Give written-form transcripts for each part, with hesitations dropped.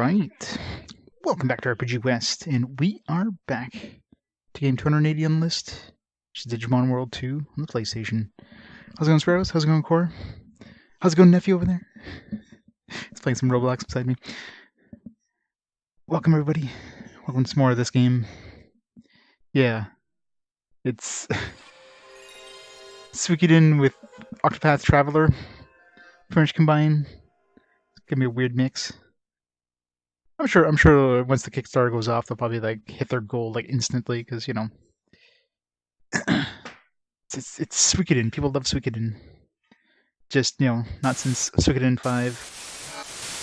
Alright, welcome back to RPG West, and we are back to game 280 on the list, which is Digimon World 2 on the PlayStation. How's it going, Sparrows? How's it going, Core? How's it going, Nephew, over there? He's playing some Roblox beside me. Welcome, everybody. Welcome to some more of this game. Yeah, it's Suikoden with Octopath Traveler, pretty much combined. It's gonna be a weird mix. I'm sure once the Kickstarter goes off, they'll probably like hit their goal like instantly because you know it's Suikoden. People love Suikoden. Just not since Suikoden 5.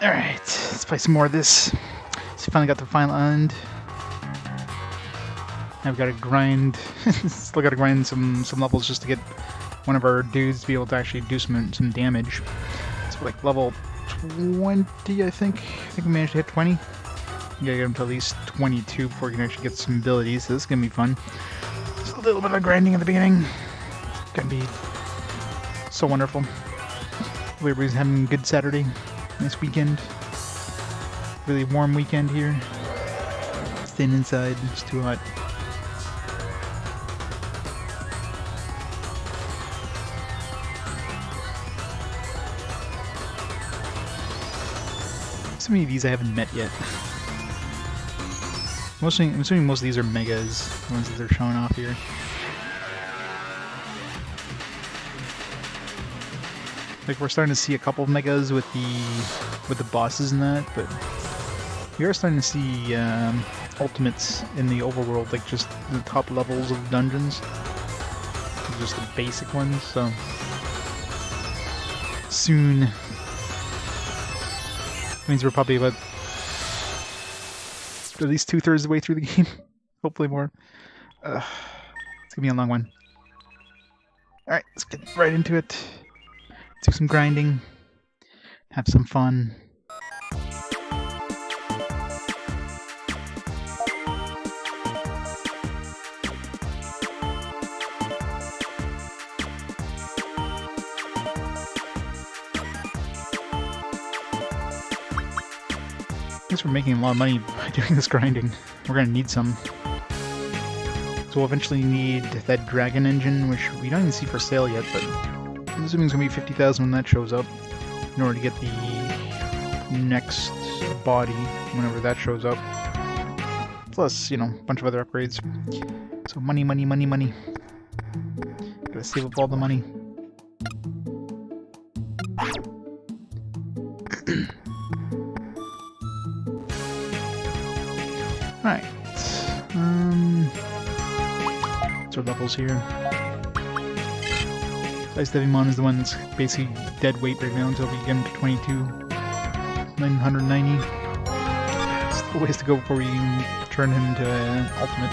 All right, let's play some more of this. So finally got the final island. Now we've got to grind. Still got to grind some levels just to get one of our dudes to be able to actually do some damage. So like level 20, I think. I think we managed to hit 20. You gotta get him to at least 22 before you can actually get some abilities. So this is gonna be fun. Just a little bit of grinding at the beginning. It's gonna be so wonderful. Everybody's having a good Saturday. Nice weekend. Really warm weekend here. Staying inside, it's too hot. So many of these I haven't met yet. I'm assuming most of these are megas, the ones that they're showing off here. Like we're starting to see a couple of megas with the bosses and that, but we are starting to see ultimates in the overworld, like just the top levels of dungeons, just the basic ones. So soon means we're probably about at least 2/3 of the way through the game, hopefully more. It's gonna be a long one. All right, let's get right into it. Do some grinding, have some fun. I guess we're making a lot of money by doing this grinding. We're gonna need some. So we'll eventually need that dragon engine, which we don't even see for sale yet, but I'm assuming it's going to be 50,000 when that shows up, in order to get the next body whenever that shows up. Plus, a bunch of other upgrades. So money, money, money, money. Gotta save up all the money. Alright. What's our levels here? Ice Digimon is the one that's basically dead weight right now until we get him to 22. 990. Still ways to go before we can turn him into ultimate.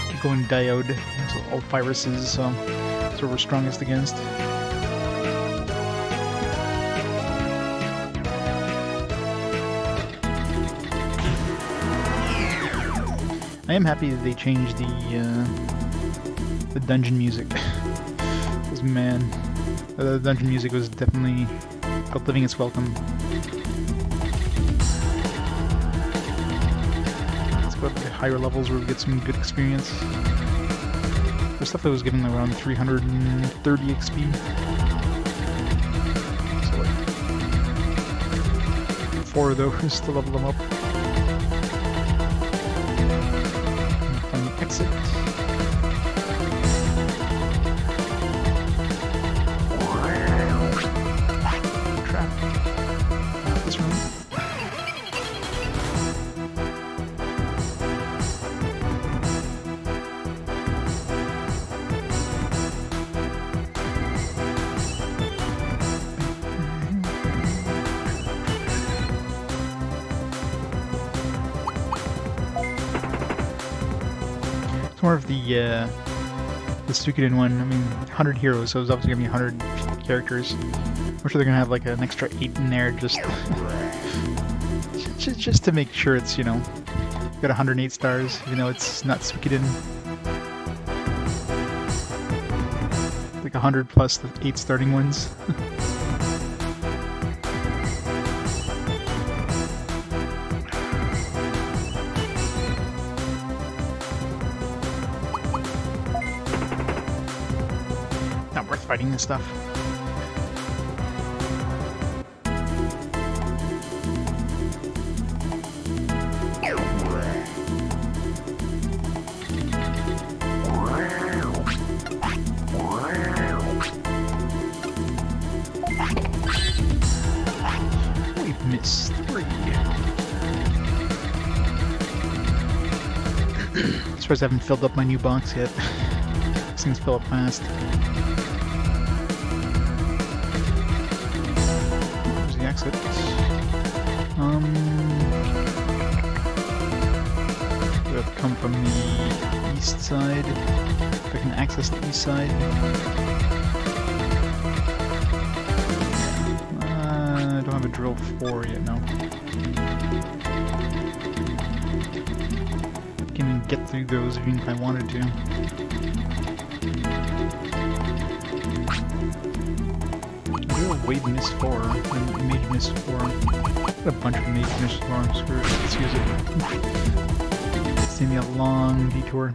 Keep going Diode. So all viruses, so that's what we're strongest against. I am happy that they changed the dungeon music. Because man, the dungeon music was definitely outliving its welcome. Let's go up to higher levels where we get some good experience. The stuff that was given around 330 XP. So like 4 of those to level them up. Exit. Trap. This room. More of the the Suikoden one, I mean, 100 heroes, so it's obviously gonna be 100 characters. I'm sure they're gonna have like an extra 8 in there just just to make sure it's, you know, got 108 stars, even though it's not Suikoden. Like 100 plus the 8 starting ones. Not worth fighting this stuff. We've missed 3. As far as I haven't filled up my new box yet. These things fill up fast. There's the exit. We have to come from the east side. If I can access the east side. I don't have a drill 4 yet, no. I can even get through those even if I wanted to. Drill Wave Miss 4 and Mage Miss 4. Got a bunch of Mage Miss 4, screw it, let's use it. It's gonna be a long detour.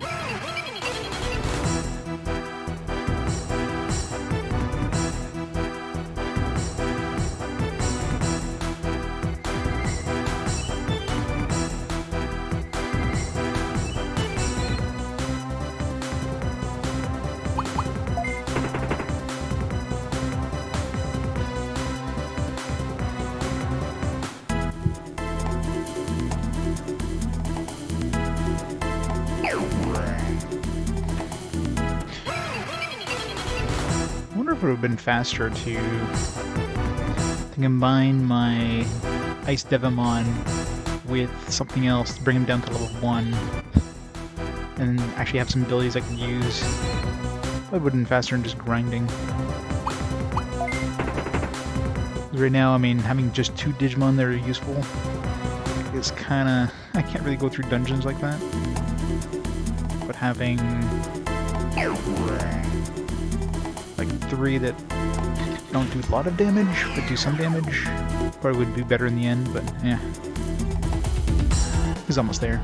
I wonder if it would have been faster to combine my Ice Devimon with something else to bring him down to level 1 and actually have some abilities I could use. Probably would have been faster than just grinding. Right now, I mean, having just 2 Digimon that are useful is kinda... I can't really go through dungeons like that. But having... like 3 that don't do a lot of damage, but do some damage, probably would be better in the end, but yeah. He's almost there.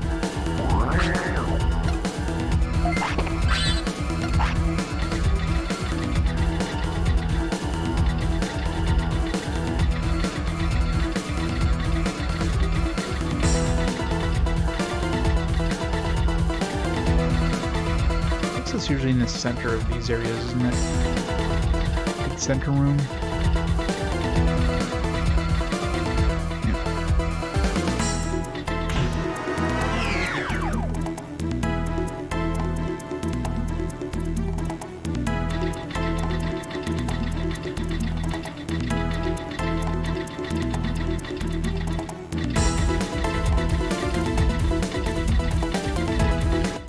It's usually in the center of these areas, isn't it? Big center room.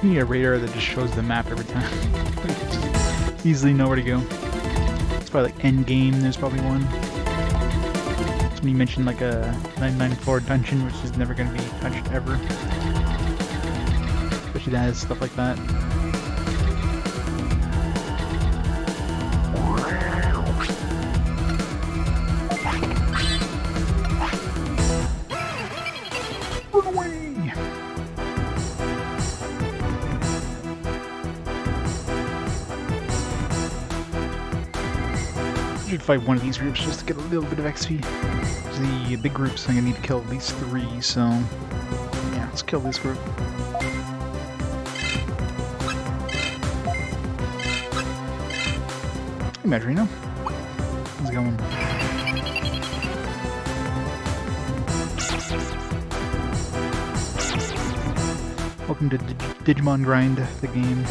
You need a radar that just shows the map every time. Just easily know where to go. It's probably like end game, there's probably one. Somebody mentioned like a 994 dungeon, which is never going to be touched ever. Especially that has stuff like that. Run away! I should fight one of these groups just to get a little bit of XP. The big groups, I'm gonna need to kill at least 3, so yeah, let's kill this group. Hey, Madrino. How's it going? Welcome to Digimon Grind, the game.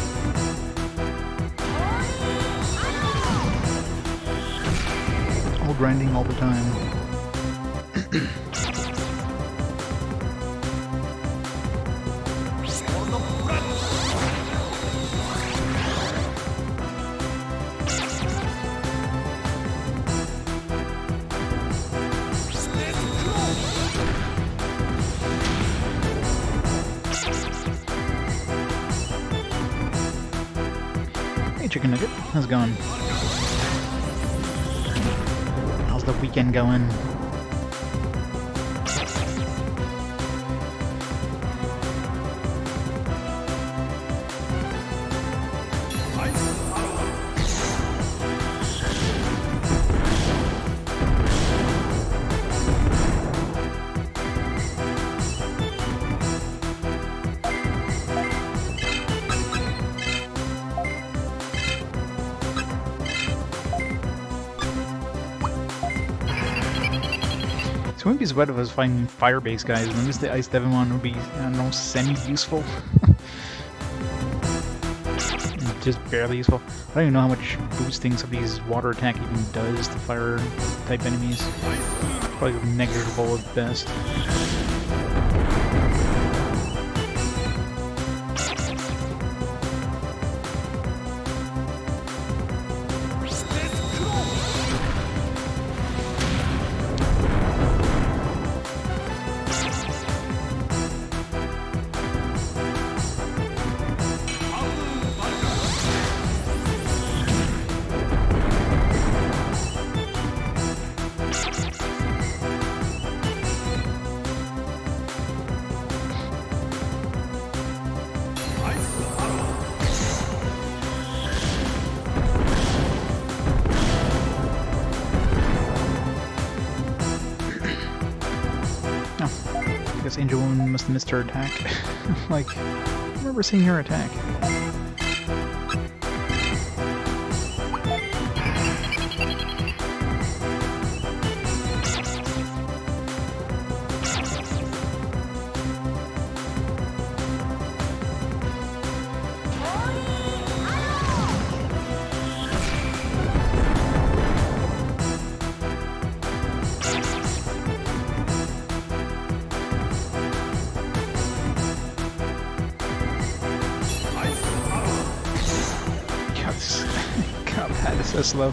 All grinding all the time. Hey, Chicken Nugget. How's it going? How's the weekend going? So I wouldn't be surprised if I was fighting fire-based guys. Maybe the Ice Devimon would be, I don't know, semi-useful. Just barely useful. I don't even know how much boosting some of these water attack even does to fire-type enemies. Probably negligible at best. I guess Angel Woman must have missed her attack. Like, I remember seeing her attack. God, that is so slow.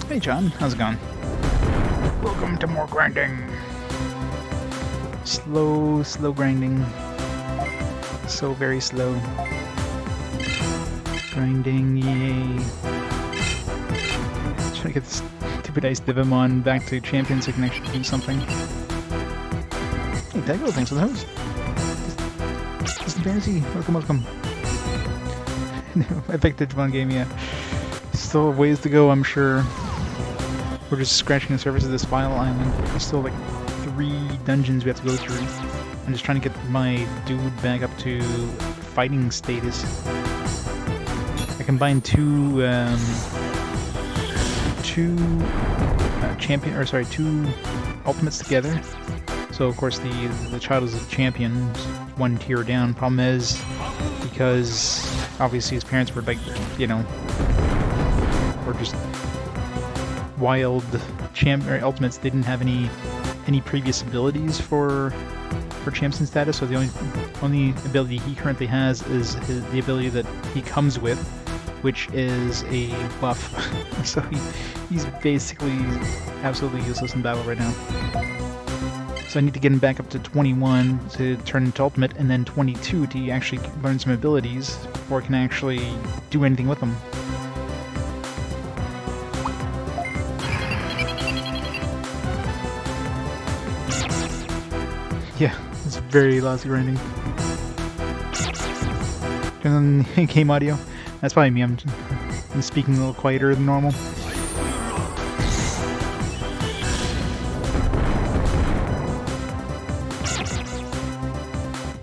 Hey John, how's it going? Welcome to more grinding. Slow grinding. So very slow. Grinding, yay. Trying to get this stupid Ice Devimon back to champion so I can actually do something. Hey Dago, thanks for the host. This is Fantasy, welcome. Epic Digimon game, yeah. Still ways to go, I'm sure. We're just scratching the surface of this File Island. There's still like 3 dungeons we have to go through. I'm just trying to get my dude back up to fighting status. I combined two ultimates together. So of course the child is a champion, 1 tier down. Problem is, because obviously his parents were like, you know, were just wild ultimates, they didn't have any previous abilities for champion status, so the only ability he currently has is the ability that he comes with, which is a buff. So he's basically absolutely useless in battle right now. So I need to get him back up to 21 to turn into ultimate, and then 22 to actually learn some abilities before I can actually do anything with them. Yeah, it's very lousy grinding. And then game audio. That's probably me. I'm speaking a little quieter than normal.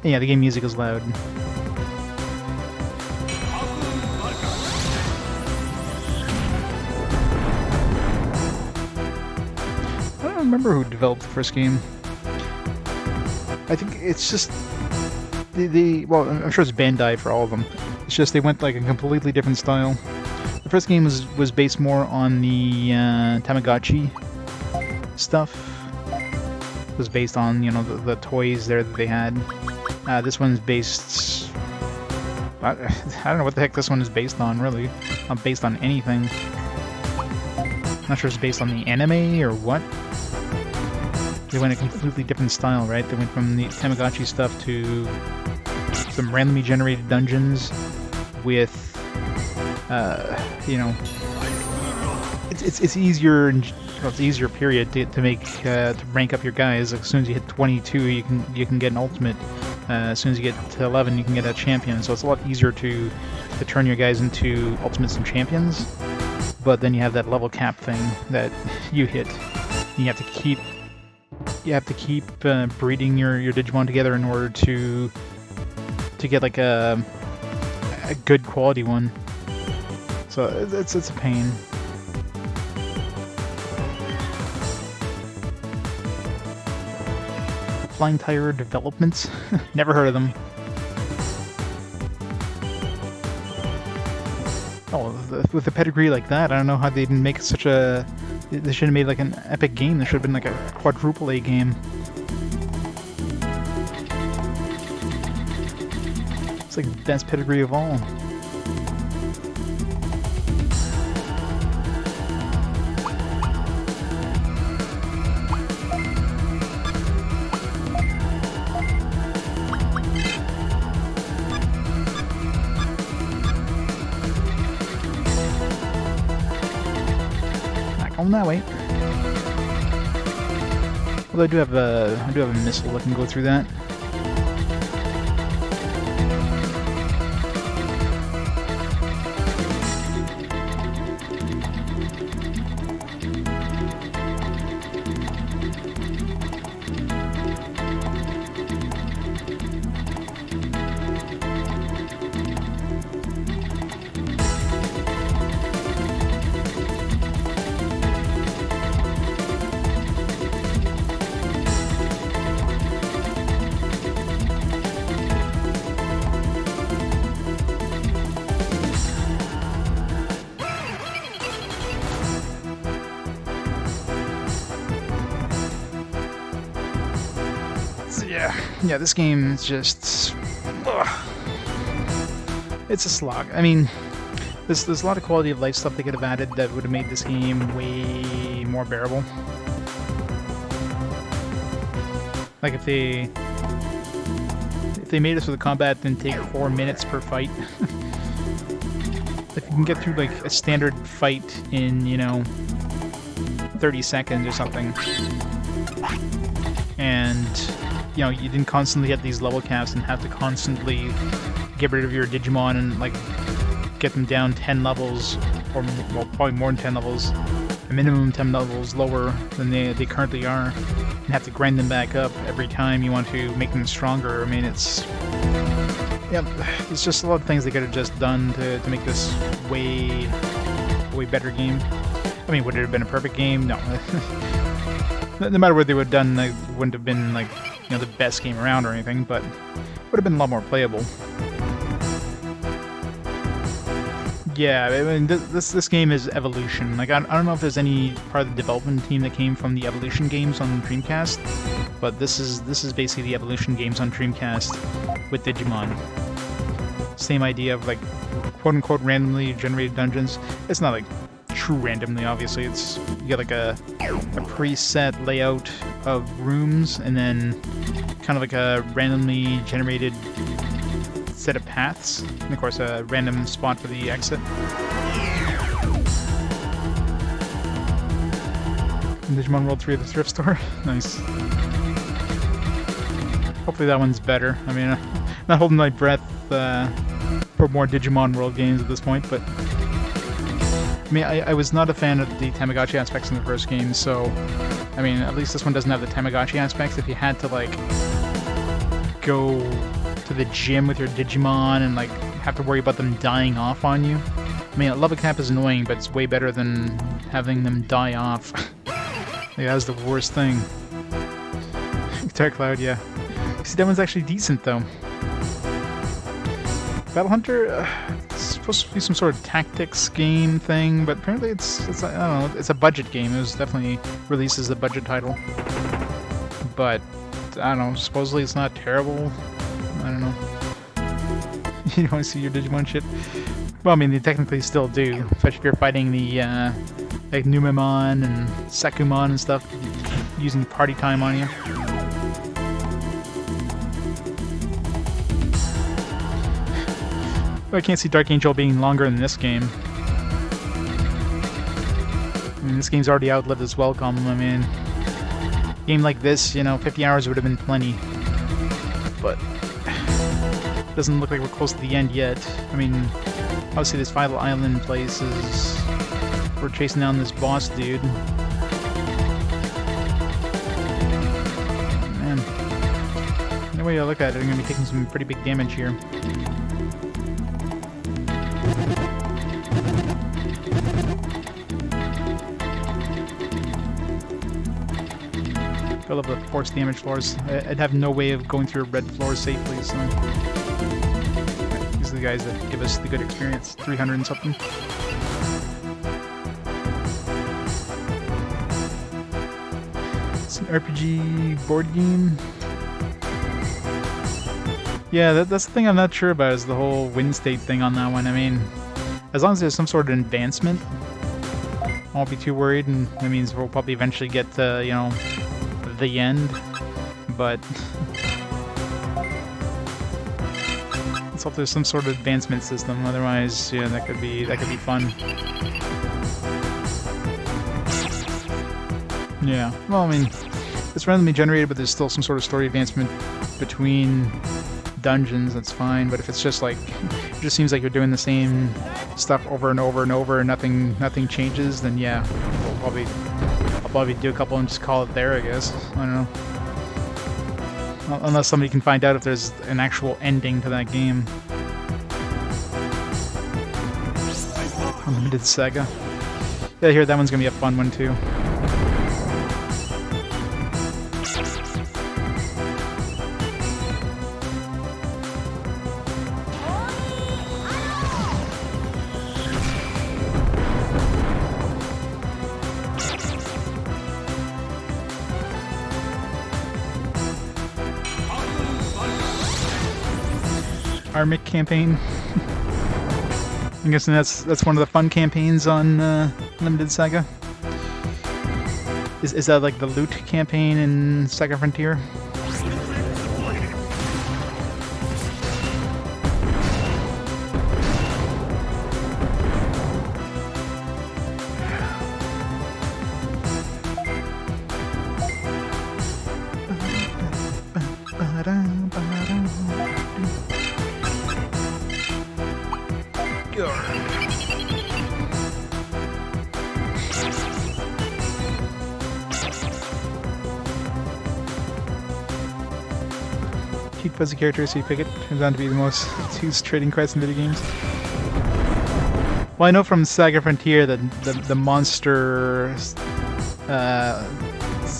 Yeah, the game music is loud. I don't remember who developed the first game. I think it's just well, I'm sure it's Bandai for all of them. It's just they went like a completely different style. The first game was based more on the Tamagotchi stuff. It was based on, you know, the toys there that they had. This one's based... I don't know what the heck this one is based on, really. Not based on anything. Not sure it's based on the anime or what. They went a completely different style, right? They went from the Tamagotchi stuff to some randomly generated dungeons with, you know, it's easier and well, it's easier period to make to rank up your guys. As soon as you hit 22, you can get an ultimate. As soon as you get to 11, you can get a champion. So it's a lot easier to turn your guys into ultimates and champions. But then you have that level cap thing that you hit. You have to keep breeding your Digimon together in order to get like a good quality one. So it's a pain. Flying Tire Developments? Never heard of them. Oh, with a pedigree like that, I don't know how they didn't make such a... They should have made like an epic game. There should have been like a quadruple A game. It's like the best pedigree of all. That way. Although I do have a missile that can go through that. Yeah, this game is just... Ugh. It's a slog. I mean, there's a lot of quality of life stuff they could have added that would have made this game way more bearable. Like if they made it so the combat didn't take 4 minutes per fight. If you can get through like a standard fight in, you know, 30 seconds or something. And you know, you didn't constantly hit these level caps and have to constantly get rid of your Digimon and like get them down 10 levels, or well, probably more than 10 levels, a minimum 10 levels lower than they currently are, and have to grind them back up every time you want to make them stronger. I mean, it's just a lot of things they could have just done to make this way better game. I mean, would it have been a perfect game? No. No matter what they would have done, it wouldn't have been like, you know, the best game around or anything, but would have been a lot more playable. Yeah, I mean, this game is Evolution. Like, I don't know if there's any part of the development team that came from the Evolution games on Dreamcast, but this is basically the Evolution games on Dreamcast with Digimon. Same idea of like quote-unquote randomly generated dungeons. It's not like true randomly, obviously. It's you get like a preset layout of rooms and then kind of like a randomly generated set of paths, and of course a random spot for the exit. Digimon World 3 at the thrift store. Nice. Hopefully that one's better. I mean, not holding my breath for more Digimon World games at this point, but I mean, I was not a fan of the Tamagotchi aspects in the first game, so I mean, at least this one doesn't have the Tamagotchi aspects. If you had to like go to the gym with your Digimon and like have to worry about them dying off on you. I mean, level cap is annoying, but it's way better than having them die off. Yeah, that's the worst thing. Dark Cloud, yeah. See, that one's actually decent though. Battle Hunter, it's supposed to be some sort of tactics game thing, but apparently it's I don't know, it's a budget game. It was definitely released as a budget title. But I don't know, supposedly it's not terrible. I don't know. You don't want to see your Digimon shit? Well, I mean, they technically still do, especially if you're fighting the like Numemon and Sakumon and stuff, using party time on you. I can't see Dark Angel being longer than this game. I mean, this game's already outlived its welcome. I mean, a game like this, you know, 50 hours would have been plenty. But it doesn't look like we're close to the end yet. I mean, obviously this Final Island place is... We're chasing down this boss dude. Man. Any way you look at it, I'm going to be taking some pretty big damage here. I love the force damage floors. I'd have no way of going through a red floor safely, so... These are the guys that give us the good experience. 300 and something. It's an RPG board game. Yeah, that's the thing I'm not sure about, is the whole win state thing on that one. I mean, as long as there's some sort of advancement, I won't be too worried, and that means we'll probably eventually get to, you know, the end, but let's hope there's some sort of advancement system. Otherwise, yeah, that could be fun. Yeah, well, I mean, it's randomly generated, but there's still some sort of story advancement between dungeons. That's fine. But if it's just like, it just seems like you're doing the same stuff over and over and over, and nothing changes, then yeah, I'll probably do a couple and just call it there, I guess. I don't know. Unless somebody can find out if there's an actual ending to that game. Unlimited Saga. Yeah, I hear that one's gonna be a fun one too. Armic campaign. I'm guessing that's one of the fun campaigns on Limited Saga. Is that like the loot campaign in Saga Frontier? Cute fuzzy character, so you pick it. Turns out to be the most used trading cards in video games. Well, I know from Saga Frontier that the monster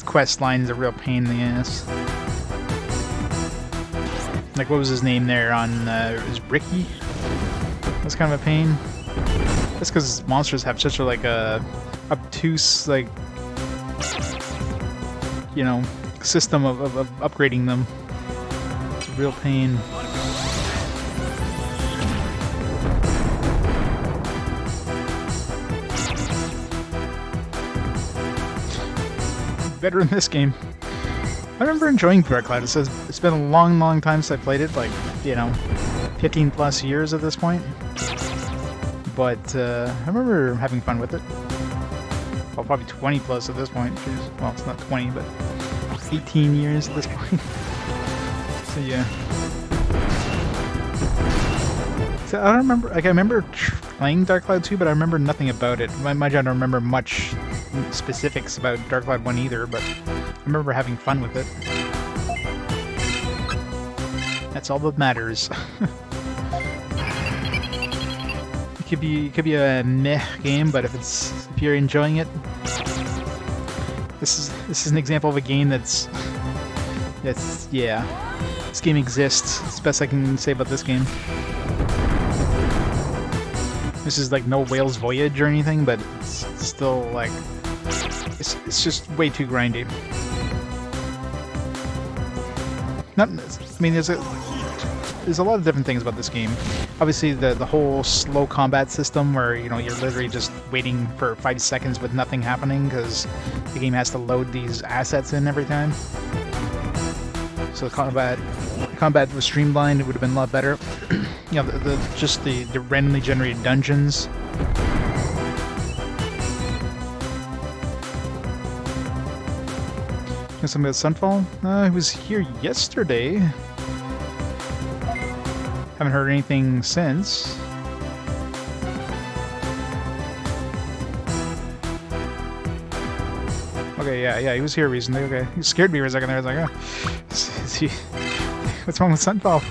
quest line is a real pain in the ass. Like, what was his name there on, it was Ricky? That's kind of a pain. That's because monsters have such a, like, a obtuse, like, you know, system of upgrading them. It's a real pain. Better in this game. I remember enjoying Dark Cloud. It's been a long time since I played it, like, you know, 15 plus years at this point. But I remember having fun with it. Well, probably 20 plus at this point. Jeez. Well, it's not 20, but 18 years at this point. So yeah. So I don't remember. Like, I remember playing Dark Cloud 2, but I remember nothing about it. I don't remember much specifics about Dark Cloud 1 either, but I remember having fun with it. That's all that matters. It could be a meh game, but if you're enjoying it, this is an example of a game that's yeah. This game exists. It's the best I can say about this game. This is like no Whale's Voyage or anything, but it's still like it's just way too grindy. I mean, there's a lot of different things about this game. Obviously, the whole slow combat system, where you're literally just waiting for 5 seconds with nothing happening because the game has to load these assets in every time. So the combat was streamlined. It would have been a lot better. Just the randomly generated dungeons. Something about Sunfall? He was here yesterday. Haven't heard anything since. Okay, yeah, he was here recently. Okay, he scared me for a second there. I was like, oh, what's wrong with Sunfall?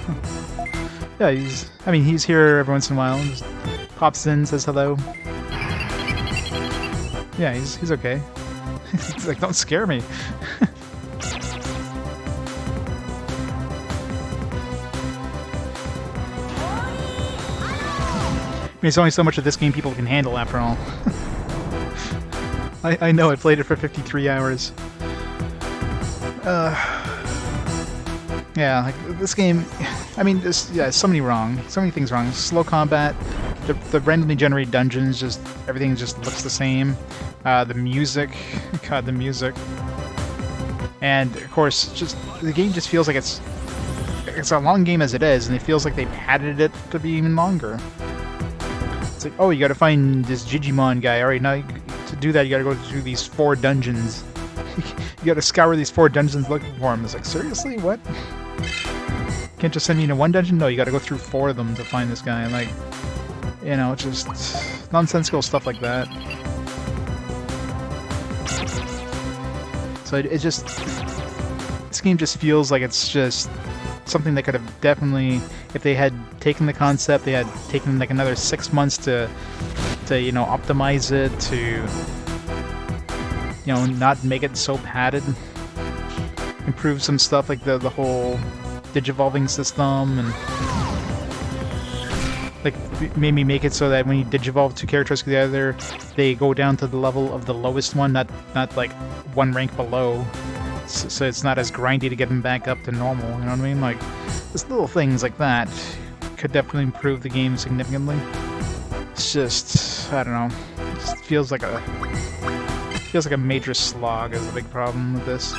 Yeah, he's here every once in a while. Just pops in, says hello. Yeah, he's okay. He's like, don't scare me. There's only so much of this game people can handle, after all. I know, I played it for 53 hours. Yeah, like, this game... I mean, there's so many things wrong. Slow combat, the randomly generated dungeons, everything just looks the same. The music... God, the music. And, of course, the game just feels like it's a long game as it is, and it feels like they padded it to be even longer. It's like, oh, you gotta find this Digimon guy. Alright, now to do that, you gotta go through these 4 dungeons. You gotta scour these 4 dungeons looking for him. It's like, seriously? What? Can't just send me into 1 dungeon? No, you gotta go through 4 of them to find this guy. Like, just nonsensical stuff like that. So this game just feels like it's just something that could have definitely, if they had taken the concept, they had taken like another 6 months to optimize it, to not make it so padded, improve some stuff like the whole digivolving system, and like maybe make it so that when you digivolve 2 characters together, they go down to the level of the lowest one, not like 1 rank below. So it's not as grindy to get them back up to normal, you know what I mean? Like, just little things like that could definitely improve the game significantly. It's just, I don't know, it just feels like a major slog is the big problem with this.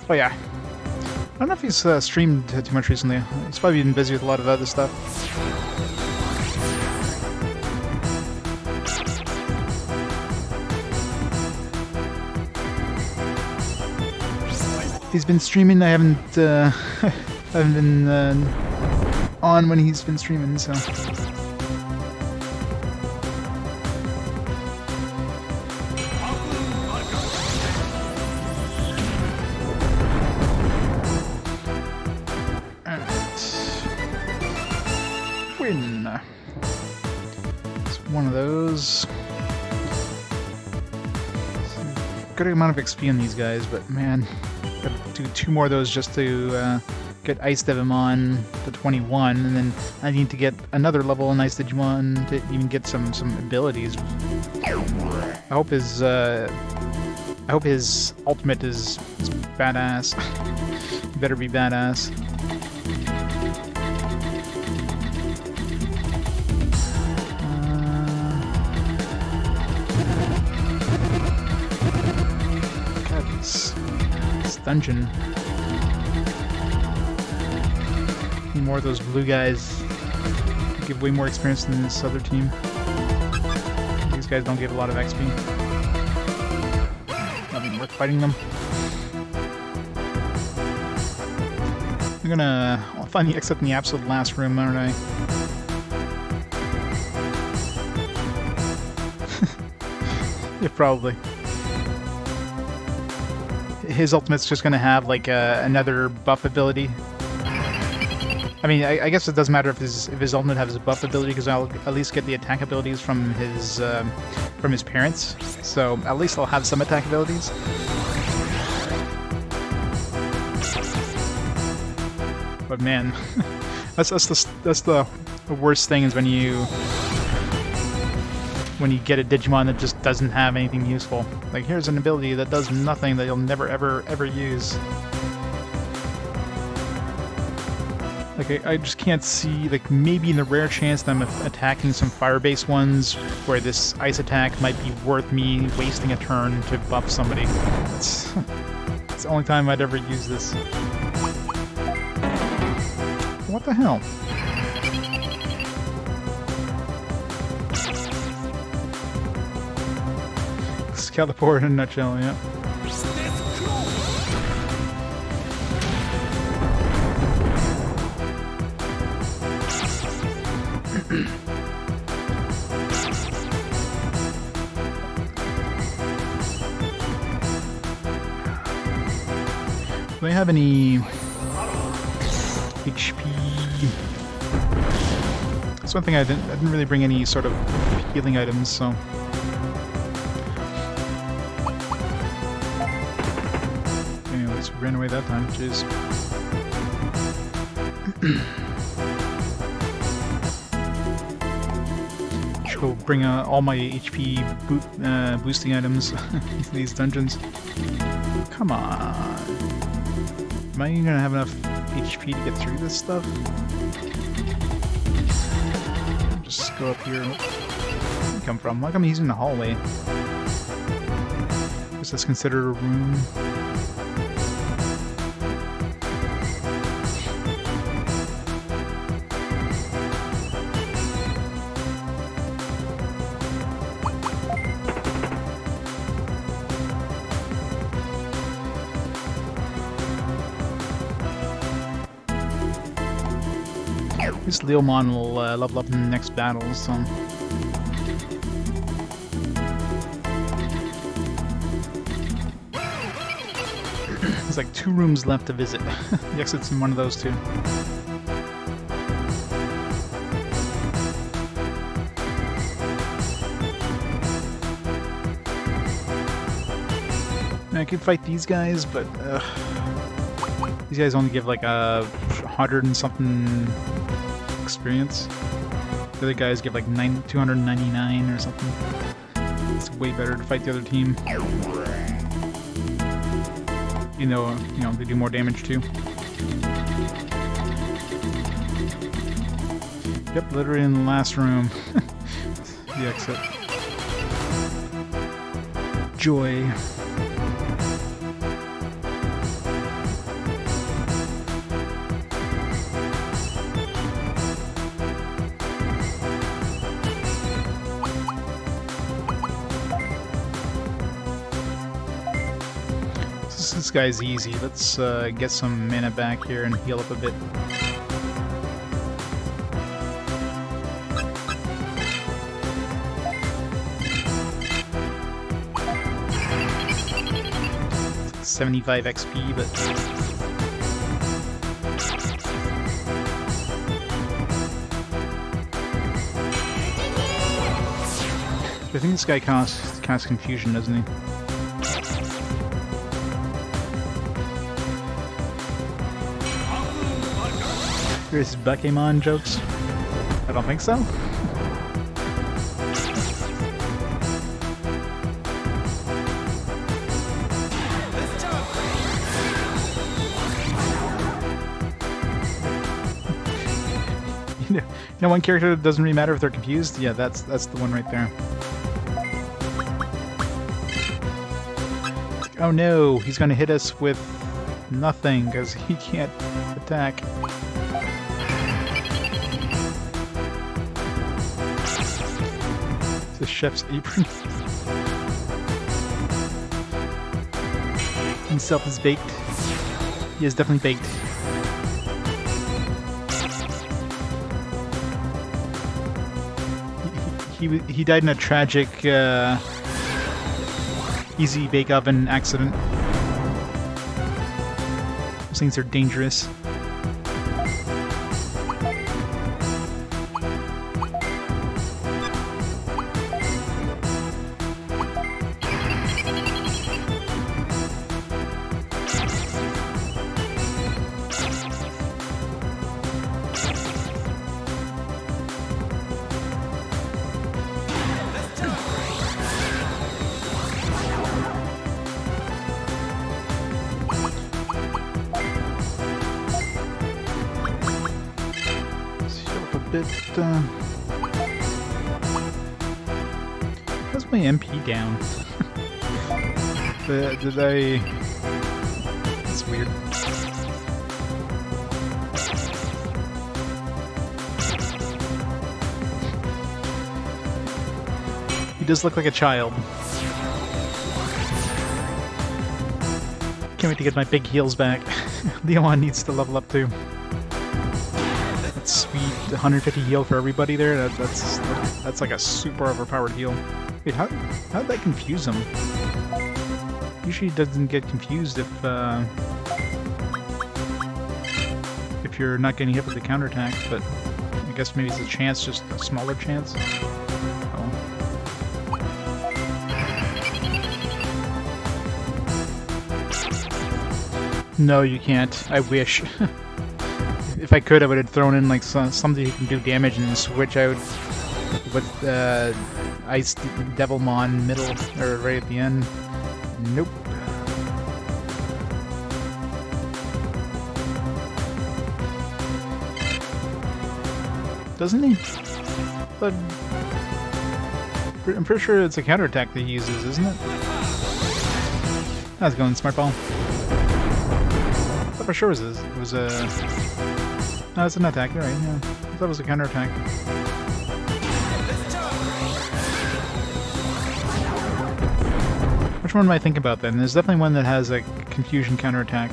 Oh yeah. I don't know if he's streamed too much recently. He's probably been busy with a lot of other stuff. He's been streaming. I haven't been on when he's been streaming, so. One of those. Good amount of XP on these guys, but man, gotta do 2 more of those just to get Ice Digimon to 21, and then I need to get another level in Ice Digimon to even get some abilities. I hope his ultimate is badass. Better be badass. Dungeon. Need more of those blue guys. Give way more experience than this other team. These guys don't give a lot of XP. Not even worth fighting them. I'll find the exit in the absolute last room, aren't I? Yeah, probably. His ultimate's just gonna have like another buff ability. I mean, I guess it doesn't matter if his ultimate has a buff ability because I'll at least get the attack abilities from his parents. So at least I'll have some attack abilities. But man, that's the worst thing is when you get a Digimon that just doesn't have anything useful. Like, here's an ability that does nothing that you'll never ever use. Like, I just can't see, like, maybe in the rare chance that I'm attacking some fire-based ones where this ice attack might be worth me wasting a turn to buff somebody. It's the only time I'd ever use this. What the hell? Excalibur in a nutshell, yeah. Do I have any HP? That's one thing I didn't really bring any sort of healing items, so. Okay, let's ran away that time. Jeez. Should go bring all my HP boosting items into these dungeons. Come on. Am I gonna have enough HP to get through this stuff? Just go up here. Where did he come from? How come he's in the hallway? Guess that's considered a room. This Leomon will level up in the next battle, so... There's like 2 rooms left to visit. The exit's in one of those 2. I could fight these guys, but these guys only give like 100 and something experience. The other guys give like 299 or something. It's way better to fight the other team. You know, they do more damage too. Yep, literally in the last room. The exit. Joy. This guy's easy. Let's get some mana back here and heal up a bit. It's 75 XP, but I think this guy casts confusion, doesn't he? Here's Bakemon jokes? I don't think so. You know, one character that doesn't really matter if they're confused? Yeah, that's the one right there. Oh no, he's gonna hit us with nothing because he can't attack. The chef's apron. Himself is baked. He is definitely baked. He died in a tragic easy bake oven accident. Those things are dangerous. How's my MP down? Did I... That's weird. He does look like a child. Can't wait to get my big heals back. Leon needs to level up too. Sweet 150 heal for everybody there. That's like a super overpowered heal. Wait, how did that confuse him? Usually it doesn't get confused if you're not getting hit with the counterattack, but I guess maybe it's a chance, just a smaller chance. Oh. No, you can't. I wish. If I could, I would have thrown in like something who can do damage and then switch out with Ice Devilmon middle or right at the end. Nope. Doesn't he? But I'm pretty sure it's a counterattack that he uses, isn't it? How's it going, Smart Ball? I thought for sure it was a... No, it's an attack, you're right, yeah. I thought it was a counterattack. Which one am I thinking about then? There's definitely one that has a confusion counterattack.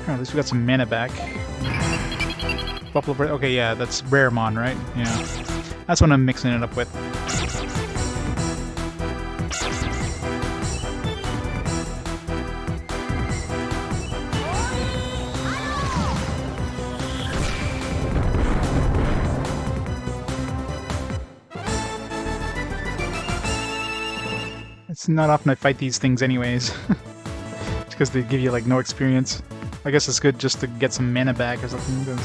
Oh, at least we got some mana back. Buffalo, okay, yeah, that's Raremon, right? Yeah. That's what I'm mixing it up with. It's not often I fight these things anyways. It's because they give you like no experience. I guess it's good just to get some mana back or something.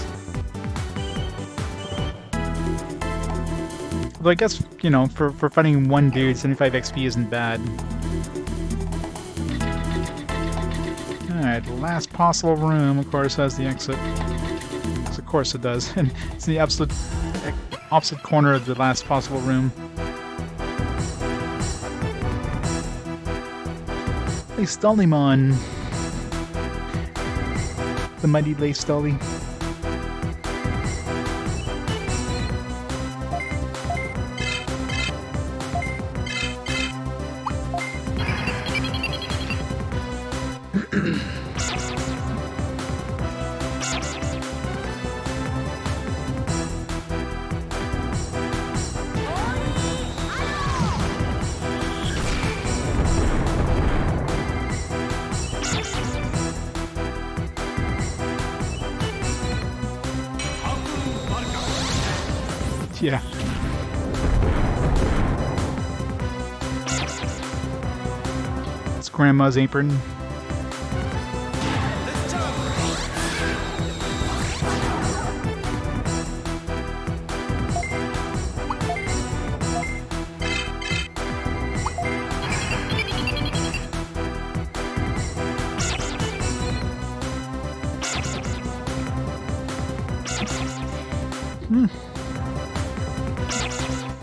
Although I guess, you know, for fighting one dude, 75 XP isn't bad. Alright, the last possible room, of course, has the exit. Because of course it does. And it's the absolute opposite corner of the last possible room. Leistolymon. The mighty Leistoli. Yeah. It's Grandma's apron.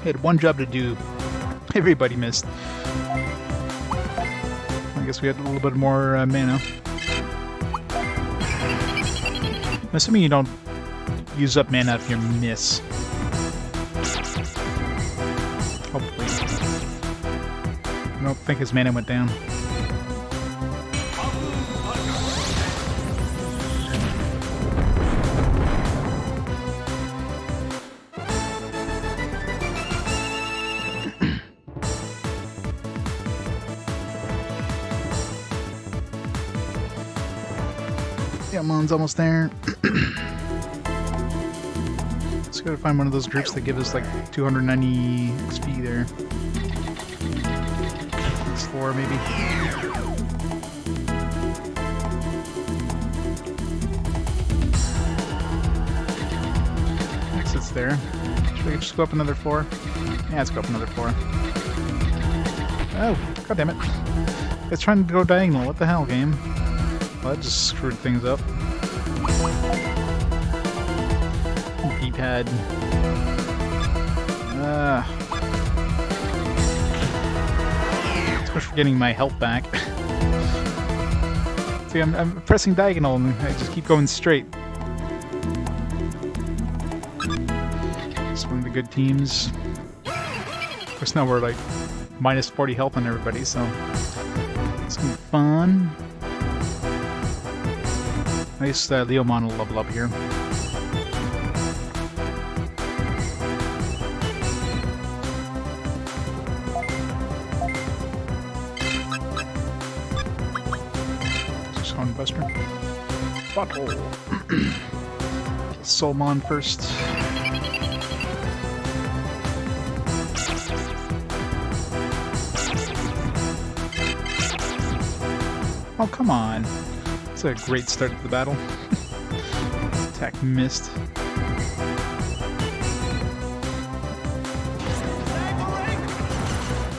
Had one job to do. Everybody missed. I guess we had a little bit more mana. I'm assuming you don't use up mana if you miss. Hopefully. I don't think his mana went down. Yeah, Mon's almost there. Let's go to find one of those groups that give us like 290 XP there. Next floor, maybe. Exit's there. Should we just go up another floor? Yeah, let's go up another floor. Oh, god damn it. It's trying to go diagonal. What the hell, game? Well, that just screwed things up. D-pad. So much for getting my health back. See, I'm pressing diagonal and I just keep going straight. It's one of the good teams. Of course, now we're like minus 40 health on everybody, so it's gonna be fun. Nice Leomon will level up here. Buster. Butthole. Soulmon first. Oh, come on. It's a great start to the battle. Attack missed.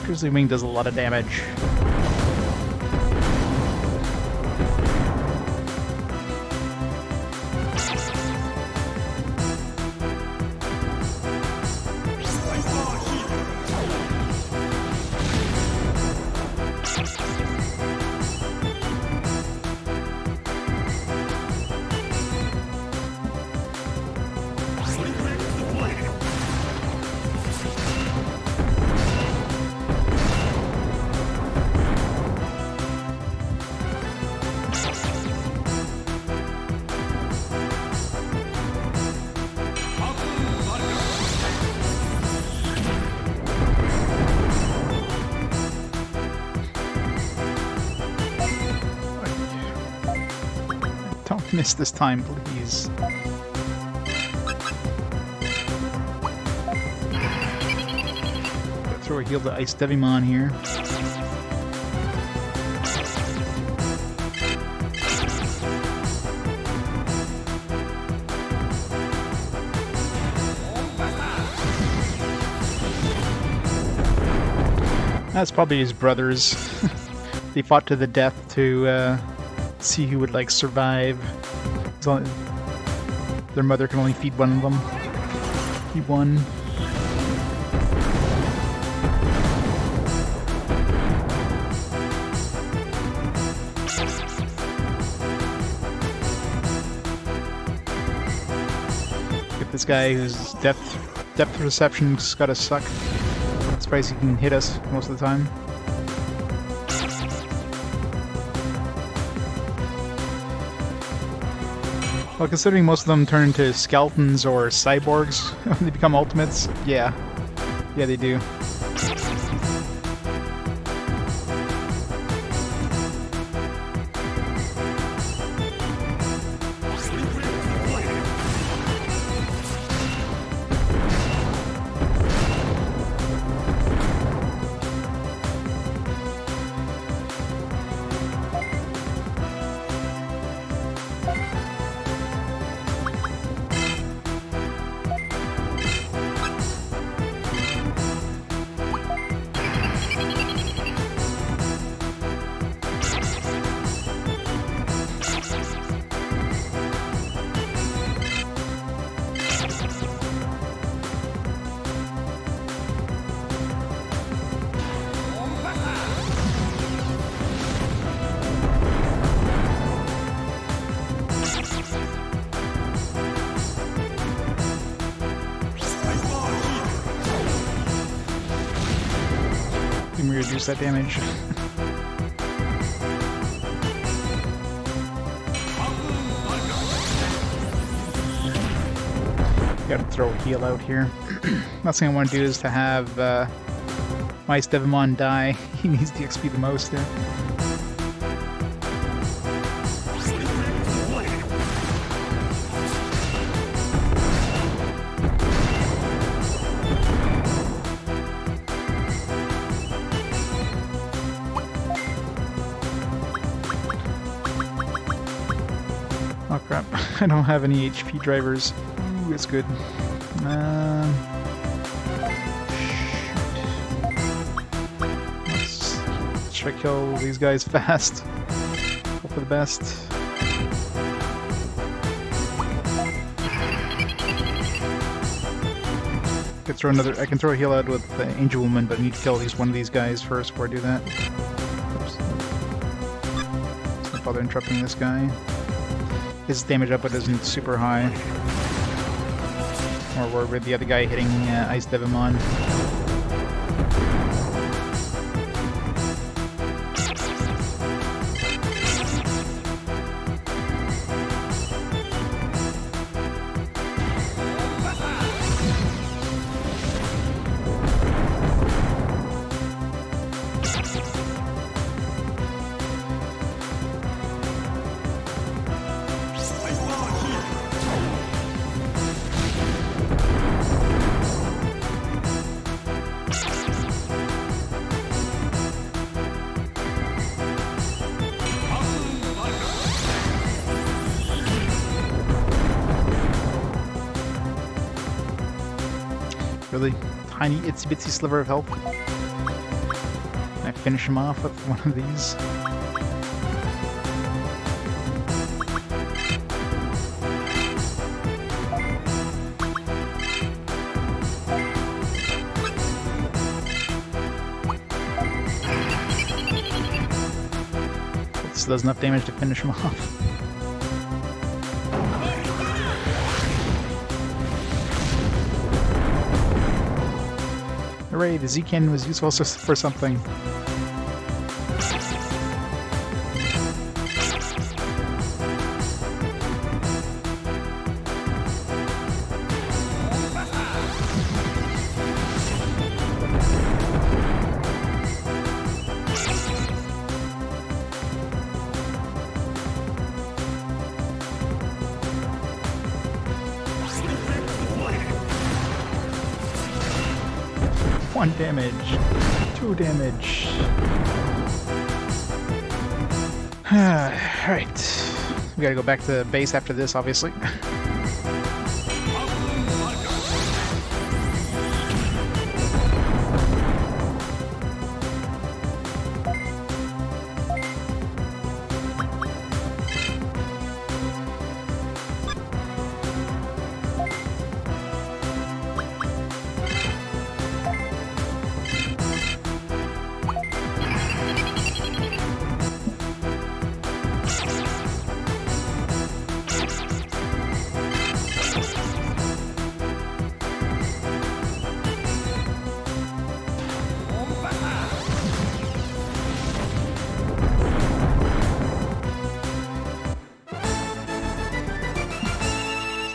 Grizzly Wing does a lot of damage. Don't miss this time, please. Gotta throw a heal to Ice Digimon here. That's probably his brothers. They fought to the death to see who would like survive. So their mother can only feed one of them. He won. Get this guy whose depth perception's gotta suck. I'm surprised he can hit us most of the time. Well, considering most of them turn into skeletons or cyborgs when they become ultimates, yeah. Yeah, they do. Can we reduce that damage? Gotta throw a heal out here. Last thing I want to do is to have my Devimon die. He needs the XP the most there. Oh crap, I don't have any HP drivers. Ooh, it's good. Let's try to kill these guys fast. Hope for the best. I can throw a heal out with the Angel Woman, but I need to kill at least one of these guys first before I do that. Oops. Don't bother interrupting this guy. His damage output isn't super high. Or we're with the other guy hitting Ice Digimon. Really tiny itsy bitsy sliver of health. Can I finish him off with one of these? This does enough damage to finish him off. Hooray, the Z-Cannon was useful for something. One damage, 2 damage. Alright. We gotta go back to base after this, obviously.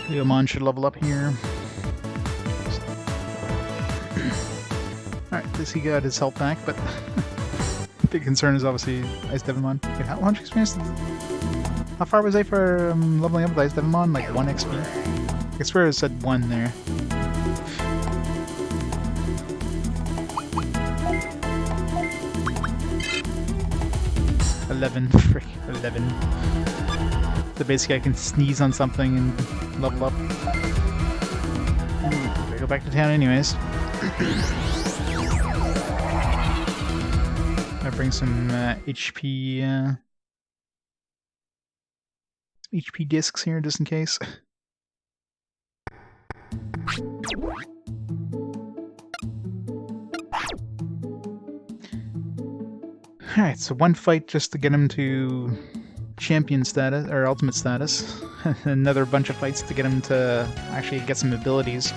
Digimon should level up here. Alright, at least he got his health back, but big concern is obviously Ice Digimon. Wait, how much experience? How far was I for leveling up with Ice Digimon? Like 1 XP? I swear it said 1 there. Frick, 11. So basically I can sneeze on something and level up. Gotta go back to town anyways. I bring some HP HP discs here just in case. Alright, so one fight just to get him to champion status, or ultimate status. Another bunch of fights to get him to actually get some abilities.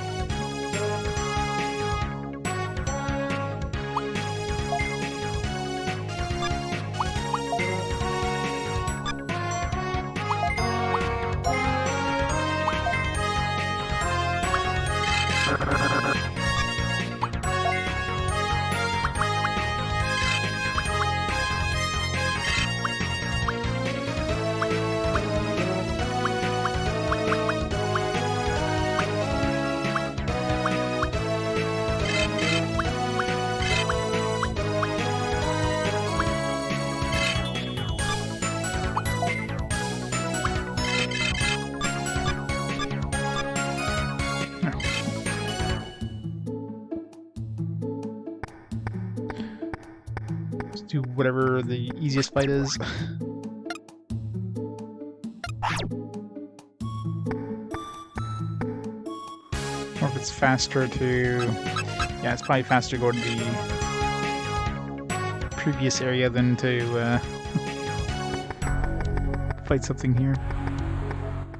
do whatever the easiest fight is. Or if it's faster to... Yeah, it's probably faster to go to the previous area than to fight something here.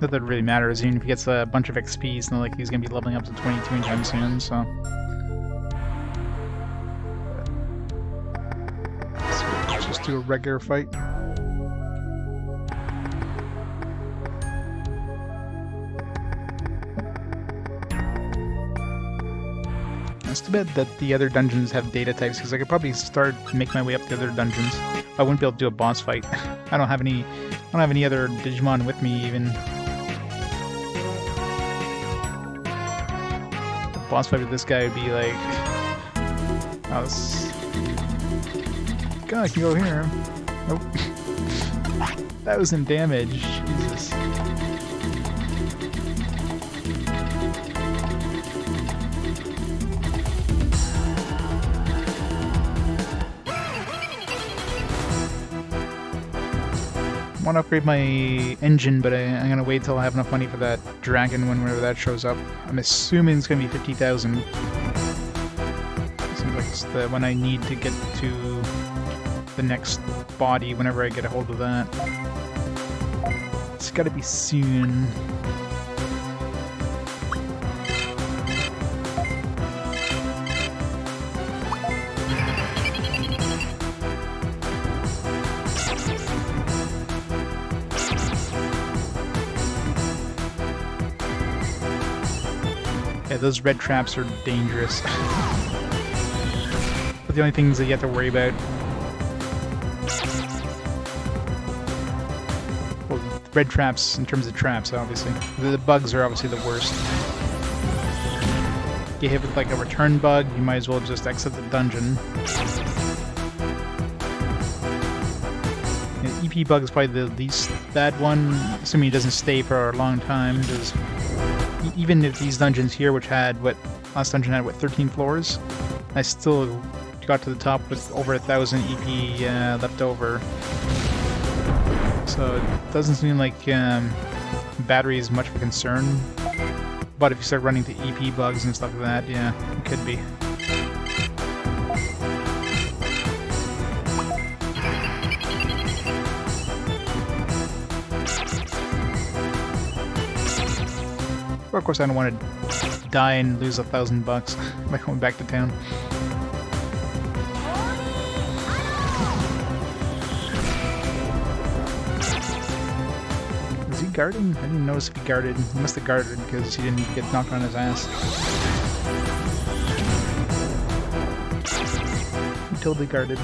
Not that it really matters, even if he gets a bunch of XP, it's not like he's going to be leveling up to 22 anytime soon, so... Let's just do a regular fight. It's too bad that the other dungeons have data types, because I could probably start and make my way up the other dungeons. I wouldn't be able to do a boss fight. I don't have any other Digimon with me even. The boss fight with this guy would be like, oh, this... God, I can go here. Nope. 1,000 damage. Jesus. I want to upgrade my engine, but I'm going to wait till I have enough money for that dragon one whenever that shows up. I'm assuming it's going to be 50,000. Seems like it's the one I need to get to the next body whenever I get a hold of that. It's got to be soon. Yeah, those red traps are dangerous. But the only things that you have to worry about... Well, red traps in terms of traps, obviously. The bugs are obviously the worst. Get hit with like a return bug, you might as well just exit the dungeon. The EP bug is probably the least bad one, assuming it doesn't stay for a long time. Because even if these dungeons here, which had, last dungeon had, 13 floors, I still got to the top with over 1,000 EP left over. So it doesn't seem like battery is much of a concern. But if you start running into EP bugs and stuff like that, yeah, it could be. But of course I don't want to die and lose $1,000 by going back to town. Is he guarding? I didn't notice if he guarded. He must have guarded because he didn't get knocked on his ass. He totally guarded.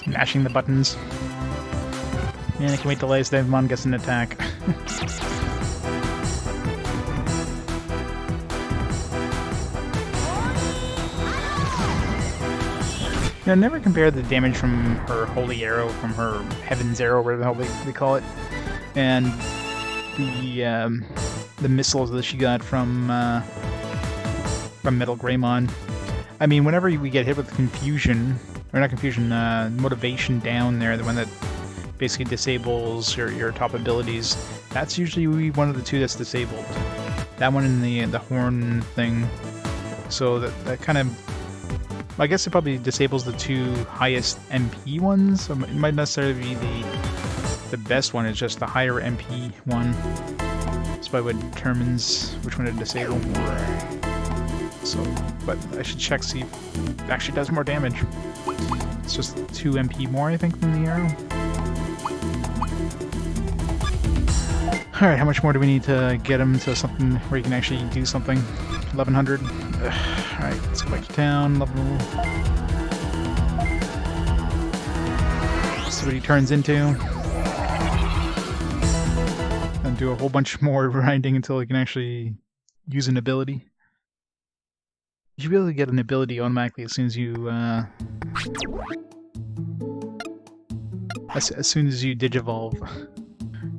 Mashing the buttons. Man, I can wait till last Digimon gets an attack. Yeah, never compare the damage from her Holy Arrow, from her Heaven's Arrow, whatever the hell they call it, and the missiles that she got from Metal Greymon. I mean, whenever we get hit with confusion, or not confusion, motivation down there, the one that basically disables your top abilities, that's usually one of the two that's disabled. That one and the horn thing. So that kind of, I guess it probably disables the two highest MP ones. So it might necessarily be the best one. It's just the higher MP one. That's probably what determines which one to disable. So, but I should check see if it actually does more damage. It's just 2 MP more, I think, than the arrow. Alright, how much more do we need to get him to something where he can actually do something? 1100. Alright, let's go back to town. Level. See what he turns into. And do a whole bunch more grinding until he can actually use an ability. You should be able to get an ability automatically as soon as you as soon as you digivolve.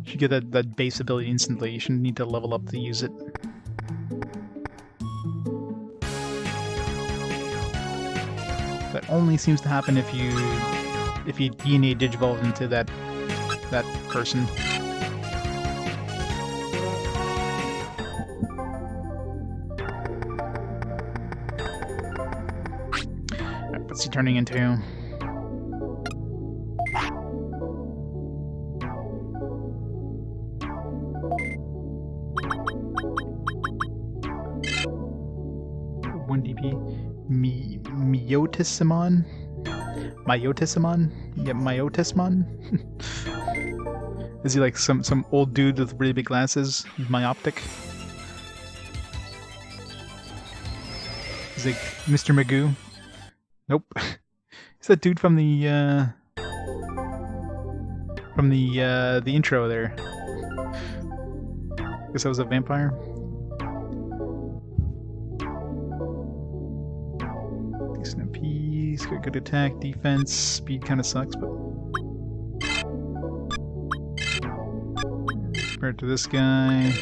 You should get that base ability instantly. You shouldn't need to level up to use it. That only seems to happen if you DNA digivolve into that person. Right, what's he turning into? Myotismon? Myotismon? Yeah, Myotismon? Is he like some old dude with really big glasses? He's myopic? He's like Mr. Magoo? Nope. He's that dude from the intro there. Guess that was a vampire? He's got good attack, defense, speed kind of sucks, but compared to this guy,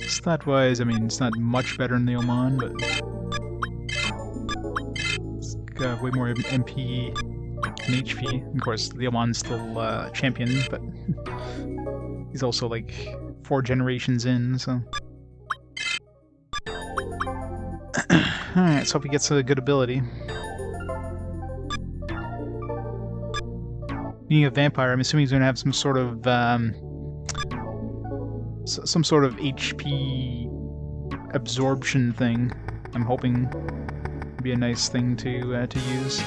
stat-wise, I mean, it's not much better than the Oman, but it's got way more MP and HP. Of course, the Oman's still champion, but he's also like 4 generations in, so. Alright, let's hope he gets a good ability. Being a vampire, I'm assuming he's going to have some sort of HP absorption thing. I'm hoping it'd be a nice thing to use.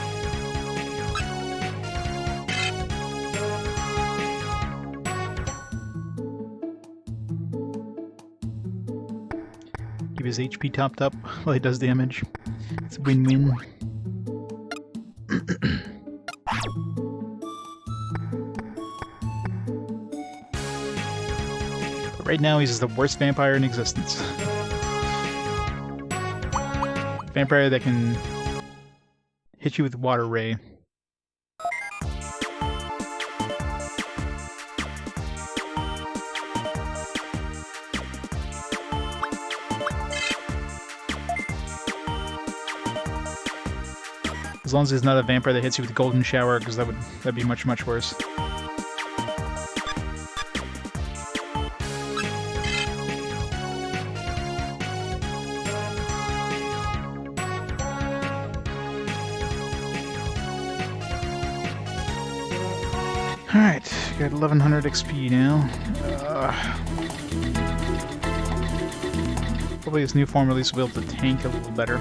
Keep his HP topped up while he does damage. It's a win-win. But right now he's the worst vampire in existence. Vampire that can hit you with water ray. As long as he's not a vampire that hits you with golden shower, because that'd be much, much worse. Alright, got 1100 XP now. Probably this new form release will be able to tank a little better.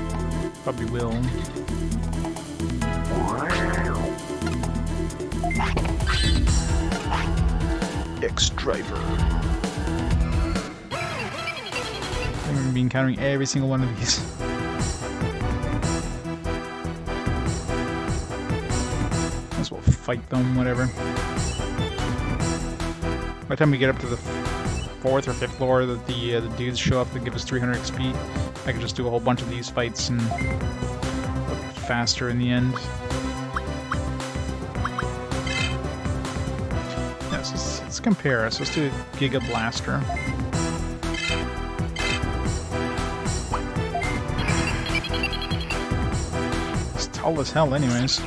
Probably will. X-Driver. I'm going to be encountering every single one of these. Might as well fight them, whatever. By the time we get up to the 4th or 5th floor, that the dudes show up to give us 300 XP, I can just do a whole bunch of these fights and faster in the end. Let's compare. So let's do Giga Blaster. It's tall as hell anyways.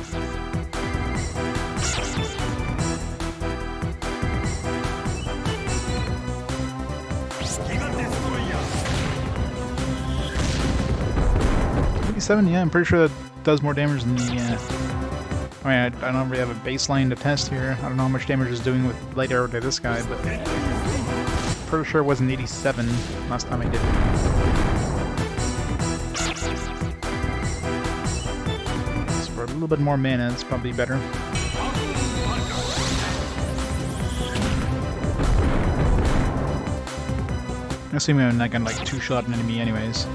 87? Yeah, I'm pretty sure that does more damage than the... I mean, I don't really have a baseline to test here. I don't know how much damage it's doing with light arrow to this guy, but... pretty sure it wasn't 87 last time I did it. So for a little bit more mana, it's probably better. Assuming I'm not gonna like two-shot an enemy anyways.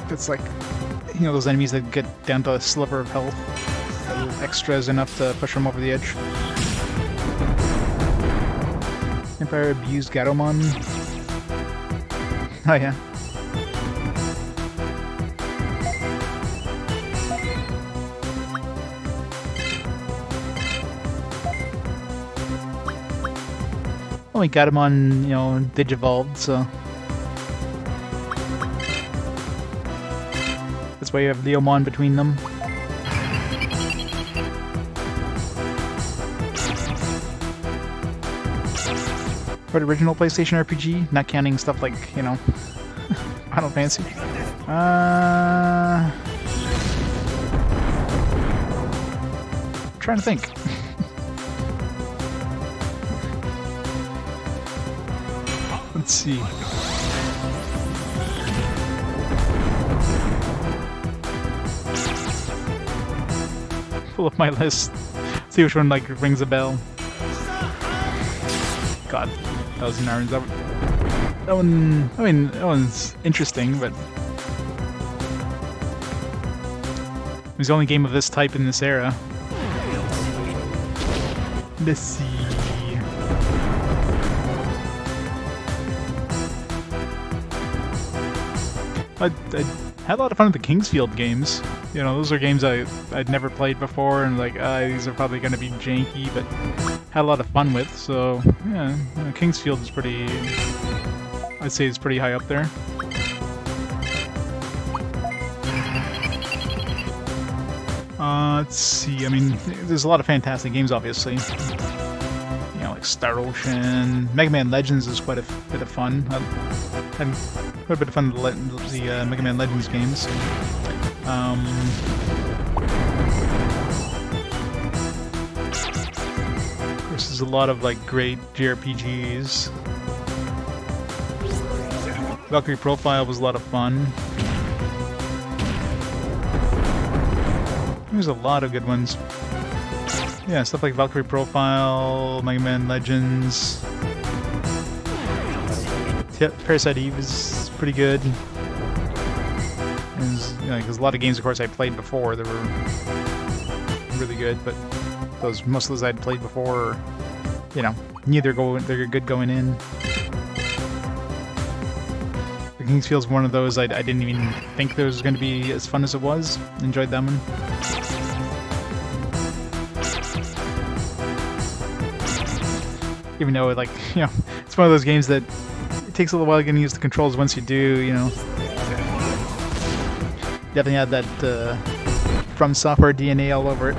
It's like, you know, those enemies that get down to a sliver of health. A little extra is enough to push them over the edge. Empire abused Gatomon. Oh yeah. Well, we got him on, you know, Digivolved, so... that's why you have Leomon between them. For the original PlayStation RPG, not counting stuff like, you know, Final Fantasy. I'm trying to think. Let's see. Pull up my list. See which one like rings a bell. God, Thousand Arms. That one. I mean, that one's interesting, but it was the only game of this type in this era. Let's see. I had a lot of fun with the Kingsfield games. You know, those are games I'd never played before, and like, these are probably going to be janky, but had a lot of fun with. So yeah, you know, Kingsfield is pretty. I'd say it's pretty high up there. Let's see. I mean, there's a lot of fantastic games, obviously. You know, like Star Ocean, Mega Man Legends is quite a bit of fun. Had quite a bit of fun with the Mega Man Legends games. Of course, there's a lot of like great JRPGs. Valkyrie Profile was a lot of fun. There's a lot of good ones. Yeah, stuff like Valkyrie Profile, Mega Man Legends. Parasite Eve is pretty good. There's, you know, there's a lot of games, of course, I played before that were really good, but most of those I'd played before, you know, they're good going in. The Kingsfield's one of those I didn't even think there was going to be as fun as it was. Enjoyed that one. Even though, like, you know, it's one of those games that it takes a little while getting used to the controls. Once you do, you know, definitely had that From Software DNA all over it.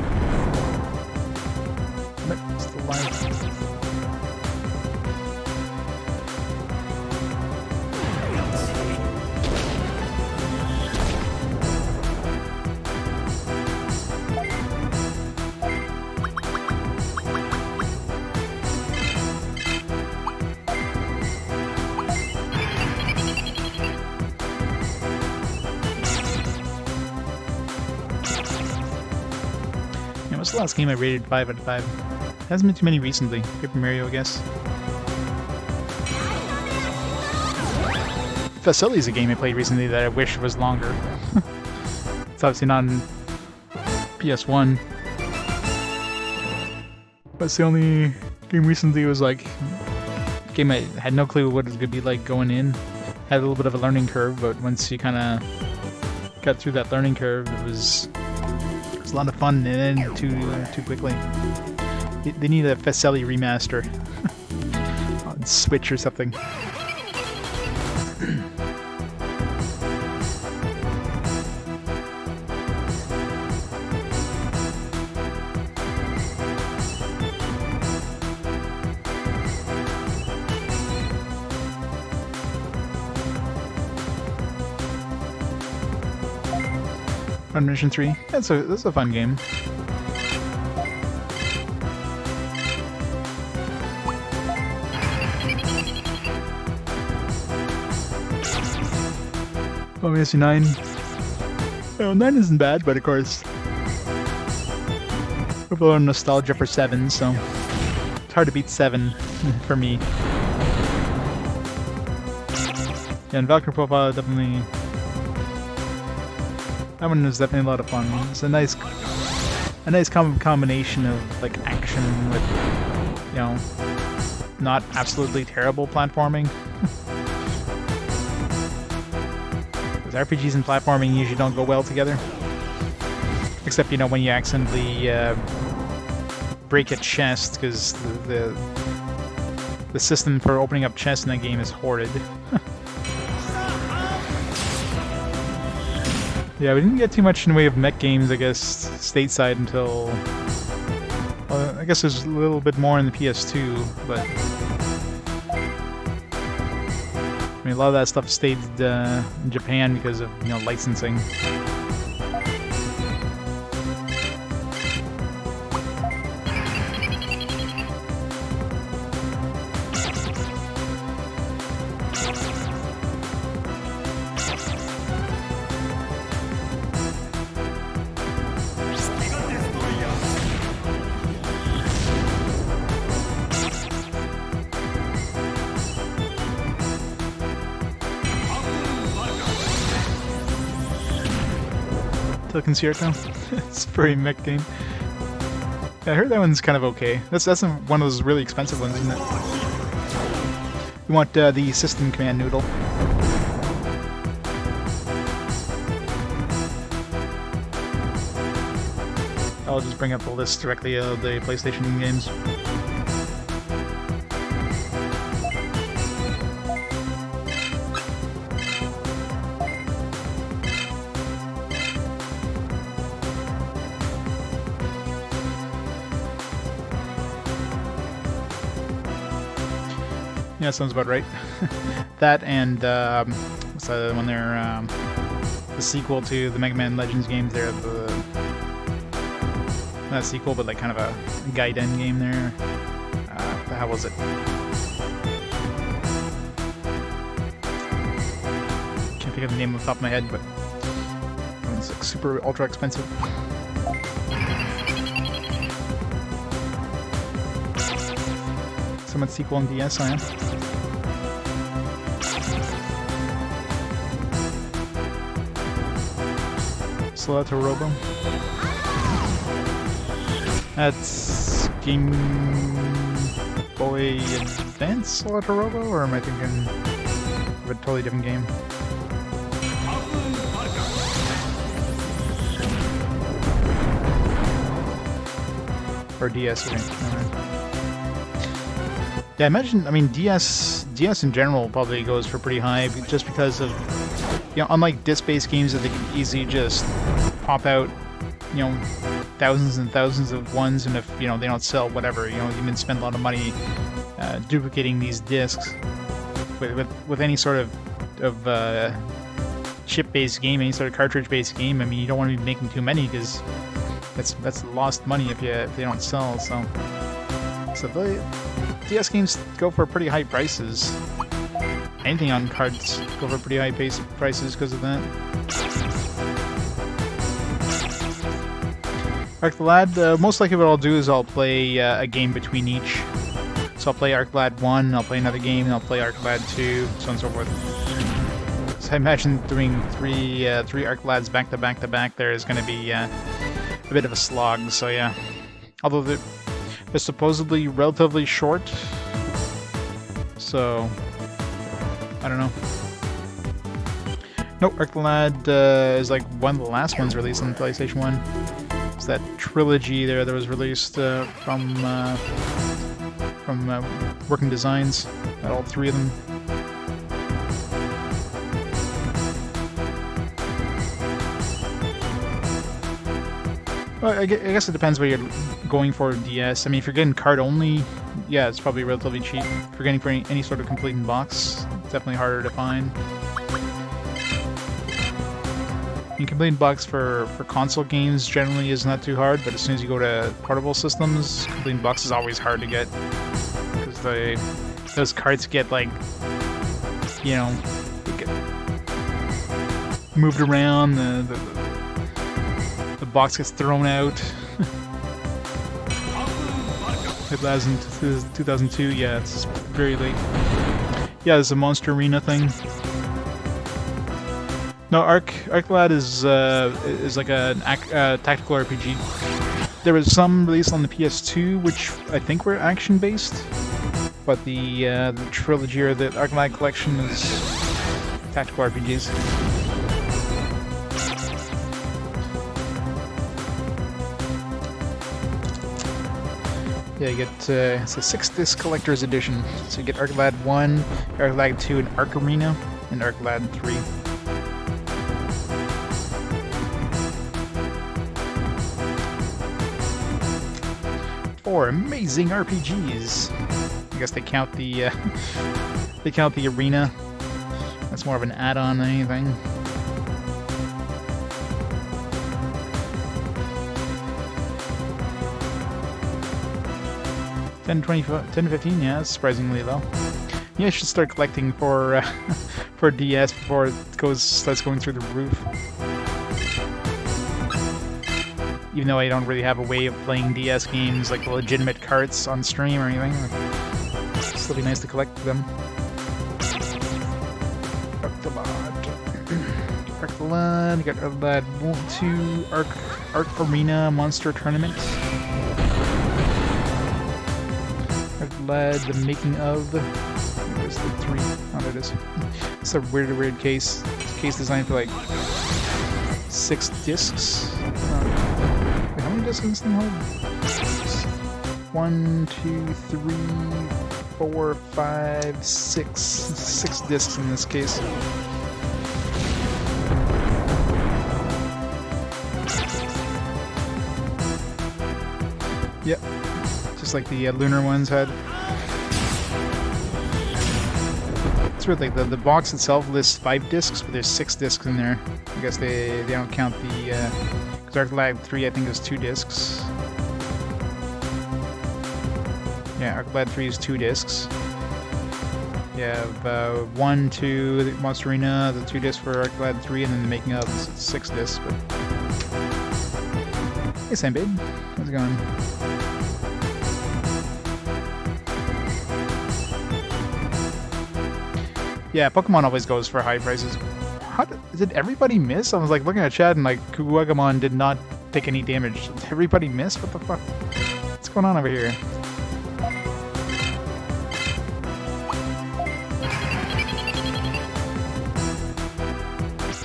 But still alive. What's the last game I rated 5 out of 5? Hasn't been too many recently. Paper Mario, I guess. Facility is a game I played recently that I wish was longer. It's obviously not on PS1. That's the only game recently was like... a game I had no clue what it was going to be like going in. Had a little bit of a learning curve, but once you kind of got through that learning curve, it was a lot of fun, and then too quickly. They need a Facelli remaster on Switch or something. Run Mission 3. That's a fun game. Oh, Fantasy 9. Oh, 9 isn't bad, but of course, we're a little nostalgia for 7, so it's hard to beat 7 for me. Yeah, and Valkyrie Profile definitely. That one was definitely a lot of fun. It's a nice combination of like action with, you know, not absolutely terrible platforming. RPGs and platforming usually don't go well together. Except, you know, when you accidentally break a chest, because the system for opening up chests in that game is horrid. Yeah, we didn't get too much in the way of mech games, I guess, stateside until... Well, I guess there's a little bit more in the PS2, but... I mean, a lot of that stuff stayed in Japan because of, you know, licensing. Concierto. It's a very mech game. Yeah, I heard that one's kind of okay. That's one of those really expensive ones, isn't it? You want the system command noodle. I'll just bring up the list directly of the PlayStation games. Yeah, sounds about right. That and what's the other one there? The sequel to the Mega Man Legends games. There, not sequel, but like kind of a Gaiden game there. What the hell was it? Can't think of the name off the top of my head, but it's like super ultra expensive. Someone's sequel on DS, I am. Solitaire Robo. That's Game Boy Advance Solitaire Robo, or am I thinking of a totally different game? Or DS, I think. Yeah, I mean, DS in general probably goes for pretty high, just because of, you know, unlike disc-based games that they can easily just pop out, you know, thousands and thousands of ones, and if, you know, they don't sell, whatever, you know, you can spend a lot of money duplicating these discs. With any sort of chip-based game, any sort of cartridge-based game, I mean, you don't want to be making too many, because that's lost money if they don't sell, so the DS games go for pretty high prices. Anything on cards go for pretty high prices because of that. Arc the Lad, most likely what I'll do is I'll play a game between each. So I'll play Arc the Lad 1, I'll play another game, and I'll play Arc the Lad 2, so on and so forth. So I imagine doing three Arc the Lads back to back to back there is going to be a bit of a slog, so yeah. Although they're supposedly relatively short, so I don't know. Nope, Arc the Lad is like one of the last ones released on the PlayStation 1. It's that trilogy there that was released from Working Designs, all three of them. Well, I guess it depends what you're going for DS. I mean, if you're getting card only, yeah, it's probably relatively cheap. If you're getting for any sort of complete in box, it's definitely harder to find. mean, completing bugs for console games generally is not too hard, but as soon as you go to portable systems, completing bugs is always hard to get. Because those carts get, like, you know, they get moved around, the box gets thrown out. It was in 2002, yeah, it's very late. Yeah, there's a Monster Arena thing. No, ArcLad is like a tactical RPG. There was some released on the PS2, which I think were action-based, but the trilogy or the ArcLad collection is tactical RPGs. Yeah, you get it's a 6-disc collector's edition. So you get ArcLad 1, ArcLad 2, and Arc Arena, and ArcLad 3. Four amazing RPGs. I guess they count the arena. That's more of an add-on than anything. $10 to $15, yeah, that's surprisingly low. Yeah, I should start collecting for for DS before it starts going through the roof. Even though I don't really have a way of playing DS games like legitimate carts on stream or anything, it'd still be nice to collect them. ArcLad, you got ArcLad 2, Arc Arena Monster Tournament. ArcLad The Making of. Where's the 3? Oh, there it is. It's a weird case. It's a case designed for like 6 discs. Wait, how many discs does this thing hold? 1, 2, 3, 4, 5, 6. 6 discs in this case. Yep. Just like the lunar ones had. It's weird, like the box itself lists 5 discs, but there's 6 discs in there. I guess they don't count the because ArcLad 3 I think is 2 discs. Yeah, ArcLad 3 is 2 discs. You have 1, 2, the Monster Arena, the 2 discs for ArcLad 3, and then the Making of is 6 discs. But hey, Sam Babe, how's it going? Yeah, Pokemon always goes for high prices. Did everybody miss? I was like looking at chat and like Kuwagamon did not take any damage. Did everybody miss? What the fuck? What's going on over here?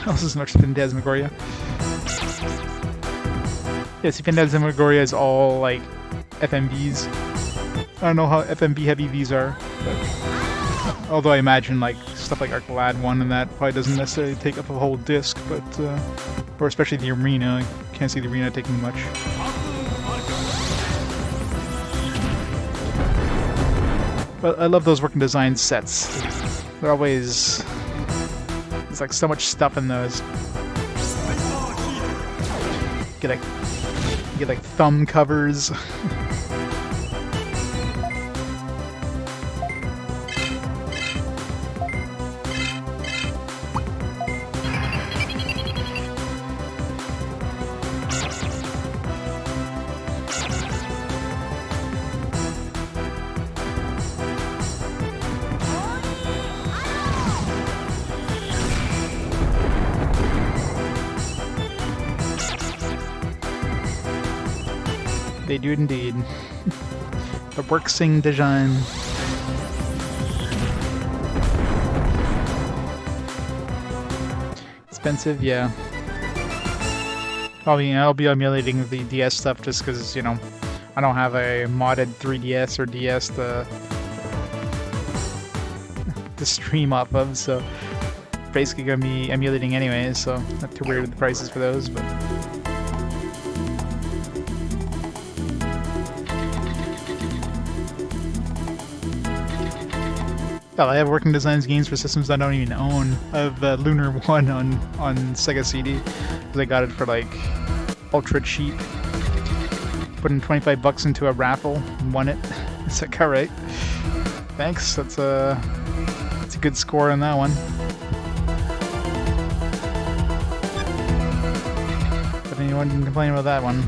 This is much Phantasmagoria. Yeah, see, Phantasmagoria is all like FMVs. I don't know how FMV heavy these are, but although I imagine like stuff like ArcLad 1 and that probably doesn't necessarily take up a whole disc, but or especially the arena. I can't see the arena taking much. But I love those working design sets. They're always there's like so much stuff in those. Get like thumb covers. They do indeed. The worksing design. Expensive, yeah. Probably I'll be emulating the DS stuff just because, you know, I don't have a modded 3DS or DS to stream off of, so basically gonna be emulating anyway, so not too weird with the prices for those, but Hell, I have working designs games for systems I don't even own. I have Lunar 1 on Sega CD, because I got it for like ultra cheap. Put in 25 bucks into a raffle and won it. Is that alright? Thanks, that's a good score on that one. But anyone can complain about that one.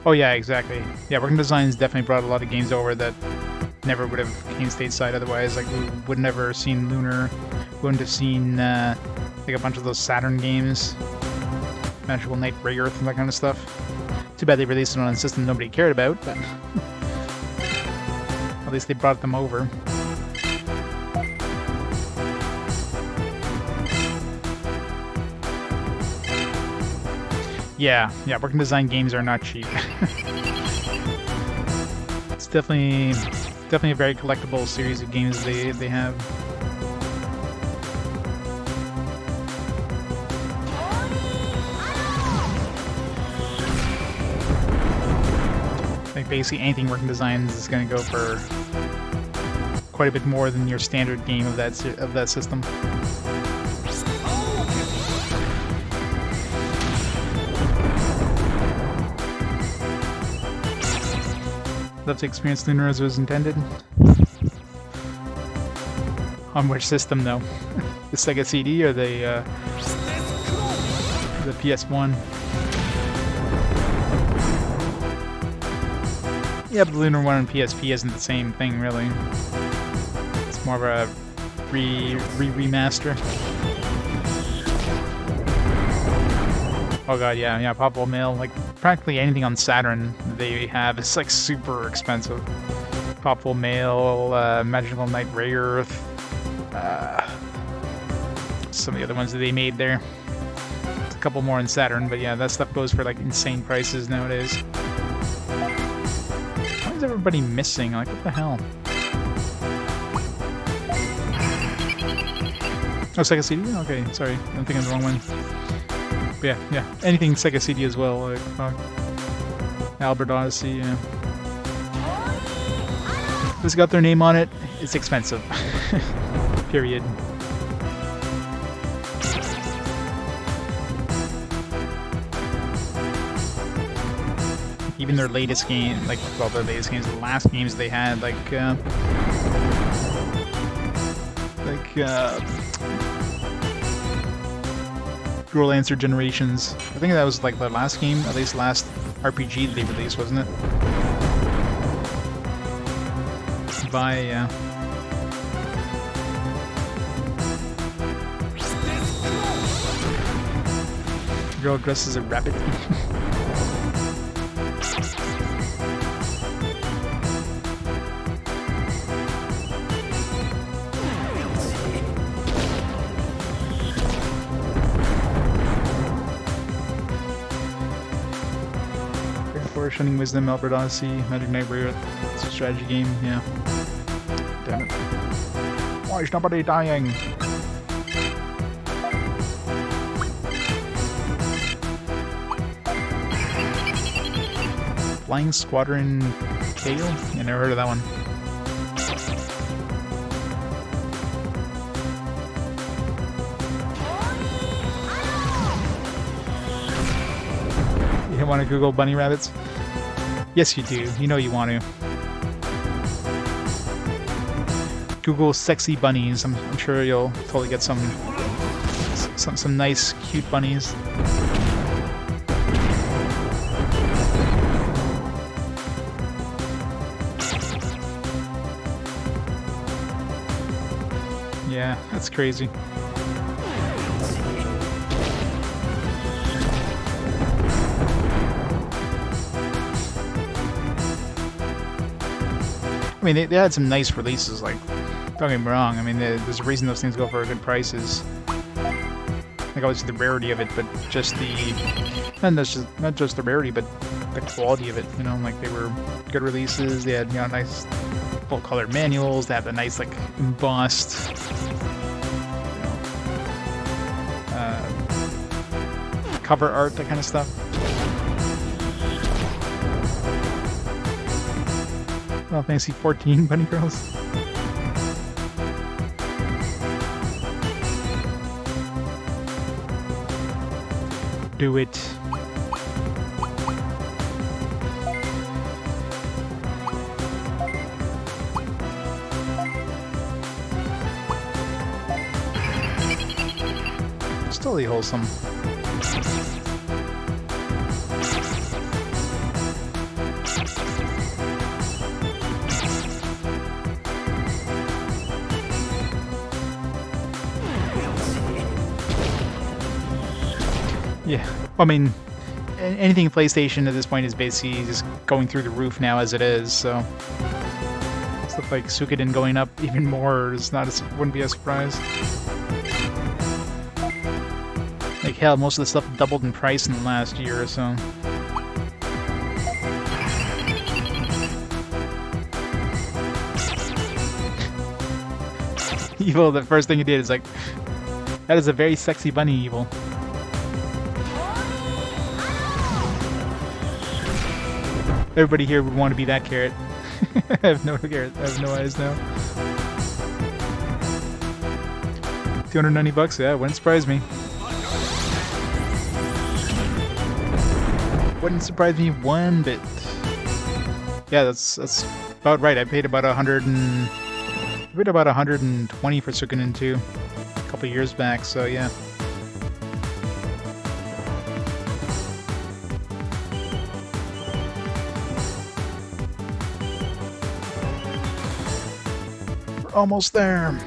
Oh yeah, exactly. Yeah, working designs definitely brought a lot of games over that never would have came stateside otherwise. Like, we would never have seen Lunar, we wouldn't have seen like a bunch of those Saturn games, Magical Knight Ray Earth and that kind of stuff. Too bad they released it on a system nobody cared about, but at least they brought them over. Yeah, working design games are not cheap. It's definitely a very collectible series of games they have. Like basically anything working designs is going to go for quite a bit more than your standard game of that system. Love to experience Lunar as it was intended. On which system, though? The Sega CD or the PS1? Yeah, but the Lunar 1 and PSP isn't the same thing, really. It's more of a remaster. Oh god, yeah, Pop-Up Mail, like, practically anything on Saturn they have is, like, super expensive. Pop-Up Mail, Magical Knight Ray Earth, some of the other ones that they made there. There's a couple more in Saturn, but yeah, that stuff goes for, like, insane prices nowadays. Why is everybody missing? Like, what the hell? Oh, Sega CD? Okay, sorry, I'm thinking of the wrong one. But yeah, anything Sega CD as well, like Albert Odyssey, yeah. If it's got their name on it, it's expensive. Period. Even their latest game, the last games they had, Girl Answer Generations. I think that was like the last game, at least last RPG they released, wasn't it? Yeah. Girl dressed as a rabbit. Shining Wisdom, Albert Odyssey, Magic Knight Ray Earth. It's a strategy game, yeah. Damn it. Why is nobody dying? Flying Squadron Kale? I never heard of that one. You want to Google bunny rabbits? Yes, you do. You know you want to. Google sexy bunnies. I'm sure you'll totally get some nice, cute bunnies. Yeah, that's crazy. I mean, they had some nice releases, like, don't get me wrong, I mean, there's a reason those things go for good prices. Like, obviously the rarity of it, but just not just the rarity, but the quality of it, you know, like, they were good releases, they had, you know, nice full-color manuals, they had the nice, like, embossed, cover art, that kind of stuff. Final Fantasy 14 Bunny Girls. Do it. Still wholesome. Yeah, I mean, anything PlayStation at this point is basically just going through the roof now as it is, so stuff like Suikoden going up even more is wouldn't be a surprise. Like hell, most of the stuff doubled in price in the last year or so. Evil, the first thing he did is like, that is a very sexy bunny, Evil. Everybody here would want to be that carrot. I have no carrot. I have no eyes now. $290? Yeah, wouldn't surprise me. Wouldn't surprise me one bit. Yeah, that's about right. I paid about 120 for Suikoden 2 a couple years back. So yeah. We're almost there.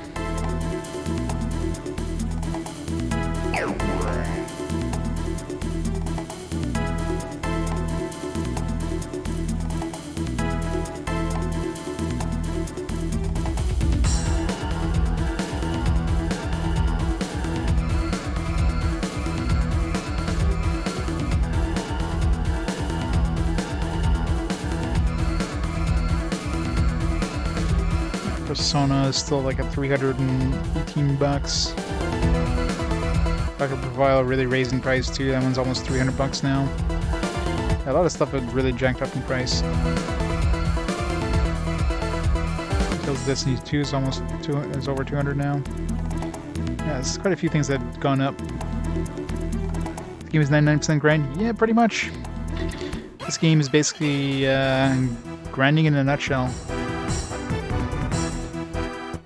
Persona is still like at 318 bucks. Dr. Provile really raised in price too. That one's almost 300 bucks now. Yeah, a lot of stuff had really jacked up in price. Kills Destiny 2 is almost is over 200 now. Yeah, there's quite a few things that have gone up. The game is 99% grind. Yeah, pretty much. This game is basically grinding in a nutshell.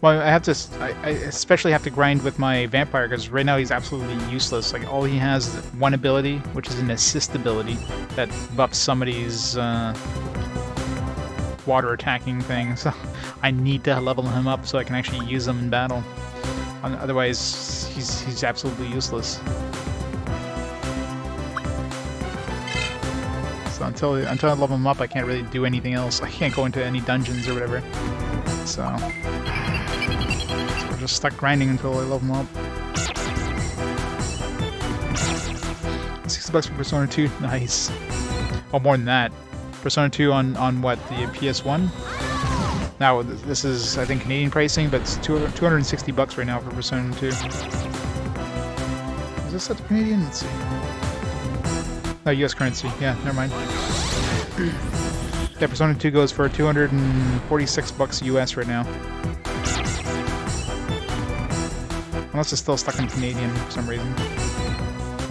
Well, I especially have to grind with my vampire because right now he's absolutely useless. Like all he has is one ability, which is an assist ability that buffs somebody's water attacking thing. So I need to level him up so I can actually use him in battle. Otherwise, he's absolutely useless. So until I level him up, I can't really do anything else. I can't go into any dungeons or whatever. So we're just stuck grinding until I level them up. $60 for Persona 2, nice. Oh, more than that. Persona 2 on what, the PS1? Now this is I think Canadian pricing, but it's $260 right now for Persona 2. Is this set to Canadian? Let's see. No, US currency. Yeah, never mind. Yeah, Persona 2 goes for $246 US right now. Unless it's still stuck in Canadian for some reason.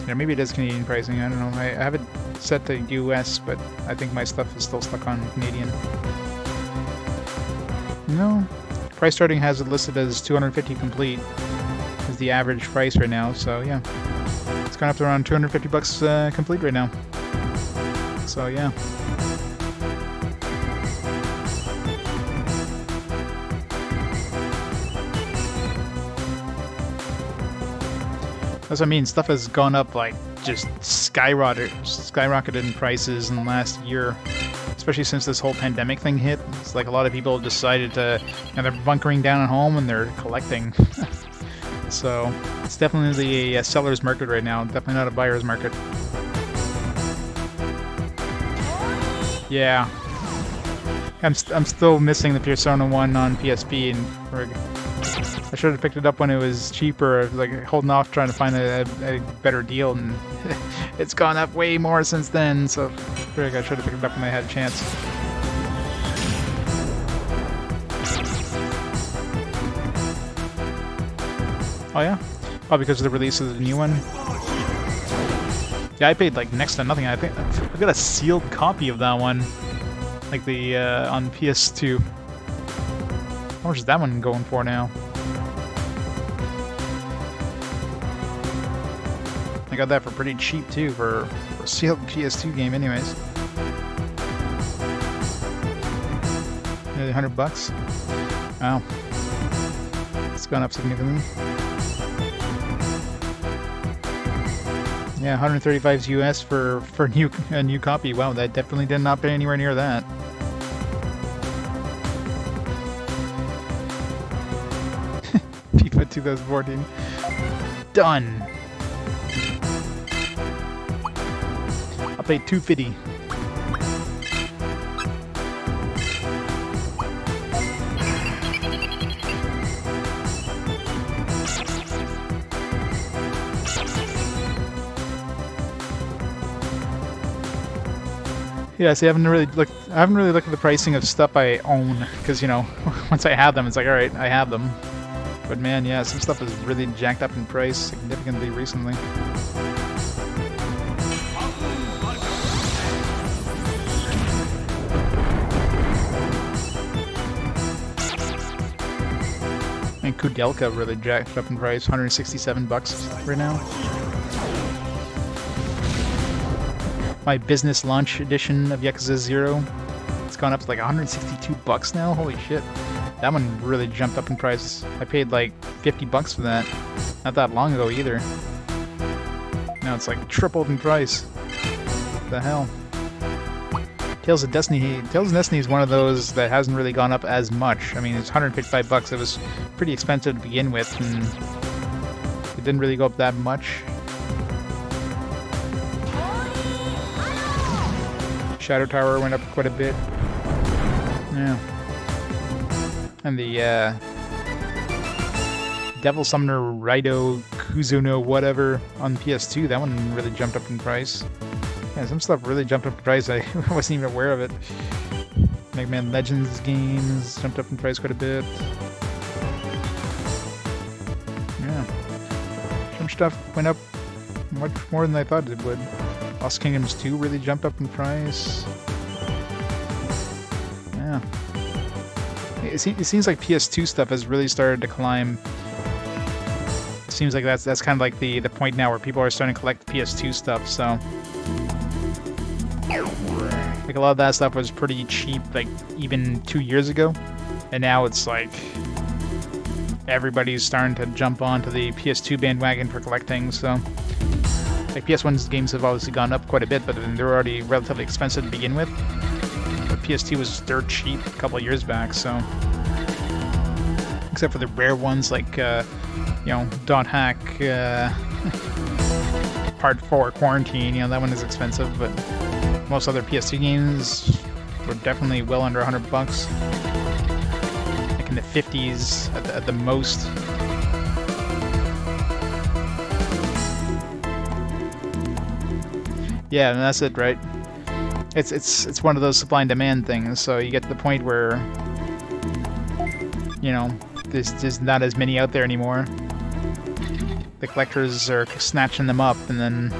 Yeah, maybe it is Canadian pricing, I don't know. I have it set to US, but I think my stuff is still stuck on Canadian. No. Price starting has it listed as $250 complete. Is the average price right now, so yeah. It's gone up to around $250 complete right now. So yeah. That's what I mean, stuff has gone up like just skyrocketed in prices in the last year, especially since this whole pandemic thing hit. It's like a lot of people decided to, they're bunkering down at home and they're collecting. So it's definitely a seller's market right now, definitely not a buyer's market. Yeah. I'm still missing the Persona 1 on PSP, and I should have picked it up when it was cheaper, like holding off trying to find a better deal, and it's gone up way more since then, so I feel like I should have picked it up when I had a chance. Oh yeah? Oh, because of the release of the new one? Yeah, I paid like next to nothing. I think I've got a sealed copy of that one, like the on PS2. How much is that one going for now? I got that for pretty cheap too for a sealed PS2 game, anyways. Nearly $100. Wow, it's gone up significantly. Yeah, 135 US for a new copy. Wow, that definitely did not pay anywhere near that. FIFA 2014. Done. I'll pay $250. Yeah, see, I haven't really looked at the pricing of stuff I own, because, you know, once I have them, it's like, all right, I have them. But man, yeah, some stuff is really jacked up in price significantly recently. And Kudelka really jacked up in price, $167 right now. My business launch edition of Yakuza 0, it's gone up to like $162 now. Holy shit. That one really jumped up in price. I paid like $50 for that. Not that long ago either. Now it's like tripled in price. What the hell? Tales of Destiny is one of those that hasn't really gone up as much. I mean, it's $155. It was pretty expensive to begin with, and it didn't really go up that much. Shadow Tower went up quite a bit. Yeah. And the Devil Summoner Raido Kuzuno whatever on PS2, that one really jumped up in price. Yeah, some stuff really jumped up in price. I wasn't even aware of it. Mega Man Legends games jumped up in price quite a bit. Yeah. Some stuff went up much more than I thought it would. Lost Kingdoms 2 really jumped up in price. Yeah. It seems like PS2 stuff has really started to climb. It seems like that's kind of like the point now where people are starting to collect PS2 stuff, so... Like, a lot of that stuff was pretty cheap, like, even 2 years ago. And now it's like... everybody's starting to jump onto the PS2 bandwagon for collecting, so... Like, PS1's games have obviously gone up quite a bit, but they're already relatively expensive to begin with. But PS2 was dirt cheap a couple of years back, so... Except for the rare ones like, you know, Dot Hack, Part 4 Quarantine, you know, that one is expensive, but most other PS2 games were definitely well under $100. Like in the 50s at the most. Yeah, and that's it, right? It's one of those supply and demand things. So you get to the point where, you know, there's just not as many out there anymore. The collectors are snatching them up and then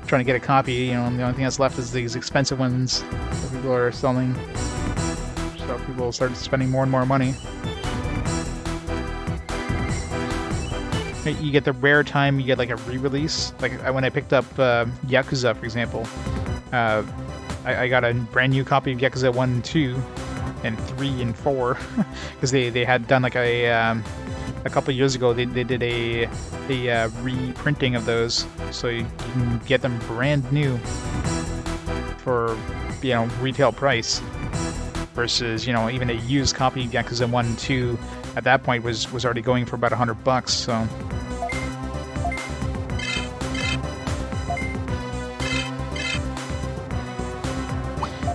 trying to get a copy. You know, and the only thing that's left is these expensive ones that people are selling. So people start spending more and more money. You get the rare time you get like a re-release. Like when I picked up Yakuza, for example, I got a brand new copy of Yakuza 1 and 2 and 3 and 4 because they had done like a couple of years ago they did a reprinting of those, so you can get them brand new for, you know, retail price versus, you know, even a used copy of Yakuza 1 and 2 at that point was already going for about $100, so.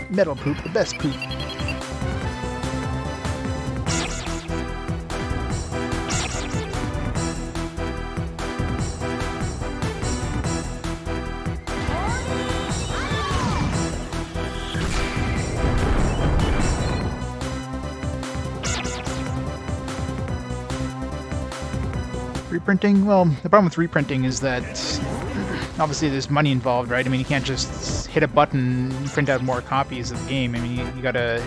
Metal poop, the best poop. Reprinting? Well, the problem with reprinting is that obviously there's money involved, right? I mean, you can't just hit a button and print out more copies of the game. I mean, you gotta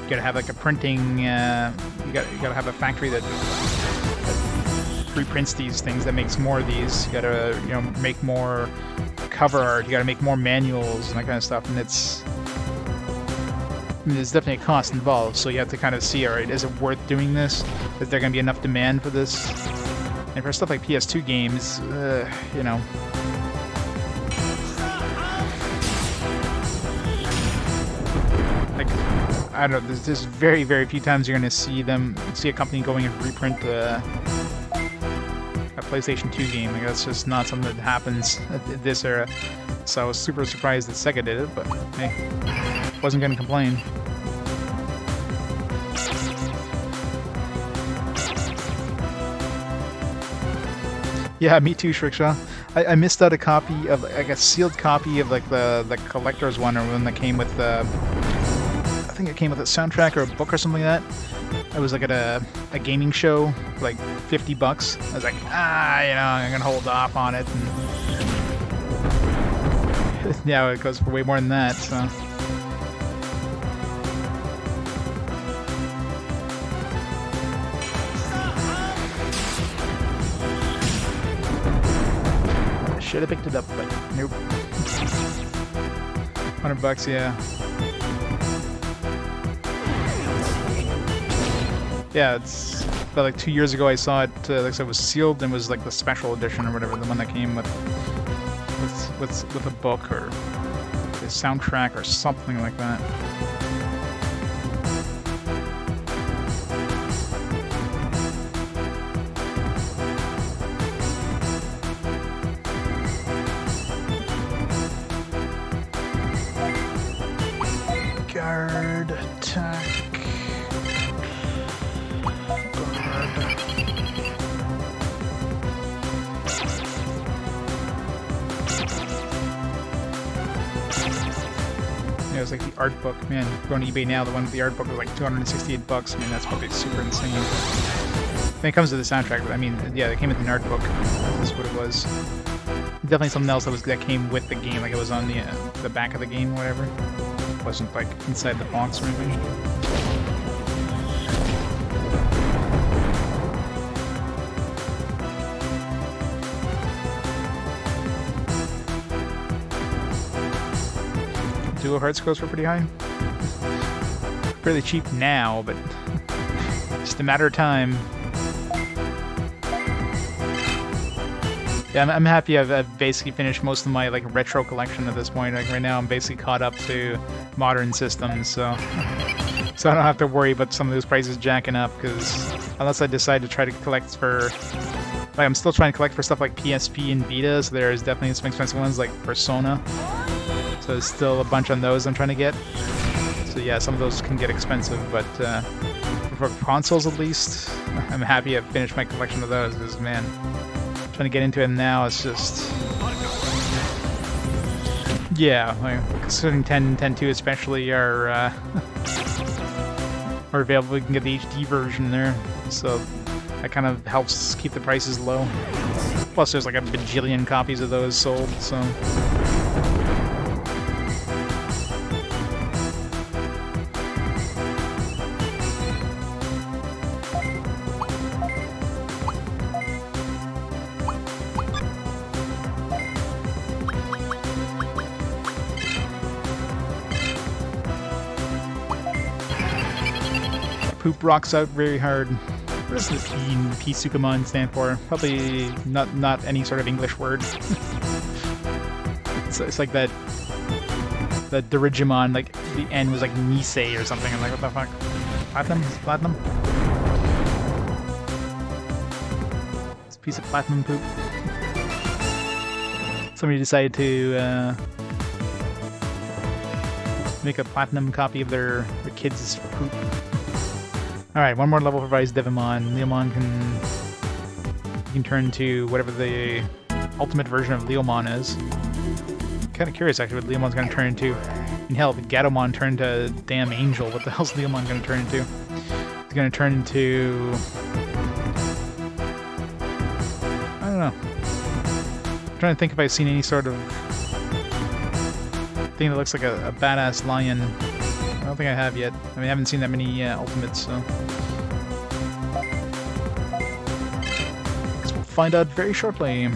have like a printing. You gotta have a factory that reprints these things, that makes more of these. You gotta make more cover art. You gotta make more manuals and that kind of stuff. And there's definitely a cost involved. So you have to kind of see, all right, is it worth doing this? Is there gonna be enough demand for this? And for stuff like PS2 games, like, I don't know, there's just very, very few times you're going to see a company going and reprint a PlayStation 2 game. Like, that's just not something that happens at this era. So I was super surprised that Sega did it, but hey, wasn't going to complain. Yeah, me too, Shrikshaw. I missed out a copy of, like, a sealed copy of, like, the collector's one, or one that came with the... I think it came with a soundtrack or a book or something like that. I was, like, at a gaming show, like, $50. I was like, I'm gonna hold off on it. And yeah, it goes for way more than that, so... Should have picked it up, but nope. $100, yeah. Yeah, it's about like 2 years ago I saw it. Like I said, it was sealed and was like the special edition or whatever, the one that came with a book or a soundtrack or something like that. Guard attack. Yeah, it was like the art book. Man, going to eBay now, the one with the art book was like $268. I mean, that's probably super insane. When it comes to the soundtrack, I mean, yeah, it came with an art book. That's what it was. Definitely something else that came with the game, like it was on the back of the game or whatever. It wasn't like inside the box or anything. Dual Hearts goes for pretty high. Fairly cheap now, but just a matter of time. Yeah, I'm happy I've basically finished most of my like retro collection at this point. Like right now I'm basically caught up to modern systems, so I don't have to worry about some of those prices jacking up, because unless I decide to try to collect for... Like, I'm still trying to collect for stuff like PSP and Vita, so there's definitely some expensive ones like Persona. So there's still a bunch on those I'm trying to get. So yeah, some of those can get expensive, but for consoles at least, I'm happy I've finished my collection of those, because man, trying to get into it now, it's just... Yeah, like, considering 10 and 10.2 especially are available, we can get the HD version there, so that kind of helps keep the prices low. Plus there's like a bajillion copies of those sold, so... Poop rocks out very hard. What does the P Sukamon stand for? Probably not any sort of English word. it's like that Digimon, like the N was like Nisei or something. I'm like, what the fuck? Platinum? Is it platinum? It's a piece of platinum poop. Somebody decided to make a platinum copy of their kids' poop. Alright, one more level for Vice Devimon. Leomon can turn into whatever the ultimate version of Leomon is. Kind of curious actually what Leomon's going to turn into. And hell, if Gatomon turned to a damn angel, what the hell's Leomon going to turn into? He's going to turn into... know. I'm trying to think if I've seen any sort of thing that looks like a badass lion. I don't think I have yet. I mean, I haven't seen that many ultimates, so. Guess we'll find out very shortly.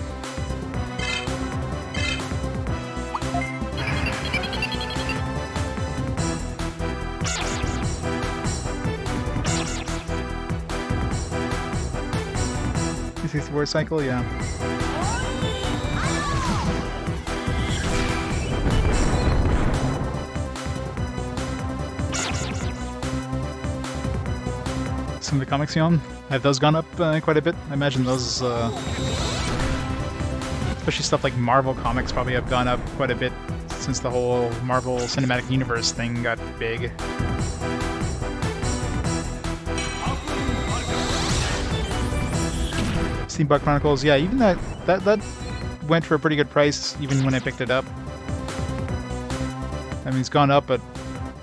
You see the word cycle? Yeah. Some of the comics you own, have those gone up quite a bit? I imagine those, especially stuff like Marvel comics, probably have gone up quite a bit since the whole Marvel Cinematic Universe thing got big. Steamboat Chronicles, yeah, even that went for a pretty good price even when I picked it up. I mean, it's gone up, but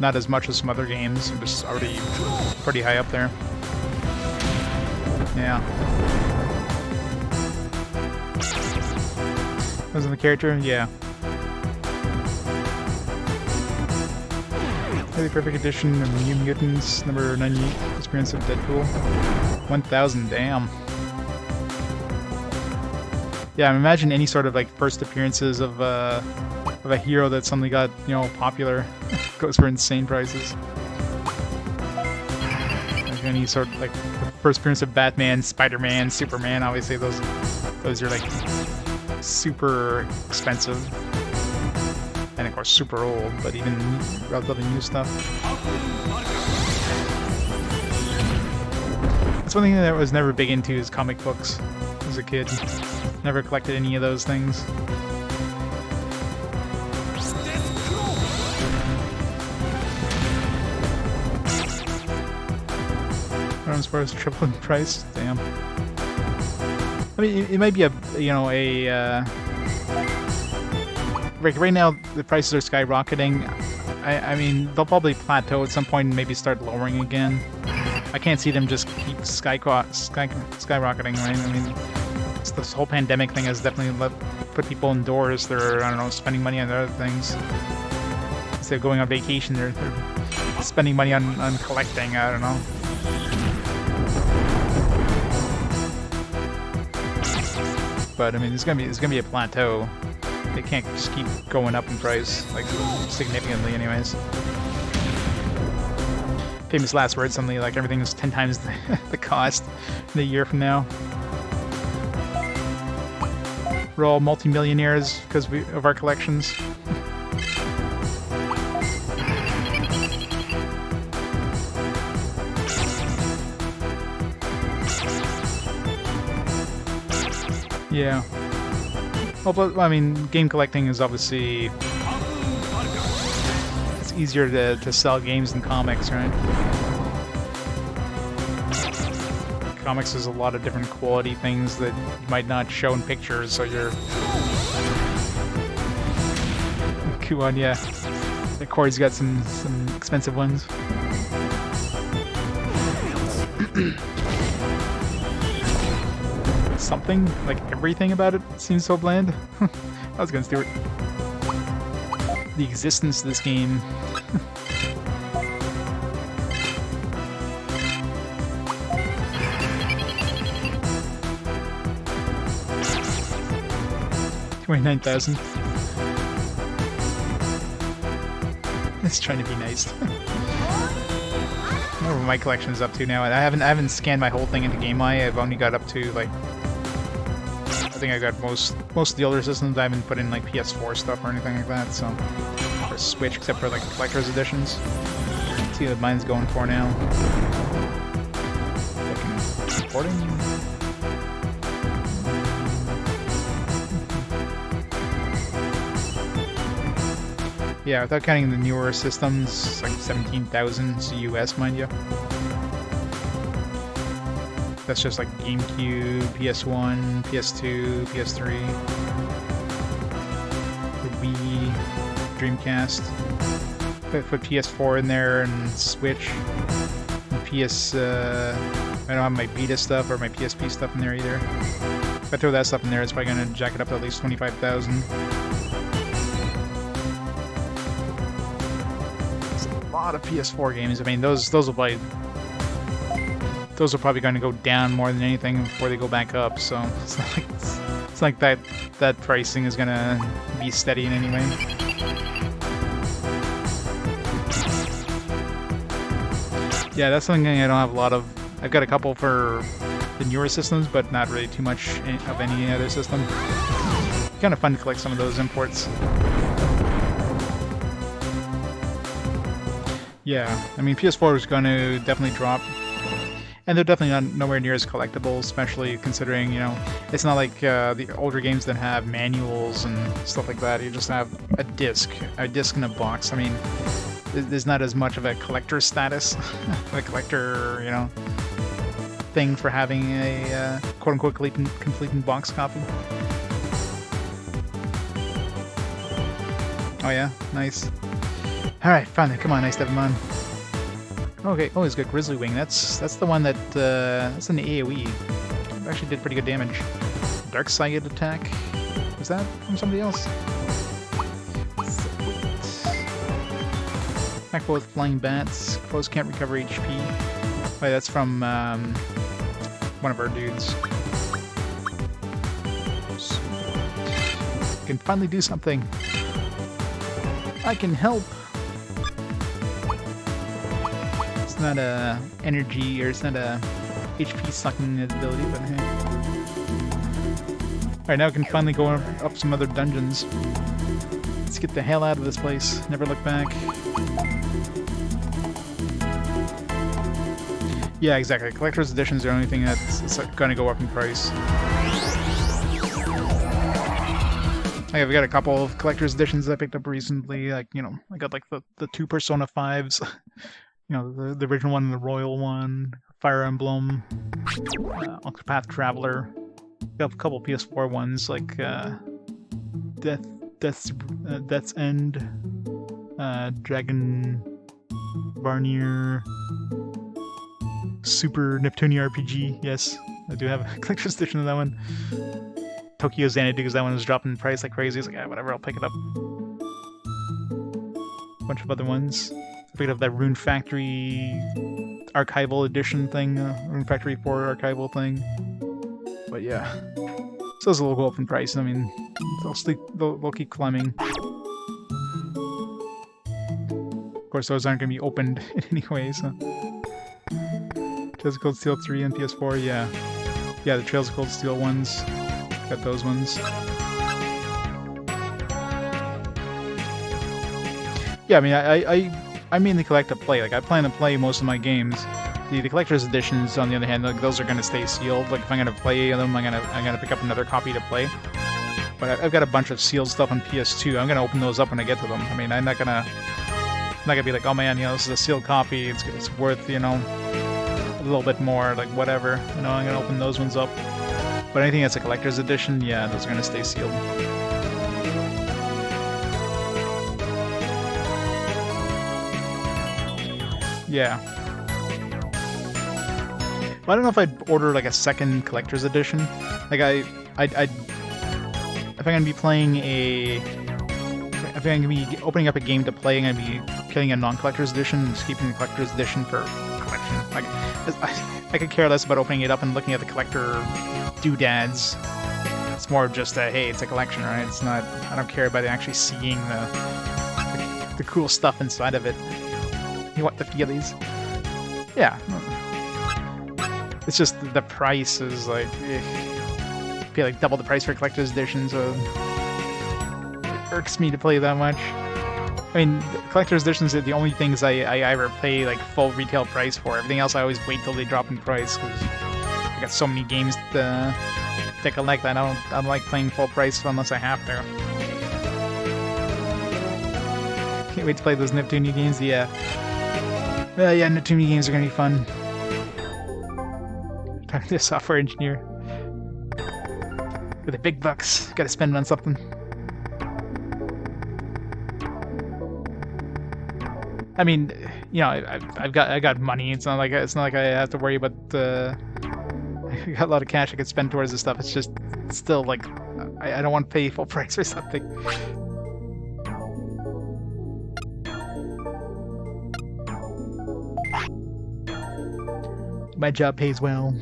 not as much as some other games. It was already pretty high up there. Yeah. Wasn't the character? Yeah. Really perfect edition of New Mutants, number 98, experience of Deadpool. 1,000, damn. Yeah, I imagine any sort of like first appearances of a hero that suddenly got, you know, popular goes for insane prices. Like any sort of like the first appearance of Batman, Spider-Man, Superman, obviously those are like super expensive. And of course super old, but even relatively new stuff. That's one thing that I was never big into is comic books as a kid. Never collected any of those things. As far as triple in price, damn. I mean, it might be like right now the prices are skyrocketing. I mean, they'll probably plateau at some point and maybe start lowering again. I can't see them just keep skyrocketing, right? I mean, this whole pandemic thing has definitely put people indoors. They're, I don't know, spending money on other things. Instead of going on vacation, they're spending money on collecting, I don't know. But I mean, it's gonna be a plateau. They can't just keep going up in price, like significantly, anyways. Famous last words, suddenly like everything is 10 times the cost in a year from now. We're all multi-millionaires because of our collections. Yeah. Well, but, I mean, game collecting is obviously... It's easier to sell games than comics, right? Comics is a lot of different quality things that you might not show in pictures, so you're... Kuon, yeah. The Corey's got some expensive ones. Something, like everything about it seems so bland. I was gonna do it. The existence of this game. $29,000. It's trying to be nice. I don't know what my collection is up to now. I haven't scanned my whole thing into GameEye. I've only got up to like I think I got most of the older systems. I haven't put in like PS4 stuff or anything like that, so or Switch except for like collector's editions. Let's see what mine's going for now. Importing. Yeah, without counting the newer systems, it's like 17,000 US, mind you. That's just like GameCube, PS1, PS2, PS3, the Wii, Dreamcast. If I put PS4 in there and Switch, and I don't have my Vita stuff or my PSP stuff in there either. If I throw that stuff in there, it's probably gonna jack it up to at least 25,000. It's a lot of PS4 games. I mean, those are probably going to go down more than anything before they go back up. So it's like that pricing is gonna be steady in any way. Yeah, that's something I don't have a lot of. I've got a couple for the newer systems, but not really too much of any other system. Kind of fun to collect some of those imports. Yeah, I mean, PS4 is going to definitely drop. And they're definitely nowhere near as collectible, especially considering, you know, it's not like the older games that have manuals and stuff like that. You just have a disc in a box. I mean, there's not as much of a collector status, a collector, you know, thing for having a quote-unquote complete in box copy. Oh yeah, nice. Alright, finally, come on, nice Digimon. Okay, oh, he's got Grizzly Wing. That's the one that, that's an AoE. It actually did pretty good damage. Dark Side attack. Was that from somebody else? Attack with Flying Bats. Foes can't recover HP. Oh, yeah, that's from, one of our dudes. Sweet. Can finally do something. I can help. It's not a energy, or it's not a HP sucking ability, but hey. Alright, now we can finally go up some other dungeons. Let's get the hell out of this place. Never look back. Yeah, exactly. Collector's editions are the only thing that's gonna go up in price. I've got a couple of collector's editions I picked up recently. Like, you know, I got like the two Persona 5s. You know, the original one and the Royal one. Fire Emblem. Octopath Traveler. Got a couple PS4 ones like Death's End. Dragon Barnier. Super Neptunia RPG. Yes, I do have a collector's edition of that one. Tokyo Xanadu, because that one was dropping in price like crazy. It's like, yeah, whatever, I'll pick it up. A bunch of other ones. I picked up that Rune Factory archival edition thing, Rune Factory 4 archival thing. But yeah, so those will go up in price. I mean, they'll keep climbing. Of course, those aren't going to be opened in any way, so. Trails of Cold Steel 3 and PS4, yeah. Yeah, the Trails of Cold Steel ones. Got those ones. Yeah, I mean, I mainly collect to play. Like, I plan to play most of my games. The collector's editions, on the other hand, like, those are going to stay sealed. Like, if I'm going to play them, I'm gonna pick up another copy to play. But I've got a bunch of sealed stuff on PS2. I'm gonna open those up when I get to them. I mean, I'm not gonna be like, oh man, you know, this is a sealed copy. It's worth, you know, a little bit more. Like, whatever. You know, I'm gonna open those ones up. But anything that's a collector's edition, yeah, those are gonna stay sealed. Yeah. Well, I don't know if I'd order like a second collector's edition. Like if I'm gonna be playing if I'm gonna be opening up a game to play, I'm gonna be getting a non-collector's edition and just keeping the collector's edition for collection. Like, I could care less about opening it up and looking at the collector doodads. It's more of just a, hey, it's a collection, right? It's not. I don't care about actually seeing the cool stuff inside of it. You want the feelies? Yeah. It's just the price is like, pay like double the price for collector's edition, so it irks me to play that much. I mean, collector's editions are the only things I ever pay like full retail price for. Everything else I always wait till they drop in price because I got so many games to collect that I don't like playing full price unless I have to. Can't wait to play those Neptunia games. Yeah. Yeah, Neptunia games are gonna be fun. Talking to a software engineer. With the big bucks, gotta spend it on something. I mean, you know, I got money. It's not like I have to worry about I got a lot of cash I could spend towards this stuff. It's just still like I don't want to pay full price or something. My job pays well.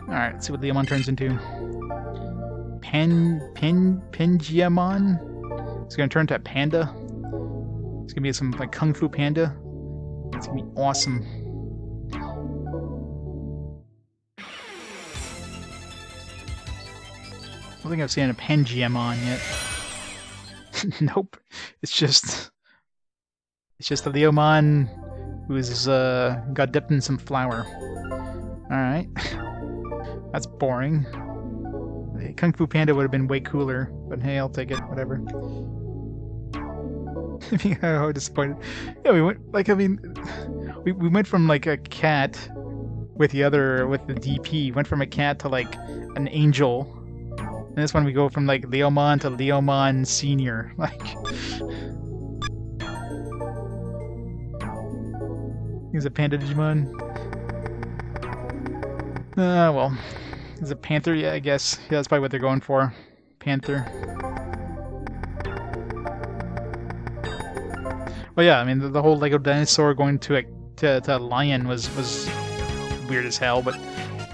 Alright, let's see what Leomon turns into. Pangiamon? It's gonna turn to a panda. It's gonna be some like Kung Fu Panda. It's gonna be awesome. I don't think I've seen a Pangiamon yet. Nope. It's just a Leomon who's got dipped in some flour. Alright. That's boring. Kung Fu Panda would have been way cooler, but hey, I'll take it, whatever. How disappointed. Yeah, we went we went from like a cat with the DP, went from a cat to like an angel. And this one we go from like Leomon to Leomon Senior. Like he's a panda Digimon. Well. Is it Panther? Yeah, I guess. Yeah, that's probably what they're going for. Panther. Well, yeah, I mean, the whole Lego dinosaur going to a lion was weird as hell, but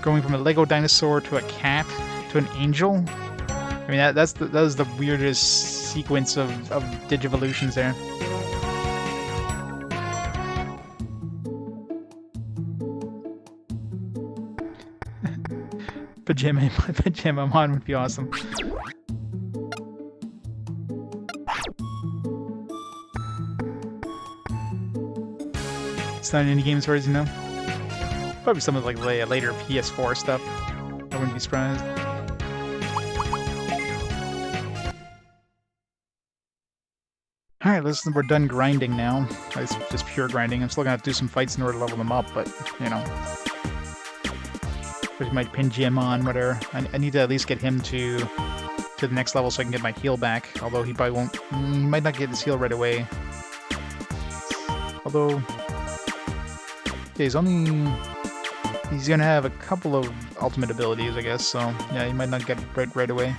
going from a Lego dinosaur to a cat to an angel, I mean, that was the weirdest sequence of Digivolutions there. Pajamamon would be awesome. It's not in any games as you know. Probably some of like later PS4 stuff. I wouldn't be surprised. Alright, listen, we're done grinding now. It's just pure grinding. I'm still gonna have to do some fights in order to level them up, but you know. There's my Pangiamon, whatever. I need to at least get him to the next level so I can get my heal back. Although he probably won't. He might not get his heal right away. Although, yeah, he's gonna have a couple of ultimate abilities, I guess. So yeah, he might not get it right away.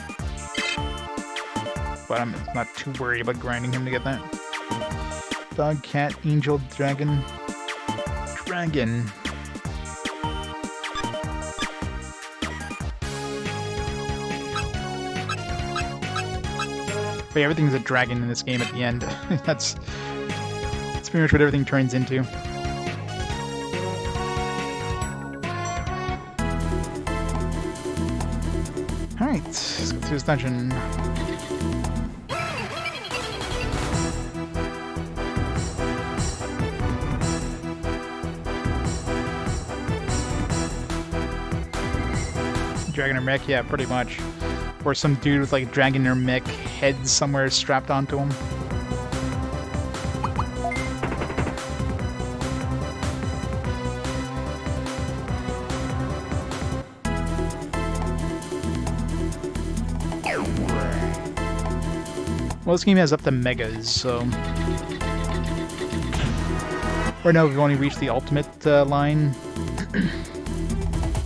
But I'm not too worried about grinding him to get that. Dog, cat, angel, dragon. But yeah, everything's a dragon in this game at the end. That's pretty much what everything turns into. Alright, let's go through this dungeon. Dragon or mech? Yeah, pretty much. Or some dude with like dragon or mech head somewhere strapped onto him. Well, this game has up to megas, so... Or no, we've only reached the ultimate line.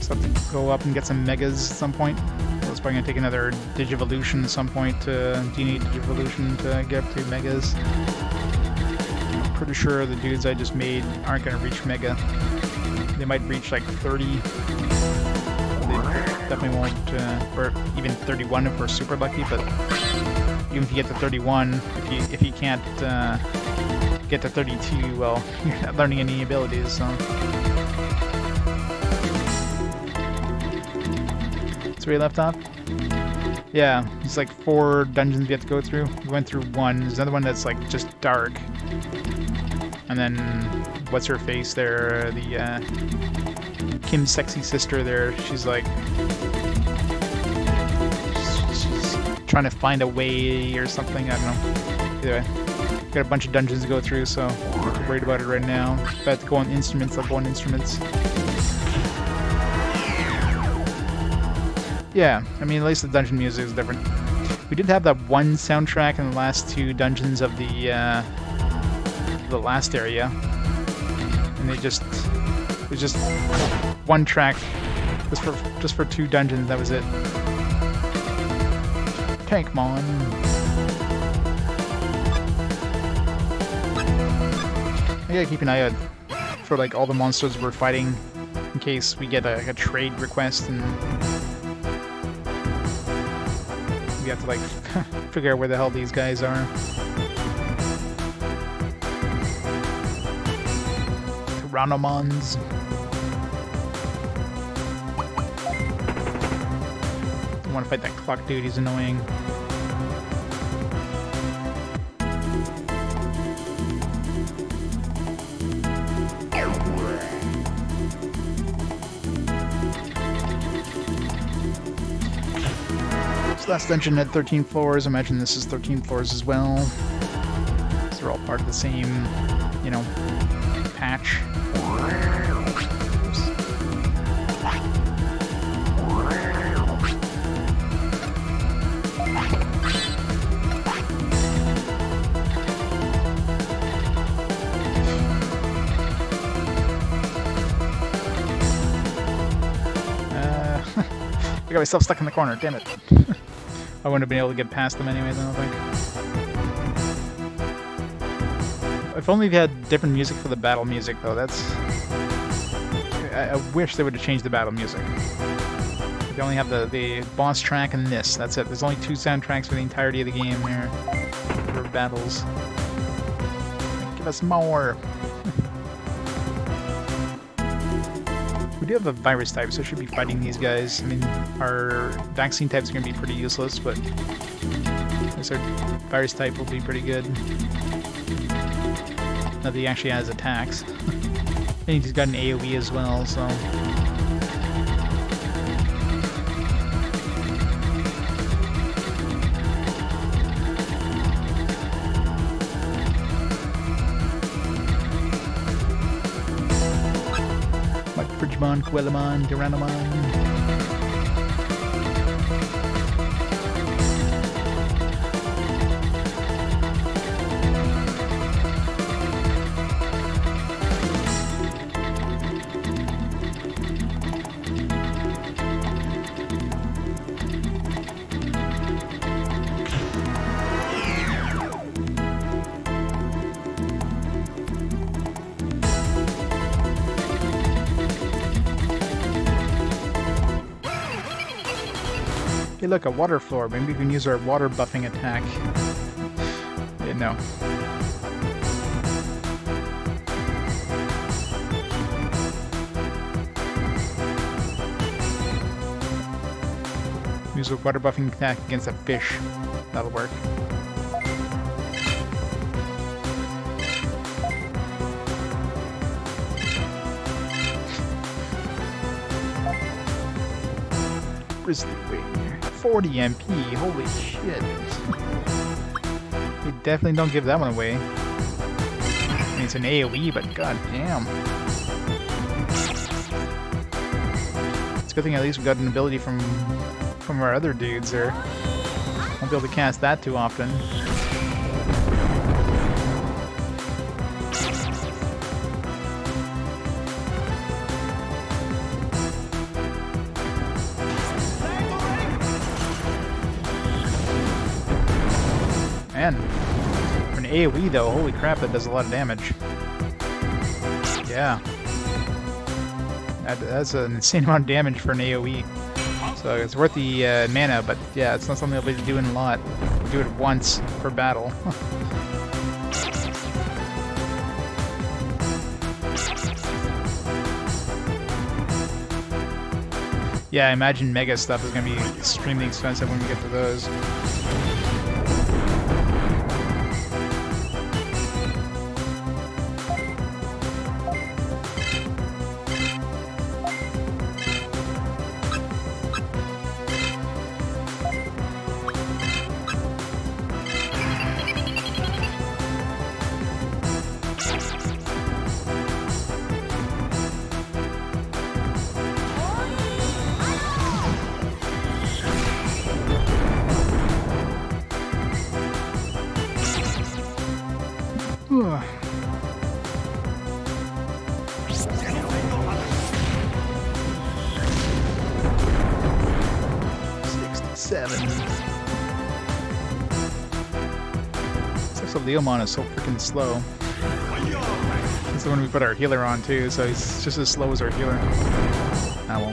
So I have to go up and get some megas at some point. It's probably going to take another Digivolution at some point to D8 Digivolution to get up to megas. I'm pretty sure the dudes I just made aren't going to reach mega. They might reach like 30. They definitely won't, or even 31 if we're super lucky, but even if you get to 31, if you can't get to 32, well, you're not learning any abilities, so... That's where you left off? Yeah, there's like 4 dungeons you have to go through. We went through one. There's another one that's like just dark. And then, what's her face there? The Kim's sexy sister there. She's like... She's trying to find a way or something. I don't know. Either way, got a bunch of dungeons to go through, so I'm not too worried about it right now. If I have to go on instruments, I'll go on instruments. Yeah, I mean, at least the dungeon music is different. We did have that one soundtrack in the last 2 dungeons of the last area, and it was just one track just for 2 dungeons. That was it. Tankmon. I gotta keep an eye out for like all the monsters we're fighting in case we get a trade request and we have to like figure out where the hell these guys are. Tyrannomons. I want to fight that clock dude, he's annoying. This last dungeon had 13 floors. I imagine this is 13 floors as well. These are all part of the same, you know, patch. I got myself stuck in the corner, damn it. I wouldn't have been able to get past them anyways, I don't think. If only they had different music for the battle music, though. That's... I wish they would have changed the battle music. They only have the boss track and this. That's it. There's only 2 soundtracks for the entirety of the game here. For battles. Give us more! We do have a virus type, so I should be fighting these guys. I mean, our vaccine types are going to be pretty useless, but I guess our virus type will be pretty good. Now that he actually has attacks. And he's got an AoE as well, so... Digimon, Quelamon, Tyrannomon. Hey look, a water floor. Maybe we can use our water buffing attack. Yeah, no. Use a water buffing attack against a fish. That'll work. Grizzly Wing. 40 MP, holy shit. You definitely don't give that one away. I mean, it's an AoE, but god damn. It's a good thing at least we got an ability from our other dudes there. Won't be able to cast that too often. Man, for an AoE though, holy crap, that does a lot of damage. Yeah. That's an insane amount of damage for an AoE. So it's worth the mana, but yeah, it's not something I'll be doing a lot. I'll do it once per battle. Yeah, I imagine mega stuff is going to be extremely expensive when we get to those. So Leomon is so freaking slow. That's the one we put our healer on too, so he's just as slow as our healer. Ah well.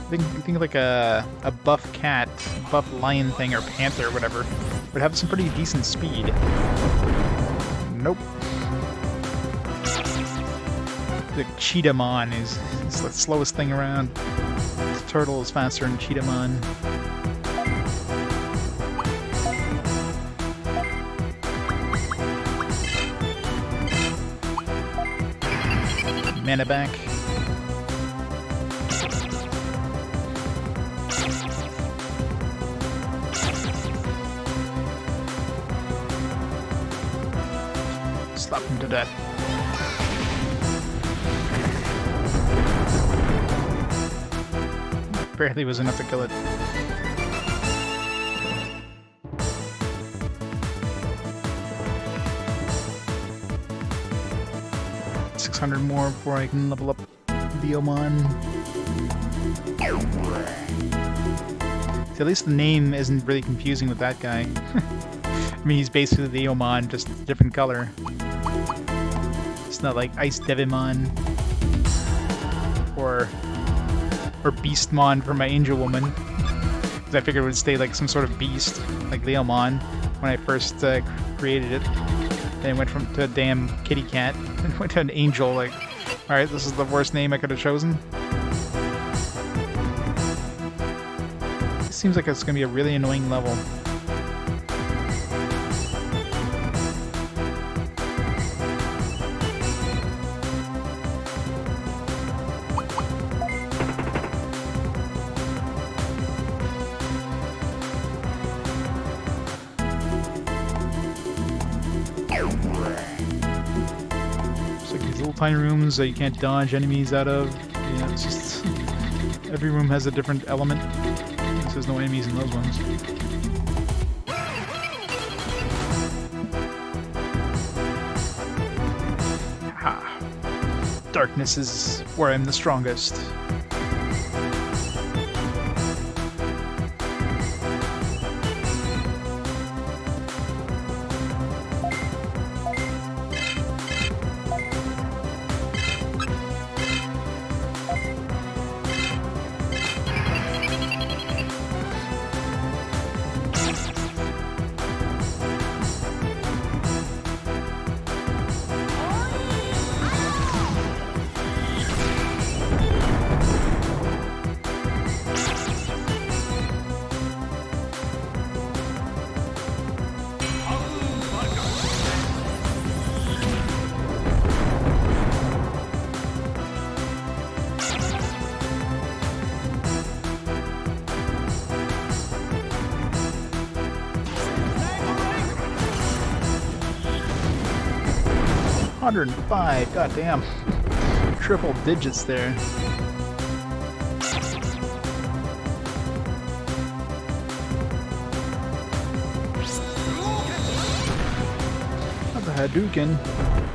Think like a buff cat, buff lion thing, or panther, or whatever, would have some pretty decent speed. Nope. The Cheetahmon is the slowest thing around. The turtle is faster than Cheetahmon. Mana back. Slap him to death. Barely was enough to kill it. $600 more before I can level up Leomon. See, at least the name isn't really confusing with that guy. I mean, he's basically Leomon, just a different color. It's not like Ice Devimon or Beastmon for my Angel Woman, because I figured it would stay like some sort of beast, like Leomon, when I first created it. Then it went to a damn kitty cat, and went to an angel, like, alright, this is the worst name I could have chosen. It seems like it's going to be a really annoying level. Tiny rooms that you can't dodge enemies out of. Yeah, it's just every room has a different element. There's no enemies in those ones. Ha! Darkness is where I'm the strongest. $105, goddamn. Triple digits there. That's a Hadouken.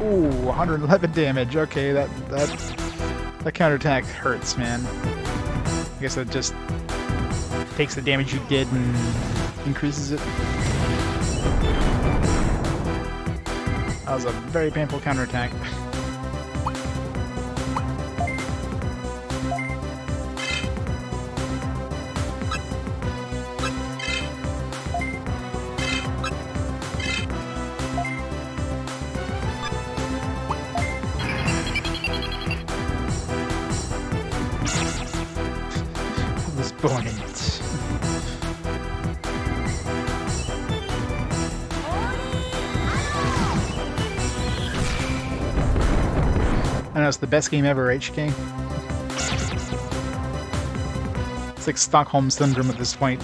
Ooh, 111 damage. Okay, that counterattack hurts, man. I guess that just takes the damage you did and increases it. That was a very painful counterattack. I was born in it. I know, it's the best game ever, HK. It's like Stockholm Syndrome at this point.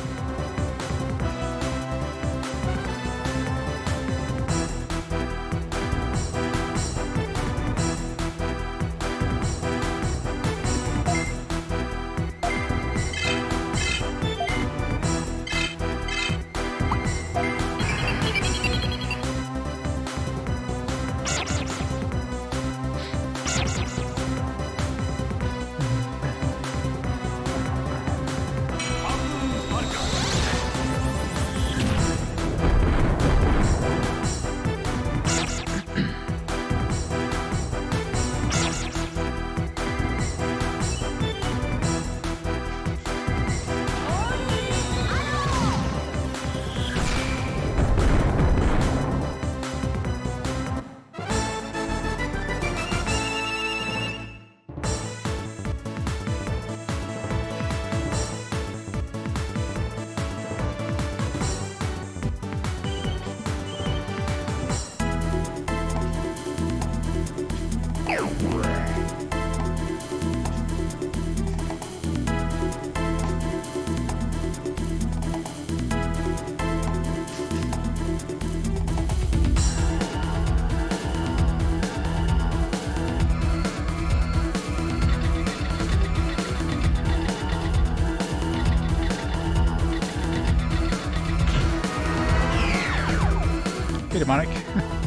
Hey, Demonic.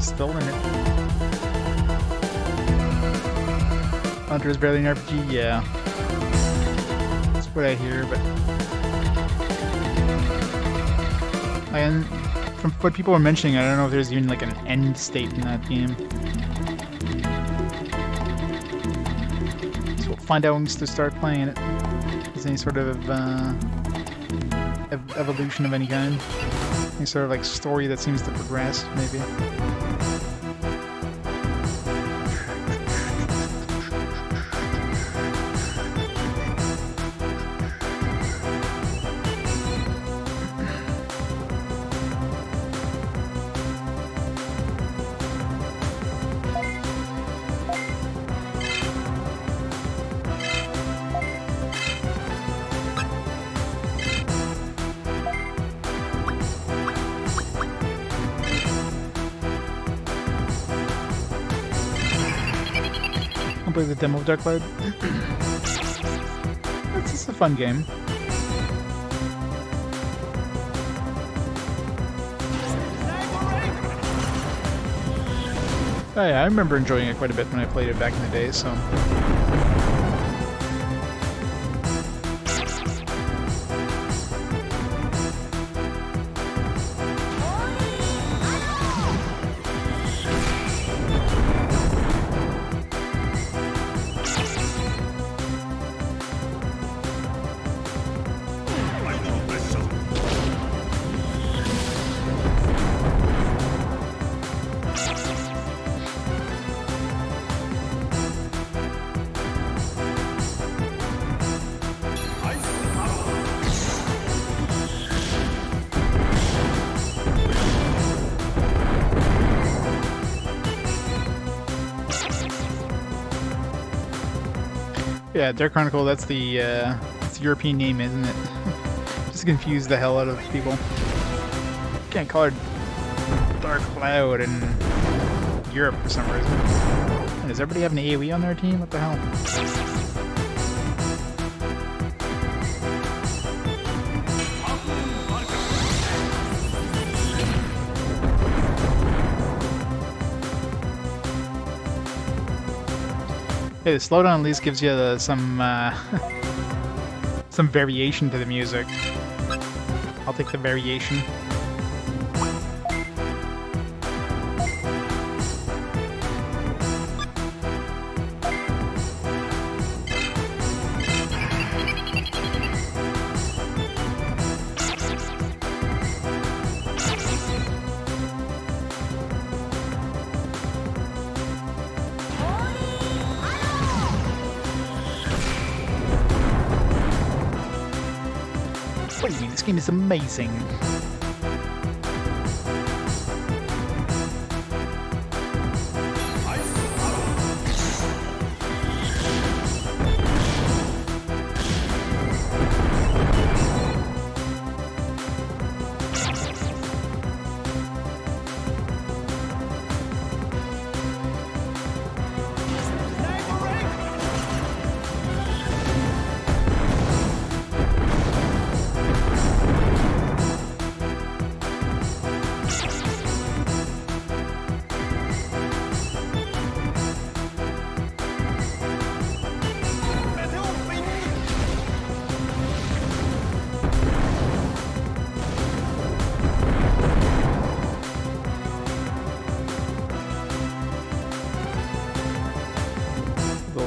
Still in it. Hunter is barely an RPG, yeah. That's what I hear, but... And from what people were mentioning, I don't know if there's even like an end state in that game. So we'll find out when we start playing it. If there's any sort of evolution of any kind. Any sort of like story that seems to progress, maybe. I'll play the demo of Dark Cloud. It's just a fun game. Oh yeah, I remember enjoying it quite a bit when I played it back in the day, so... Yeah, Dark Chronicle, that's the European name, isn't it? Just to confuse the hell out of people. Can't call it Dark Cloud in Europe for some reason. And does everybody have an AoE on their team? What the hell? Hey, the slowdown at least gives you some variation to the music. I'll take the variation. What do you mean? This game is amazing.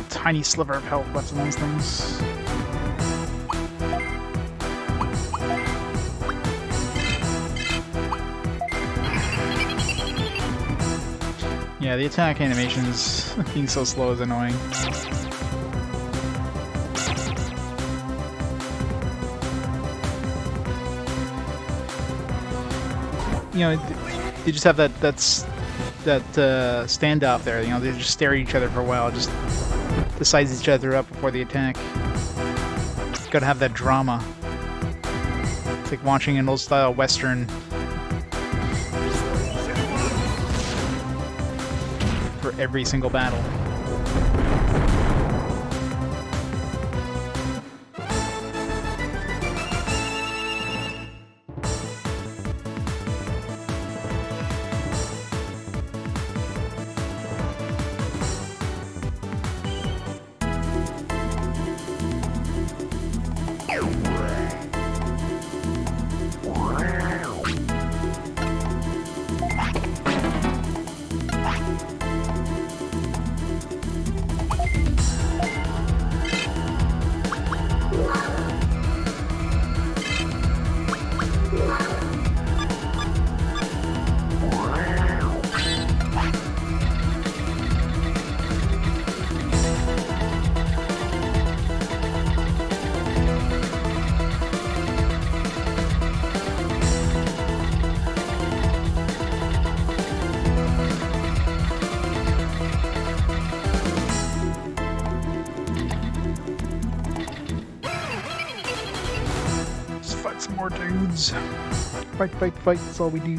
Tiny sliver of health left in those things. Yeah, the attack animations being so slow is annoying. You know, they just have that standoff there. You know, they just stare at each other for a while, just to size each other up before the attack. Gotta have that drama. It's like watching an old-style western. For every single battle. Some more dudes. Fight, fight, fight, that's all we do.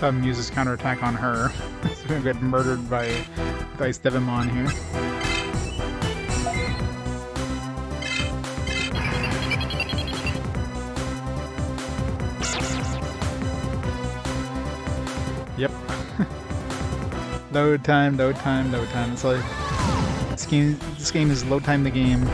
Have him use his counterattack on her. He's gonna get murdered by Digimon here. Yep. Load time, load time, load time. It's like this game is load time the game.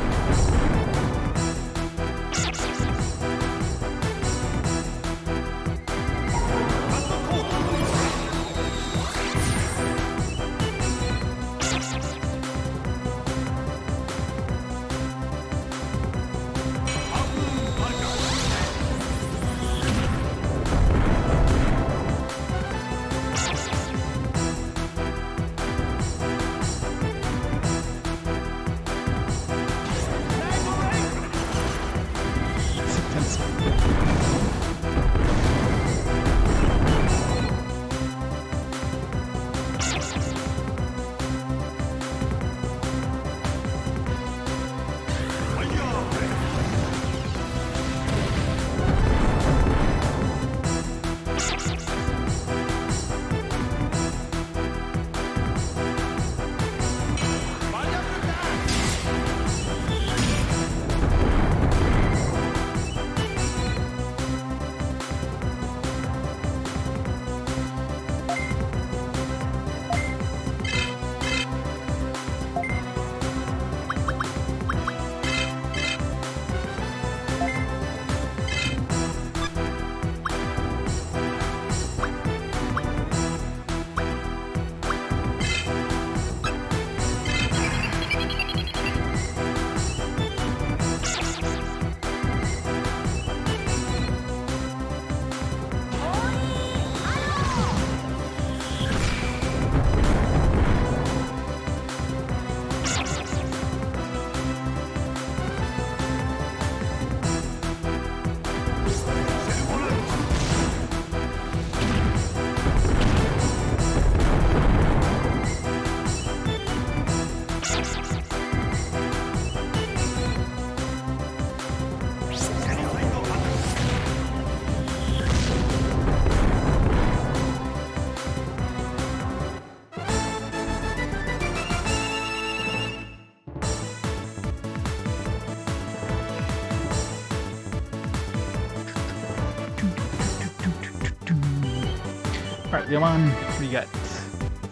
Alright, Digimon, what do you got?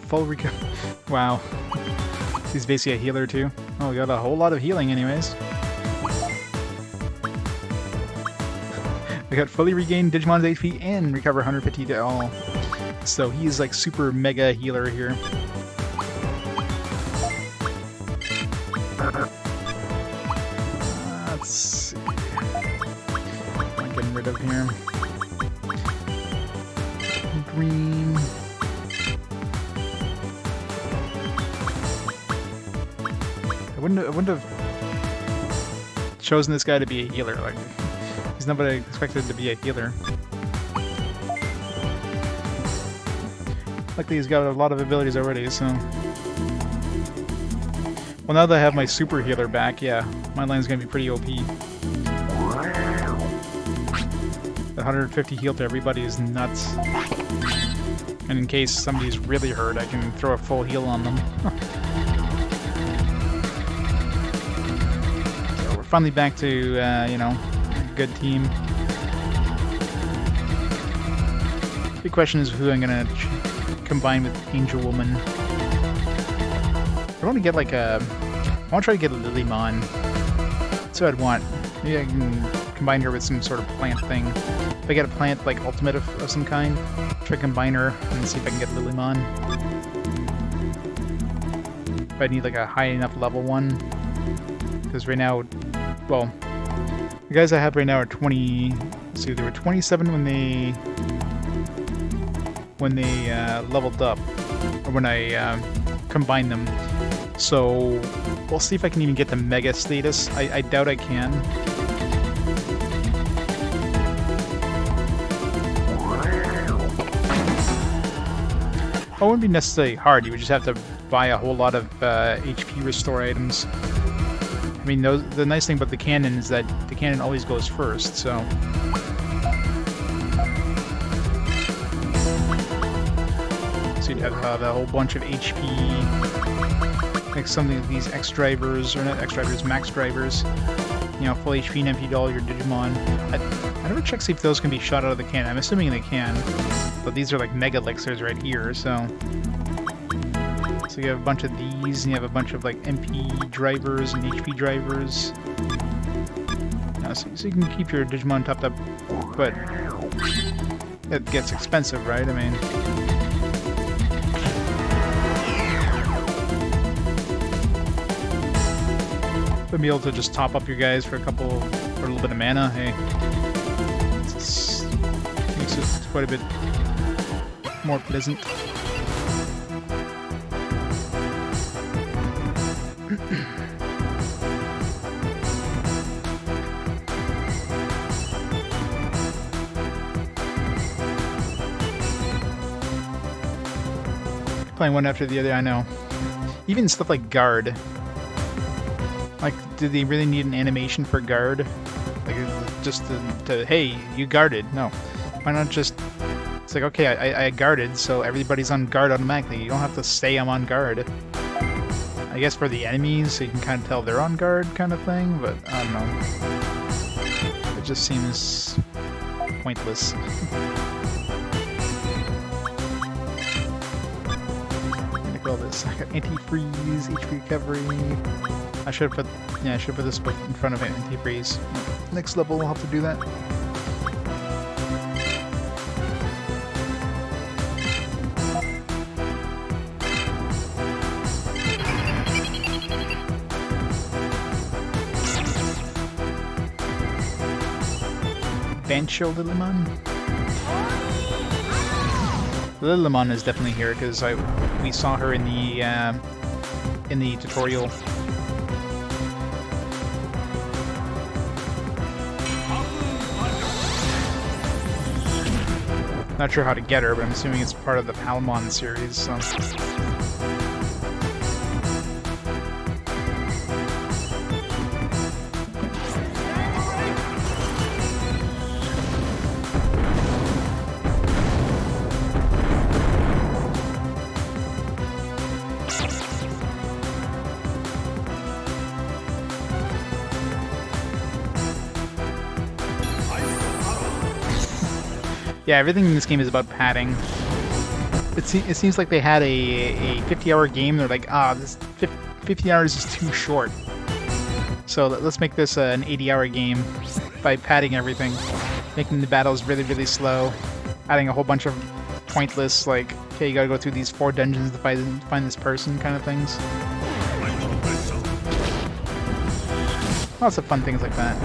Full recover. Wow. He's basically a healer too. Oh, we got a whole lot of healing anyways. We got fully regained Digimon's HP and recover 150 to all. So he's like super mega healer here. Let's see. What am I getting rid of here? Green. I wouldn't have chosen this guy to be a healer. Like, he's nobody expected to be a healer. Luckily, he's got a lot of abilities already, so. Well, now that I have my super healer back, yeah, my line's gonna be pretty OP. 150 heal to everybody is nuts. And in case somebody's really hurt, I can throw a full heal on them. So we're finally back to, you know, a good team. Big question is who I'm gonna combine with Angel Woman. I want to get like a... I want to try to get a Lilymon. That's what I'd want. Maybe I can combine her with some sort of plant thing. If I get a plant, like, ultimate of some kind, try to combine her and see if I can get Lilymon. If I need, like, a high enough level one. because right now, well, the guys I have right now are 20. Let's see, they were 27 when they leveled up, or when I combined them. So we'll see if I can even get the Mega status. I doubt I can. It wouldn't be necessarily hard. You would just have to buy a whole lot of HP restore items. I mean, the nice thing about the cannon is that the cannon always goes first, so... So you'd have a whole bunch of HP, like some of these X drivers, or not X drivers, max drivers. You know, full HP and empty to all your Digimon. I never checked to see if those can be shot out of the cannon. I'm assuming they can, but these are like Mega Elixirs right here, so... So you have a bunch of these, and you have a bunch of like MP drivers and HP drivers. So you can keep your Digimon topped up, but it gets expensive, right? I mean... To be able to just top up your guys for a little bit of mana, hey, it makes it quite a bit more pleasant. Playing one after the other, I know. Even stuff like guard. Like, do they really need an animation for guard? Like, just to hey, you guarded. No. Why not just... It's like, okay, I guarded, so everybody's on guard automatically. You don't have to say I'm on guard. I guess for the enemies, so you can kind of tell they're on guard kind of thing, but I don't know. It just seems pointless. What do you call this? I got anti-freeze, HP recovery. I should have put this in front of it, anti-freeze. Next level we'll have to do that. Bancho Lilymon? Lilymon is definitely here because we saw her in the tutorial. Not sure how to get her, but I'm assuming it's part of the Palmon series, so... Yeah, everything in this game is about padding. It seems like they had a 50-hour game. They're like, this 50 hours is too short. So let's make this an 80-hour game by padding everything, making the battles really, really slow, adding a whole bunch of pointless, like, okay, you gotta go through these 4 dungeons to find this person kind of things. Lots of fun things like that.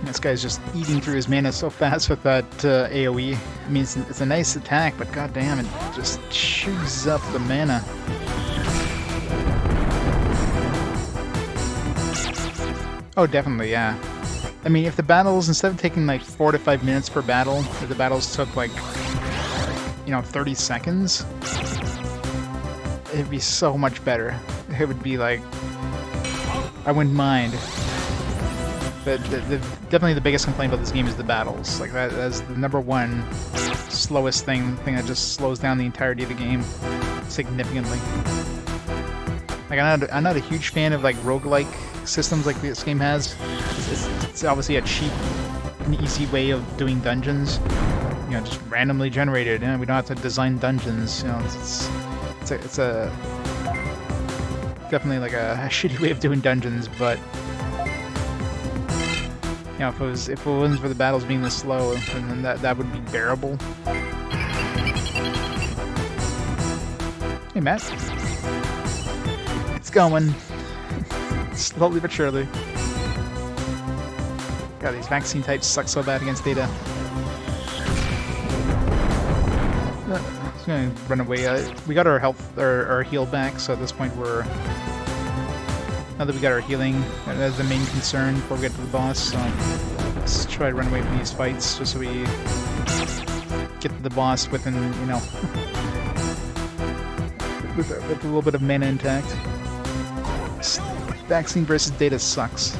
This guy's just eating through his mana so fast with that AoE. I mean, it's a nice attack, but goddamn, it just chews up the mana. Oh, definitely, yeah. I mean, if the battles, instead of taking like 4 to 5 minutes per battle, if the battles took like, 30 seconds, it'd be so much better. It would be like, I wouldn't mind. But definitely the biggest complaint about this game is the battles. Like that's the #1 slowest thing that just slows down the entirety of the game significantly. Like I'm not a huge fan of like roguelike systems like this game has. It's obviously a cheap and easy way of doing dungeons. Just randomly generated. We don't have to design dungeons. It's a definitely like a shitty way of doing dungeons, but you know, if it wasn't for the battles being this slow, then that would be bearable. Hey, Matt. It's going. Slowly but surely. God, these vaccine types suck so bad against Data. I'm just gonna run away. We got our health, our heal back, so at this point we're... Now that we got our healing, that's the main concern before we get to the boss, so let's try to run away from these fights, just so we get to the boss within, you know, with a little bit of mana intact. Vaccine versus Data sucks.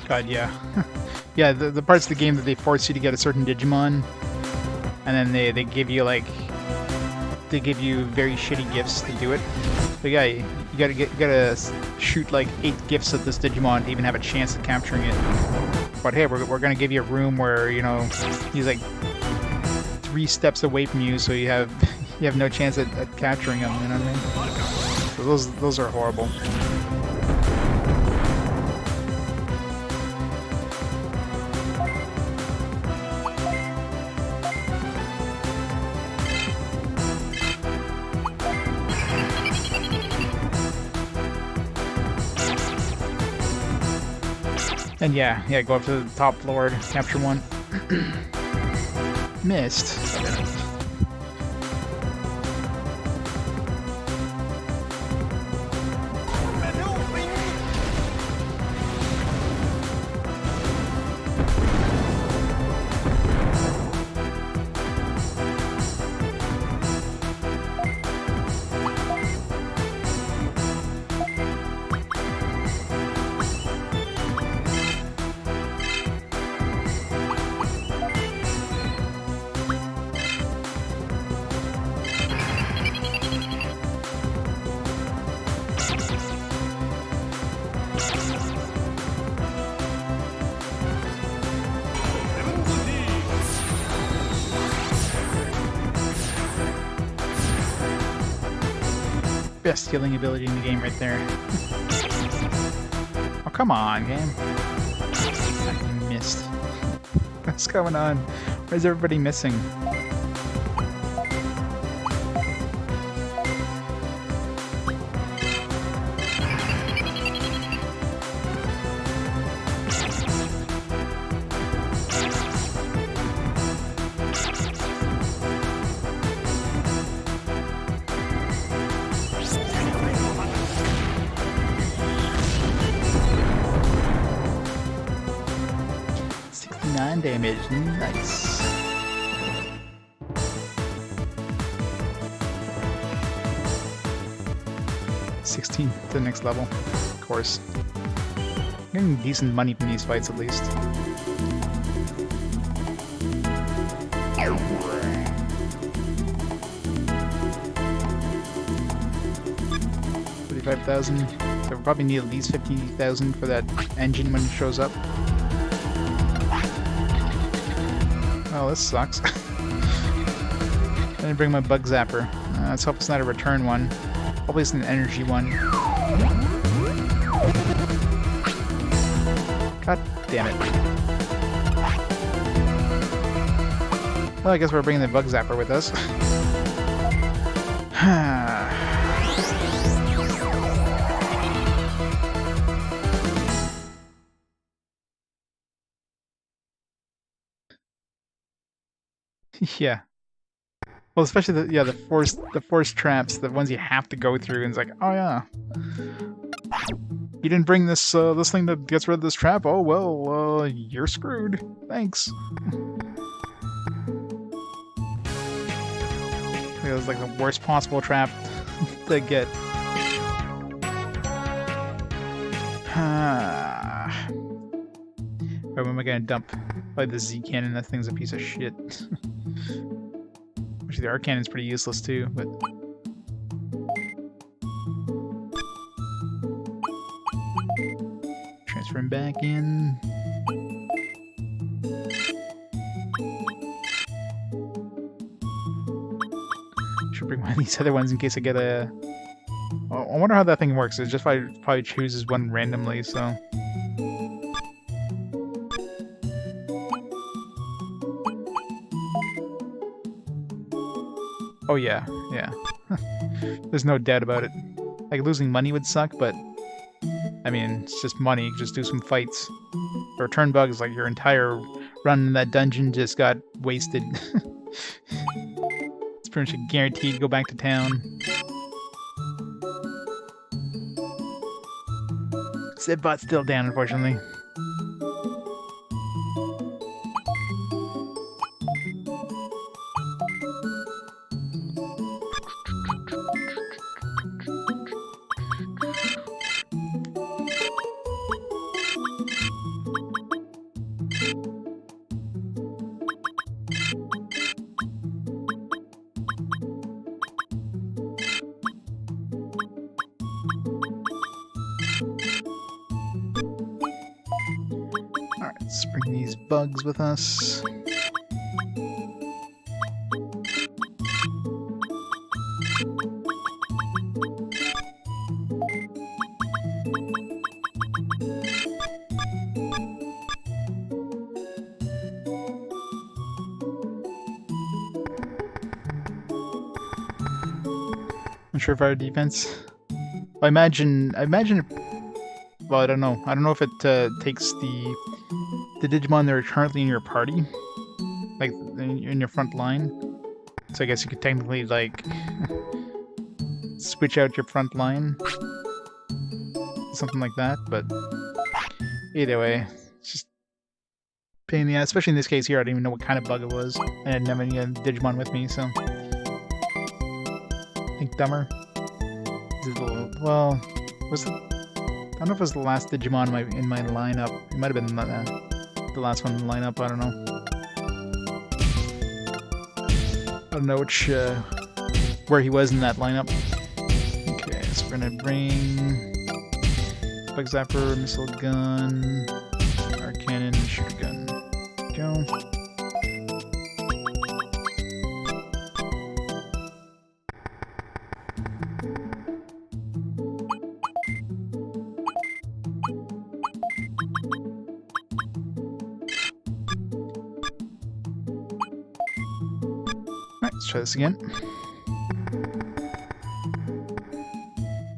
God, yeah. Yeah, the parts of the game that they force you to get a certain Digimon, and then they give you, like, they give you very shitty gifts to do it. But yeah, you gotta shoot, like, 8 gifts at this Digimon to even have a chance of capturing it. But hey, we're gonna give you a room where, you know, he's, like, 3 steps away from you, so you have no chance at capturing him, you know what I mean? So those are horrible. And yeah, go up to the top floor, capture one. Missed. Best healing ability in the game right there. Oh, come on, game. I missed. What's going on? Why is everybody missing? Damage, nice. $16 to the next level, of course. Getting decent money from these fights at least. $35,000. So we'll probably need at least $50,000 for that engine when it shows up. Oh, this sucks. I didn't bring my bug zapper. Let's hope it's not a return one. Hopefully it's an energy one. God damn it. Well, I guess we're bringing the bug zapper with us. Yeah. Well, especially the forced traps, the ones you have to go through, and it's like, oh yeah, you didn't bring this this thing that gets rid of this trap. Oh well, you're screwed. Thanks. It was like the worst possible trap to get. Or when am I gonna dump? Probably the Z cannon. That thing's a piece of shit. Actually, the R cannon's pretty useless too, but. Transfer him back in. Should bring one of these other ones in case I get a. I wonder how that thing works. It just probably chooses one randomly, so. Oh yeah, yeah. There's no doubt about it. Like, losing money would suck, but I mean, it's just money. You just do some fights. The return bug is like your entire run in that dungeon just got wasted. It's pretty much guaranteed to go back to town. Zedbot's still down, unfortunately. Alright, let's bring these bugs with us. Not sure if our defense. I imagine. Well, I don't know. I don't know if it takes the Digimon that are currently in your party, like in your front line. So I guess you could technically like switch out your front line, something like that. But either way, it's just pain in the ass. Especially in this case here, I didn't even know what kind of bug it was, and I didn't have any Digimon with me, so I think dumber. Well, was it? I don't know if it was the last Digimon in my lineup. It might have been the last one in the lineup. I don't know. I don't know which where he was in that lineup. Okay, so we're gonna bring Bug Zapper, Missile Gun, Arc Cannon, Shooter Gun. Go. Let's try this again.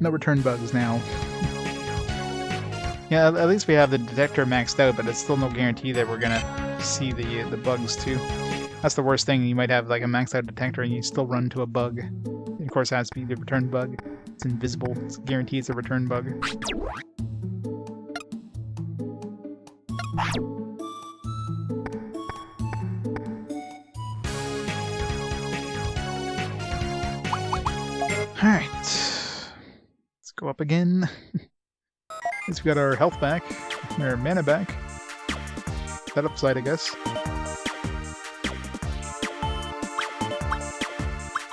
No return bugs now. Yeah, at least we have the detector maxed out, but it's still no guarantee that we're gonna see the bugs too. That's the worst thing. You might have like a maxed out detector and you still run into a bug. Of course, it has to be the return bug. It's invisible. It's guaranteed it's a return bug. Alright. Let's go up again. At least we got our health back. Our mana back. That upside, I guess.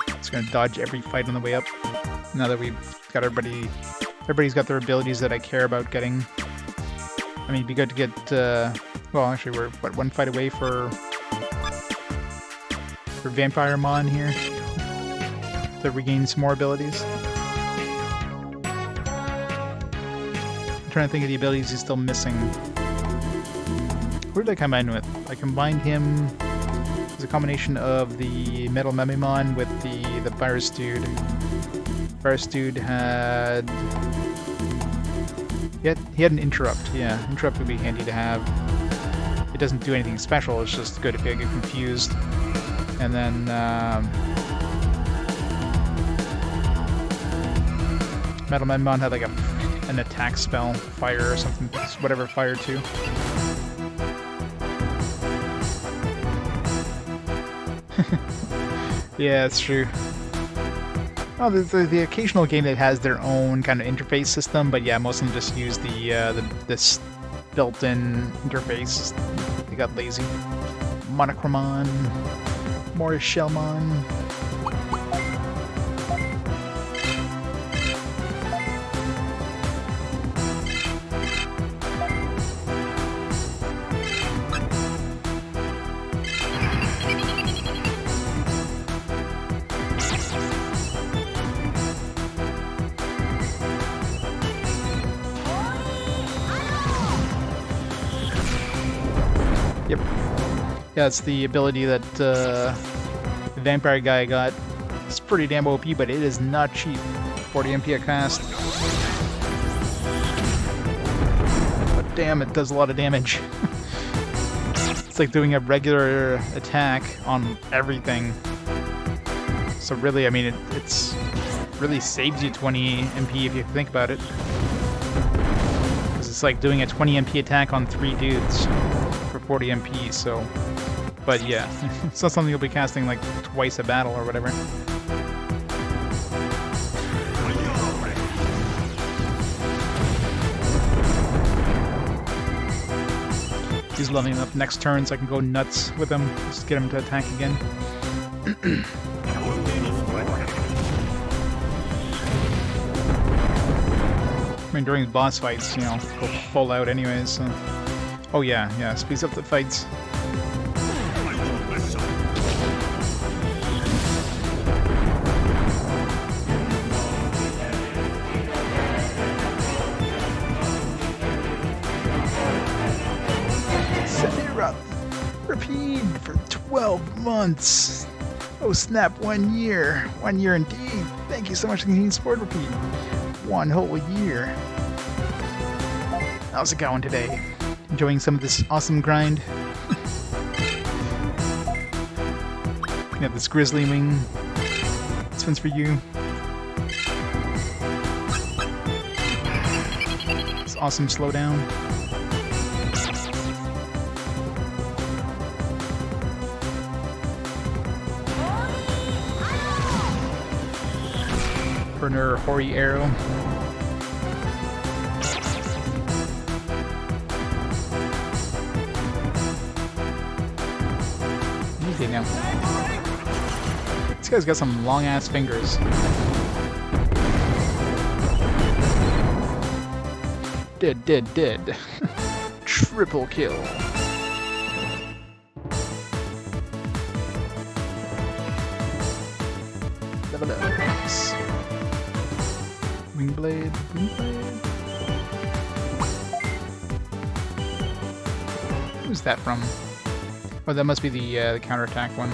Just gonna dodge every fight on the way up. Now that we've got everybody's got their abilities that I care about getting. I mean, it'd be good to get, well, actually, we're, what, one fight away for Vampire Mon here? To regain some more abilities. I'm trying to think of the abilities he's still missing. What did I combine with? I combined him as a combination of the Metal Memimon with the Virus Dude. Virus Dude had... He had an Interrupt, yeah. Interrupt would be handy to have. It doesn't do anything special, it's just good if you get confused. And then... Metal Memimon had like an attack spell, fire or something, whatever fire too. Yeah, it's true. Oh, there's the occasional game that has their own kind of interface system, but yeah, most of them just use the built-in interface. They got lazy. Monochromon, more Shellmon. Yep. Yeah, it's the ability that the vampire guy got. It's pretty damn OP, but it is not cheap. 40 MP at cast. But damn, it does a lot of damage. It's like doing a regular attack on everything. So really, I mean, it's really saves you 20 MP if you think about it. Because it's like doing a 20 MP attack on 3 dudes for 40 MP, so... But yeah, it's not something you'll be casting like twice a battle or whatever. He's leveling up next turn so I can go nuts with him, just get him to attack again. I mean, during boss fights, you know, go full out anyways, so... Oh yeah, speeds up the fights. Repeat for 12 months. Oh snap, 1 year. 1 year indeed. Thank you so much for the continued support, Repeat. 1 whole year. How's it going today? Enjoying some of this awesome grind? We have this Grizzly Wing. This one's for you. This awesome slowdown. Burner Hori Arrow. Easy now. This guy's got some long ass fingers. Dead. Triple kill. Level up. Wingblade. Who's that from? Oh, that must be the counterattack one.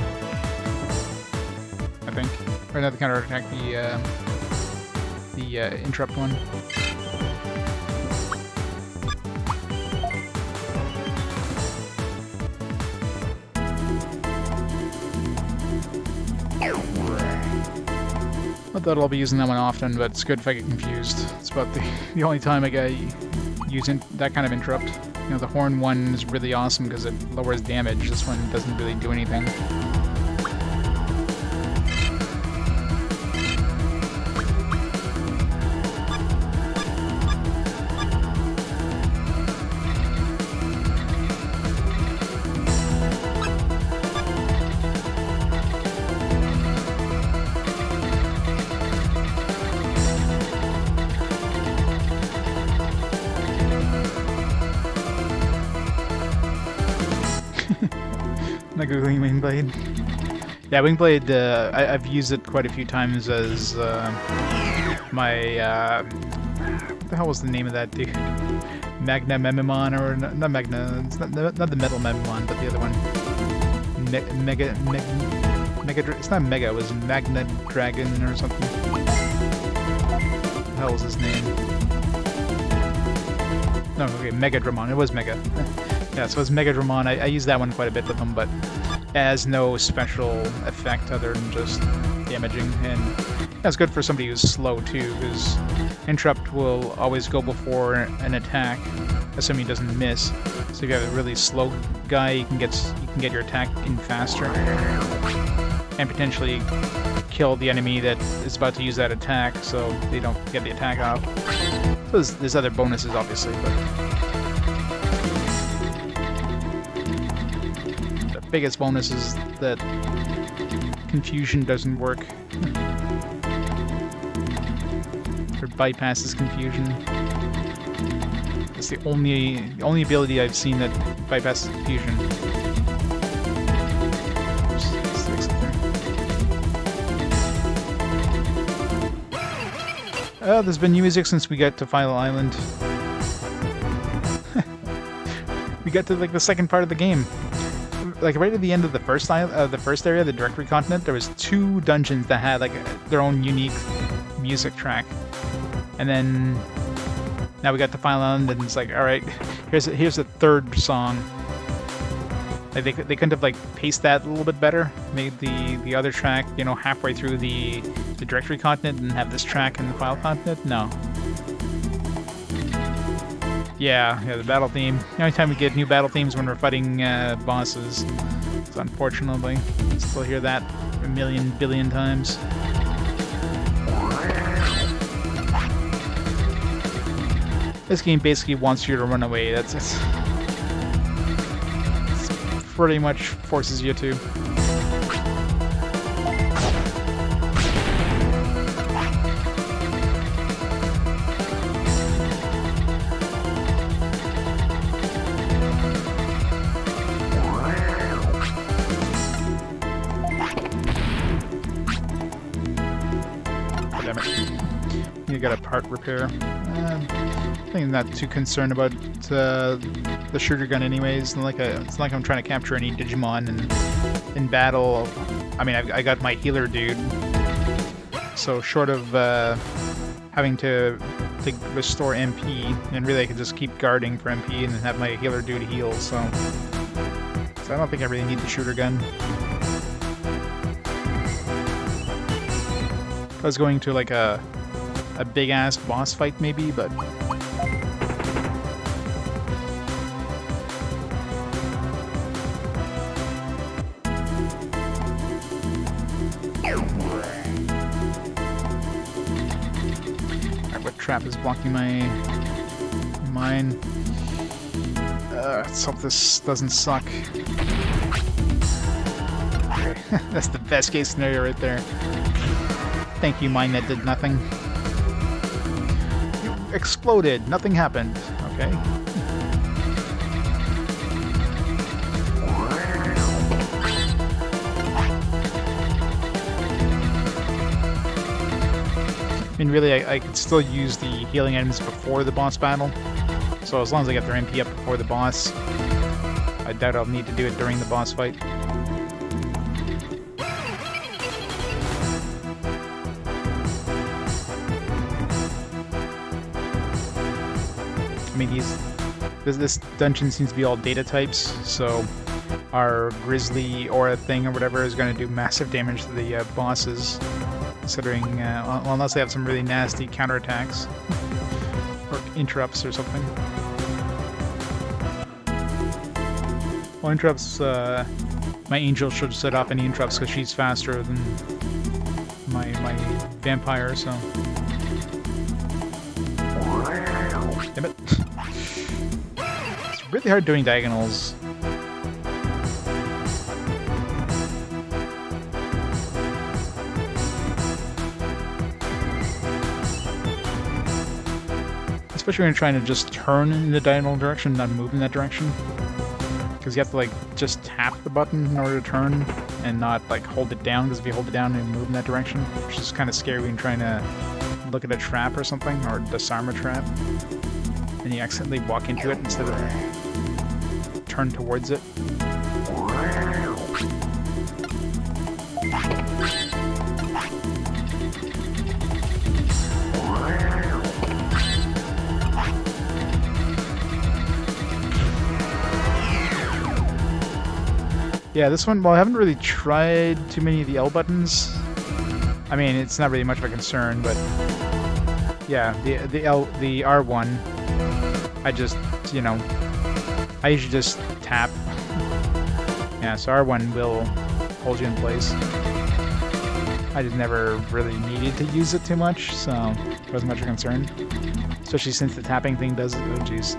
I think. Or not the counterattack, the interrupt one. Not that I'll be using that one often, but it's good if I get confused. It's about the only time I get using that kind of interrupt. You know, the horn one is really awesome because it lowers damage. This one doesn't really do anything. Not googling Wingblade. Yeah, Wingblade, I've used it quite a few times as my, what the hell was the name of that dude? Magna Memimon, or not Magna, it's not the Metal Memimon, but the other one. Mega, it's not Mega, it was Magna Dragon or something. What the hell was his name? No, okay, Mega Dramon, it was Mega. Yeah, so it's Mega Dramon. I use that one quite a bit with them, but it has no special effect other than just damaging. And that's good for somebody who's slow too, because interrupt will always go before an attack, assuming he doesn't miss. So if you have a really slow guy, you can get your attack in faster, and potentially kill the enemy that is about to use that attack, so they don't get the attack off. So there's other bonuses, obviously, but. biggest bonus is that confusion doesn't work. Or bypasses confusion. It's the only ability I've seen that bypasses confusion. There's been new music since we got to Final Island. We got to like the second part of the game. Like right at the end of the first area, the Directory Continent, there was 2 dungeons that had like their own unique music track. And then now we got to Final Island, and it's like, all right, here's a third song. Like they couldn't have like paced that a little bit better, made the other track, you know, halfway through the Directory Continent, and have this track in the Final Continent. No. Yeah, the battle theme. The only time we get new battle themes when we're fighting bosses. So unfortunately, still hear that a million billion times. This game basically wants you to run away. That's it. It pretty much forces you to. You got a part repair. I think I'm not too concerned about the shooter gun anyways. It's not like I'm trying to capture any Digimon in battle. I mean, I got my healer dude. So short of having to restore MP, and really I could just keep guarding for MP and then have my healer dude heal, so I don't think I really need the shooter gun. I was going to like a big ass boss fight maybe, but alright, what trap is blocking mine? Let's hope this doesn't suck. Okay. That's the best case scenario right there. Thank you, mine that did nothing. You exploded. Nothing happened. Okay. I mean, really, I could still use the healing items before the boss battle. So as long as I get their MP up before the boss, I doubt I'll need to do it during the boss fight. I mean, this dungeon seems to be all data types, so our Grizzly Aura thing or whatever is going to do massive damage to the bosses, considering, well, unless they have some really nasty counterattacks or interrupts or something. Well, interrupts, my Angel should set off any interrupts because she's faster than my Vampire, so... Damn it. It's really hard doing diagonals. Especially when you're trying to just turn in the diagonal direction, not move in that direction. Because you have to like just tap the button in order to turn and not like hold it down, because if you hold it down and move in that direction, which is kind of scary when you're trying to look at a trap or something, or disarm a trap, and you accidentally walk into it instead of turn towards it. Yeah, this one, well, I haven't really tried too many of the L buttons. I mean, it's not really much of a concern, but yeah, the R1, I just, you know, I usually just tap. Yeah, so R1 will hold you in place. I just never really needed to use it too much, so it wasn't much of a concern. Especially since the tapping thing does it. Oh, jeez.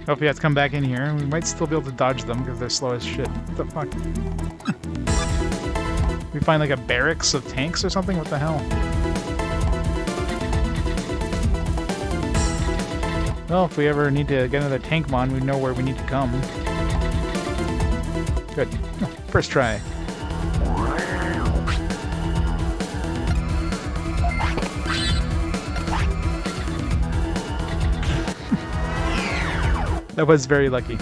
Hope you have to come back in here. We might still be able to dodge them because they're slow as shit. What the fuck? We find like a barracks of tanks or something? What the hell? Well, if we ever need to get another Tankmon, we know where we need to come. Good. First try. That was very lucky.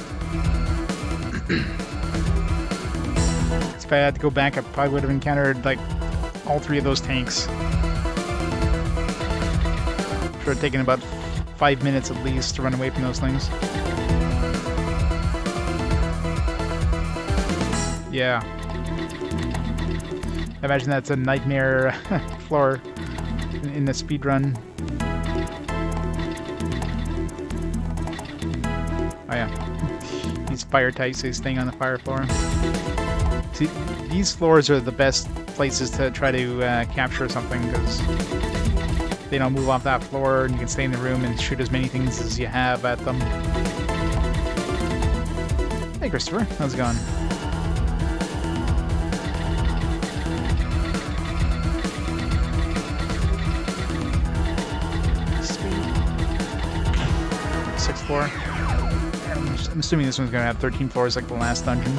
If I had to go back, I probably would have encountered, like, all three of those tanks. Should have taken about 5 minutes at least to run away from those things. Yeah. I imagine that's a nightmare floor in the speedrun. Oh yeah. These fire types is staying on the fire floor. See, these floors are the best places to try to capture something because they don't move off that floor and you can stay in the room and shoot as many things as you have at them. Hey Christopher, how's it going? Sixth floor. I'm assuming this one's going to have 13 floors like the last dungeon.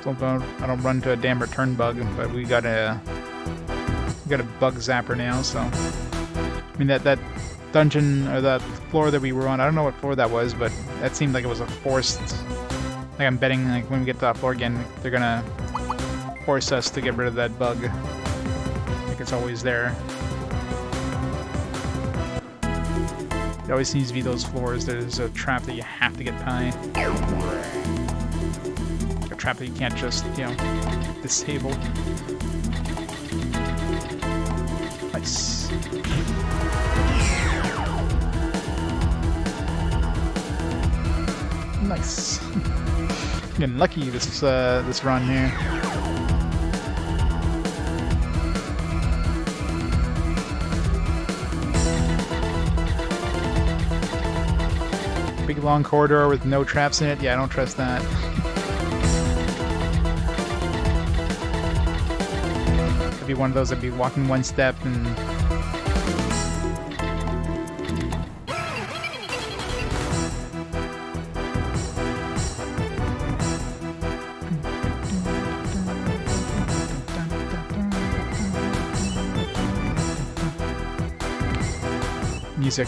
So I don't run into a damn return bug, but we got a bug zapper now, so... I mean, that dungeon, or that floor that we were on, I don't know what floor that was, but that seemed like it was a forced... Like, I'm betting, like, when we get to that floor again, they're gonna force us to get rid of that bug. Like, it's always there. It always seems to be those floors. There's a trap that you have to get by. A trap that you can't just, you know, disable. Nice. Nice. Getting lucky this run here. Big long corridor with no traps in it. Yeah, I don't trust that. Could be one of those that'd be walking one step and... Music.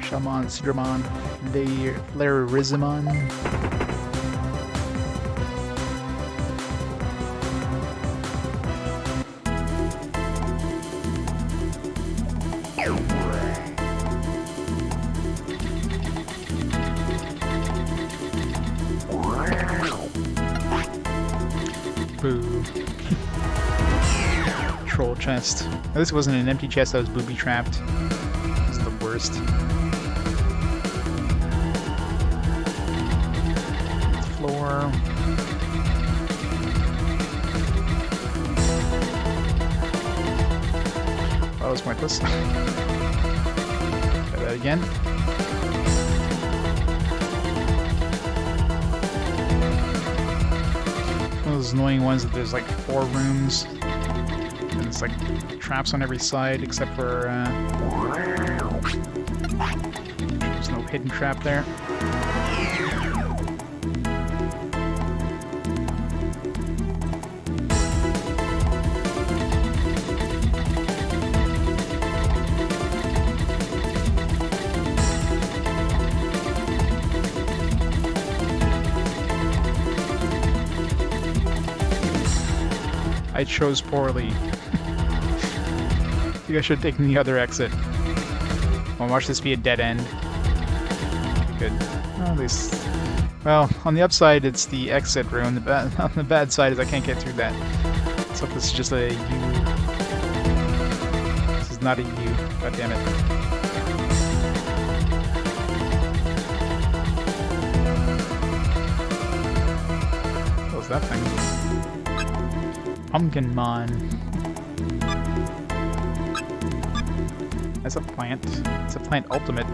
Shaman, Sidramon, Larizimon. Boo. Troll chest. At least it wasn't an empty chest that was booby trapped. This is the worst. Floor. That was pointless. Try that again. One of those annoying ones that there's like 4 rooms and it's like traps on every side except for there's no hidden trap there. I chose poorly. I think I should have taken the other exit. I'll watch this be a dead end. Good. Well, at least... Well, on the upside it's the exit room. On the bad side is I can't get through that. So this is just a U. This is not a U. God damn it. What was that thing? Pumpkinmon. That's a plant. It's a plant ultimate.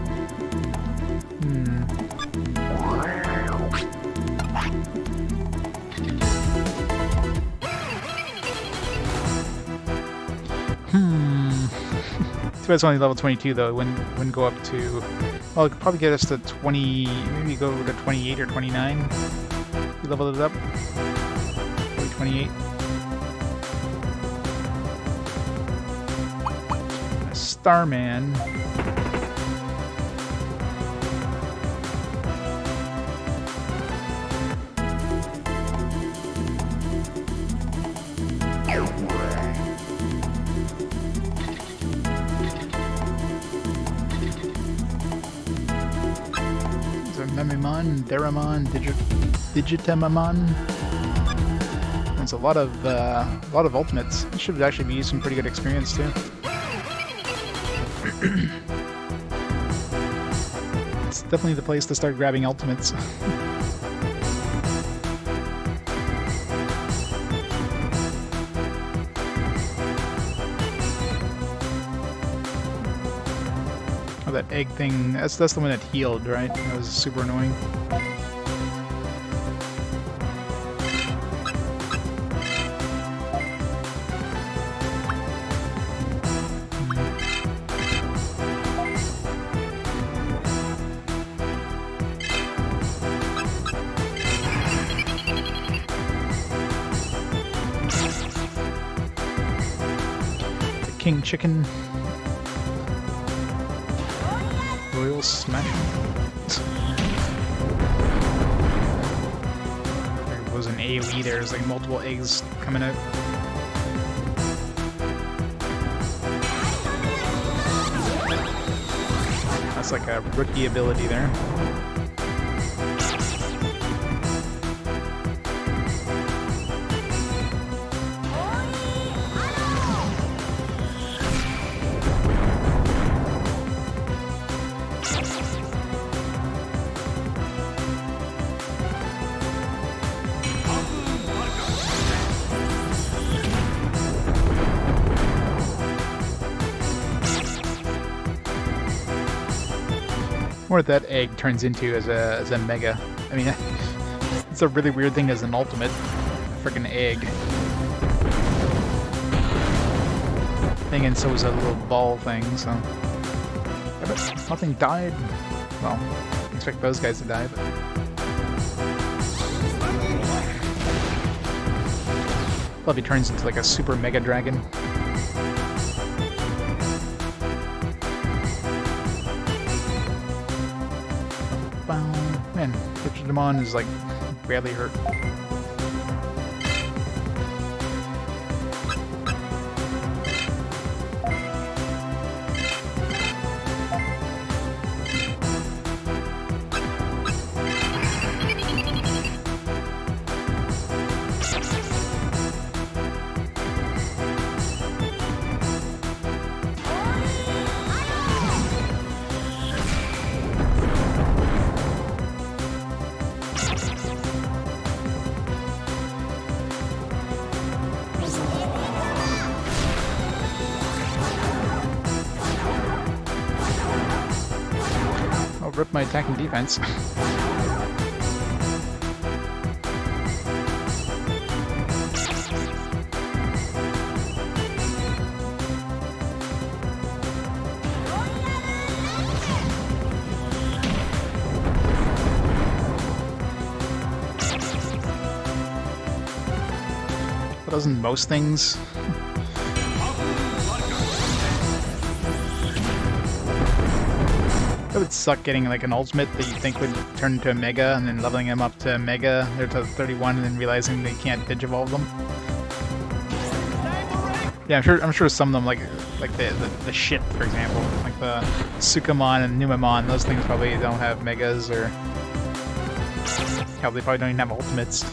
So it's only level 22 though. It wouldn't go up to. Well, it could probably get us to 20. Maybe go to 28 or 29. We leveled it up. Maybe 28. Starman. Memimon, Deramon, Digitamamon. There's a lot of ultimates. This should actually be some pretty good experience too. It's definitely the place to start grabbing ultimates. Oh, that egg thing, that's the one that healed, right? That was super annoying. The king chicken. Royal Smash. There was an AoE, there's like multiple eggs coming out. That's like a rookie ability there. What that egg turns into as a mega. I mean, it's a really weird thing as an ultimate. A freaking egg. Thing, and so is a little ball thing, so. Yeah, but nothing died. Well, I expect those guys to die, but. Probably turns into like a super mega dragon. Man, Digimon is like barely hurt. Rip my attack and defense. But doesn't most things? It would suck getting like an ultimate that you think would turn into a mega, and then leveling them up to mega, they're to 31, and then realizing they can't digivolve them. Yeah, I'm sure some of them, like the ship, for example, like the Sukamon and Numamon, those things probably don't have megas, or hell, they probably don't even have ultimates.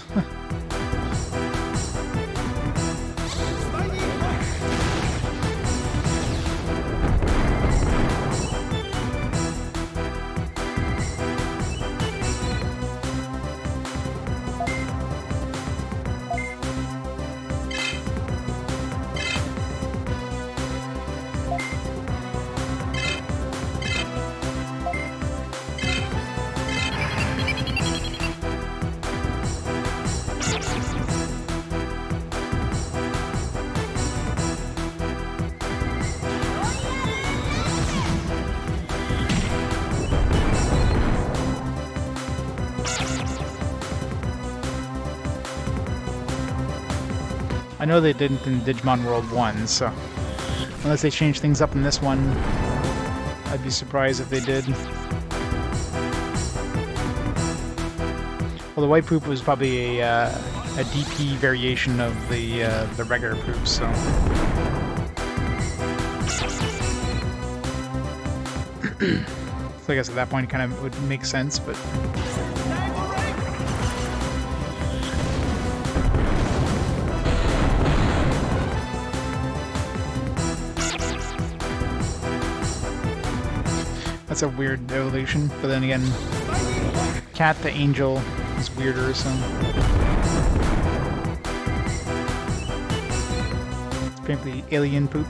I know they didn't in Digimon World 1, so unless they change things up in this one, I'd be surprised if they did. Well, the white poop was probably a DP variation of the regular poop, so. So I guess at that point it kind of would make sense, but. That's a weird evolution, but then again, Cat the Angel is weirder, so. It's frankly alien poop.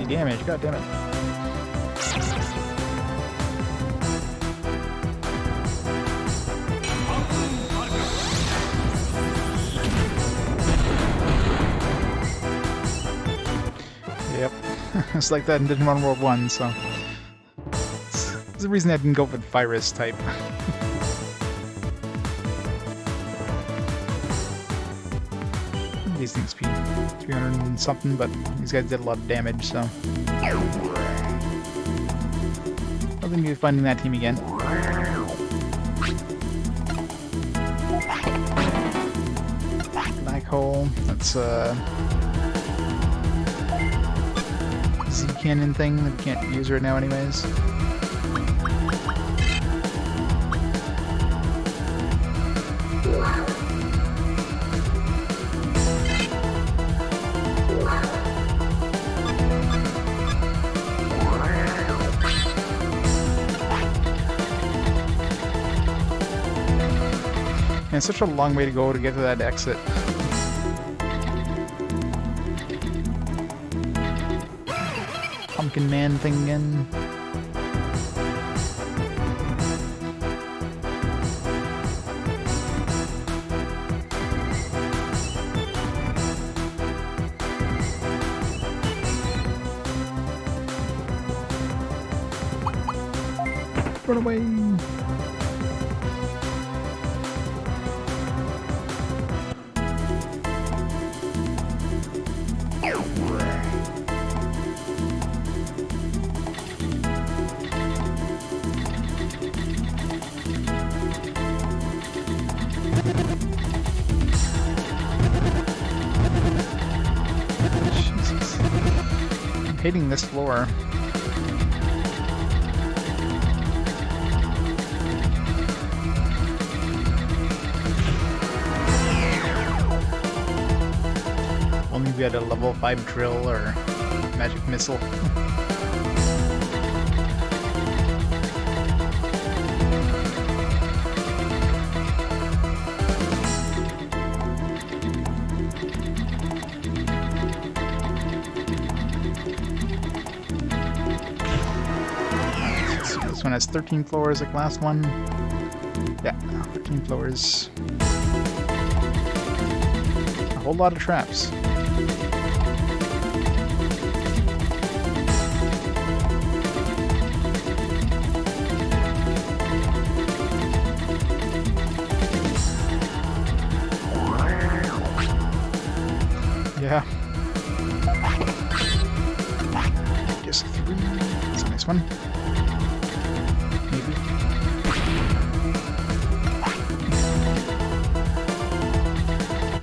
Damage, god damn it. Yep. It's like that in Digimon World 1, so. There's a reason I didn't go with virus type. These things speed 300 and something, but these guys did a lot of damage, so. I think we'll be finding that team again. Black hole, that's Z cannon thing that we can't use right now anyways. And it's such a long way to go to get to that exit. Pumpkin Man thing again. Run away! Jesus. I'm hating this floor. Only we had a level 5 drill or magic missile. This one has 13 floors like last one. Yeah, 13 floors. A whole lot of traps. Yeah. Just 3. That's a nice one. Maybe.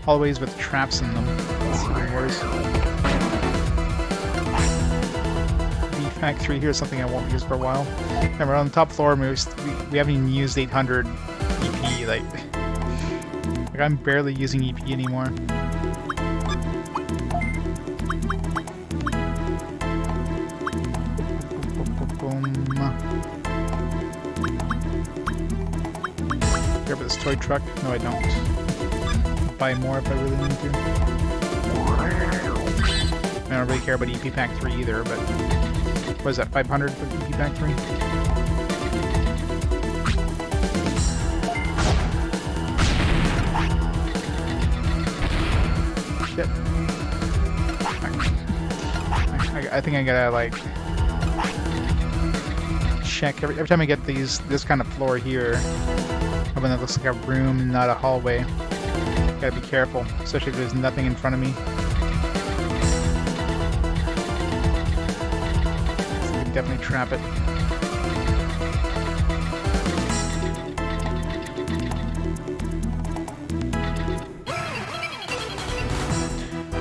Always with traps in them. That's even worse. The Fact 3 here is something I won't use for a while. Remember, on the top floor, we haven't even used 800 EP. Like I'm barely using EP anymore. care about this toy truck? No, I don't. I'll buy more if I really need to. I don't really care about EP Pack 3 either, but... What is that, 500 for EP Pack 3? Shit. I think I gotta, like... check every time I get this kind of floor here, when it looks like a room and not a hallway. Gotta be careful, especially if there's nothing in front of me. So you can definitely trap it.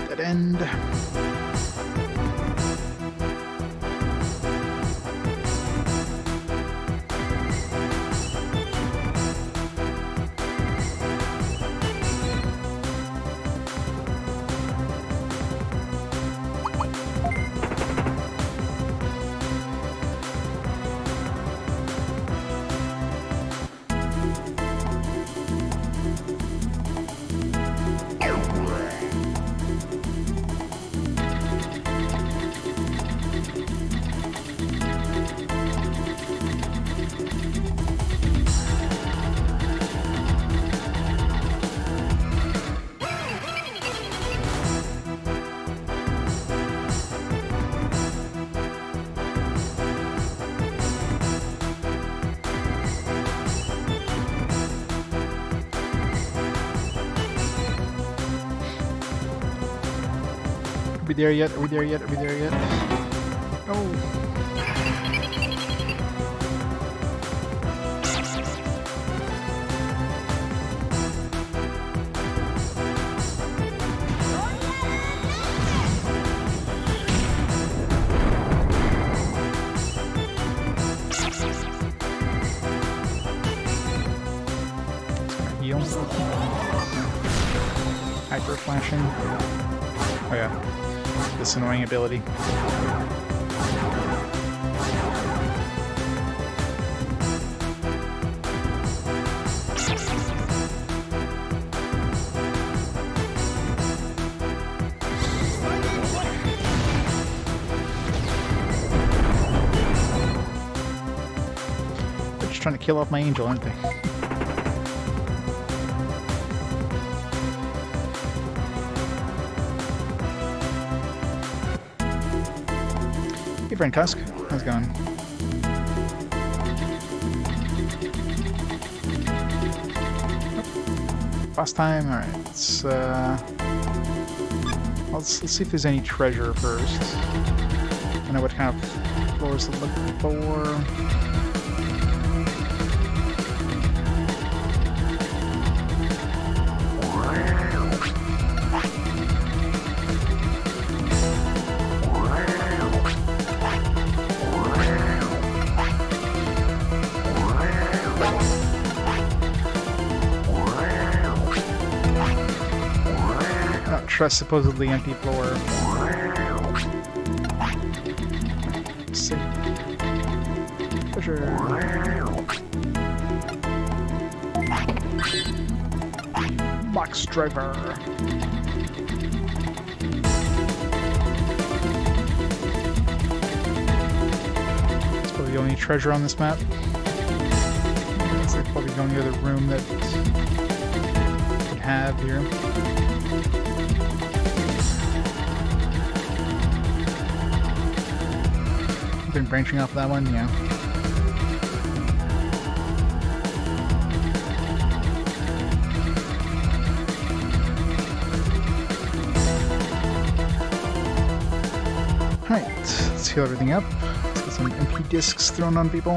Dead end. Are we there yet? Are we there yet? Are we there yet? Oh. Heal. Hyper flashing. Oh yeah. This annoying ability. They're just trying to kill off my angel, aren't they? Hey, friend Cusk. How's it going? Oh. Boss time? Alright, let's see if there's any treasure first. I know what kind of floors to look for. Trust supposedly empty floor. Let's see. Treasure. Box driver. It's probably the only treasure on this map. It's like probably the only other room that could have here. Been branching off that one, yeah. Alright, let's heal everything up. Let's get some MP discs thrown on people.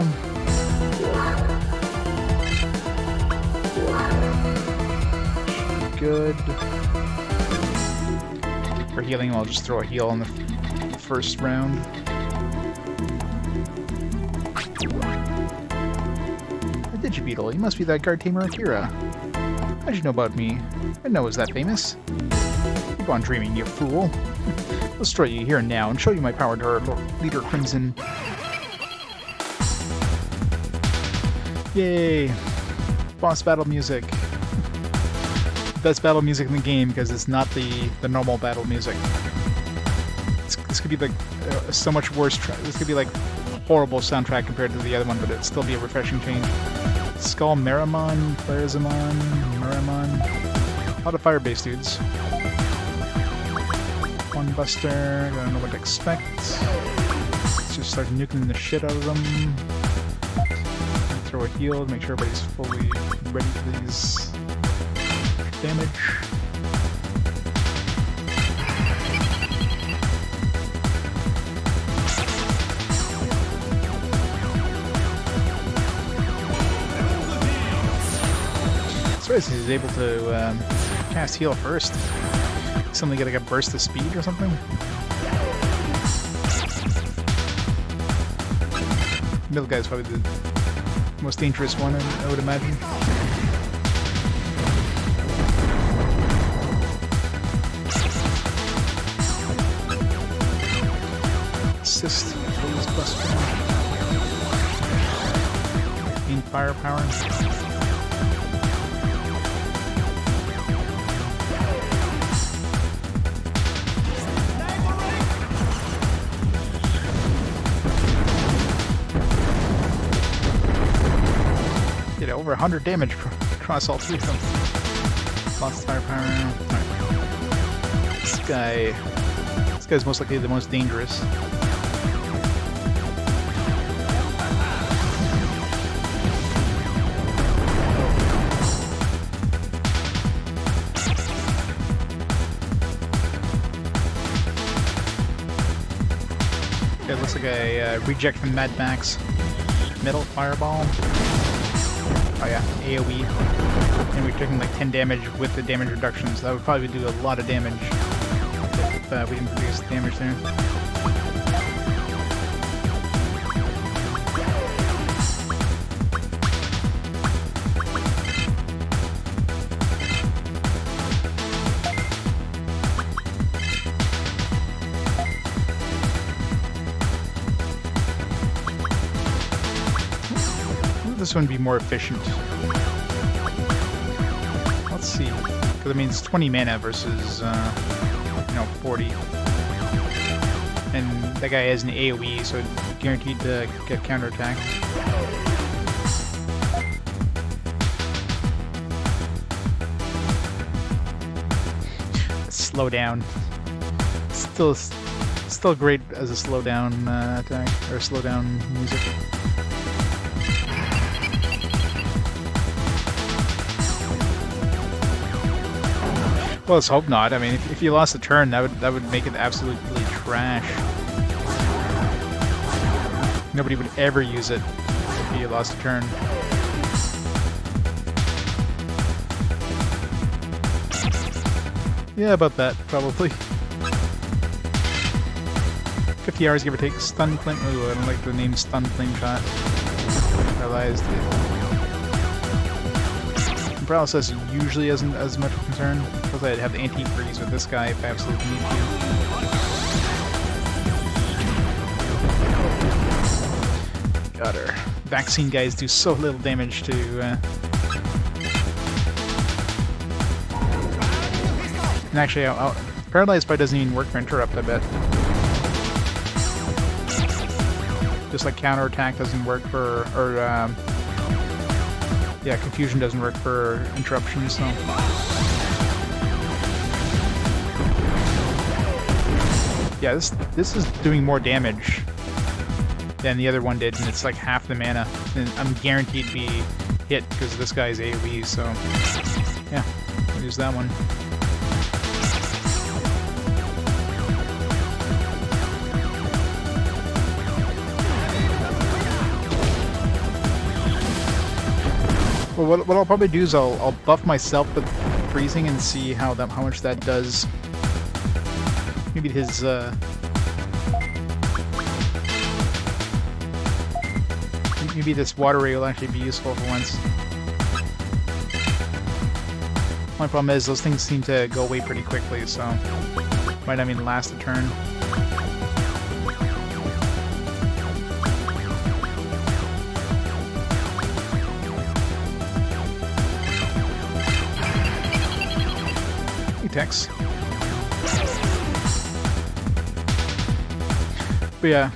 Good. For healing, I'll just throw a heal in the first round. Digibeetle, you must be that guard tamer Akira. How'd you know about me? I didn't know it was that famous. Keep on dreaming, you fool. I'll destroy you here and now and show you my power to our leader Crimson. Yay! boss battle music. Best battle music in the game because it's not the normal battle music. This could be like so much worse. This could be like horrible soundtrack compared to the other one, but it'd still be a refreshing change. Skull Meramon, Clarizamon, Meramon. A lot of fire-based dudes. One Buster, I don't know what to expect. Let's just start nuking the shit out of them. Throw a heal to make sure everybody's fully ready for these damage. Surprised he's able to cast heal first. Something get like a burst of speed or something. Middle guy's probably the most dangerous one, I would imagine. Assist, please, Buster. Gain firepower. Did over 100 damage across all three of them. Lots of firepower. Right. This guy's most likely the most dangerous. It looks like a reject from Mad Max. Metal Fireball. Oh yeah, AoE. And we're taking like 10 damage with the damage reduction, so that would probably do a lot of damage if we didn't produce damage there. This one be more efficient. Let's see, because I mean it's 20 mana versus 40, and that guy has an AOE, so guaranteed to get counterattacked. Slow down. Still great as a slow down attack or slow down music. Well, let's hope not. I mean, if you lost a turn, that would make it absolutely trash. Nobody would ever use it if you lost a turn. Yeah, about that, probably. 50 hours, give or take. Stun Flame. Ooh, I don't like the name Stun Flame Shot. Paralyzed. Paralysis usually isn't as much of a concern. Plus I'd have the anti-freeze with this guy if I absolutely need to. God, our vaccine guys do so little damage to... And actually, Paralyzed probably doesn't even work for Interrupt, I bet. Just like Counterattack doesn't work for... yeah, Confusion doesn't work for interruptions, so... Yeah, this is doing more damage than the other one did, and it's like half the mana. And I'm guaranteed to be hit because this guy's AoE, so... Yeah, I'll use that one. Well, what I'll probably do is I'll buff myself with freezing and see how much that does. Maybe his maybe this water ray will actually be useful for once. My problem is those things seem to go away pretty quickly, so might not even last a turn. techs. But yeah,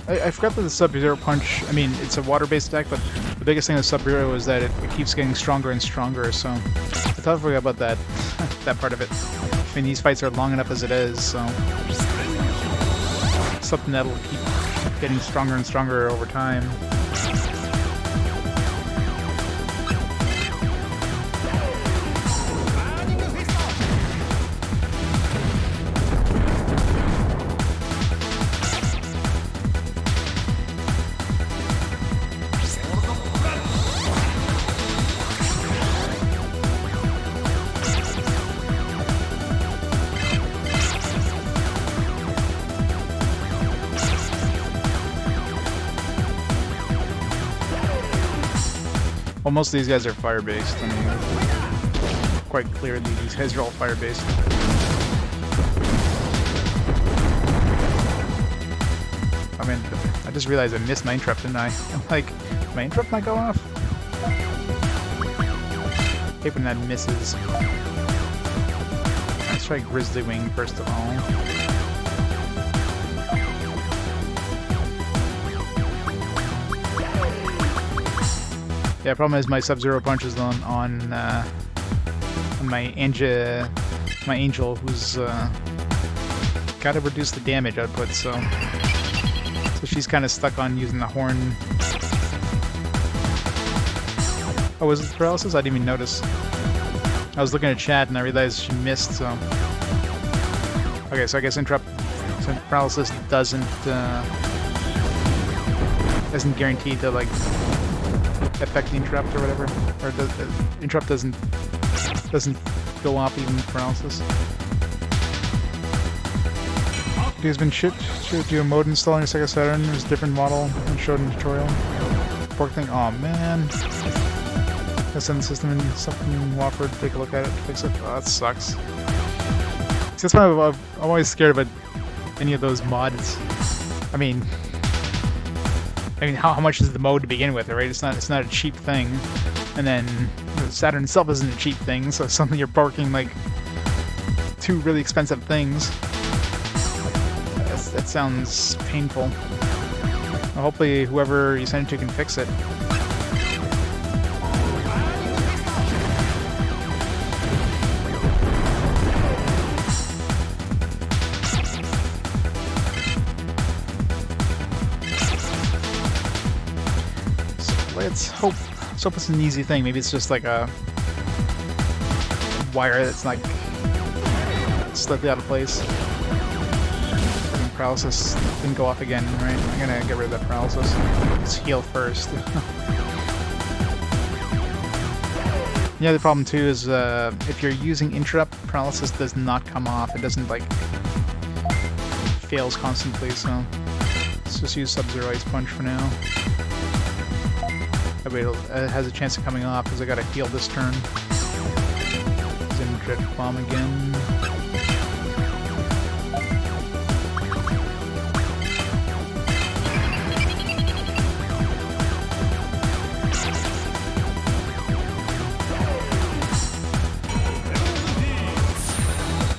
I forgot that the Sub-Zero punch, I mean, it's a water-based attack, but the biggest thing with Sub-Zero is that it keeps getting stronger and stronger, so I totally forgot about that, that part of it. I mean, these fights are long enough as it is, so something that'll keep getting stronger and stronger over time. Well, most of these guys are fire-based. I mean, quite clearly, these guys are all fire-based. I mean, I just realized I missed my interrupt, didn't I? I'm like, my interrupt might go off? I hate when that misses. Let's try Grizzly Wing first of all. Yeah, problem is my Sub-Zero punch is on my angel, who's gotta reduce the damage output, so she's kind of stuck on using the horn. Oh, was it paralysis? I didn't even notice. I was looking at chat and I realized she missed. So okay, so I guess paralysis doesn't guarantee to like affect the interrupt or whatever, or the interrupt doesn't go off even with paralysis. There's been shit to a mode installing a Sega Saturn. There's a different model and showed in the tutorial. Pork thing. Oh man. I send the system in something Wofford to take a look at it to fix it. Oh, that sucks. See, that's why I'm always scared about any of those mods. I mean, how much is the mode to begin with, right? It's not a cheap thing, and then the Saturn itself isn't a cheap thing, so suddenly you're porking like two really expensive things. That sounds painful. Well, hopefully whoever you send it to can fix it. Let's hope it's an easy thing. Maybe it's just like a wire that's like slightly out of place. And paralysis didn't go off again, right? I'm gonna get rid of that paralysis. Let's heal first. Yeah, the problem too is if you're using interrupt, paralysis does not come off. It doesn't like fails constantly. So let's just use Sub-Zero Ice Punch for now. It has a chance of coming off because I gotta heal this turn. Then Dread Bomb again.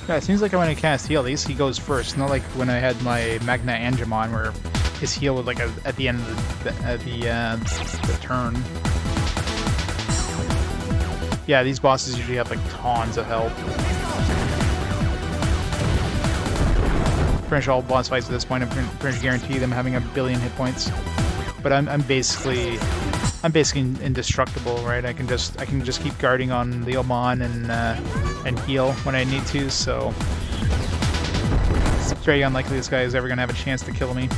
Yeah, it seems like when I cast heal, at least he goes first. Not like when I had my Magna Angemon where his heal was like at the end of the turn. Yeah, these bosses usually have like tons of health. Pretty much all boss fights at this point, I'm pretty much guarantee them having 1 billion hit points. But I'm basically indestructible, right? I can just keep guarding on the Oman and heal when I need to. So it's very unlikely this guy is ever gonna have a chance to kill me.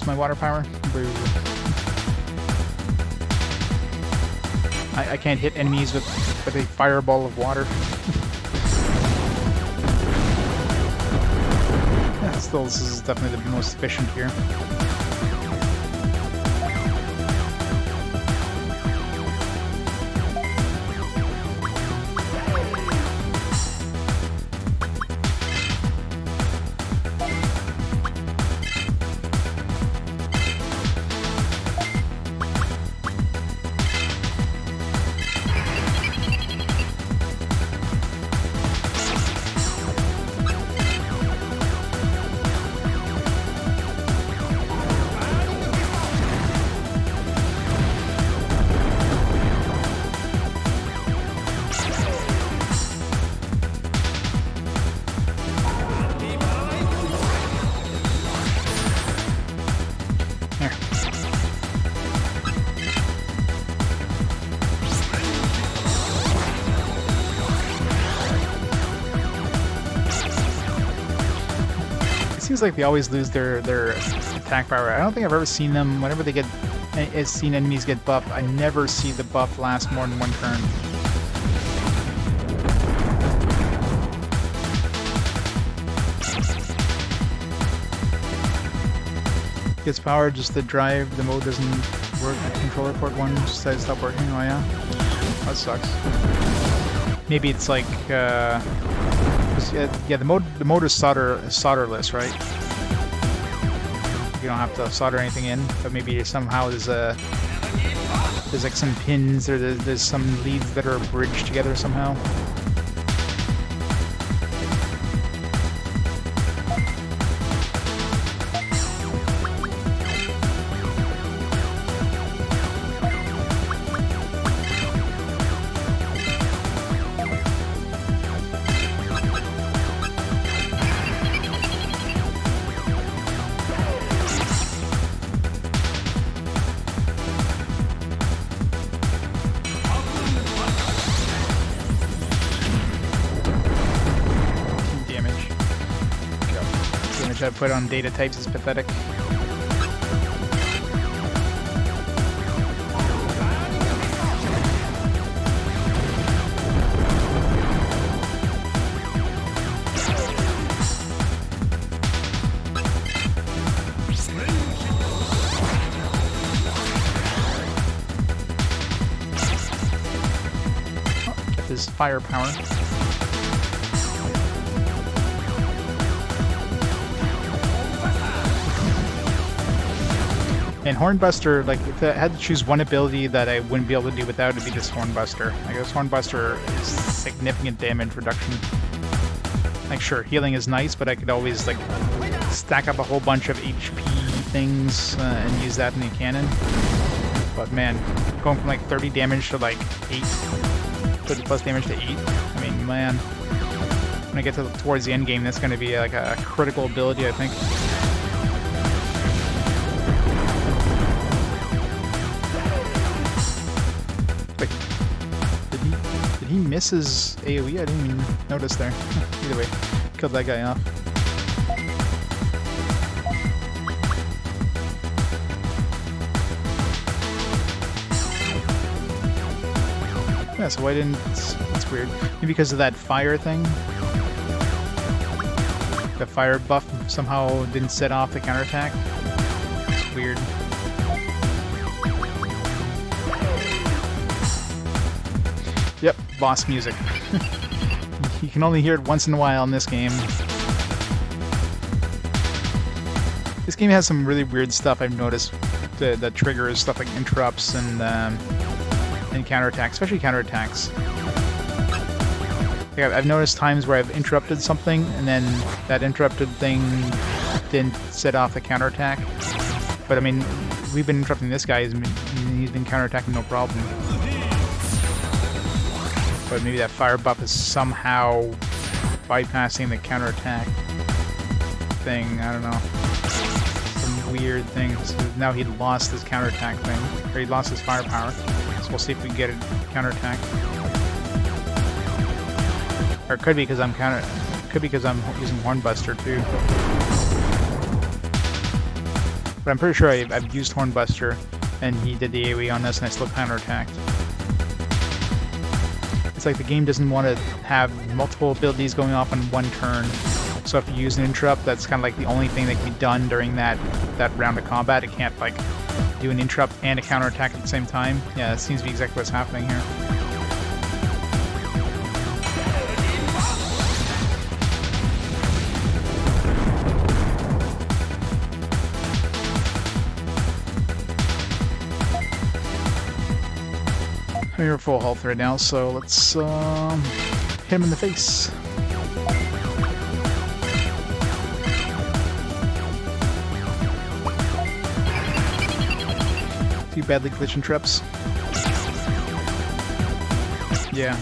My water power. Boo. I can't hit enemies with a fireball of water. Yeah, still, this is definitely the most efficient here. seems like they always lose their attack power. I don't think I've ever seen them, whenever they get, seen enemies get buffed, I never see the buff last more than one turn. Gets power, just the drive, the mode doesn't work. The controller port 1 just decided to stop working. Oh yeah? That sucks. Maybe it's like, yeah, the mode is solderless, right? You don't have to solder anything in, but maybe somehow there's like some pins, or there's some leads that are bridged together somehow. I put on data types is pathetic. Get this firepower. And Hornbuster, like, if I had to choose one ability that I wouldn't be able to do without, it'd be this Hornbuster. Like, this Hornbuster is significant damage reduction. Like, sure, healing is nice, but I could always, like, stack up a whole bunch of HP things and use that in the cannon. But man, going from like 30 damage to like 8, 30 plus damage to 8, I mean, man, when I get towards the end game, that's going to be like a critical ability, I think. Did he miss his AoE? I didn't even notice there. Either way, killed that guy off. Yeah, so why didn't... It's weird. Maybe because of that fire thing? The fire buff somehow didn't set off the counterattack? It's weird. Yep, boss music. You can only hear it once in a while in this game. This game has some really weird stuff I've noticed that triggers stuff like interrupts and counterattacks, especially counterattacks. Like I've noticed times where I've interrupted something and then that interrupted thing didn't set off the counterattack. But I mean, we've been interrupting this guy, he's been counterattacking no problem. But maybe that fire buff is somehow bypassing the counterattack thing, I don't know. Some weird things. Now he lost his counterattack thing, or he lost his firepower. So we'll see if we can get it counterattack. Or it could be because I'm using Hornbuster too. But I'm pretty sure I've used Hornbuster and he did the AoE on this and I still counterattacked. It's like the game doesn't want to have multiple abilities going off on one turn. So if you use an interrupt, that's kind of like the only thing that can be done during that round of combat. It can't like do an interrupt and a counterattack at the same time. Yeah, that seems to be exactly what's happening here. We're full health right now, so let's hit him in the face. Few badly glitching traps. Yeah.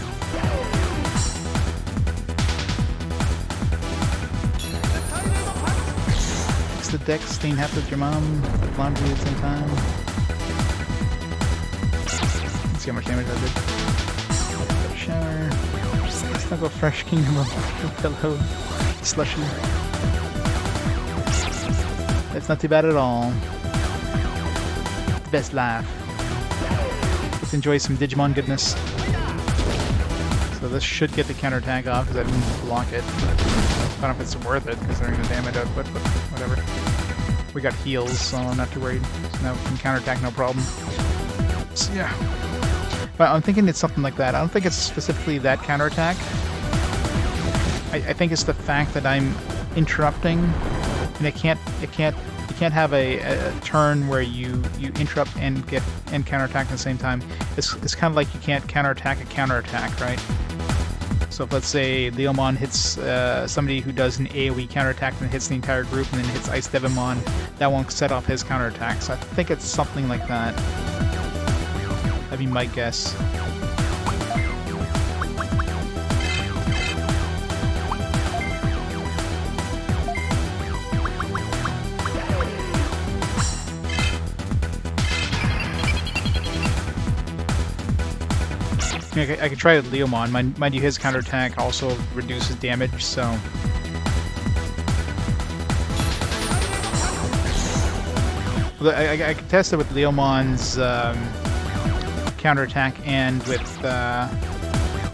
Fix the deck, stain half of your mom, laundry at the same time. See how much damage I did. Shower. Let's not go fresh kingdom of pillow. Slushy. That's not too bad at all. The best laugh. Let's enjoy some Digimon goodness. So this should get the counterattack off because I didn't block it. I don't know if it's worth it because they're going to damage output, but whatever. We got heals, so I'm not too worried. So now we can counterattack no problem. So yeah. But I'm thinking it's something like that. I don't think it's specifically that counterattack. I think it's the fact that I'm interrupting, and you can't have a turn where you interrupt and get and counterattack at the same time. It's kind of like you can't counterattack a counterattack, right? So if, let's say, Leomon hits somebody who does an AoE counterattack and hits the entire group, and then hits Ice Devimon, that won't set off his counterattack. So I think it's something like that. That'd be my guess. I could try Leomon. Mind you, his counterattack also reduces damage, so... I could test it with Leomon's counterattack and with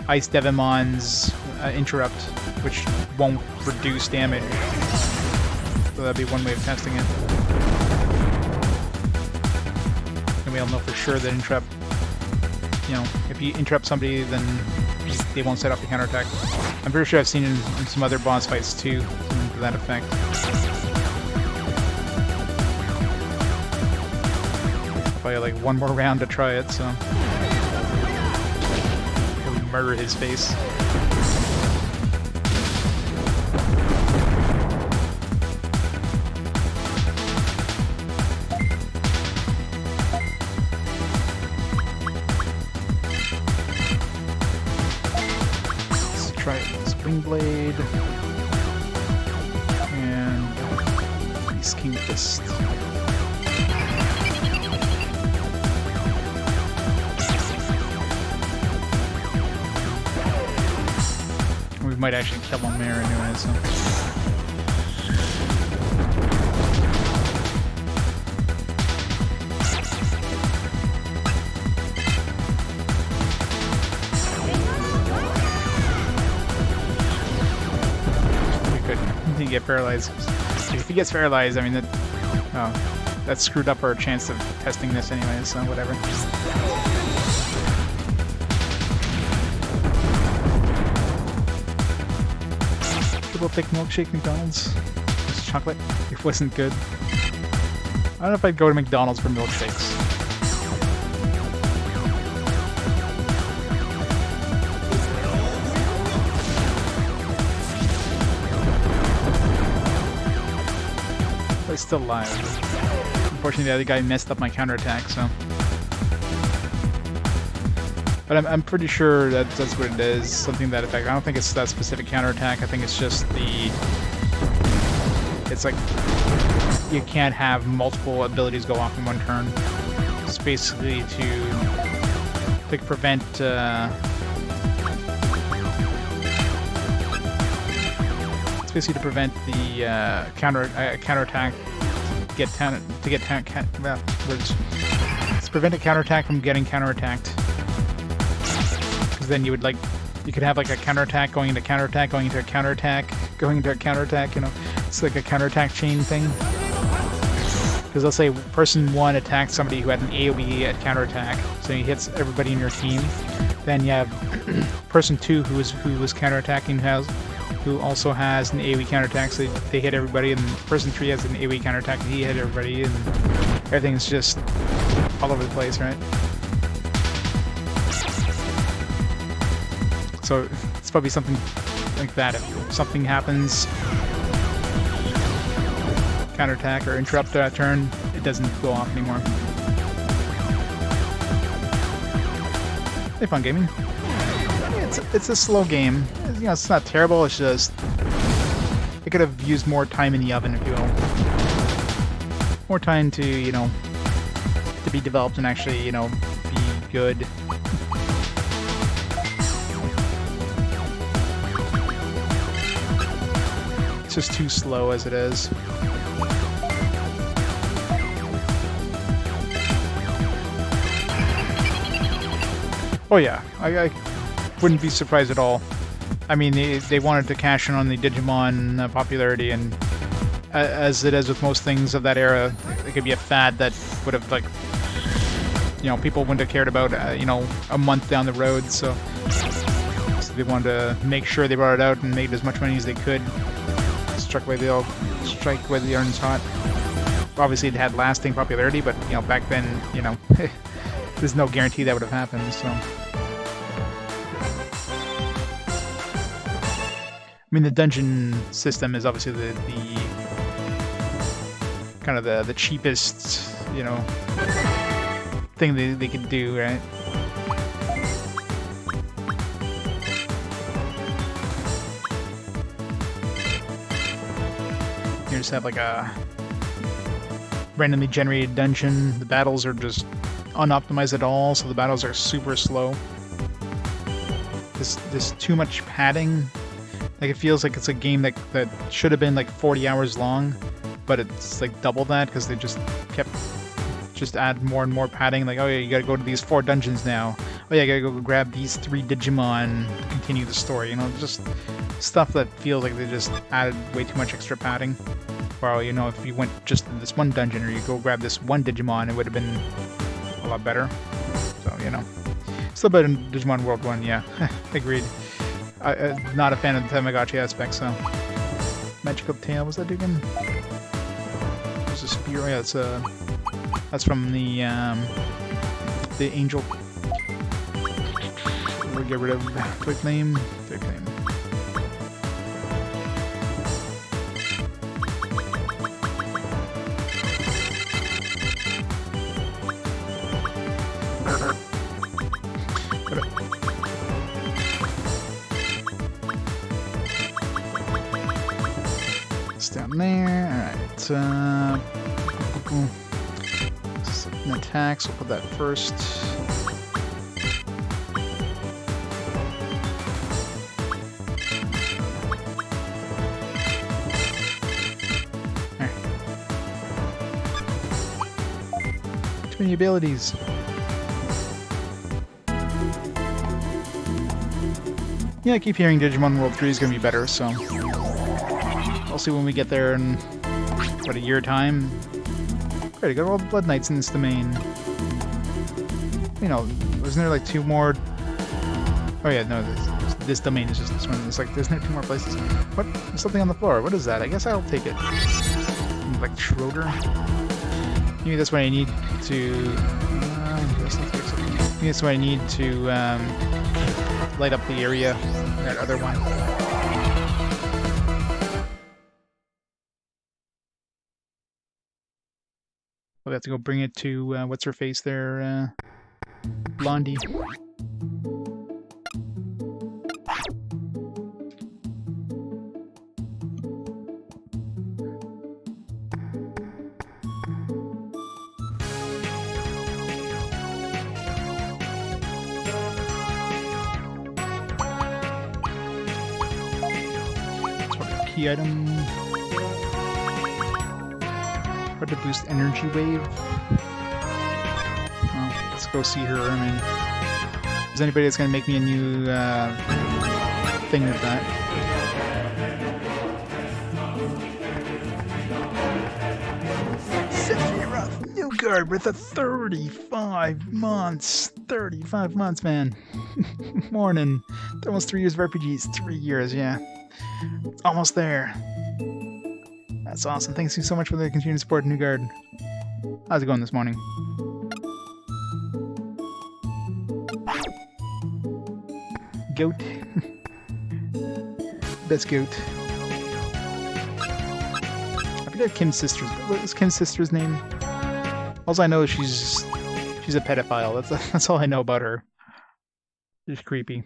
Ice Devimon's interrupt, which won't reduce damage. So that'd be one way of testing it. And we'll know for sure that interrupt, you know, if you interrupt somebody, then they won't set off the counterattack. I'm pretty sure I've seen it in some other boss fights too, something to that effect. Probably like one more round to try it, so... He'll murder his face. Swing Blade and Beast King Fist. We might actually kill him there anyway, so. Get paralyzed. If he gets paralyzed, I mean that screwed up our chance of testing this anyway, so whatever. Triple thick milkshake McDonald's. It's chocolate. It wasn't good. I don't know if I'd go to McDonald's for milkshakes. Still alive. Unfortunately, the other guy messed up my counterattack, so. But I'm pretty sure that's what it is. Something to that effect. I don't think it's that specific counterattack. I think it's just the. It's like you can't have multiple abilities go off in one turn. It's basically to prevent. It's basically to prevent the counterattack. It's prevent a counterattack from getting counterattacked. Because then you could have like a counterattack going into counterattack, going into a counterattack, going into a counterattack, you know. It's like a counterattack chain thing. Because let's say person 1 attacked somebody who had an AoE at counterattack, so he hits everybody in your team. Then you have person 2 who was counterattacking who also has an AoE counterattack, so they hit everybody, and person 3 has an AoE counterattack, and he hit everybody, and everything's just all over the place, right? So it's probably something like that. If something happens, counterattack or interrupt that turn, it doesn't go off anymore. Hey, fun gaming. It's a slow game. You know, it's not terrible. It's just it could have used more time in the oven, if you will. More time to, you know, to be developed and actually, you know, be good. It's just too slow as it is. Oh yeah, I wouldn't be surprised at all. I mean, they wanted to cash in on the Digimon popularity, and as it is with most things of that era, it could be a fad that would have, like, you know, people wouldn't have cared about, you know, a month down the road, so they wanted to make sure they brought it out and made as much money as they could. Strike while the iron's hot. Obviously, it had lasting popularity, but, you know, back then, you know, there's no guarantee that would have happened, so... I mean, the dungeon system is obviously the kind of the cheapest, you know, thing they could do, right? You just have like a randomly generated dungeon. The battles are just unoptimized at all, so the battles are super slow. There's too much padding. Like, it feels like it's a game that should have been like 40 hours long, but it's like double that because they just add more and more padding. Like, oh yeah, you gotta go to these 4 dungeons now. Oh yeah, you gotta go grab these 3 Digimon to continue the story. You know, just stuff that feels like they just added way too much extra padding. Well, you know, if you went just to this one dungeon or you go grab this one Digimon, it would have been a lot better. So, you know, still better than Digimon World 1, yeah, agreed. Not a fan of the Tamagotchi aspect, so... Magical Tail, was that again? There's a spear, yeah, that's from the Angel... We'll get rid of Twig Flame. Down there. Alright. Attacks. We'll put that first. There. Too many abilities. Yeah, I keep hearing Digimon World 3 is going to be better, so... We'll see when we get there in, what, a year time? Great, I got all the Blood Knights in this domain. You know, wasn't there like 2 more... Oh yeah, no, this domain is just this one. It's like, isn't there 2 more places? What? There's something on the floor. What is that? I guess I'll take it. Like Schroeder? Maybe that's what I need to... maybe that's what I need to light up the area. That other one. We'll have to go bring it to, what's her face there, Blondie. That's what a key item. To boost energy wave. Well, let's go see her. I mean, is anybody that's gonna make me a new thing with that? Sephiroth Newgard with a 35 months. 35 months, man. Morning. Almost 3 years of RPGs. 3 years, yeah. Almost there. That's awesome. Thanks you so much for the continued support, Newgard. How's it going this morning? Goat. Best goat. I forget Kim's sister's. What was Kim's sister's name? All I know is she's a pedophile. That's all I know about her. She's creepy.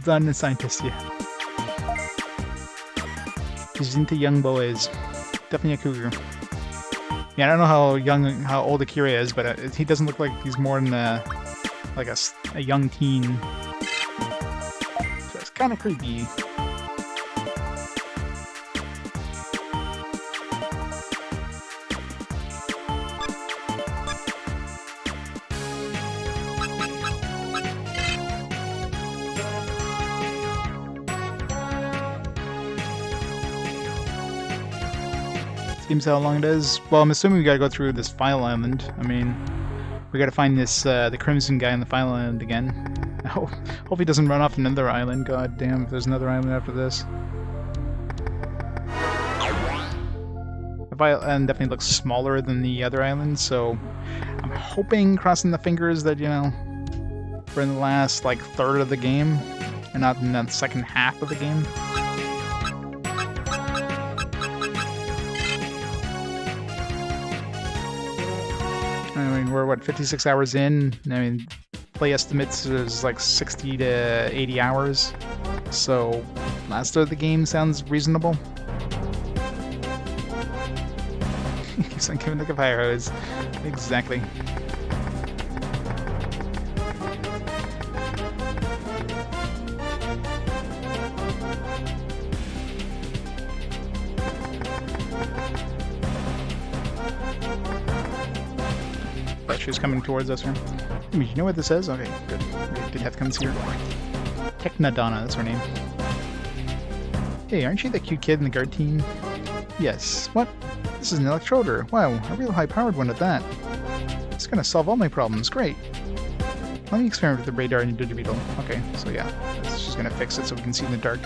Done a scientist, yeah. He's into young boys. Definitely a cougar. Yeah, I don't know how old Akira is, but he doesn't look like he's more than like a young teen. So it's kind of creepy. seems how long it is. Well, I'm assuming we gotta go through this File Island. I mean, we gotta find this, the Crimson guy on the File Island again. Oh, hope he doesn't run off another island. God damn, if there's another island after this. The File Island definitely looks smaller than the other islands, so I'm hoping, crossing the fingers, that, you know, we're in the last, like, third of the game, and not in the second half of the game. I mean, we're, what, 56 hours in? I mean, play estimates is like 60 to 80 hours, so last third of the game sounds reasonable. Keeps on giving like a fire hose. Exactly. She's coming towards us here. You know what this is? Okay, good. Good have comes here. Technodonna, that's her name. Hey, aren't you the cute kid in the guard team? Yes. What? This is an electroder. Wow, a real high-powered one at that. It's gonna solve all my problems. Great. Let me experiment with the radar and Digibeetle. Okay, so yeah, she's gonna fix it so we can see in the dark.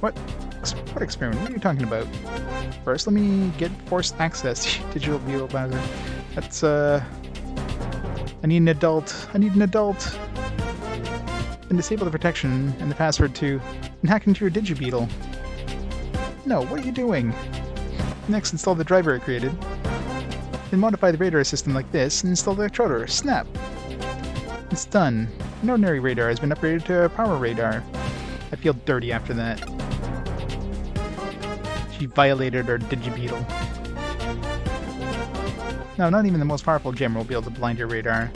What? What experiment? What are you talking about? First, let me get forced access to Digital Beetle Browser. That's, I need an adult. I need an adult. And disable the protection and the password to... and hack into your Digibeetle. No, what are you doing? Next, install the driver I created. Then modify the radar system like this and install the electroder. Snap! It's done. An ordinary radar has been upgraded to a power radar. I feel dirty after that. She violated our Digibeetle. No, not even the most powerful gem will be able to blind your radar.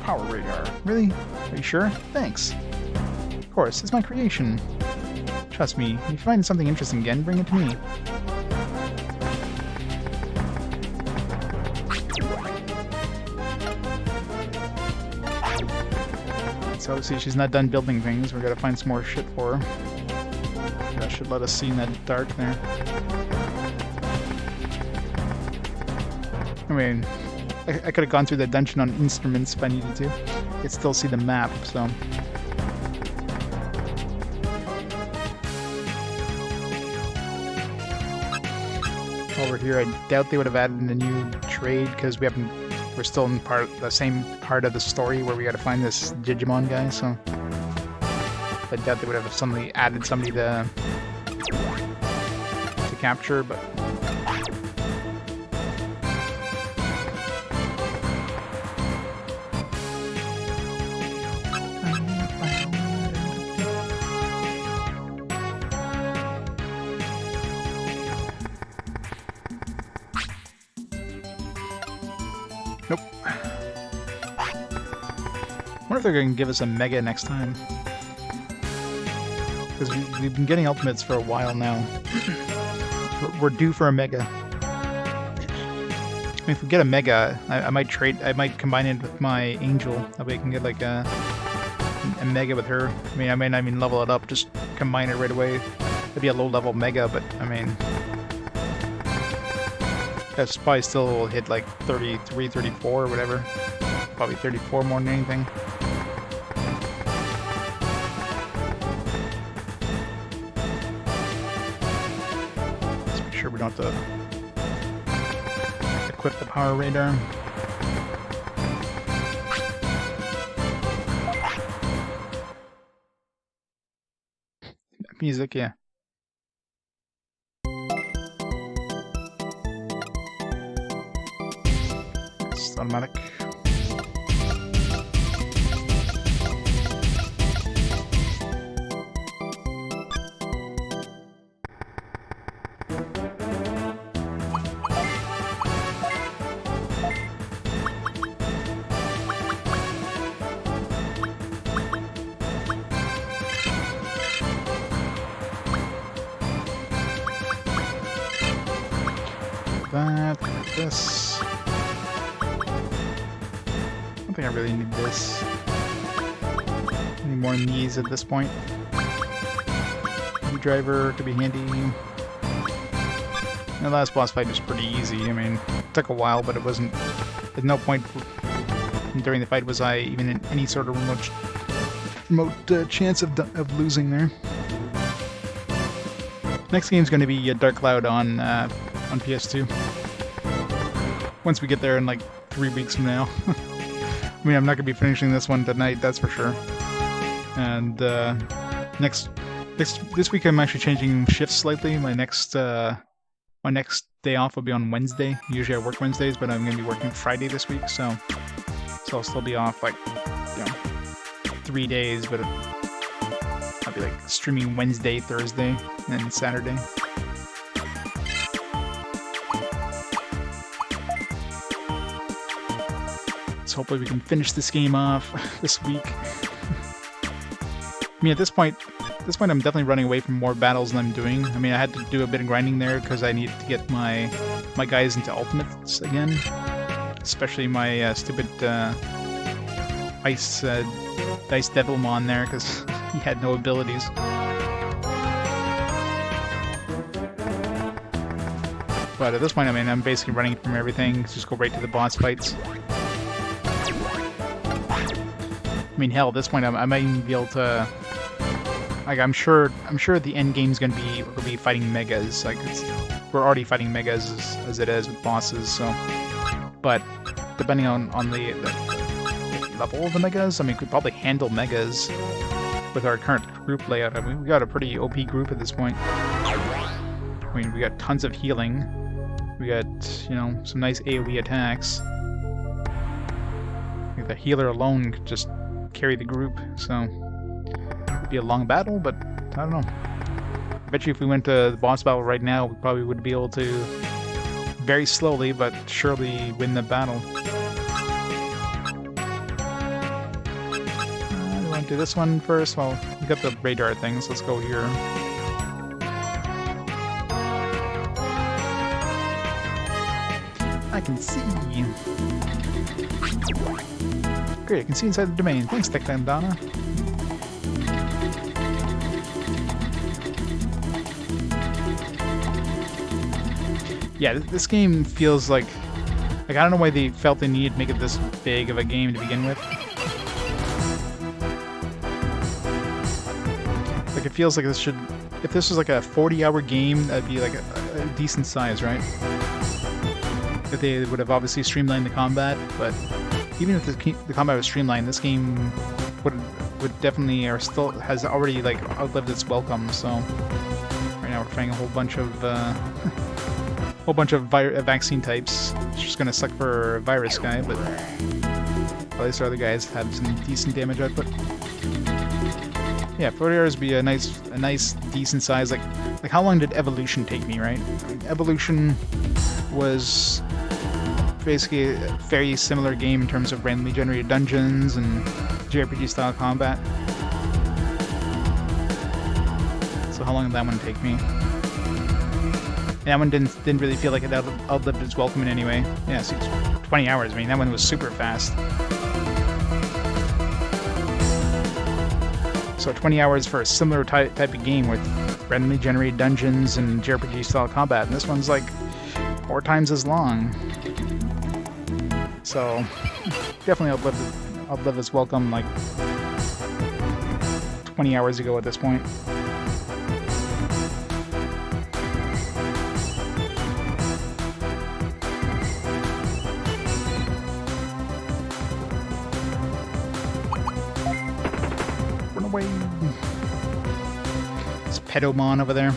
Power radar. Really? Are you sure? Thanks. Of course, it's my creation. Trust me, if you find something interesting again, bring it to me. So obviously she's not done building things. We've got to find some more shit for her. That should let us see in that dark there. I mean, I could have gone through that dungeon on instruments if I needed to. I could still see the map, so... While we're here, I doubt they would have added a new trade, because we're still in the same part of the story where we gotta find this Digimon guy, so... I doubt they would have suddenly added somebody to capture, but... Nope. I wonder if they're going to give us a Mega next time. Because we've been getting Ultimates for a while now. We're due for a Mega. I mean, if we get a Mega, I might combine it with my Angel. That way I can get like a Mega with her. I mean, I may not even level it up, just combine it right away. It'd be a low-level Mega, but I mean... That's probably still will hit like 33, 34 or whatever. Probably 34 more than anything. Let's make sure we don't have to equip the power radar. Music, yeah. Automatic. That, this. I don't think I really need this. Any more knees at this point. New driver could be handy. The last boss fight was pretty easy. I mean, it took a while, but it wasn't... At no point during the fight was I even in any sort of remote chance of losing there. Next game's going to be Dark Cloud on PS2. Once we get there in like 3 weeks from now. I mean, I'm not going to be finishing this one tonight, that's for sure. And this week I'm actually changing shifts slightly. My next day off will be on Wednesday. Usually I work Wednesdays, but I'm going to be working Friday this week, so I'll still be off like 3 days, but I'll be like streaming Wednesday, Thursday, and then Saturday. So hopefully we can finish this game off this week. I mean, at this point I'm definitely running away from more battles than I'm doing. I mean, I had to do a bit of grinding there because I needed to get my guys into ultimates again. Especially my stupid Ice Devilmon there, because he had no abilities. But at this point, I mean, I'm basically running from everything. Just go right to the boss fights. I mean, hell, at this point, I might even be able to... Like, I'm sure the end game's gonna be we'll be fighting megas. Like, we're already fighting megas as it is with bosses. So, but depending on the level of the megas, I mean, we could probably handle megas with our current group layout. I mean, we got a pretty OP group at this point. I mean, we got tons of healing. We got, some nice AoE attacks. I think the healer alone could just carry the group, so it'd be a long battle, but I don't know. I bet you if we went to the boss battle right now, we probably would be able to very slowly but surely win the battle. We want to do this one first. Well, we got the radar things. Let's go here. I can see. Great, I can see inside the domain. Thanks, Donna. Yeah, this game feels like I don't know why they felt they needed to make it this big of a game to begin with. Like, it feels like this should... If this was like a 40-hour game, that'd be like a decent size, right? If they would have obviously streamlined the combat, but even if the combat was streamlined, this game would definitely, or still has already like outlived its welcome. So right now we're fighting a whole bunch of vaccine types. It's just gonna suck for a virus guy, but at least our other guys have some decent damage output. Yeah, 40 hours would be a nice decent size. Like how long did Evolution take me, right? I mean, Evolution was basically a very similar game in terms of randomly generated dungeons and JRPG style combat. So how long did that one take me? That one didn't really feel like it outlived its welcome in any way. Yeah, so 20 hours. I mean, that one was super fast. So 20 hours for a similar type of game with randomly generated dungeons and JRPG style combat, and this one's like 4 times as long. So definitely outlived its welcome like 20 hours ago at this point. Run away. It's Pedomon over there.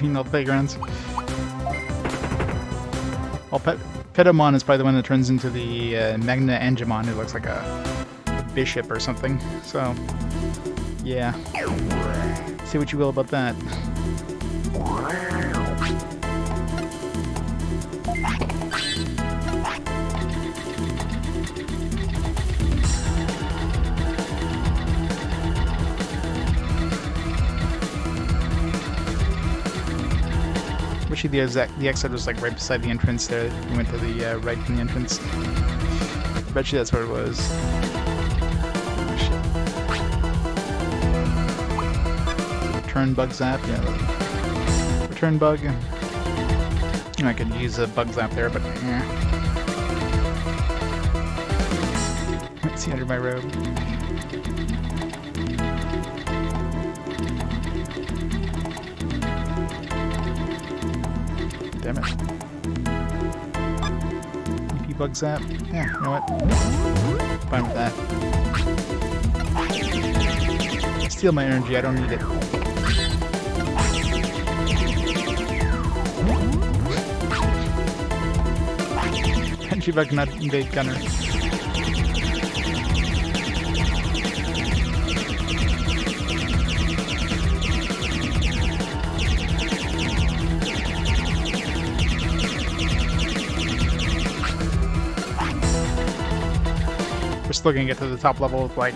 No playgrounds. Well, Pedomon is probably the one that turns into the Magna Angemon, who looks like a bishop or something. So, yeah. Say what you will about that. Especially the exit was like right beside the entrance there. You went to the right from the entrance. I bet you that's where it was. Oh, shit. Return bug zap, yeah. Return bug. I could use a bug zap there, but Let's see under my robe. Damn it. EP bug zap? Yeah, you know what? Fine with that. Steal my energy, I don't need it. Energy bug not invade gunner. We're still gonna get to the top level with like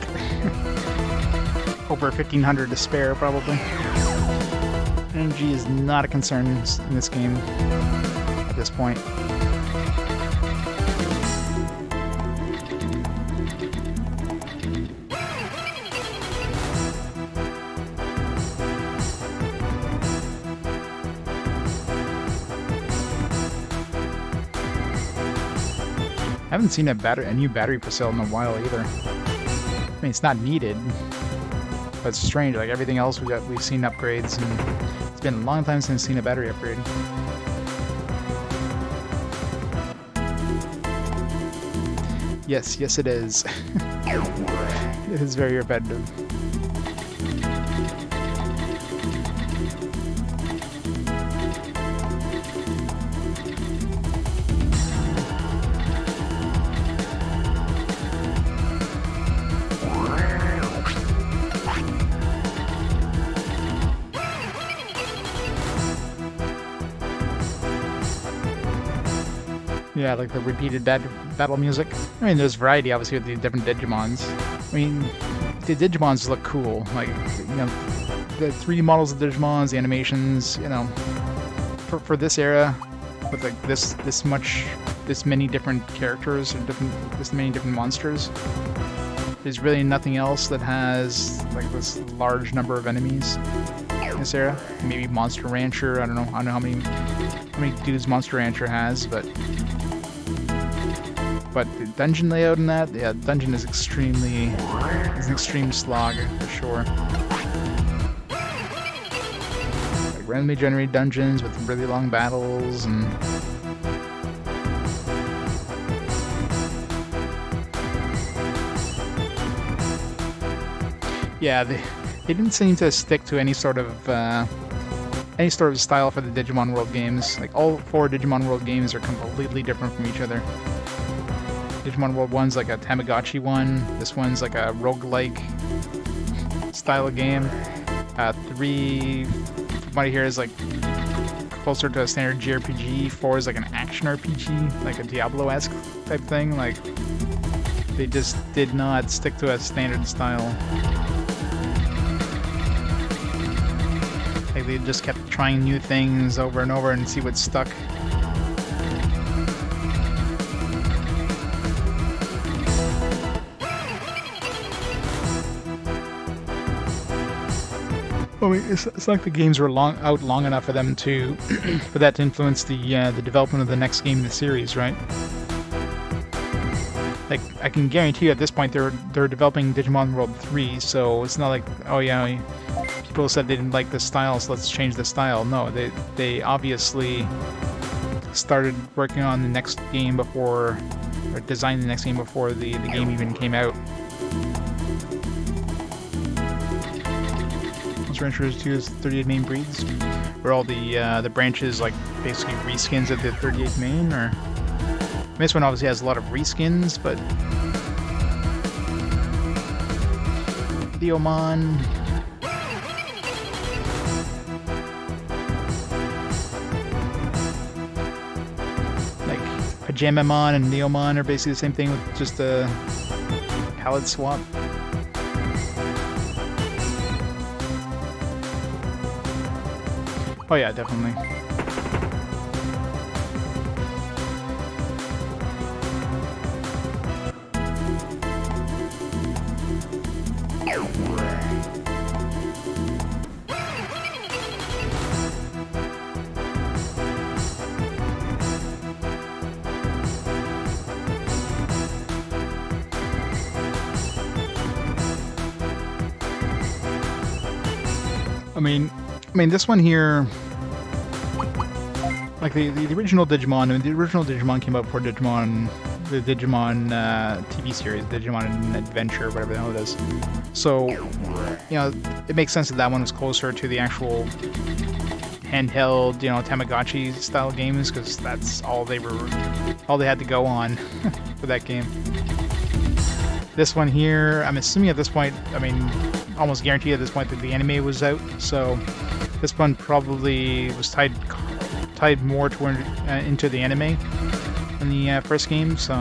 over 1,500 to spare, probably. Energy is not a concern in this game at this point. I haven't seen a new battery for sale in a while either. I mean, it's not needed, but it's strange. Like everything else, we've seen upgrades, and it's been a long time since I've seen a battery upgrade. Yes, yes, it is. It is very repetitive. Yeah, like the repeated battle music. I mean, there's variety, obviously, with the different Digimons. I mean, the Digimons look cool. Like, you know, the 3D models of Digimons, the animations, you know, for this era, with like this many different characters, or this many different monsters, there's really nothing else that has like this large number of enemies in this era. Maybe Monster Rancher. I don't know how many dudes Monster Rancher has, but the dungeon layout in that, yeah, the dungeon is an extreme slog for sure. Like randomly generated dungeons with really long battles and yeah, they didn't seem to stick to any sort of style for the Digimon World games. Like all 4 Digimon World games are completely different from each other. Digimon World 1's like a Tamagotchi one. This one's like a roguelike style of game. 3, from what I hear, is like closer to a standard JRPG. 4 is like an action RPG, like a Diablo-esque type thing. Like they just did not stick to a standard style. Like they just kept trying new things over and over and see what stuck. I mean, it's like the games were out long enough for them to, for that to influence the development of the next game in the series, right? Like, I can guarantee you at this point they're developing Digimon World 3, so it's not like, oh yeah, people said they didn't like the style, so let's change the style. No, they obviously started working on the next game before, or designed the next game before the game even came out. Ranchers 2 is 38 main breeds, where all the branches like basically reskins of the 38 main, or this one obviously has a lot of reskins, but Videomon, like Pajamamon and Neomon are basically the same thing with just a palette swap. Oh yeah, definitely. I mean, this one here, like the original Digimon. I mean, the original Digimon came out for Digimon, the Digimon TV series, Digimon Adventure, whatever the hell it is. So, you know, it makes sense that that one was closer to the actual handheld, you know, Tamagotchi style games, because that's all they had to go on for that game. This one here, I'm assuming at this point, I mean, almost guaranteed at this point that the anime was out, so this one probably was tied more toward into the anime in the first game, so.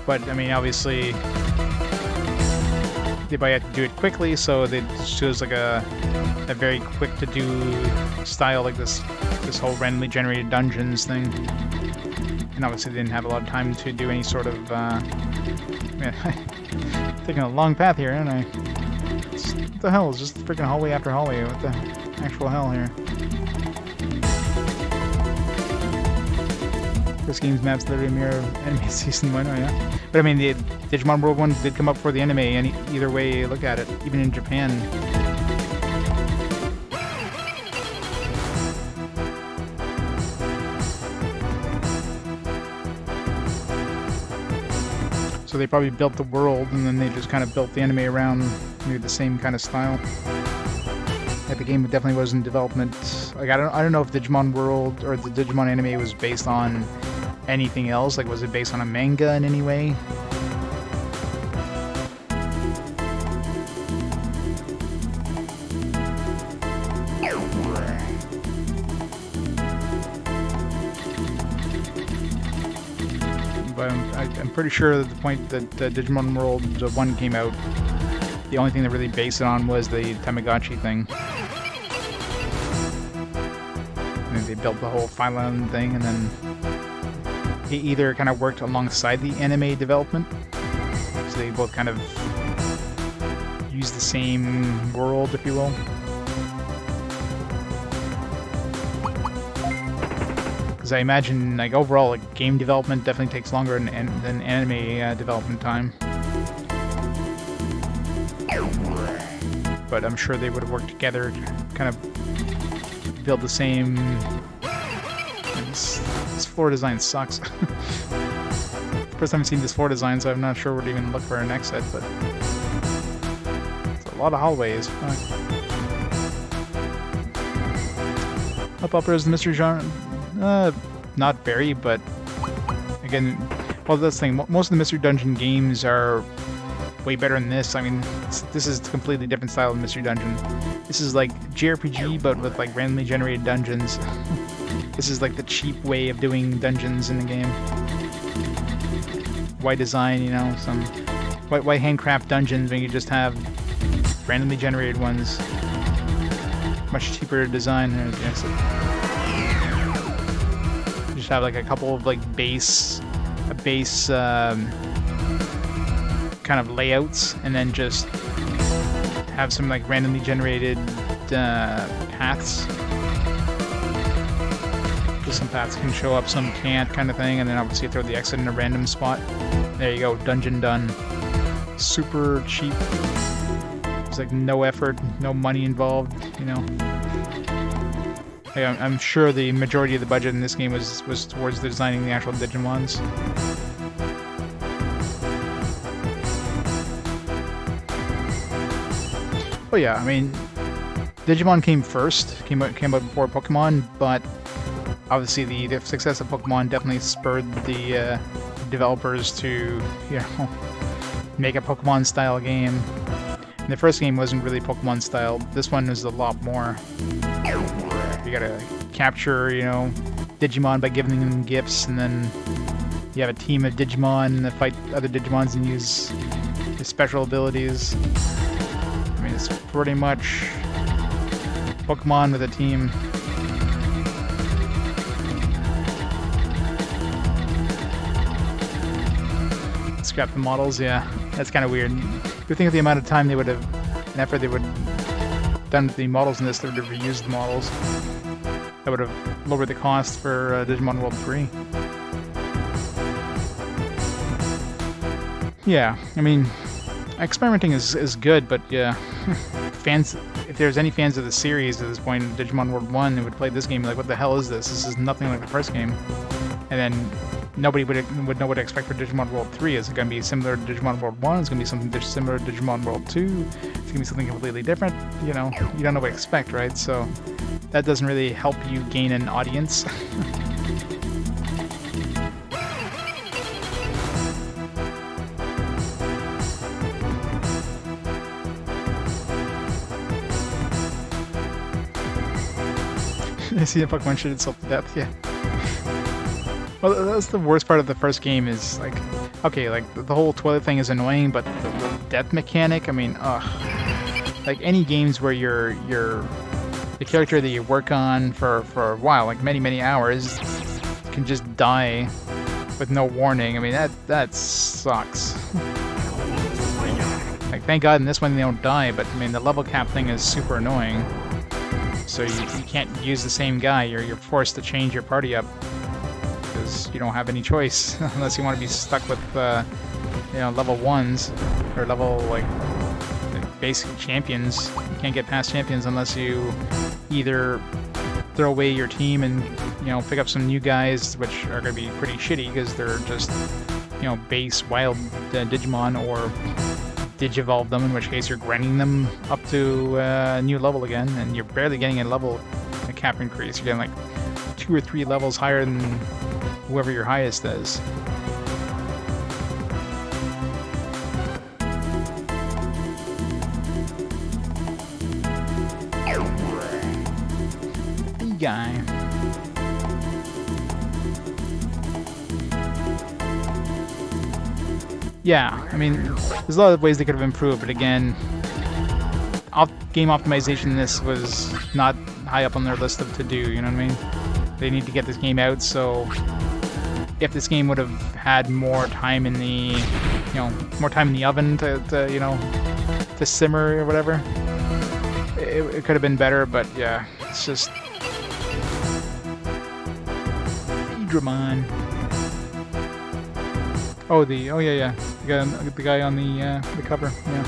But I mean, obviously, they probably had to do it quickly, so they chose like a very quick to do style, like this whole randomly generated dungeons thing. And obviously they didn't have a lot of time to do any sort of man, taking a long path here, aren't I? What the hell? It's just freaking hallway after hallway. What the actual hell here? This game's map's literally a mirror of anime season 1, oh yeah. But I mean, the Digimon World 1 did come up for the anime, and either way you look at it, even in Japan. So they probably built the world, and then they just kind of built the anime around maybe the same kind of style. Yeah, the game definitely was in development. Like I don't know if Digimon World or the Digimon anime was based on anything else. Like, was it based on a manga in any way? But I'm pretty sure at the point that Digimon World 1 came out, the only thing that really based it on was the Tamagotchi thing. And they built the whole Phylon thing, and then it either kind of worked alongside the anime development, so they both kind of use the same world, if you will. Because I imagine, like, overall, like, game development definitely takes longer than anime development time. But I'm sure they would have worked together to kind of build the same. This floor design sucks. First time I've seen this floor design, so I'm not sure where to even look for an exit, but it's a lot of hallways. Fuck. Up is the mystery genre. Not very, but again, well, that's the thing. Most of the mystery dungeon games are way better than this. I mean, this is a completely different style of mystery dungeon. This is like JRPG, but with like randomly generated dungeons. This is like the cheap way of doing dungeons in the game. Why design, you know, why handcraft dungeons when you just have randomly generated ones? Much cheaper to design. Just have like a couple of like base kind of layouts, and then just have some like randomly generated paths. Some paths can show up, some can't, kind of thing, and then obviously throw the exit in a random spot. There you go, dungeon done. Super cheap. There's like no effort, no money involved, you know. I'm sure the majority of the budget in this game was towards designing the actual Digimons. Oh yeah, I mean, Digimon came first, came out before Pokemon, but obviously the success of Pokemon definitely spurred the developers to, you know, make a Pokemon-style game. And the first game wasn't really Pokemon-style. This one is a lot more. You gotta capture, you know, Digimon by giving them gifts, and then you have a team of Digimon that fight other Digimons and use their special abilities. I mean, it's pretty much Pokemon with a team. Scrap the models, yeah. That's kind of weird. You think of the amount of time they would have, and effort they would have done with the models in this, they would have reused the models. That would have lowered the cost for Digimon World 3. Yeah, I mean, experimenting is good, but yeah, fans. If there's any fans of the series at this point, Digimon World 1, who would play this game, like, what the hell is this? This is nothing like the first game. And then nobody would know what to expect for Digimon World 3. Is it going to be similar to Digimon World 1? Is it going to be something similar to Digimon World 2? Is it going to be something completely different? You know, you don't know what to expect, right? So that doesn't really help you gain an audience. I see a Pokemon shit itself to death, yeah. Well, that's the worst part of the first game is, like, okay, like, the whole toilet thing is annoying, but the death mechanic, I mean, ugh. Like, any games where the character that you work on for a while, like many hours, can just die with no warning. I mean, that sucks. Like, thank God in this one they don't die, but, I mean, the level cap thing is super annoying. So you can't use the same guy, you're forced to change your party up. You don't have any choice unless you want to be stuck with you know, level 1s or level like basic champions. You can't get past champions unless you either throw away your team and, you know, pick up some new guys, which are going to be pretty shitty because they're just, you know, base wild Digimon, or Digivolve them, in which case you're grinding them up to a new level again, and you're barely getting a cap increase. You're getting like 2 or 3 levels higher than whoever your highest is. The guy. Yeah, I mean, there's a lot of ways they could have improved, but again, game optimization in this was not high up on their list of to do, you know what I mean? They need to get this game out, so if this game would have had more time in the, you know, more time in the oven to you know, to simmer or whatever, it could have been better, but yeah, it's just Digimon. Oh, yeah, the guy on the cover, yeah.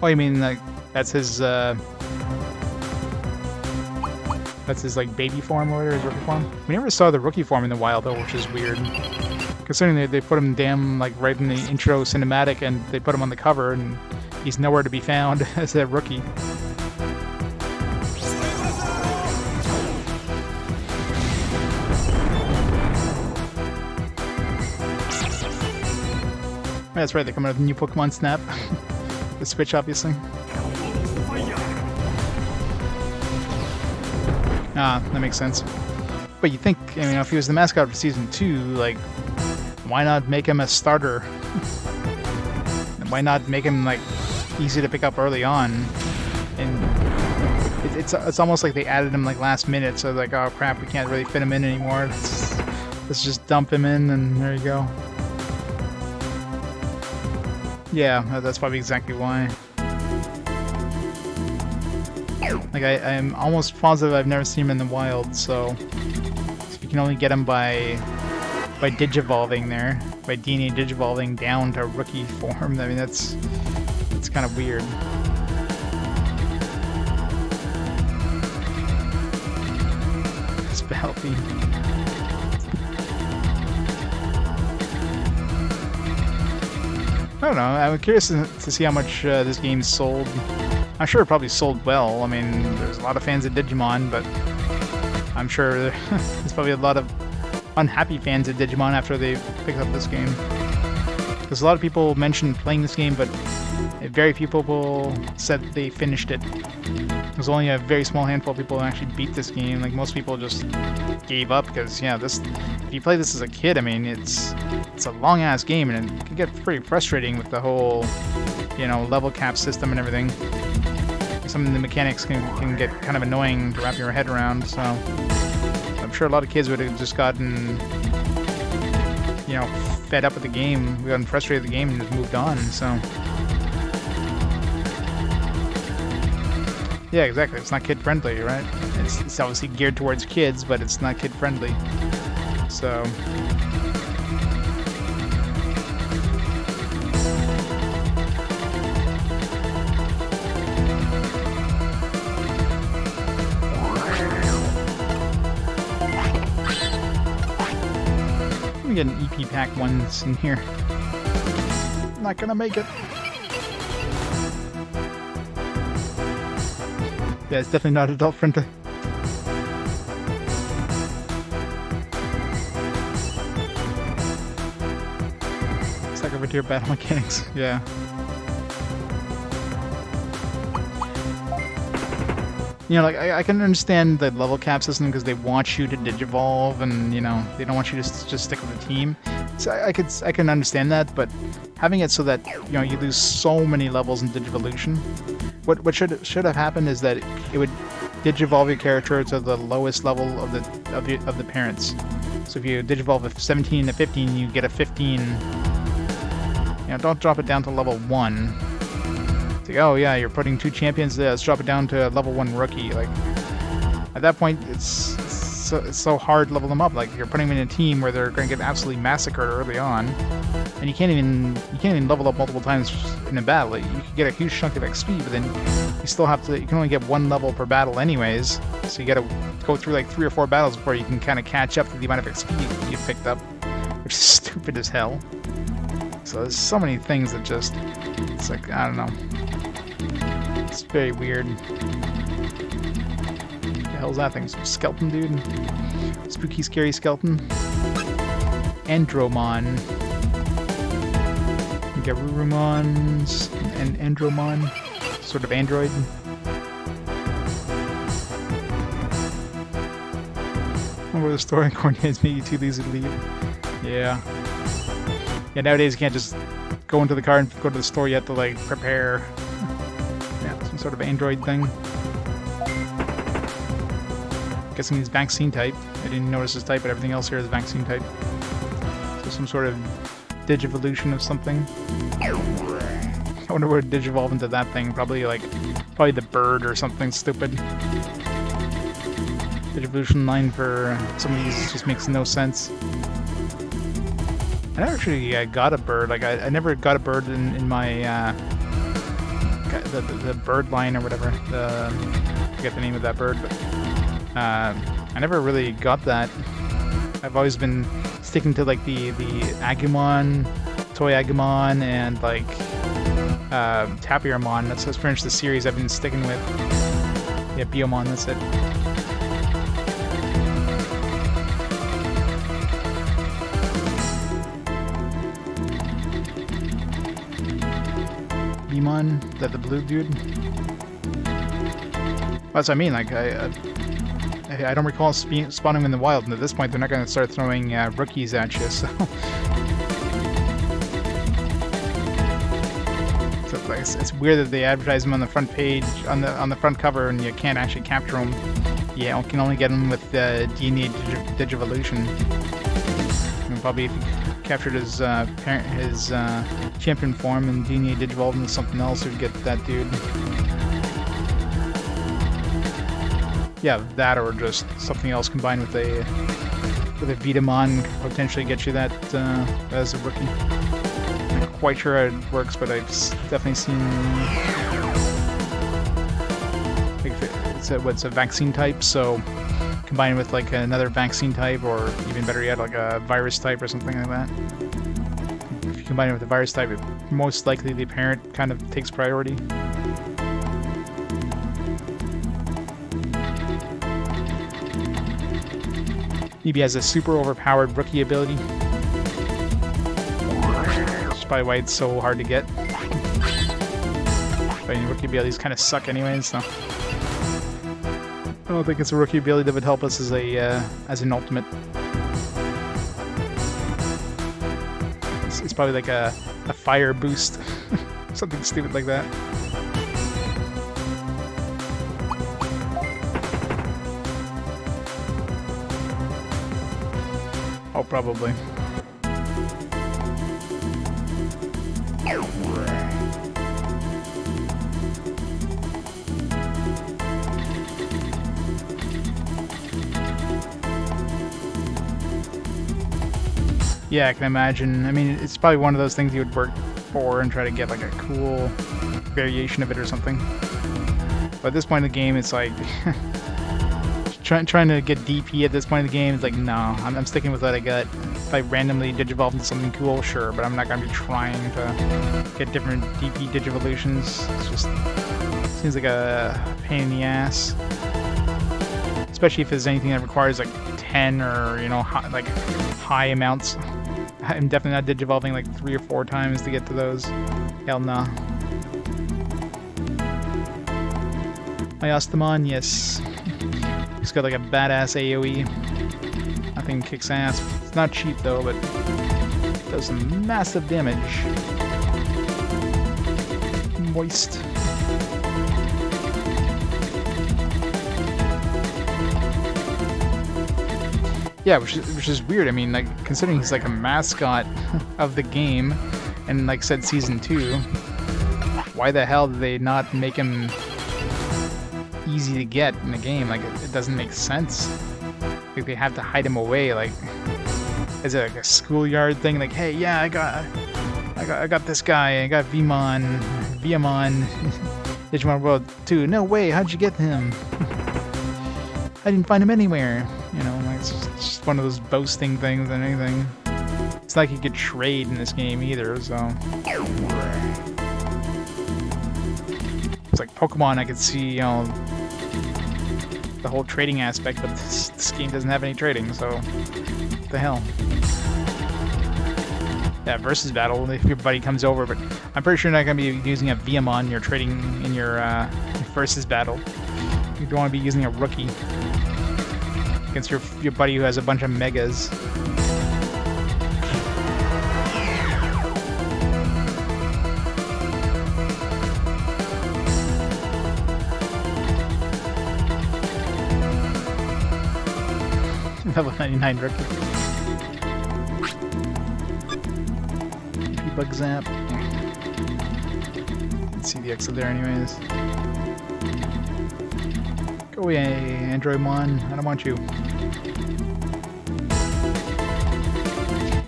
Oh, you mean like that's his like baby form or whatever, his rookie form? We never saw the rookie form in the wild though, which is weird. Considering they put him like right in the intro cinematic, and they put him on the cover, and he's nowhere to be found as a rookie. That's right, they're coming out with a new Pokemon Snap. The Switch, obviously. Ah, that makes sense. But you think, I mean, if he was the mascot for Season 2, like, why not make him a starter? Why not make him, like, easy to pick up early on? And it's almost like they added him, like, last minute, so like, oh crap, we can't really fit him in anymore. Let's just dump him in, and there you go. Yeah, that's probably exactly why. Like, I'm almost positive I've never seen him in the wild, so you can only get him by digivolving there, by DNA digivolving down to rookie form. I mean, that's kind of weird. Spell theme. I don't know. I'm curious to see how much this game sold. I'm sure it probably sold well. I mean, there's a lot of fans of Digimon, but I'm sure there's probably a lot of unhappy fans of Digimon after they picked up this game. Because a lot of people mentioned playing this game, but very few people said they finished it. There's only a very small handful of people who actually beat this game. Like, most people just gave up because, yeah, if you play this as a kid, I mean, it's a long-ass game, and it can get pretty frustrating with the whole, you know, level cap system and everything. Some of the mechanics can get kind of annoying to wrap your head around, so I'm sure a lot of kids would have just gotten, you know, fed up with the game, gotten frustrated with the game, and just moved on, so. Yeah, exactly. It's not kid-friendly, right? It's obviously geared towards kids, but it's not kid-friendly. So let me get an EP pack once in here. Not gonna make it. Yeah, it's definitely not adult friendly. It's like over here, battle mechanics. Yeah. You know, like, I can understand the level cap system because they want you to digivolve and, you know, they don't want you to just stick with the team. So I can understand that, but having it so that, you know, you lose so many levels in Digivolution, what should have happened is that it would digivolve your character to the lowest level of the parents. So if you digivolve a 17 to 15, you get a 15. You know, don't drop it down to level 1. Like, oh yeah, you're putting 2 champions there, let's drop it down to a level 1 rookie. Like, at that point, it's so hard to level them up. Like, you're putting them in a team where they're going to get absolutely massacred early on, and you can't even level up multiple times in a battle. Like, you can get a huge chunk of XP, but then you still have to. You can only get 1 level per battle, anyways. So you got to go through like 3 or 4 battles before you can kind of catch up to the amount of XP you've picked up, which is stupid as hell. So there's so many things that just, it's like, I don't know. It's very weird. What the hell's that thing? Some skeleton dude? Spooky, scary skeleton. Andromon. You got Rurumons and Andromon. Sort of android. Over the story coordinates make you too lazy to leave. Yeah. Yeah, nowadays you can't just go into the car and go to the store. You have to, like, prepare. Yeah, some sort of android thing. Guessing he's vaccine type. I didn't notice his type, but everything else here is vaccine type. So some sort of digivolution of something. I wonder what would digivolve into that thing. Probably the bird or something stupid. Digivolution line for some of these just makes no sense. I never actually got a bird. Like, I never got a bird in my the bird line or whatever. I forget the name of that bird, but I never really got that. I've always been sticking to like the Agumon, Toy Agumon, and like Tapirmon. That's pretty much the series I've been sticking with. Yeah, Biomon. That's it. Digimon, that the blue dude. That's what I mean. Like, I don't recall spawning in the wild, and at this point, they're not going to start throwing rookies at you. So, it's weird that they advertise them on the front page, on the front cover, and you can't actually capture them. Yeah, you can only get them with DNA Digivolution. And probably if you captured his champion form and DNA digivolved into something else, you'd get that dude. Yeah, that or just something else combined with a Vitamon could potentially get you that as a rookie. I'm not quite sure how it works, but I've definitely seen. It's a vaccine type, so combined with like another vaccine type, or even better yet, like a virus type or something like that. If you combine it with the virus type, most likely the parent kind of takes priority. Maybe has a super overpowered rookie ability. That's probably why it's so hard to get. But rookie abilities kind of suck anyways, so I don't think it's a rookie ability that would help us as an ultimate. It's probably like a fire boost, something stupid like that. Oh, probably. Yeah, I can imagine. I mean, it's probably one of those things you would work for and try to get like a cool variation of it or something. But at this point in the game, it's like trying to get DP at this point in the game is like, no, I'm sticking with what I got. If I randomly digivolve into something cool, sure, but I'm not gonna be trying to get different DP digivolutions. It's just seems like a pain in the ass, especially if there's anything that requires like 10 or high amounts. I'm definitely not digivolving like 3 or 4 times to get to those. Hell no. My Ostamon, yes. He's got like a badass AoE. That thing kicks ass. It's not cheap though, but it does some massive damage. Moist. Yeah, which is weird. I mean, like, considering he's like a mascot of the game, and like said, season 2, why the hell did they not make him easy to get in the game? Like, it doesn't make sense. Like, they have to hide him away. Like, is it like a schoolyard thing? Like, hey, yeah, I got this guy. I got Vmon, Digimon World 2. No way. How'd you get him? I didn't find him anywhere. You know, like, it's just one of those boasting things than anything. It's not like you could trade in this game either, so. It's like Pokemon, I could see, you know, the whole trading aspect, but this game doesn't have any trading, so what the hell? Yeah, versus battle, if your buddy comes over, but I'm pretty sure you're not going to be using a Vmon you're trading in your versus battle. You don't want to be using a rookie against your buddy who has a bunch of megas. Level 99 rookie. Bug zap. Let's see the exit there anyways. Go away, Androidmon. I don't want you.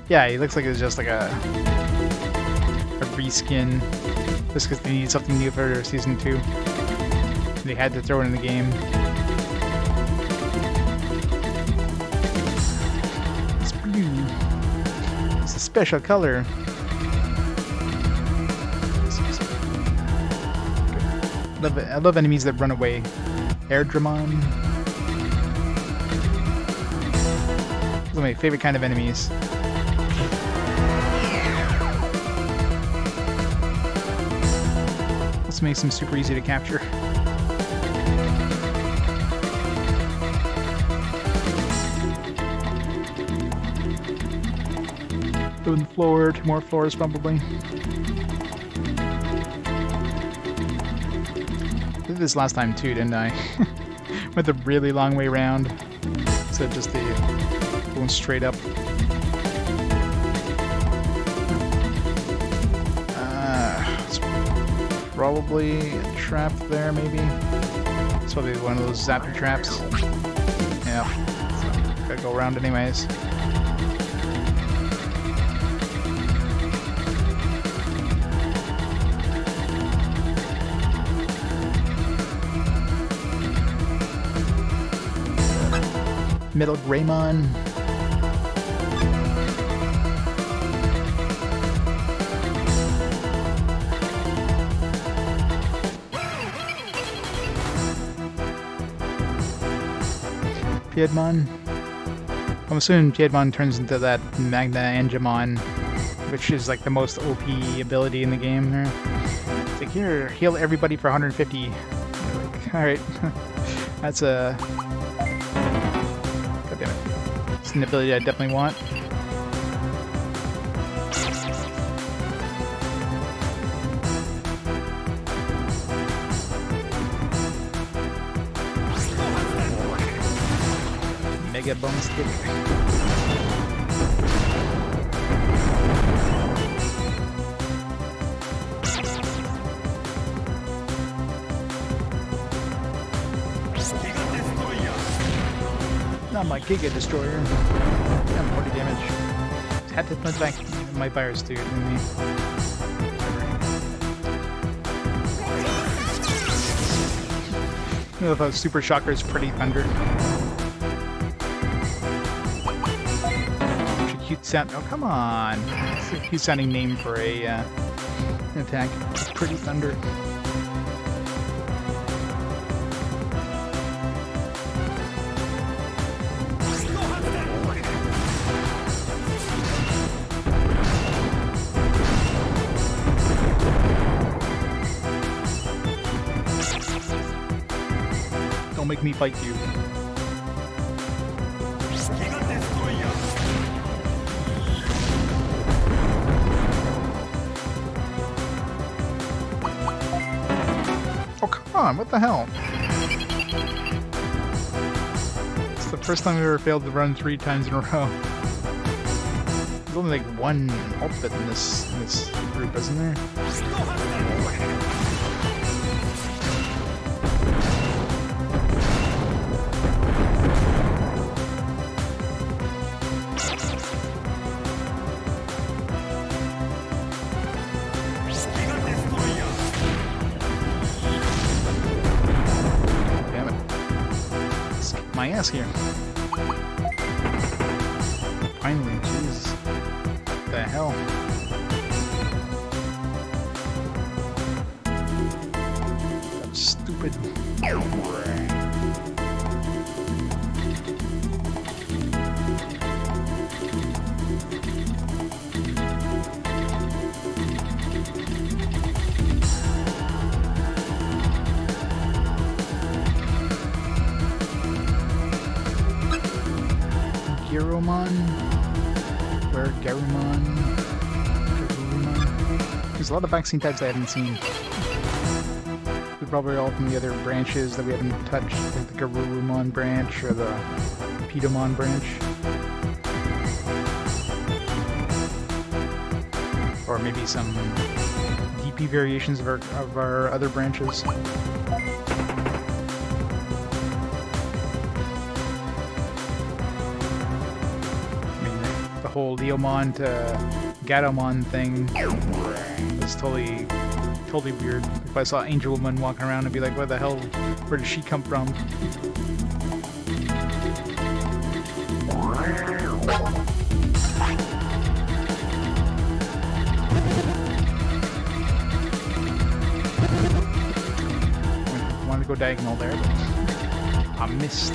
Yeah, he looks like it's just like a reskin. Just because they need something new for season 2. They had to throw it in the game. It's blue. It's a special color. I love enemies that run away. Airdramon. Those are my favorite kind of enemies. This makes them super easy to capture. Doing the floor, 2 more floors probably. I did this last time too, didn't I? Went the really long way around instead of just going straight up. It's probably a trap there, maybe. It's probably one of those zapper traps. Yeah, so gotta go around anyways. Middle Greymon. Piedmon. I'm assuming Piedmon turns into that Magna Angemon, which is like the most OP ability in the game here. It's like, here, heal everybody for 150. Like, alright. That's a... God damn it. It's an ability I definitely want. Mega bonus kick. Not my Giga Destroyer. I'm 40 damage. Had to put back my virus too. I love how Super Shocker is Pretty Thunder. Such a cute sound. Oh, come on. It's a cute sounding name for a an attack. Pretty Thunder. Don't make me fight you. Oh, come on, what the hell? It's the first time we ever failed to run 3 times in a row. There's only like one outfit in this group, isn't there? My ass here. Finally, jeez. What the hell? That's stupid. Garurumon? Where Garurumon? There's a lot of vaccine types I haven't seen. They're probably all from the other branches that we haven't touched, like the Garurumon branch or the Pedamon branch. Or maybe some DP variations of our other branches. Whole Leomon to Gatomon thing was totally weird. If I saw Angel Woman walking around, I'd be like, "What the hell? Where did she come from?" I wanted to go diagonal there, but I missed.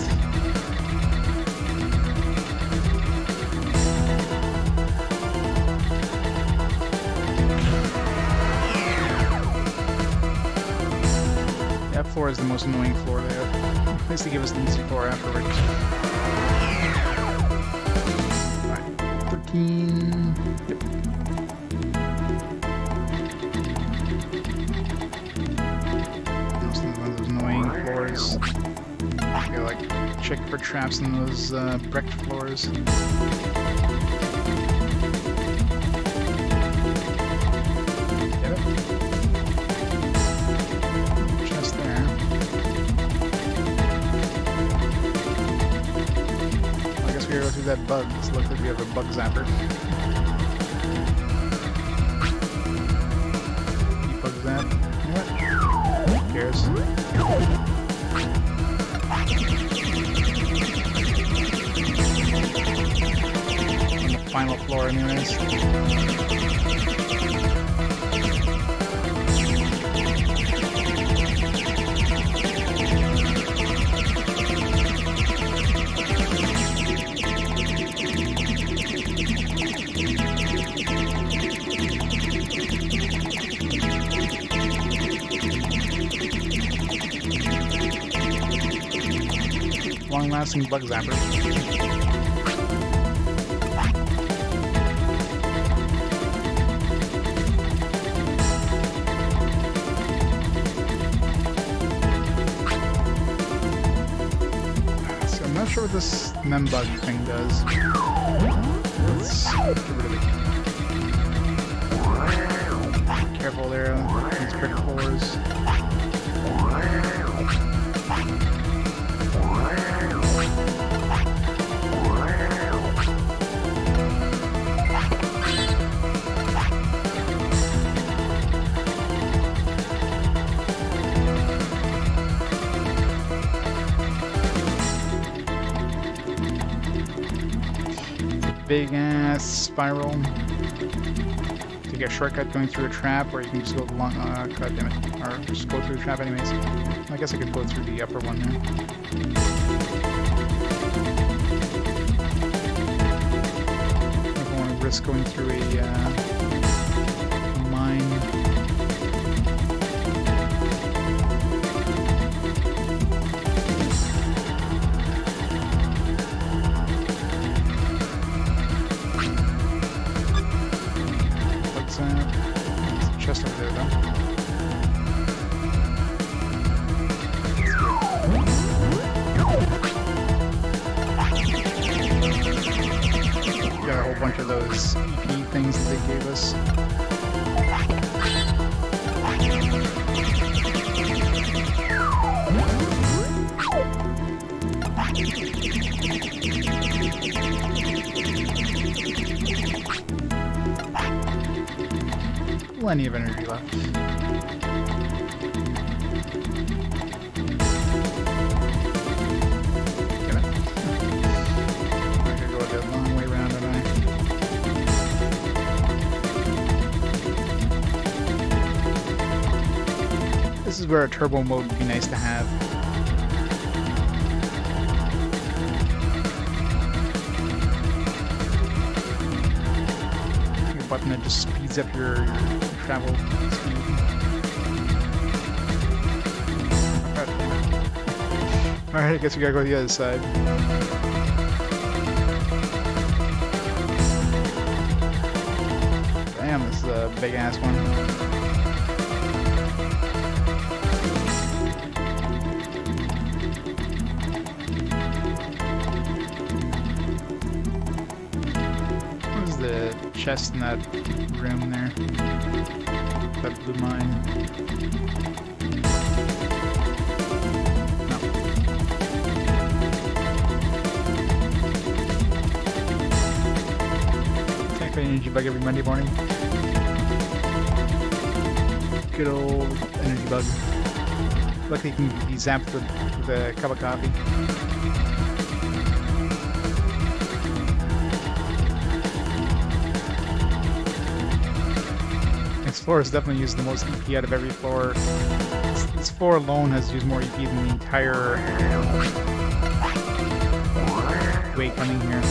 That floor is the most annoying floor they have. At least they give us the easy floor afterwards. Alright, 13. Yep. Most of those annoying floors. You gotta like check for traps in those wrecked floors. Go through that bug. It looks like we have a bug zapper. Bug zap. What? Who cares? On the final floor, anyways. Long-lasting bug zapper. So I'm not sure what this membug thing does. Let's get rid of it. Careful there, these cricket floors. big ass spiral. Take a shortcut going through a trap, or you can just go along. God damn it! Or just go through the trap anyways. I guess I could go through the upper one there. I don't want to risk going through a mine. There's a chest over there, though. Got a whole bunch of those EP things that they gave us. Plenty of energy left. Damn it. I gotta go the long way around, don't I? This is where a turbo mode would be nice to have. Your button that just speeds up your travel speed. Alright, I guess we gotta go to the other side. Damn, this is a big ass one. What is the chest in that room there? That blue mine. No. Tank an energy bug every Monday morning. Good old energy bug. Luckily you can be zapped with a cup of coffee. This floor has definitely used the most EP out of every floor. This floor alone has used more EP than the entire way coming here.